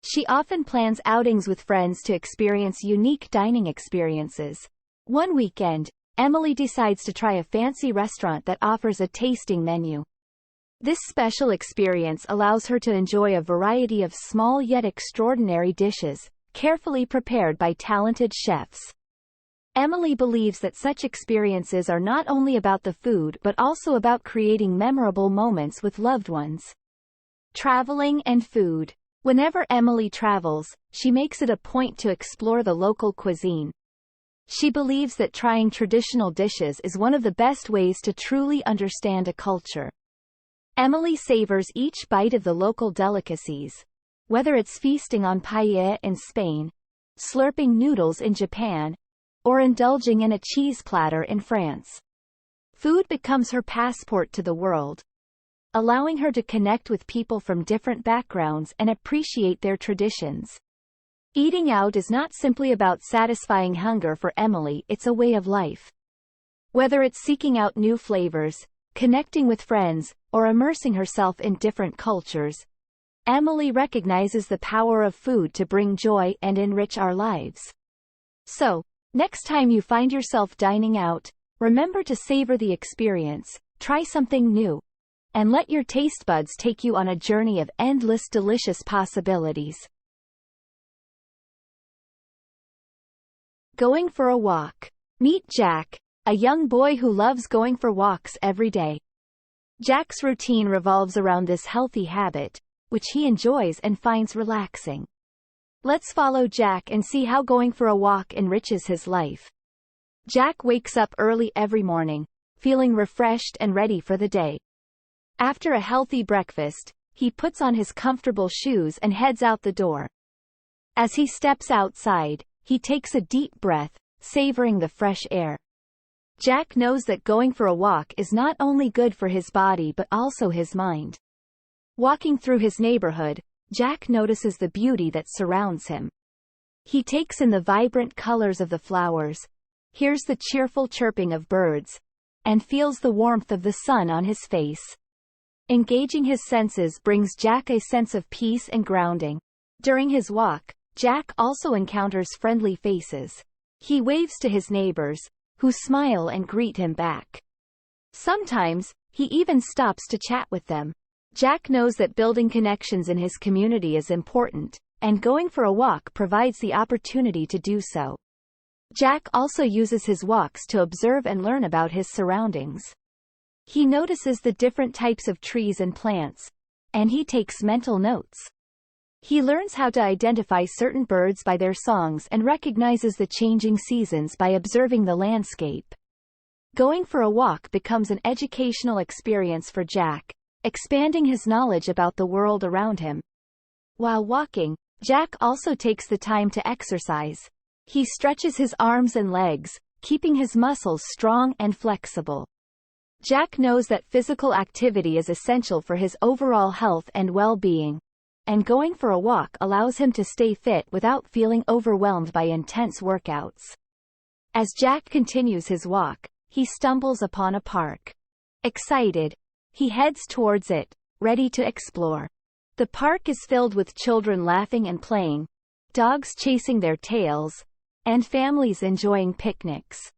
She often plans outings with friends to experience unique dining experiences. One weekend, Emily decides to try a fancy restaurant that offers a tasting menu. This special experience allows her to enjoy a variety of small yet extraordinary dishes, carefully prepared by talented chefs. Emily believes that such experiences are not only about the food but also about creating memorable moments with loved ones. Traveling and food. Whenever Emily travels, she makes it a point to explore the local cuisine. She believes that trying traditional dishes is one of the best ways to truly understand a culture. Emily savors each bite of the local delicacies. Whether it's feasting on paella in Spain, slurping noodles in Japan, or indulging in a cheese platter in France. Food becomes her passport to the world, allowing her to connect with people from different backgrounds and appreciate their traditions. Eating out is not simply about satisfying hunger for Emily, it's a way of life. Whether it's seeking out new flavors, connecting with friends, or immersing herself in different cultures, Emily recognizes the power of food to bring joy and enrich our lives. So, next time you find yourself dining out, remember to savor the experience, try something new, and let your taste buds take you on a journey of endless delicious possibilities. Going for a walk. Meet Jack, a young boy who loves going for walks every day. Jack's routine revolves around this healthy habit, which he enjoys and finds relaxing. Let's follow Jack and see how going for a walk enriches his life. Jack wakes up early every morning, feeling refreshed and ready for the day. After a healthy breakfast, he puts on his comfortable shoes and heads out the door. As he steps outside, he takes a deep breath, savoring the fresh air. Jack knows that going for a walk is not only good for his body but also his mind. Walking through his neighborhood, Jack notices the beauty that surrounds him. He takes in the vibrant colors of the flowers, hears the cheerful chirping of birds, and feels the warmth of the sun on his face. Engaging his senses brings Jack a sense of peace and grounding. During his walk, Jack also encounters friendly faces. He waves to his neighbors, who smile and greet him back. Sometimes, he even stops to chat with them. Jack knows that building connections in his community is important, and going for a walk provides the opportunity to do so. Jack also uses his walks to observe and learn about his surroundings. He notices the different types of trees and plants, and he takes mental notes. He learns how to identify certain birds by their songs and recognizes the changing seasons by observing the landscape. Going for a walk becomes an educational experience for Jack, expanding his knowledge about the world around him. While walking, Jack also takes the time to exercise. He stretches his arms and legs, keeping his muscles strong and flexible. Jack knows that physical activity is essential for his overall health and well-being, and going for a walk allows him to stay fit without feeling overwhelmed by intense workouts. As Jack continues his walk, he stumbles upon a park. Excited, he heads towards it, ready to explore. The park is filled with children laughing and playing, dogs chasing their tails, and families enjoying picnics.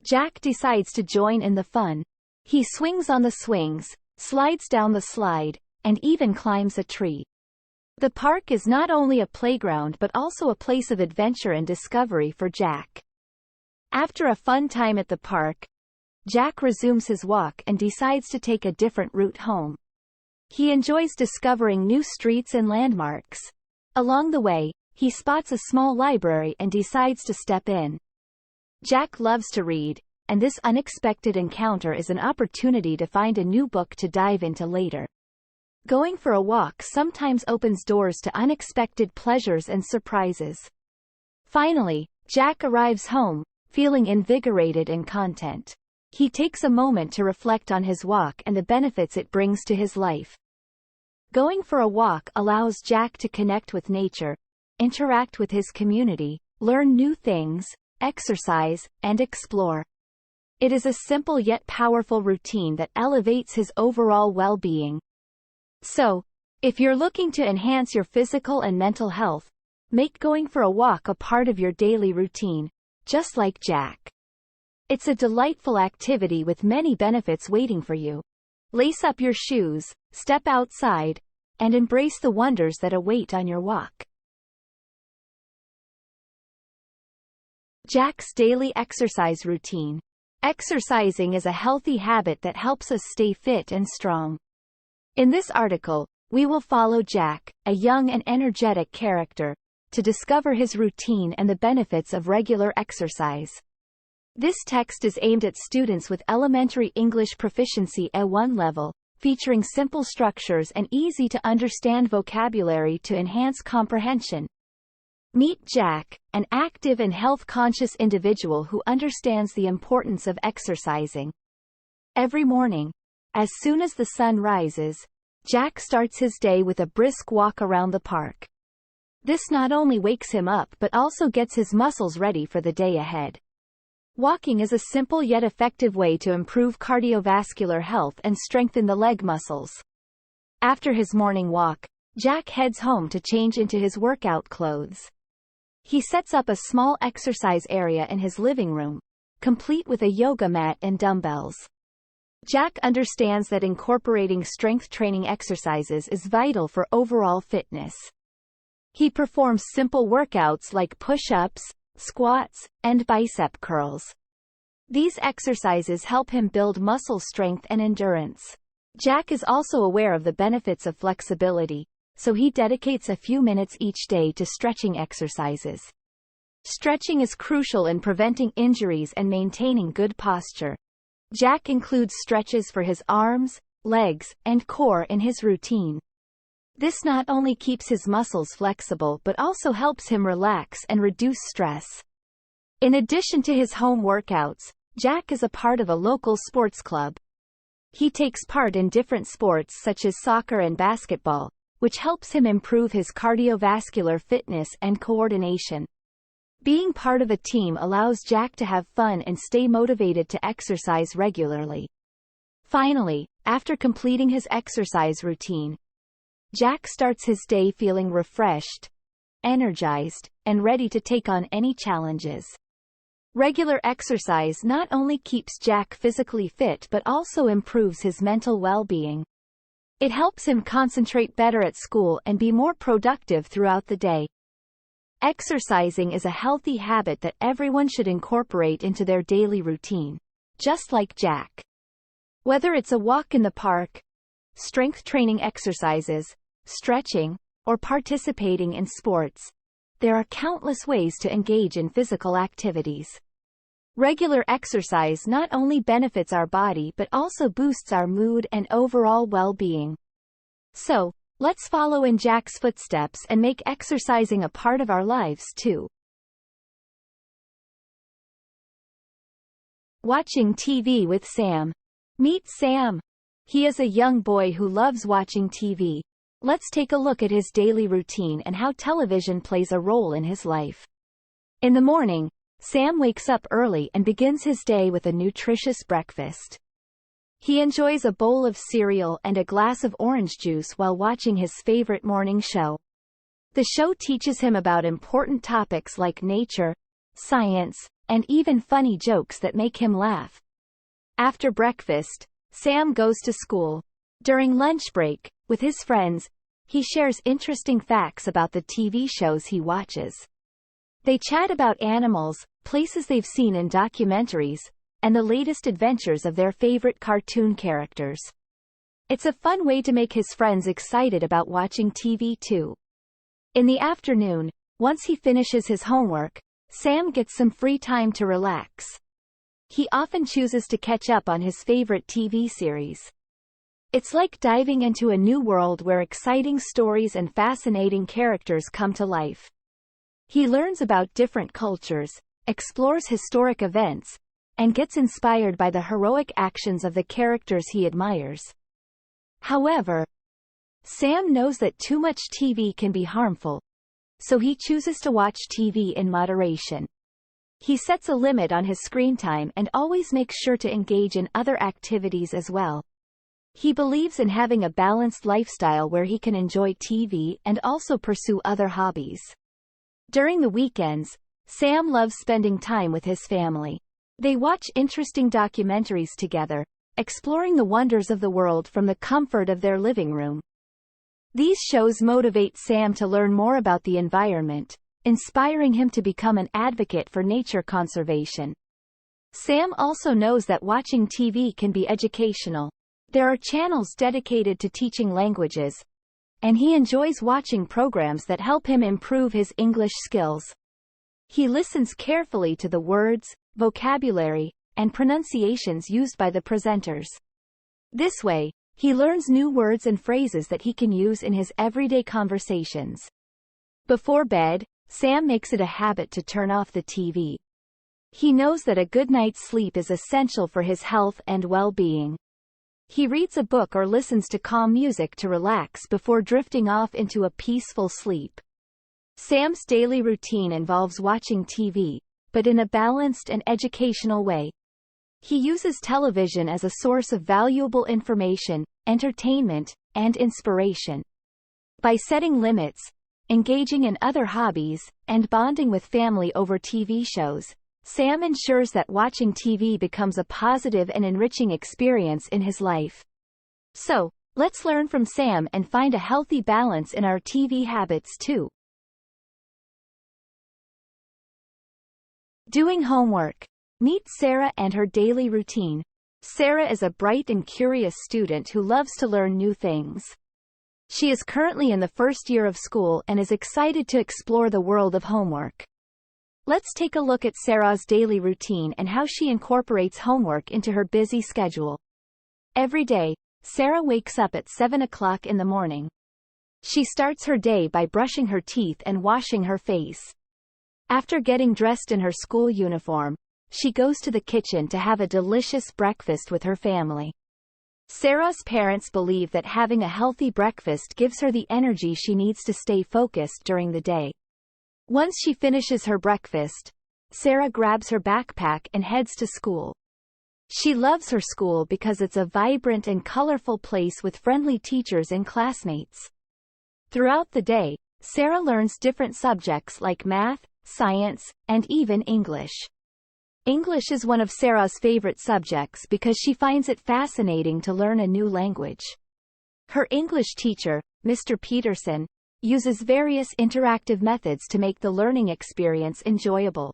Jack decides to join in the fun. He swings on the swings, slides down the slide, and even climbs a tree. The park is not only a playground but also a place of adventure and discovery for Jack. After a fun time at the park, Jack resumes his walk and decides to take a different route home. He enjoys discovering new streets and landmarks. Along the way, he spots a small library and decides to step in. Jack loves to read, and this unexpected encounter is an opportunity to find a new book to dive into later. Going for a walk sometimes opens doors to unexpected pleasures and surprises. Finally, Jack arrives home, feeling invigorated and content. He takes a moment to reflect on his walk and the benefits it brings to his life. Going for a walk allows Jack to connect with nature, interact with his community, learn new things, exercise, and explore. It is a simple yet powerful routine that elevates his overall well-being. So, if you're looking to enhance your physical and mental health, make going for a walk a part of your daily routine, just like Jack. It's a delightful activity with many benefits waiting for you. Lace up your shoes, step outside, and embrace the wonders that await on your walk. Jack's daily exercise routine. Exercising is a healthy habit that helps us stay fit and strong. In this article, we will follow Jack, a young and energetic character, to discover his routine and the benefits of regular exercise. This text is aimed at students with elementary English proficiency A1 level, featuring simple structures and easy-to-understand vocabulary to enhance comprehension. Meet Jack, an active and health-conscious individual who understands the importance of exercising. Every morning, as soon as the sun rises, Jack starts his day with a brisk walk around the park. This not only wakes him up but also gets his muscles ready for the day ahead. Walking is a simple yet effective way to improve cardiovascular health and strengthen the leg muscles. After his morning walk, Jack heads home to change into his workout clothes. He sets up a small exercise area in his living room, complete with a yoga mat and dumbbells. Jack understands that incorporating strength training exercises is vital for overall fitness. He performs simple workouts like push-ups, squats, and bicep curls. These exercises help him build muscle strength and endurance. Jack is also aware of the benefits of flexibility, so he dedicates a few minutes each day to stretching exercises. Stretching is crucial in preventing injuries and maintaining good posture. Jack includes stretches for his arms, legs, and core in his routine. This not only keeps his muscles flexible but also helps him relax and reduce stress. In addition to his home workouts, Jack is a part of a local sports club. He takes part in different sports such as soccer and basketball, which helps him improve his cardiovascular fitness and coordination. Being part of a team allows Jack to have fun and stay motivated to exercise regularly. Finally, after completing his exercise routine, Jack starts his day feeling refreshed, energized, and ready to take on any challenges. Regular exercise not only keeps Jack physically fit but also improves his mental well-being. It helps him concentrate better at school and be more productive throughout the day. Exercising is a healthy habit that everyone should incorporate into their daily routine, just like Jack. Whether it's a walk in the park, strength training exercises, stretching, or participating in sports, there are countless ways to engage in physical activities. Regular exercise not only benefits our body but also boosts our mood and overall well-being. So, let's follow in Jack's footsteps and make exercising a part of our lives too. Watching TV with Sam. Meet Sam. He is a young boy who loves watching TV. Let's take a look at his daily routine and how television plays a role in his life. In the morning, Sam wakes up early and begins his day with a nutritious breakfast. He enjoys a bowl of cereal and a glass of orange juice while watching his favorite morning show. The show teaches him about important topics like nature, science, and even funny jokes that make him laugh. After breakfast, Sam goes to school. During lunch break, with his friends, he shares interesting facts about the TV shows he watches. They chat about animals, places they've seen in documentaries, and the latest adventures of their favorite cartoon characters. It's a fun way to make his friends excited about watching TV too. In the afternoon, once he finishes his homework, Sam gets some free time to relax. He often chooses to catch up on his favorite TV series. It's like diving into a new world where exciting stories and fascinating characters come to life. He learns about different cultures, explores historic events, and gets inspired by the heroic actions of the characters he admires. However, Sam knows that too much TV can be harmful, so he chooses to watch TV in moderation. He sets a limit on his screen time and always makes sure to engage in other activities as well. He believes in having a balanced lifestyle where he can enjoy TV and also pursue other hobbies. During the weekends, Sam loves spending time with his family. They watch interesting documentaries together, exploring the wonders of the world from the comfort of their living room. These shows motivate Sam to learn more about the environment, inspiring him to become an advocate for nature conservation. Sam also knows that watching TV can be educational. There are channels dedicated to teaching languages, and he enjoys watching programs that help him improve his English skills. He listens carefully to the words, vocabulary, and pronunciations used by the presenters. This way, he learns new words and phrases that he can use in his everyday conversations. Before bed, Sam makes it a habit to turn off the TV. He knows that a good night's sleep is essential for his health and well-being. He reads a book or listens to calm music to relax before drifting off into a peaceful sleep. Sam's daily routine involves watching TV, but in a balanced and educational way. He uses television as a source of valuable information, entertainment, and inspiration. By setting limits, engaging in other hobbies, and bonding with family over TV shows, Sam ensures that watching TV becomes a positive and enriching experience in his life. So, let's learn from Sam and find a healthy balance in our TV habits too. Doing homework. Meet Sarah and her daily routine. Sarah is a bright and curious student who loves to learn new things. She is currently in the first year of school and is excited to explore the world of homework. Let's take a look at Sarah's daily routine and how she incorporates homework into her busy schedule. Every day, Sarah wakes up at 7 o'clock in the morning. She starts her day by brushing her teeth and washing her face. After getting dressed in her school uniform, she goes to the kitchen to have a delicious breakfast with her family. Sarah's parents believe that having a healthy breakfast gives her the energy she needs to stay focused during the day. Once she finishes her breakfast, Sarah grabs her backpack and heads to school. She loves her school because it's a vibrant and colorful place with friendly teachers and classmates. Throughout the day, Sarah learns different subjects like math, science, and even English. English is one of Sarah's favorite subjects because she finds it fascinating to learn a new language. Her English teacher, Mr. Peterson, uses various interactive methods to make the learning experience enjoyable.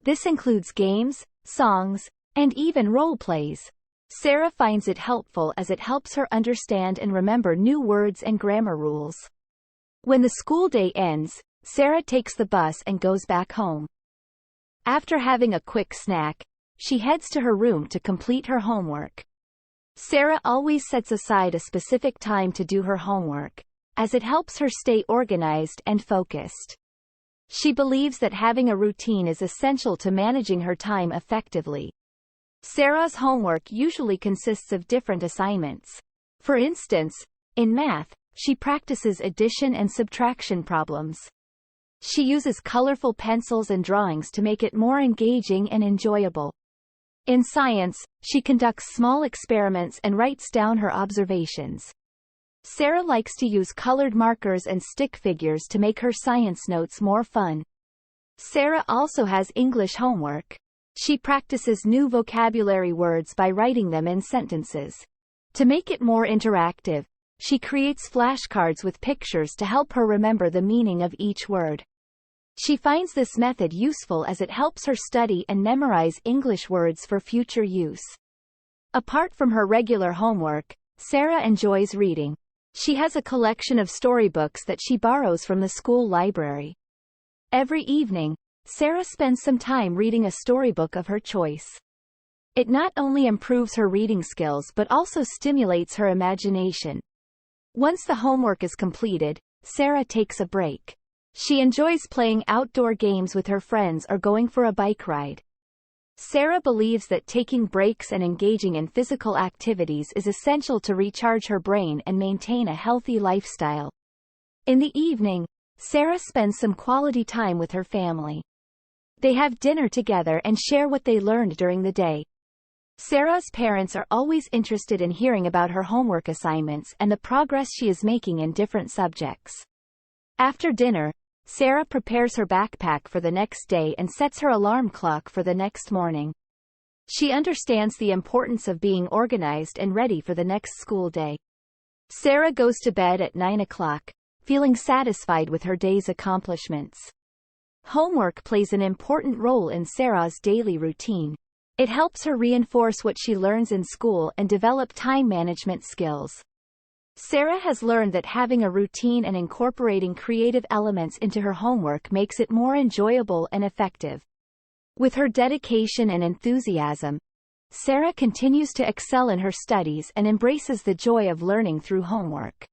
This includes games, songs, and even role plays. Sarah finds it helpful as it helps her understand and remember new words and grammar rules. When the school day ends, Sarah takes the bus and goes back home. After having a quick snack, she heads to her room to complete her homework. Sarah always sets aside a specific time to do her homework, as it helps her stay organized and focused. She believes that having a routine is essential to managing her time effectively. Sarah's homework usually consists of different assignments. For instance, in math, she practices addition and subtraction problems. She uses colorful pencils and drawings to make it more engaging and enjoyable. In science, she conducts small experiments and writes down her observations. Sarah likes to use colored markers and stick figures to make her science notes more fun. Sarah also has English homework. She practices new vocabulary words by writing them in sentences. To make it more interactive, she creates flashcards with pictures to help her remember the meaning of each word. She finds this method useful as it helps her study and memorize English words for future use. Apart from her regular homework, Sarah enjoys reading. She has a collection of storybooks that she borrows from the school library. Every evening, Sarah spends some time reading a storybook of her choice. It not only improves her reading skills but also stimulates her imagination. Once the homework is completed, Sarah takes a break. She enjoys playing outdoor games with her friends or going for a bike ride. Sarah believes that taking breaks and engaging in physical activities is essential to recharge her brain and maintain a healthy lifestyle. In the evening, Sarah spends some quality time with her family. They have dinner together and share what they learned during the day. Sarah's parents are always interested in hearing about her homework assignments and the progress she is making in different subjects. After dinner, Sarah prepares her backpack for the next day and sets her alarm clock for the next morning. She understands the importance of being organized and ready for the next school day. Sarah goes to bed at 9 o'clock, feeling satisfied with her day's accomplishments. Homework plays an important role in Sarah's daily routine. It helps her reinforce what she learns in school and develop time management skills. Sarah has learned that having a routine and incorporating creative elements into her homework makes it more enjoyable and effective. With her dedication and enthusiasm, Sarah continues to excel in her studies and embraces the joy of learning through homework.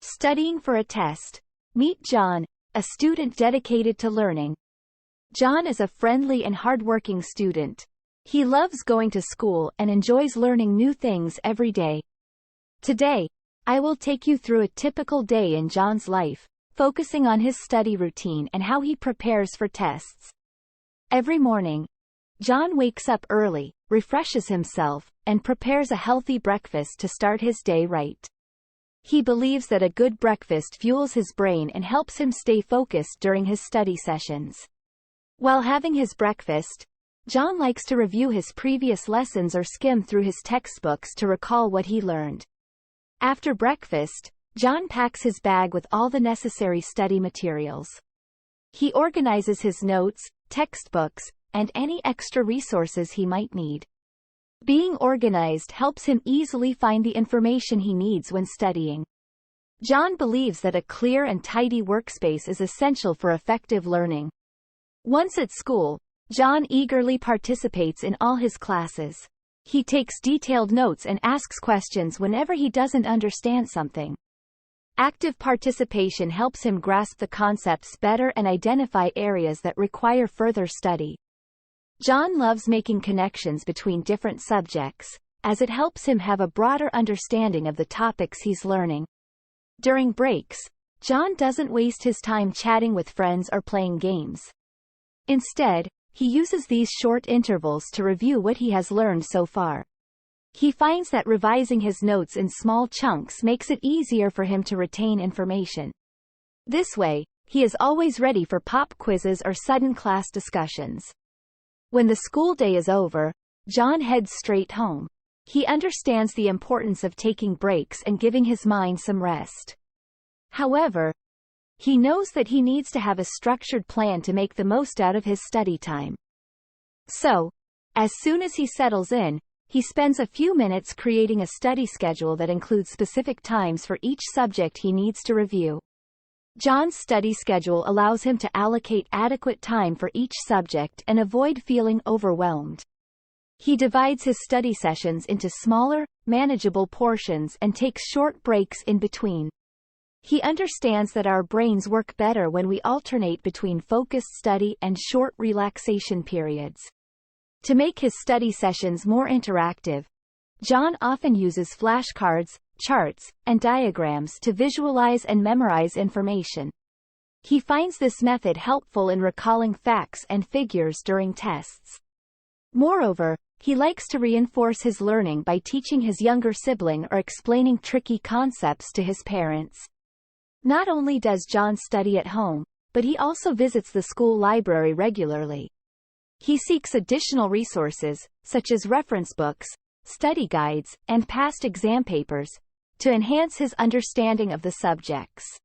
Studying for a test. Meet John, a student dedicated to learning. John is a friendly and hardworking student. He loves going to school and enjoys learning new things every day. Today, I will take you through a typical day in John's life, focusing on his study routine and how he prepares for tests. Every morning, John wakes up early, refreshes himself, and prepares a healthy breakfast to start his day right. He believes that a good breakfast fuels his brain and helps him stay focused during his study sessions. While having his breakfast, John likes to review his previous lessons or skim through his textbooks to recall what he learned. After breakfast, John packs his bag with all the necessary study materials. He organizes his notes, textbooks, and any extra resources he might need. Being organized helps him easily find the information he needs when studying. John believes that a clear and tidy workspace is essential for effective learning. Once at school, John eagerly participates in all his classes. He takes detailed notes and asks questions whenever he doesn't understand something. Active participation helps him grasp the concepts better and identify areas that require further study. John loves making connections between different subjects, as it helps him have a broader understanding of the topics he's learning. During breaks, John doesn't waste his time chatting with friends or playing games. Instead, he uses these short intervals to review what he has learned so far. He finds that revising his notes in small chunks makes it easier for him to retain information. This way, he is always ready for pop quizzes or sudden class discussions. When the school day is over, John heads straight home. He understands the importance of taking breaks and giving his mind some rest. However, he knows that he needs to have a structured plan to make the most out of his study time. So, as soon as he settles in, he spends a few minutes creating a study schedule that includes specific times for each subject he needs to review. John's study schedule allows him to allocate adequate time for each subject and avoid feeling overwhelmed. He divides his study sessions into smaller, manageable portions and takes short breaks in between. He understands that our brains work better when we alternate between focused study and short relaxation periods. To make his study sessions more interactive, John often uses flashcards, charts, and diagrams to visualize and memorize information. He finds this method helpful in recalling facts and figures during tests. Moreover, he likes to reinforce his learning by teaching his younger sibling or explaining tricky concepts to his parents. Not only does John study at home, but he also visits the school library regularly. He seeks additional resources, such as reference books, study guides, and past exam papers, to enhance his understanding of the subjects.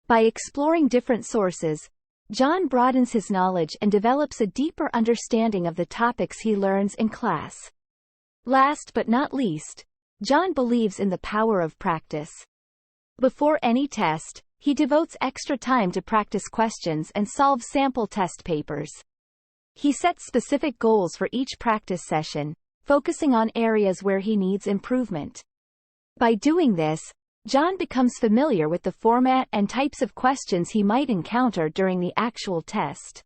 By exploring different sources, John broadens his knowledge and develops a deeper understanding of the topics he learns in class. Last but not least, John believes in the power of practice. Before any test, he devotes extra time to practice questions and solve sample test papers. He sets specific goals for each practice session, focusing on areas where he needs improvement. By doing this, John becomes familiar with the format and types of questions he might encounter during the actual test.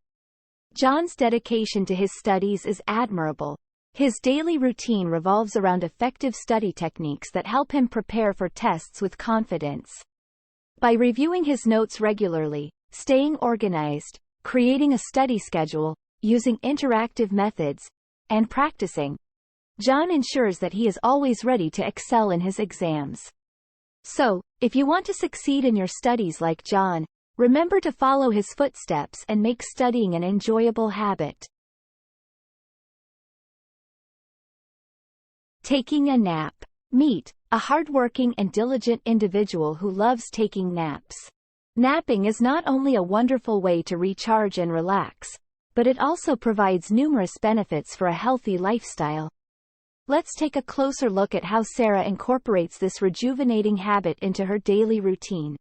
John's dedication to his studies is admirable. His daily routine revolves around effective study techniques that help him prepare for tests with confidence. By reviewing his notes regularly, staying organized, creating a study schedule, using interactive methods, and practicing, John ensures that he is always ready to excel in his exams. So, if you want to succeed in your studies like John, remember to follow his footsteps and make studying an enjoyable habit. Taking a nap. Meet a hardworking and diligent individual who loves taking naps. Napping is not only a wonderful way to recharge and relax, but it also provides numerous benefits for a healthy lifestyle. Let's take a closer look at how Sarah incorporates this rejuvenating habit into her daily routine.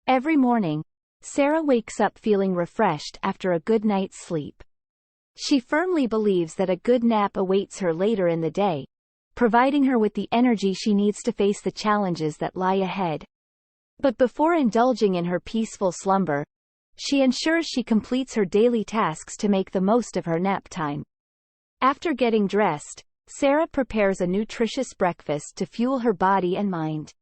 Every morning, Sarah wakes up feeling refreshed after a good night's sleep. She firmly believes that a good nap awaits her later in the day, providing her with the energy she needs to face the challenges that lie ahead. But before indulging in her peaceful slumber, she ensures she completes her daily tasks to make the most of her nap time. After getting dressed, Sarah prepares a nutritious breakfast to fuel her body and mind.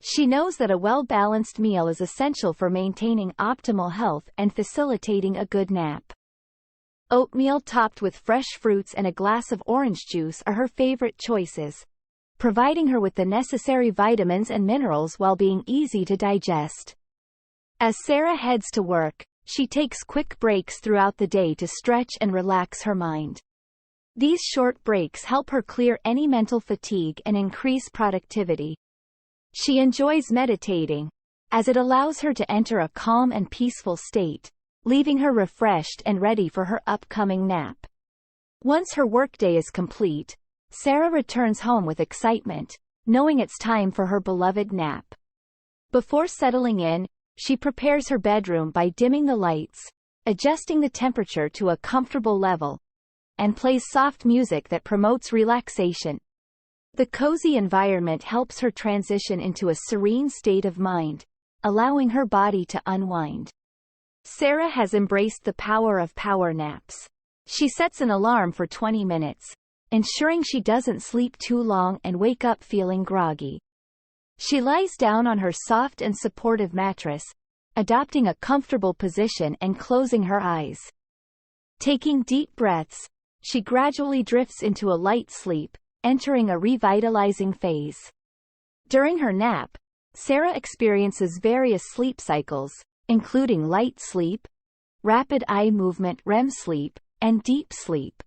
She knows that a well-balanced meal is essential for maintaining optimal health and facilitating a good nap. Oatmeal topped with fresh fruits and a glass of orange juice are her favorite choices, providing her with the necessary vitamins and minerals while being easy to digest. As Sarah heads to work, she takes quick breaks throughout the day to stretch and relax her mind. These short breaks help her clear any mental fatigue and increase productivity. She enjoys meditating, as it allows her to enter a calm and peaceful state, leaving her refreshed and ready for her upcoming nap. Once her workday is complete, Sarah returns home with excitement, knowing it's time for her beloved nap. Before settling in, she prepares her bedroom by dimming the lights, adjusting the temperature to a comfortable level, and plays soft music that promotes relaxation. The cozy environment helps her transition into a serene state of mind, allowing her body to unwind. Sarah has embraced the power of power naps. She sets an alarm for 20 minutes, ensuring she doesn't sleep too long and wake up feeling groggy. She lies down on her soft and supportive mattress, adopting a comfortable position and closing her eyes. Taking deep breaths, she gradually drifts into a light sleep, entering a revitalizing phase. During her nap, Sarah experiences various sleep cycles, including light sleep, rapid eye movement REM sleep, and deep sleep.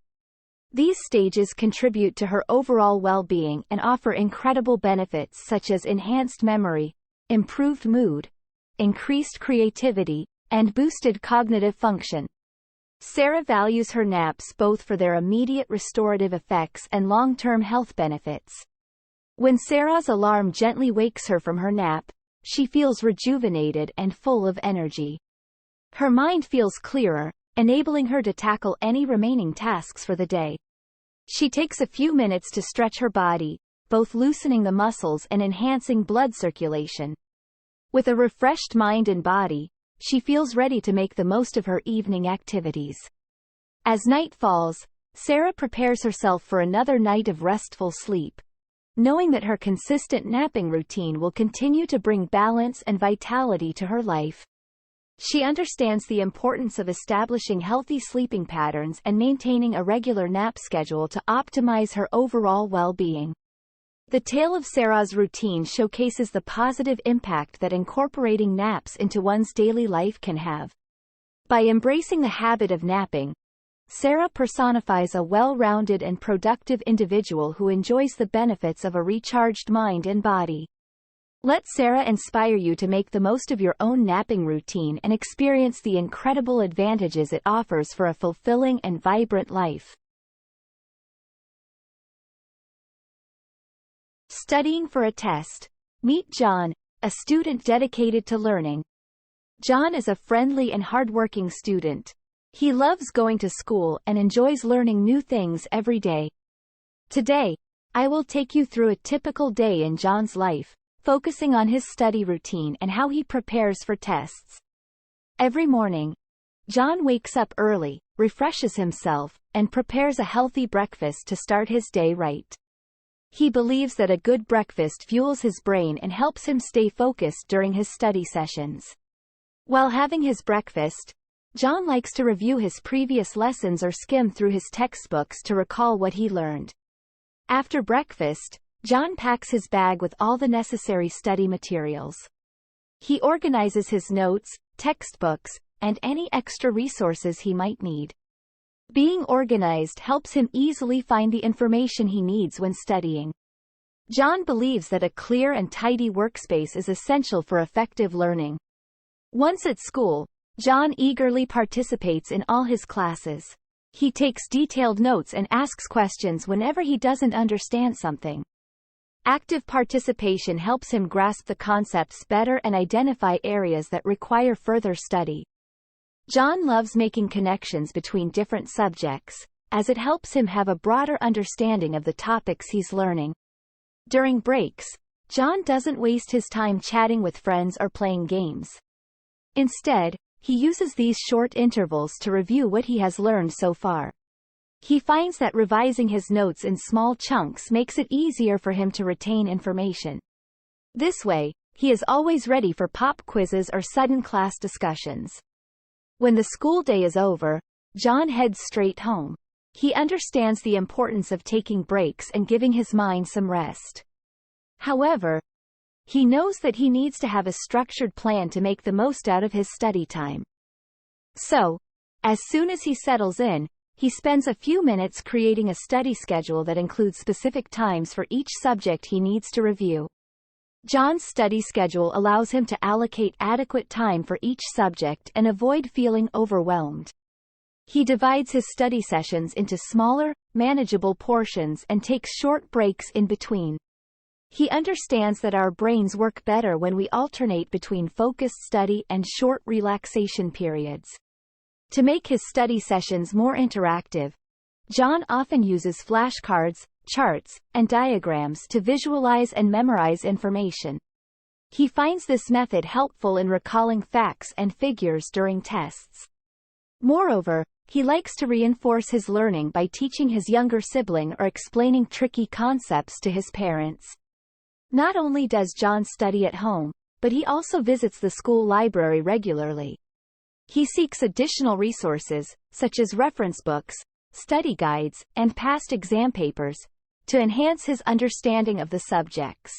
These stages contribute to her overall well-being and offer incredible benefits such as enhanced memory, improved mood, increased creativity, and boosted cognitive function. Sarah values her naps both for their immediate restorative effects and long-term health benefits. When Sarah's alarm gently wakes her from her nap, she feels rejuvenated and full of energy. Her mind feels clearer, enabling her to tackle any remaining tasks for the day. She takes a few minutes to stretch her body, both loosening the muscles and enhancing blood circulation. With a refreshed mind and body, she feels ready to make the most of her evening activities. As night falls, Sarah prepares herself for another night of restful sleep, knowing that her consistent napping routine will continue to bring balance and vitality to her life. She understands the importance of establishing healthy sleeping patterns and maintaining a regular nap schedule to optimize her overall well-being. The tale of Sarah's routine showcases the positive impact that incorporating naps into one's daily life can have. By embracing the habit of napping, Sarah personifies a well-rounded and productive individual who enjoys the benefits of a recharged mind and body. Let Sarah inspire you to make the most of your own napping routine and experience the incredible advantages it offers for a fulfilling and vibrant life. Studying for a test. Meet John, a student dedicated to learning. John is a friendly and hardworking student. He loves going to school and enjoys learning new things every day. Today, I will take you through a typical day in John's life, focusing on his study routine and how he prepares for tests. Every morning, John wakes up early, refreshes himself, and prepares a healthy breakfast to start his day right. He believes that a good breakfast fuels his brain and helps him stay focused during his study sessions. While having his breakfast, John likes to review his previous lessons or skim through his textbooks to recall what he learned. After breakfast, John packs his bag with all the necessary study materials. He organizes his notes, textbooks, and any extra resources he might need. Being organized helps him easily find the information he needs when studying. John believes that a clear and tidy workspace is essential for effective learning. Once at school, John eagerly participates in all his classes. He takes detailed notes and asks questions whenever he doesn't understand something. Active participation helps him grasp the concepts better and identify areas that require further study. John loves making connections between different subjects, as it helps him have a broader understanding of the topics he's learning. During breaks, John doesn't waste his time chatting with friends or playing games. Instead, he uses these short intervals to review what he has learned so far. He finds that revising his notes in small chunks makes it easier for him to retain information. This way, he is always ready for pop quizzes or sudden class discussions. When the school day is over, John heads straight home. He understands the importance of taking breaks and giving his mind some rest. However, he knows that he needs to have a structured plan to make the most out of his study time. So, as soon as he settles in, he spends a few minutes creating a study schedule that includes specific times for each subject he needs to review. John's study schedule allows him to allocate adequate time for each subject and avoid feeling overwhelmed. He divides his study sessions into smaller, manageable portions and takes short breaks in between. He understands that our brains work better when we alternate between focused study and short relaxation periods. To make his study sessions more interactive, John often uses flashcards, charts, and diagrams to visualize and memorize information. He finds this method helpful in recalling facts and figures during tests. Moreover, he likes to reinforce his learning by teaching his younger sibling or explaining tricky concepts to his parents. Not only does John study at home, but he also visits the school library regularly. He seeks additional resources, such as reference books, study guides, and past exam papers, to enhance his understanding of the subjects.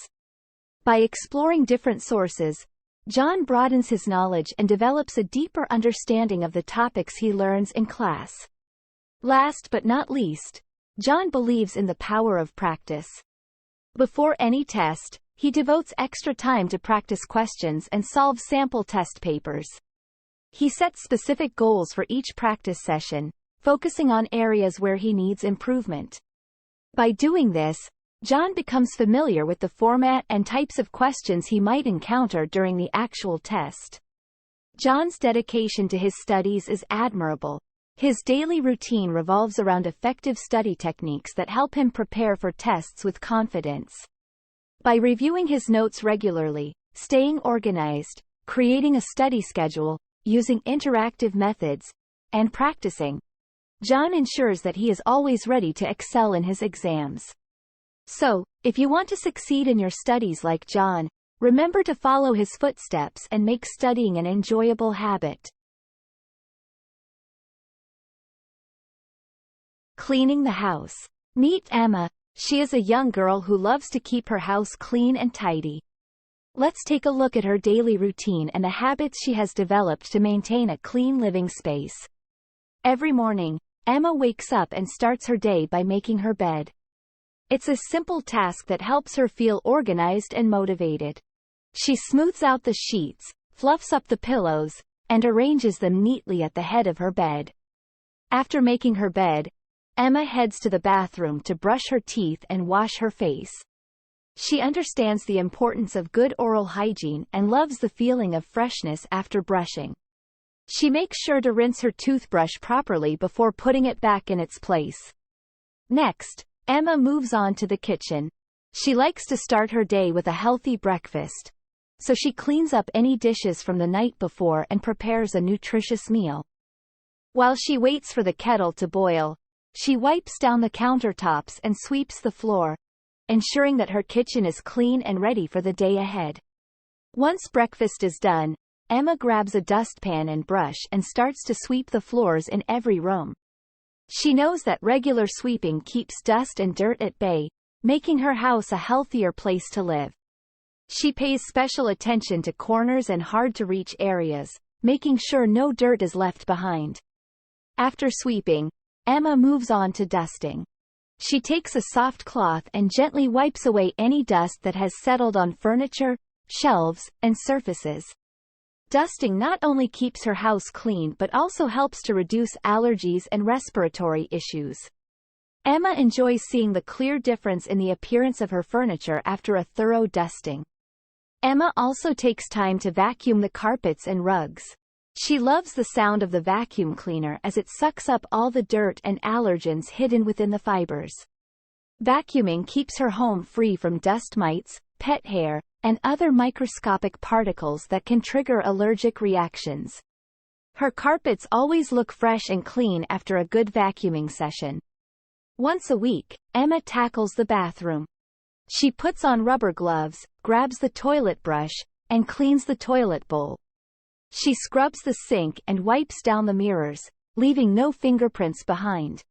By exploring different sources, John broadens his knowledge and develops a deeper understanding of the topics he learns in class. Last but not least, John believes in the power of practice. Before any test, he devotes extra time to practice questions and solve sample test papers. He sets specific goals for each practice session, focusing on areas where he needs improvement. By doing this, John becomes familiar with the format and types of questions he might encounter during the actual test. John's dedication to his studies is admirable. His daily routine revolves around effective study techniques that help him prepare for tests with confidence. By reviewing his notes regularly, staying organized, creating a study schedule, using interactive methods, and practicing, John ensures that he is always ready to excel in his exams. So, if you want to succeed in your studies like John, remember to follow his footsteps and make studying an enjoyable habit. Cleaning the house. Meet Emma. She is a young girl who loves to keep her house clean and tidy. Let's take a look at her daily routine and the habits she has developed to maintain a clean living space. Every morning, Emma wakes up and starts her day by making her bed. It's a simple task that helps her feel organized and motivated. She smooths out the sheets, fluffs up the pillows, and arranges them neatly at the head of her bed. After making her bed, Emma heads to the bathroom to brush her teeth and wash her face. She understands the importance of good oral hygiene and loves the feeling of freshness after brushing. She makes sure to rinse her toothbrush properly before putting it back in its place. Next, Emma moves on to the kitchen. She likes to start her day with a healthy breakfast, so she cleans up any dishes from the night before and prepares a nutritious meal. While she waits for the kettle to boil, she wipes down the countertops and sweeps the floor, ensuring that her kitchen is clean and ready for the day ahead. Once breakfast is done, Emma grabs a dustpan and brush and starts to sweep the floors in every room. She knows that regular sweeping keeps dust and dirt at bay, making her house a healthier place to live. She pays special attention to corners and hard-to-reach areas, making sure no dirt is left behind. After sweeping, Emma moves on to dusting. She takes a soft cloth and gently wipes away any dust that has settled on furniture, shelves, and surfaces. Dusting not only keeps her house clean but also helps to reduce allergies and respiratory issues. Emma enjoys seeing the clear difference in the appearance of her furniture after a thorough dusting. Emma also takes time to vacuum the carpets and rugs. She loves the sound of the vacuum cleaner as it sucks up all the dirt and allergens hidden within the fibers. Vacuuming keeps her home free from dust mites, pet hair, and other microscopic particles that can trigger allergic reactions. Her carpets always look fresh and clean after a good vacuuming session. Once a week, Emma tackles the bathroom. She puts on rubber gloves, grabs the toilet brush, and cleans the toilet bowl. She scrubs the sink and wipes down the mirrors, leaving no fingerprints behind.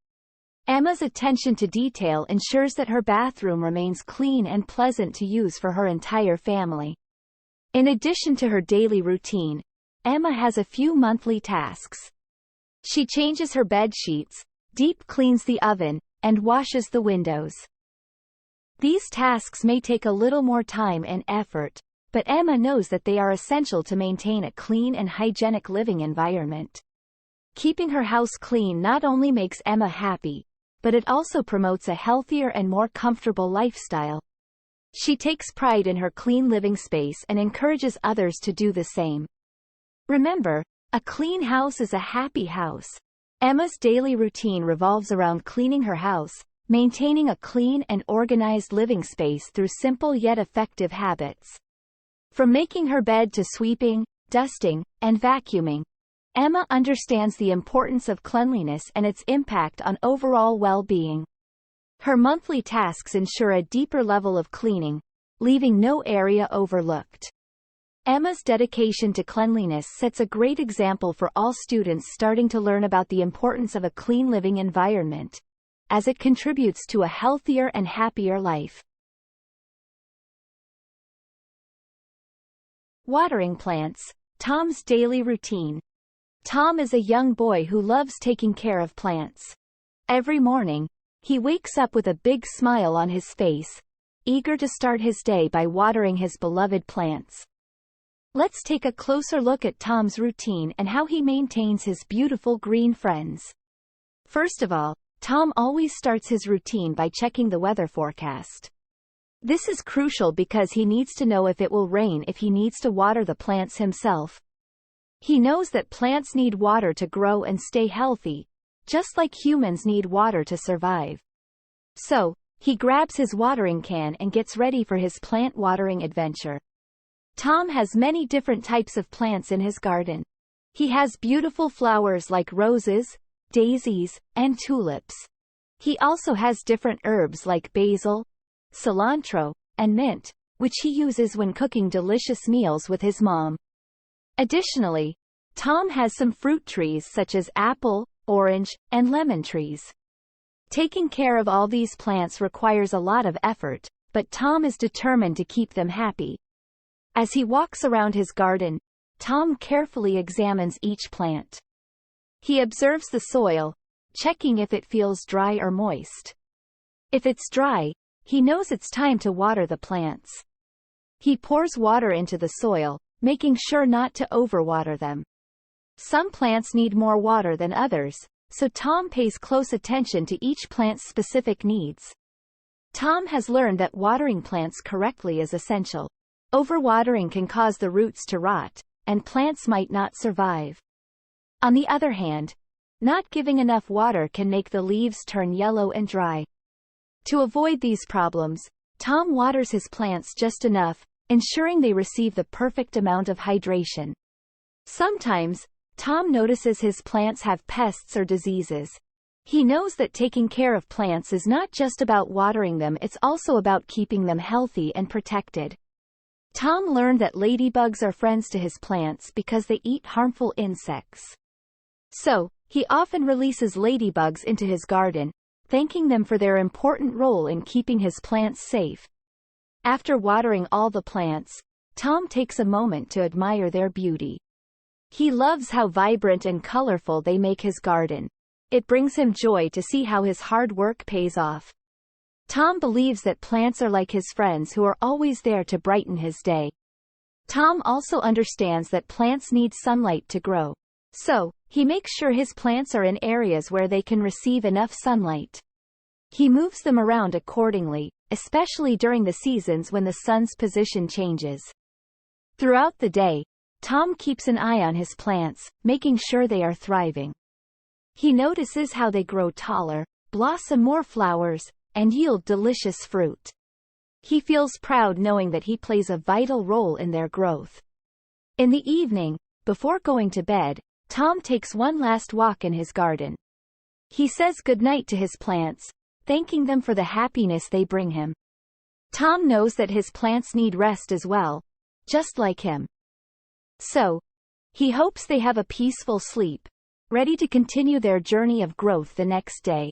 Emma's attention to detail ensures that her bathroom remains clean and pleasant to use for her entire family. In addition to her daily routine, Emma has a few monthly tasks. She changes her bed sheets, deep cleans the oven, and washes the windows. These tasks may take a little more time and effort, but Emma knows that they are essential to maintain a clean and hygienic living environment. Keeping her house clean not only makes Emma happy, but it also promotes a healthier and more comfortable lifestyle. She takes pride in her clean living space and encourages others to do the same. Remember, a clean house is a happy house. Emma's daily routine revolves around cleaning her house, maintaining a clean and organized living space through simple yet effective habits. From making her bed to sweeping, dusting, and vacuuming, Emma understands the importance of cleanliness and its impact on overall well-being. Her monthly tasks ensure a deeper level of cleaning, leaving no area overlooked. Emma's dedication to cleanliness sets a great example for all students starting to learn about the importance of a clean living environment, as it contributes to a healthier and happier life. Watering plants, Tom's daily routine. Tom is a young boy who loves taking care of plants. Every morning, he wakes up with a big smile on his face, eager to start his day by watering his beloved plants. Let's take a closer look at Tom's routine and how he maintains his beautiful green friends. First of all, Tom always starts his routine by checking the weather forecast. This is crucial because he needs to know if it will rain if he needs to water the plants himself. He knows that plants need water to grow and stay healthy, just like humans need water to survive. So, he grabs his watering can and gets ready for his plant watering adventure. Tom has many different types of plants in his garden. He has beautiful flowers like roses, daisies, and tulips. He also has different herbs like basil, cilantro, and mint, which he uses when cooking delicious meals with his mom. Additionally, Tom has some fruit trees such as apple, orange, and lemon trees. Taking care of all these plants requires a lot of effort, but Tom is determined to keep them happy. As he walks around his garden, Tom carefully examines each plant. He observes the soil, checking if it feels dry or moist. If it's dry, he knows it's time to water the plants. He pours water into the soil, making sure not to overwater them. Some plants need more water than others, so Tom pays close attention to each plant's specific needs. Tom has learned that watering plants correctly is essential. Overwatering can cause the roots to rot, and plants might not survive. On the other hand, not giving enough water can make the leaves turn yellow and dry. To avoid these problems, Tom waters his plants just enough, ensuring they receive the perfect amount of hydration. Sometimes, Tom notices his plants have pests or diseases. He knows that taking care of plants is not just about watering them, it's also about keeping them healthy and protected. Tom learned that ladybugs are friends to his plants because they eat harmful insects. So, he often releases ladybugs into his garden, thanking them for their important role in keeping his plants safe. After watering all the plants, Tom takes a moment to admire their beauty. He loves how vibrant and colorful they make his garden. It brings him joy to see how his hard work pays off. Tom believes that plants are like his friends who are always there to brighten his day. Tom also understands that plants need sunlight to grow. So, he makes sure his plants are in areas where they can receive enough sunlight. He moves them around accordingly, especially during the seasons when the sun's position changes. Throughout the day, Tom keeps an eye on his plants, making sure they are thriving. He notices how they grow taller, blossom more flowers, and yield delicious fruit. He feels proud knowing that he plays a vital role in their growth. In the evening, before going to bed, Tom takes one last walk in his garden. He says goodnight to his plants, thanking them for the happiness they bring him. Tom knows that his plants need rest as well, just like him. So, he hopes they have a peaceful sleep, ready to continue their journey of growth the next day.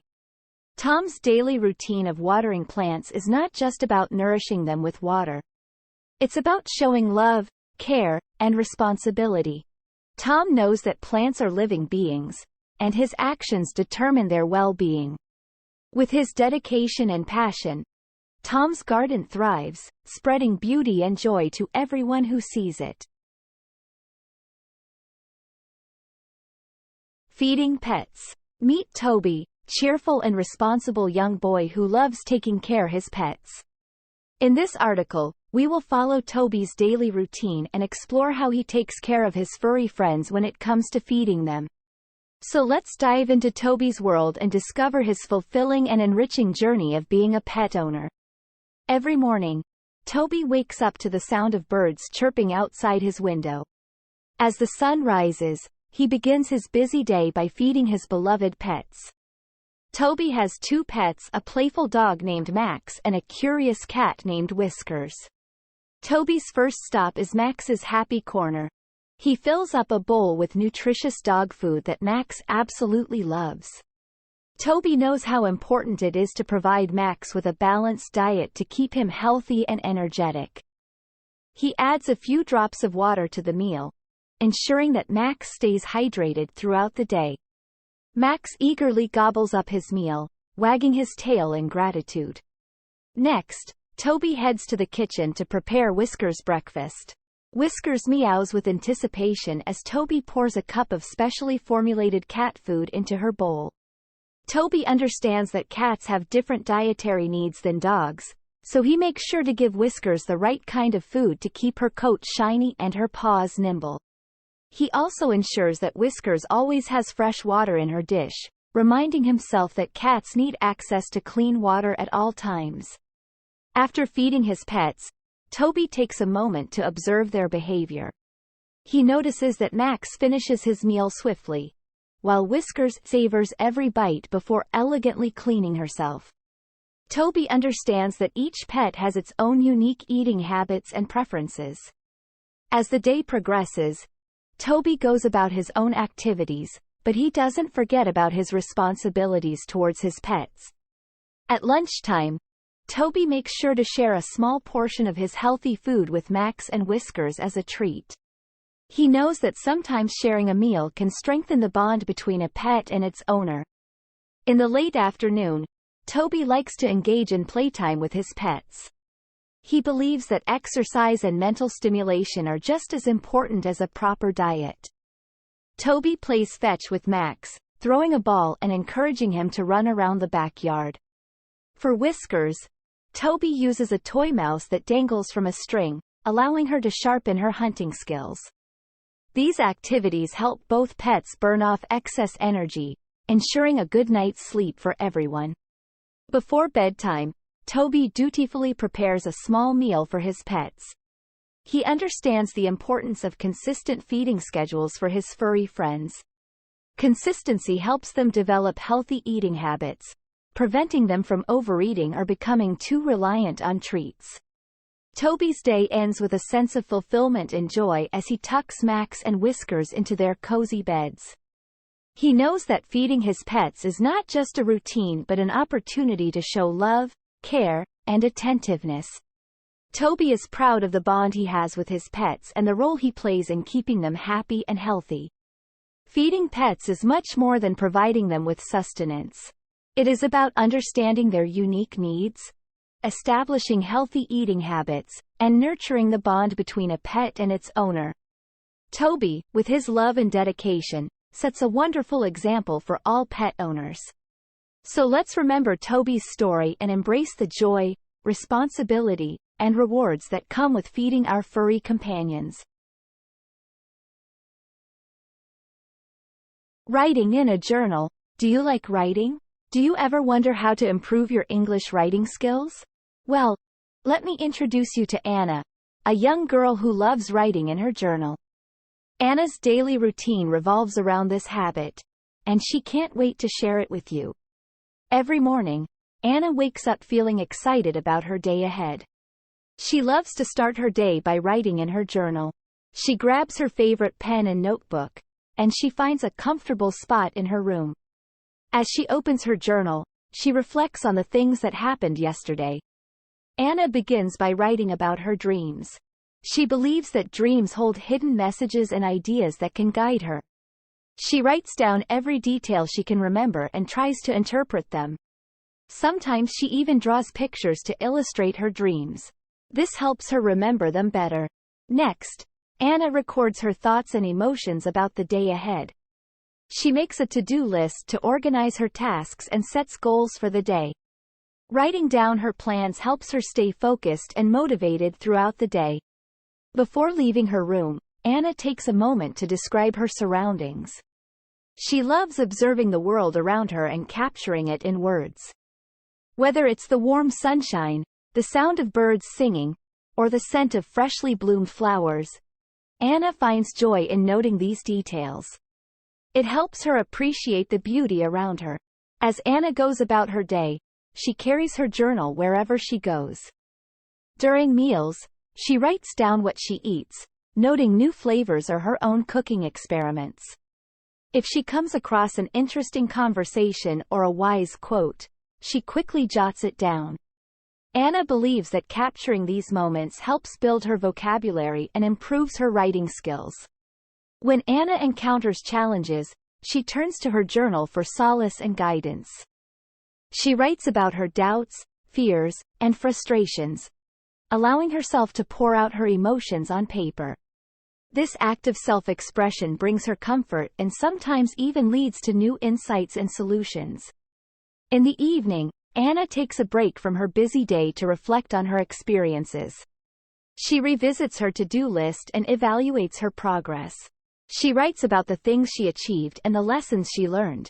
Tom's daily routine of watering plants is not just about nourishing them with water. It's about showing love, care, and responsibility. Tom knows that plants are living beings, and his actions determine their well-being. With his dedication and passion, Tom's garden thrives, spreading beauty and joy to everyone who sees it. Feeding pets. Meet Toby, cheerful and responsible young boy who loves taking care of his pets. In this article, we will follow Toby's daily routine and explore how he takes care of his furry friends when it comes to feeding them. So let's dive into Toby's world and discover his fulfilling and enriching journey of being a pet owner. Every morning, Toby wakes up to the sound of birds chirping outside his window. As the sun rises, he begins his busy day by feeding his beloved pets. Toby has two pets, a playful dog named Max and a curious cat named Whiskers. Toby's first stop is Max's happy corner. He fills up a bowl with nutritious dog food that Max absolutely loves. Toby knows how important it is to provide Max with a balanced diet to keep him healthy and energetic. He adds a few drops of water to the meal, ensuring that Max stays hydrated throughout the day. Max eagerly gobbles up his meal, wagging his tail in gratitude. Next, Toby heads to the kitchen to prepare Whiskers' breakfast. Whiskers meows with anticipation as Toby pours a cup of specially formulated cat food into her bowl. Toby understands that cats have different dietary needs than dogs, so he makes sure to give Whiskers the right kind of food to keep her coat shiny and her paws nimble. He also ensures that Whiskers always has fresh water in her dish, reminding himself that cats need access to clean water at all times. After feeding his pets, Toby takes a moment to observe their behavior. He notices that Max finishes his meal swiftly, while Whiskers savors every bite before elegantly cleaning herself. Toby understands that each pet has its own unique eating habits and preferences. As the day progresses, Toby goes about his own activities, but he doesn't forget about his responsibilities towards his pets. At lunchtime, Toby makes sure to share a small portion of his healthy food with Max and Whiskers as a treat. He knows that sometimes sharing a meal can strengthen the bond between a pet and its owner. In the late afternoon, Toby likes to engage in playtime with his pets. He believes that exercise and mental stimulation are just as important as a proper diet. Toby plays fetch with Max, throwing a ball and encouraging him to run around the backyard. For Whiskers, Toby uses a toy mouse that dangles from a string, allowing her to sharpen her hunting skills. These activities help both pets burn off excess energy, ensuring a good night's sleep for everyone. Before bedtime, Toby dutifully prepares a small meal for his pets. He understands the importance of consistent feeding schedules for his furry friends. Consistency helps them develop healthy eating habits, preventing them from overeating or becoming too reliant on treats. Toby's day ends with a sense of fulfillment and joy as he tucks Max and Whiskers into their cozy beds. He knows that feeding his pets is not just a routine but an opportunity to show love, care, and attentiveness. Toby is proud of the bond he has with his pets and the role he plays in keeping them happy and healthy. Feeding pets is much more than providing them with sustenance. It is about understanding their unique needs, establishing healthy eating habits, and nurturing the bond between a pet and its owner. Toby, with his love and dedication, sets a wonderful example for all pet owners. So let's remember Toby's story and embrace the joy, responsibility, and rewards that come with feeding our furry companions. Writing in a journal. Do you like writing? Do you ever wonder how to improve your English writing skills? Well, let me introduce you to Anna, a young girl who loves writing in her journal. Anna's daily routine revolves around this habit, and she can't wait to share it with you. Every morning, Anna wakes up feeling excited about her day ahead. She loves to start her day by writing in her journal. She grabs her favorite pen and notebook, and she finds a comfortable spot in her room. As she opens her journal, she reflects on the things that happened yesterday. Anna begins by writing about her dreams. She believes that dreams hold hidden messages and ideas that can guide her. She writes down every detail she can remember and tries to interpret them. Sometimes she even draws pictures to illustrate her dreams. This helps her remember them better. Next, Anna records her thoughts and emotions about the day ahead. She makes a to-do list to organize her tasks and sets goals for the day. Writing down her plans helps her stay focused and motivated throughout the day. Before leaving her room, Anna takes a moment to describe her surroundings. She loves observing the world around her and capturing it in words. Whether it's the warm sunshine, the sound of birds singing, or the scent of freshly bloomed flowers, Anna finds joy in noting these details. It helps her appreciate the beauty around her. As Anna goes about her day, she carries her journal wherever she goes. During meals, she writes down what she eats, noting new flavors or her own cooking experiments. If she comes across an interesting conversation or a wise quote, she quickly jots it down. Anna believes that capturing these moments helps build her vocabulary and improves her writing skills. When Anna encounters challenges, she turns to her journal for solace and guidance. She writes about her doubts, fears, and frustrations, allowing herself to pour out her emotions on paper. This act of self-expression brings her comfort and sometimes even leads to new insights and solutions. In the evening, Anna takes a break from her busy day to reflect on her experiences. She revisits her to-do list and evaluates her progress. She writes about the things she achieved and the lessons she learned.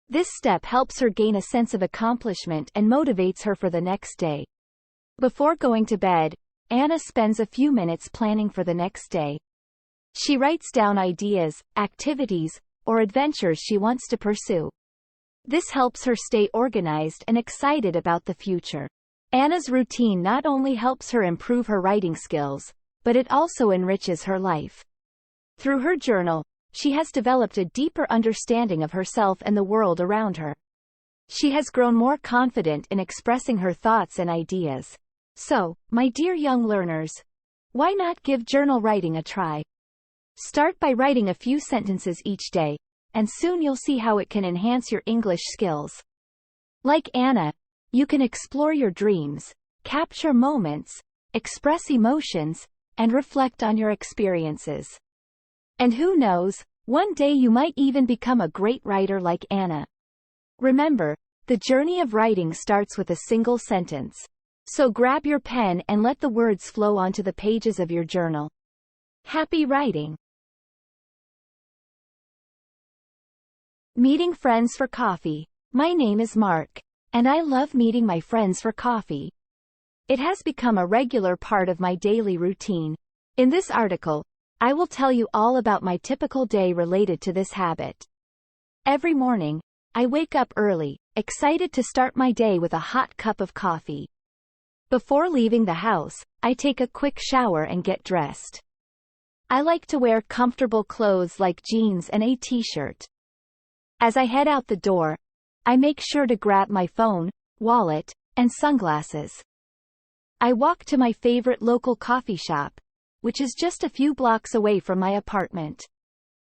This step helps her gain a sense of accomplishment and motivates her for the next day. Before going to bed, Anna spends a few minutes planning for the next day. She writes down ideas, activities, or adventures she wants to pursue. This helps her stay organized and excited about the future. Anna's routine not only helps her improve her writing skills, but it also enriches her life. Through her journal, she has developed a deeper understanding of herself and the world around her. She has grown more confident in expressing her thoughts and ideas. So, my dear young learners, why not give journal writing a try? Start by writing a few sentences each day, and soon you'll see how it can enhance your English skills. Like Anna, you can explore your dreams, capture moments, express emotions, and reflect on your experiences. And who knows, one day you might even become a great writer like Anna. Remember, the journey of writing starts with a single sentence. So grab your pen and let the words flow onto the pages of your journal. Happy writing! Meeting friends for coffee. My name is Mark, and I love meeting my friends for coffee. It has become a regular part of my daily routine. In this article, I will tell you all about my typical day related to this habit. Every morning, I wake up early, excited to start my day with a hot cup of coffee. Before leaving the house, I take a quick shower and get dressed. I like to wear comfortable clothes like jeans and a t-shirt. As I head out the door, I make sure to grab my phone, wallet, and sunglasses. I walk to my favorite local coffee shop, which is just a few blocks away from my apartment.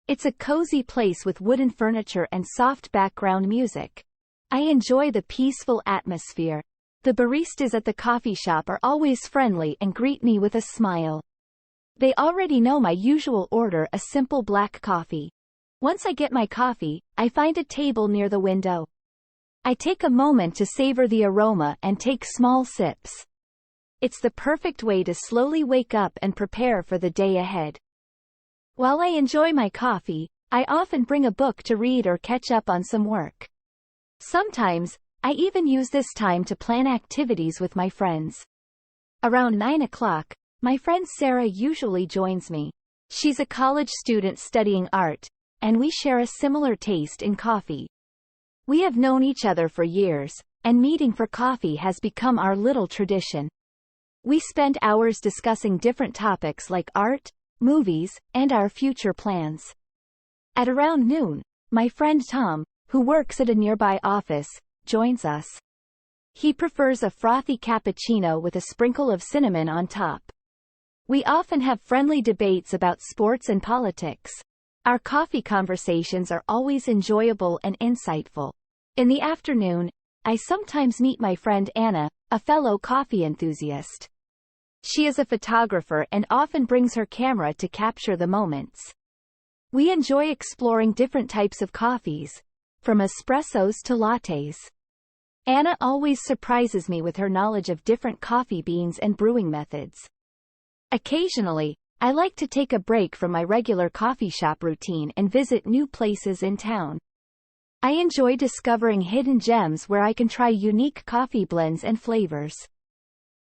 It's a cozy place with wooden furniture and soft background music. I enjoy the peaceful atmosphere. The baristas at the coffee shop are always friendly and greet me with a smile. They already know my usual order, a simple black coffee. Once I get my coffee, I find a table near the window. I take a moment to savor the aroma and take small sips. It's the perfect way to slowly wake up and prepare for the day ahead. While I enjoy my coffee, I often bring a book to read or catch up on some work. Sometimes, I even use this time to plan activities with my friends. Around 9 o'clock, my friend Sarah usually joins me. She's a college student studying art, and we share a similar taste in coffee. We have known each other for years, and meeting for coffee has become our little tradition. We spend hours discussing different topics like art, movies, and our future plans. At around noon, my friend Tom, who works at a nearby office, joins us. He prefers a frothy cappuccino with a sprinkle of cinnamon on top. We often have friendly debates about sports and politics. Our coffee conversations are always enjoyable and insightful. In the afternoon, I sometimes meet my friend Anna, a fellow coffee enthusiast. She is a photographer and often brings her camera to capture the moments. We enjoy exploring different types of coffees, from espressos to lattes. Anna always surprises me with her knowledge of different coffee beans and brewing methods. Occasionally, I like to take a break from my regular coffee shop routine and visit new places in town. I enjoy discovering hidden gems where I can try unique coffee blends and flavors.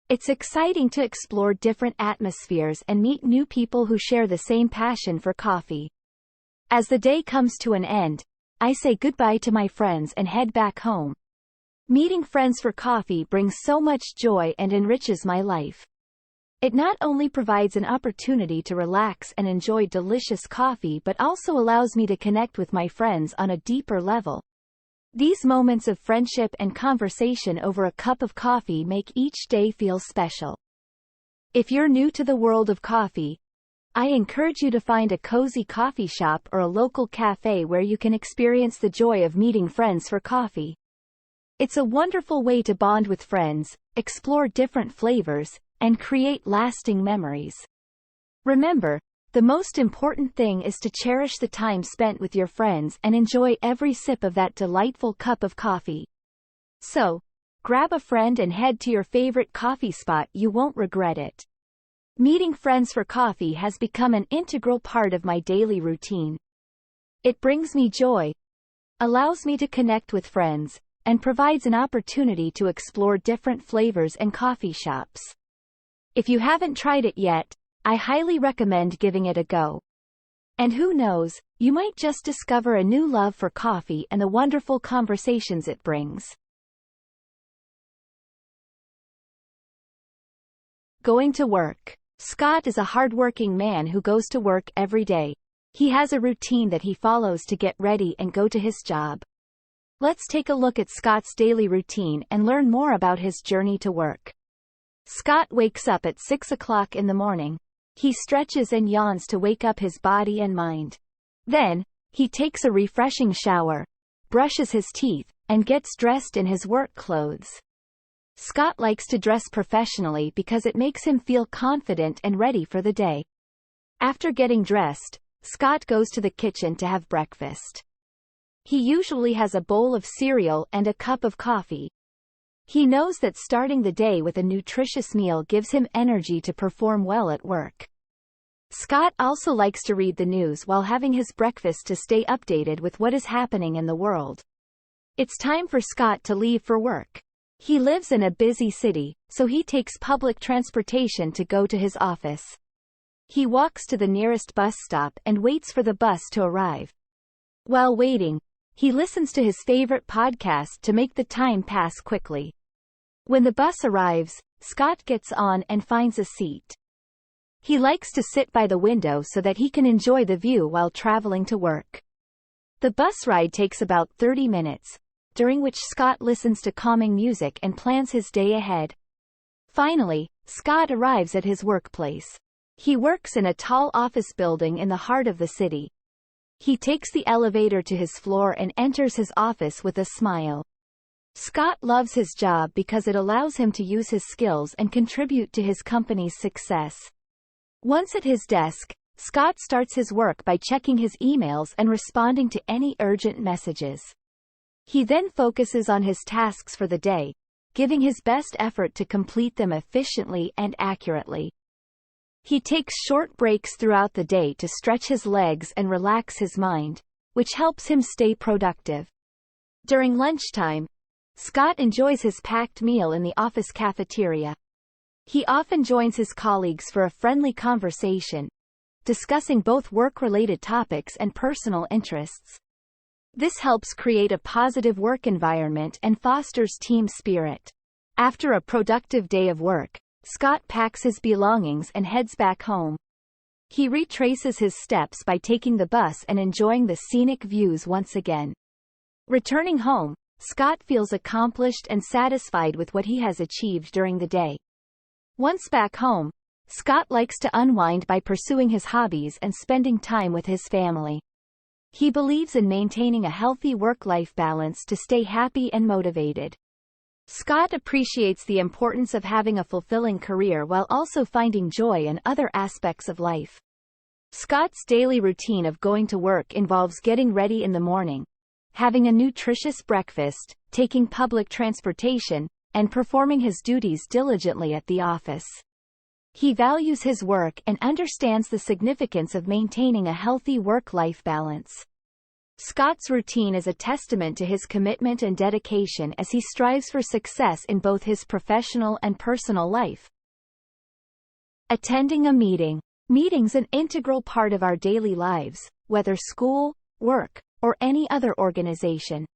It's exciting to explore different atmospheres and meet new people who share the same passion for coffee. As the day comes to an end, I say goodbye to my friends and head back home. Meeting friends for coffee brings so much joy and enriches my life. It not only provides an opportunity to relax and enjoy delicious coffee but also allows me to connect with my friends on a deeper level. These moments of friendship and conversation over a cup of coffee make each day feel special. If you're new to the world of coffee, I encourage you to find a cozy coffee shop or a local cafe where you can experience the joy of meeting friends for coffee. It's a wonderful way to bond with friends, explore different flavors, and create lasting memories. Remember, the most important thing is to cherish the time spent with your friends and enjoy every sip of that delightful cup of coffee. So, grab a friend and head to your favorite coffee spot. You won't regret it. Meeting friends for coffee has become an integral part of my daily routine. It brings me joy, allows me to connect with friends, and provides an opportunity to explore different flavors and coffee shops. If you haven't tried it yet, I highly recommend giving it a go. And who knows, you might just discover a new love for coffee and the wonderful conversations it brings. Going to work. Scott is a hardworking man who goes to work every day. He has a routine that he follows to get ready and go to his job. Let's take a look at Scott's daily routine and learn more about his journey to work. Scott wakes up at 6 o'clock in the morning. He stretches and yawns to wake up his body and mind. Then, he takes a refreshing shower, brushes his teeth, and gets dressed in his work clothes. Scott likes to dress professionally because it makes him feel confident and ready for the day. After getting dressed, Scott goes to the kitchen to have breakfast. He usually has a bowl of cereal and a cup of coffee. He knows that starting the day with a nutritious meal gives him energy to perform well at work. Scott also likes to read the news while having his breakfast to stay updated with what is happening in the world. It's time for Scott to leave for work. He lives in a busy city, so he takes public transportation to go to his office. He walks to the nearest bus stop and waits for the bus to arrive. While waiting, he listens to his favorite podcast to make the time pass quickly. When the bus arrives, Scott gets on and finds a seat. He likes to sit by the window so that he can enjoy the view while traveling to work. The bus ride takes about 30 minutes, during which Scott listens to calming music and plans his day ahead. Finally, Scott arrives at his workplace. He works in a tall office building in the heart of the city. He takes the elevator to his floor and enters his office with a smile. Scott loves his job because it allows him to use his skills and contribute to his company's success. Once at his desk, Scott starts his work by checking his emails and responding to any urgent messages. He then focuses on his tasks for the day, giving his best effort to complete them efficiently and accurately. He takes short breaks throughout the day to stretch his legs and relax his mind, which helps him stay productive. During lunchtime, Scott enjoys his packed meal in the office cafeteria. He often joins his colleagues for a friendly conversation, discussing both work-related topics and personal interests. This helps create a positive work environment and fosters team spirit. After a productive day of work, Scott packs his belongings and heads back home. He retraces his steps by taking the bus and enjoying the scenic views once again. Returning home, Scott feels accomplished and satisfied with what he has achieved during the day. Once back home, Scott likes to unwind by pursuing his hobbies and spending time with his family. He believes in maintaining a healthy work-life balance to stay happy and motivated. Scott appreciates the importance of having a fulfilling career while also finding joy in other aspects of life. Scott's daily routine of going to work involves getting ready in the morning, having a nutritious breakfast, taking public transportation, and performing his duties diligently at the office. He values his work and understands the significance of maintaining a healthy work-life balance. Scott's routine is a testament to his commitment and dedication as he strives for success in both his professional and personal life. Attending a meeting. Meetings an integral part of our daily lives, whether school, work, or any other organization.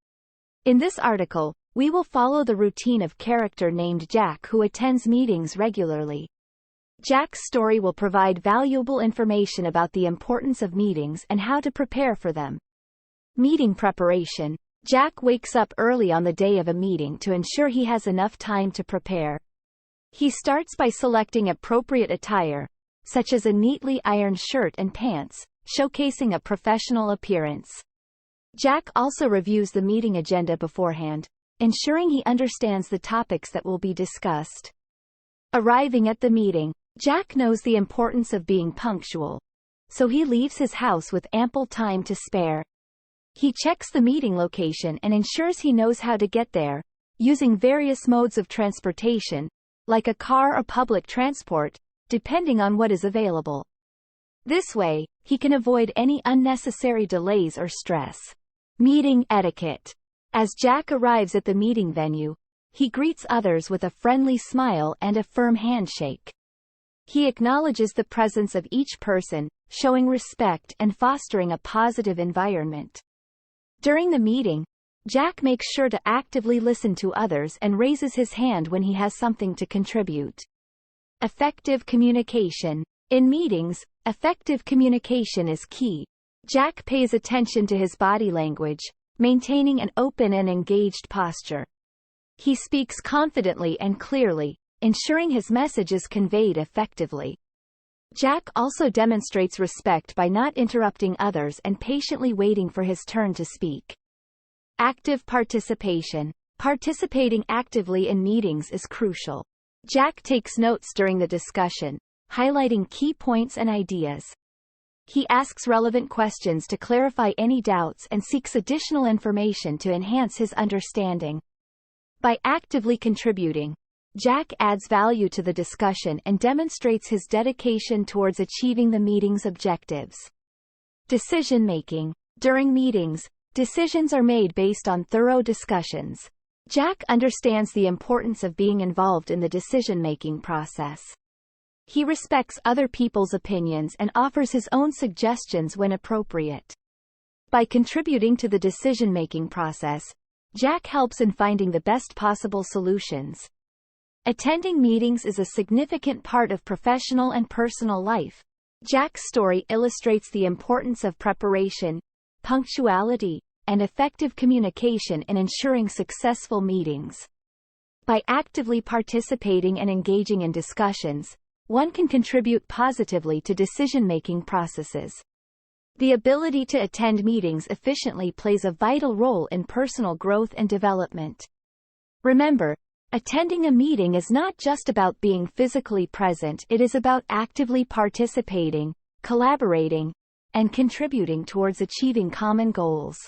In this article, we will follow the routine of a character named Jack who attends meetings regularly. Jack's story will provide valuable information about the importance of meetings and how to prepare for them. Meeting preparation. Jack wakes up early on the day of a meeting to ensure he has enough time to prepare. He starts by selecting appropriate attire, such as a neatly ironed shirt and pants, showcasing a professional appearance. Jack also reviews the meeting agenda beforehand, ensuring he understands the topics that will be discussed. Arriving at the meeting. Jack knows the importance of being punctual, so he leaves his house with ample time to spare. He checks the meeting location and ensures he knows how to get there, using various modes of transportation, like a car or public transport, depending on what is available. This way, he can avoid any unnecessary delays or stress. Meeting etiquette. As Jack arrives at the meeting venue, he greets others with a friendly smile and a firm handshake. He acknowledges the presence of each person, showing respect and fostering a positive environment. During the meeting, Jack makes sure to actively listen to others and raises his hand when he has something to contribute. Effective communication. In meetings, effective communication is key. Jack pays attention to his body language, maintaining an open and engaged posture. He speaks confidently and clearly, ensuring his message is conveyed effectively. Jack also demonstrates respect by not interrupting others and patiently waiting for his turn to speak. Active participation. Participating actively in meetings is crucial. Jack takes notes during the discussion, highlighting key points and ideas. He asks relevant questions to clarify any doubts and seeks additional information to enhance his understanding. By actively contributing, Jack adds value to the discussion and demonstrates his dedication towards achieving the meeting's objectives. Decision-making. During meetings, decisions are made based on thorough discussions. Jack understands the importance of being involved in the decision-making process. He respects other people's opinions and offers his own suggestions when appropriate. By contributing to the decision-making process, Jack helps in finding the best possible solutions. Attending meetings is a significant part of professional and personal life. Jack's story illustrates the importance of preparation, punctuality, and effective communication in ensuring successful meetings. By actively participating and engaging in discussions, one can contribute positively to decision-making processes. The ability to attend meetings efficiently plays a vital role in personal growth and development. Remember, attending a meeting is not just about being physically present, it is about actively participating, collaborating, and contributing towards achieving common goals.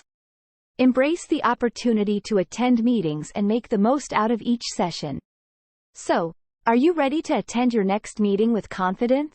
Embrace the opportunity to attend meetings and make the most out of each session. So, are you ready to attend your next meeting with confidence?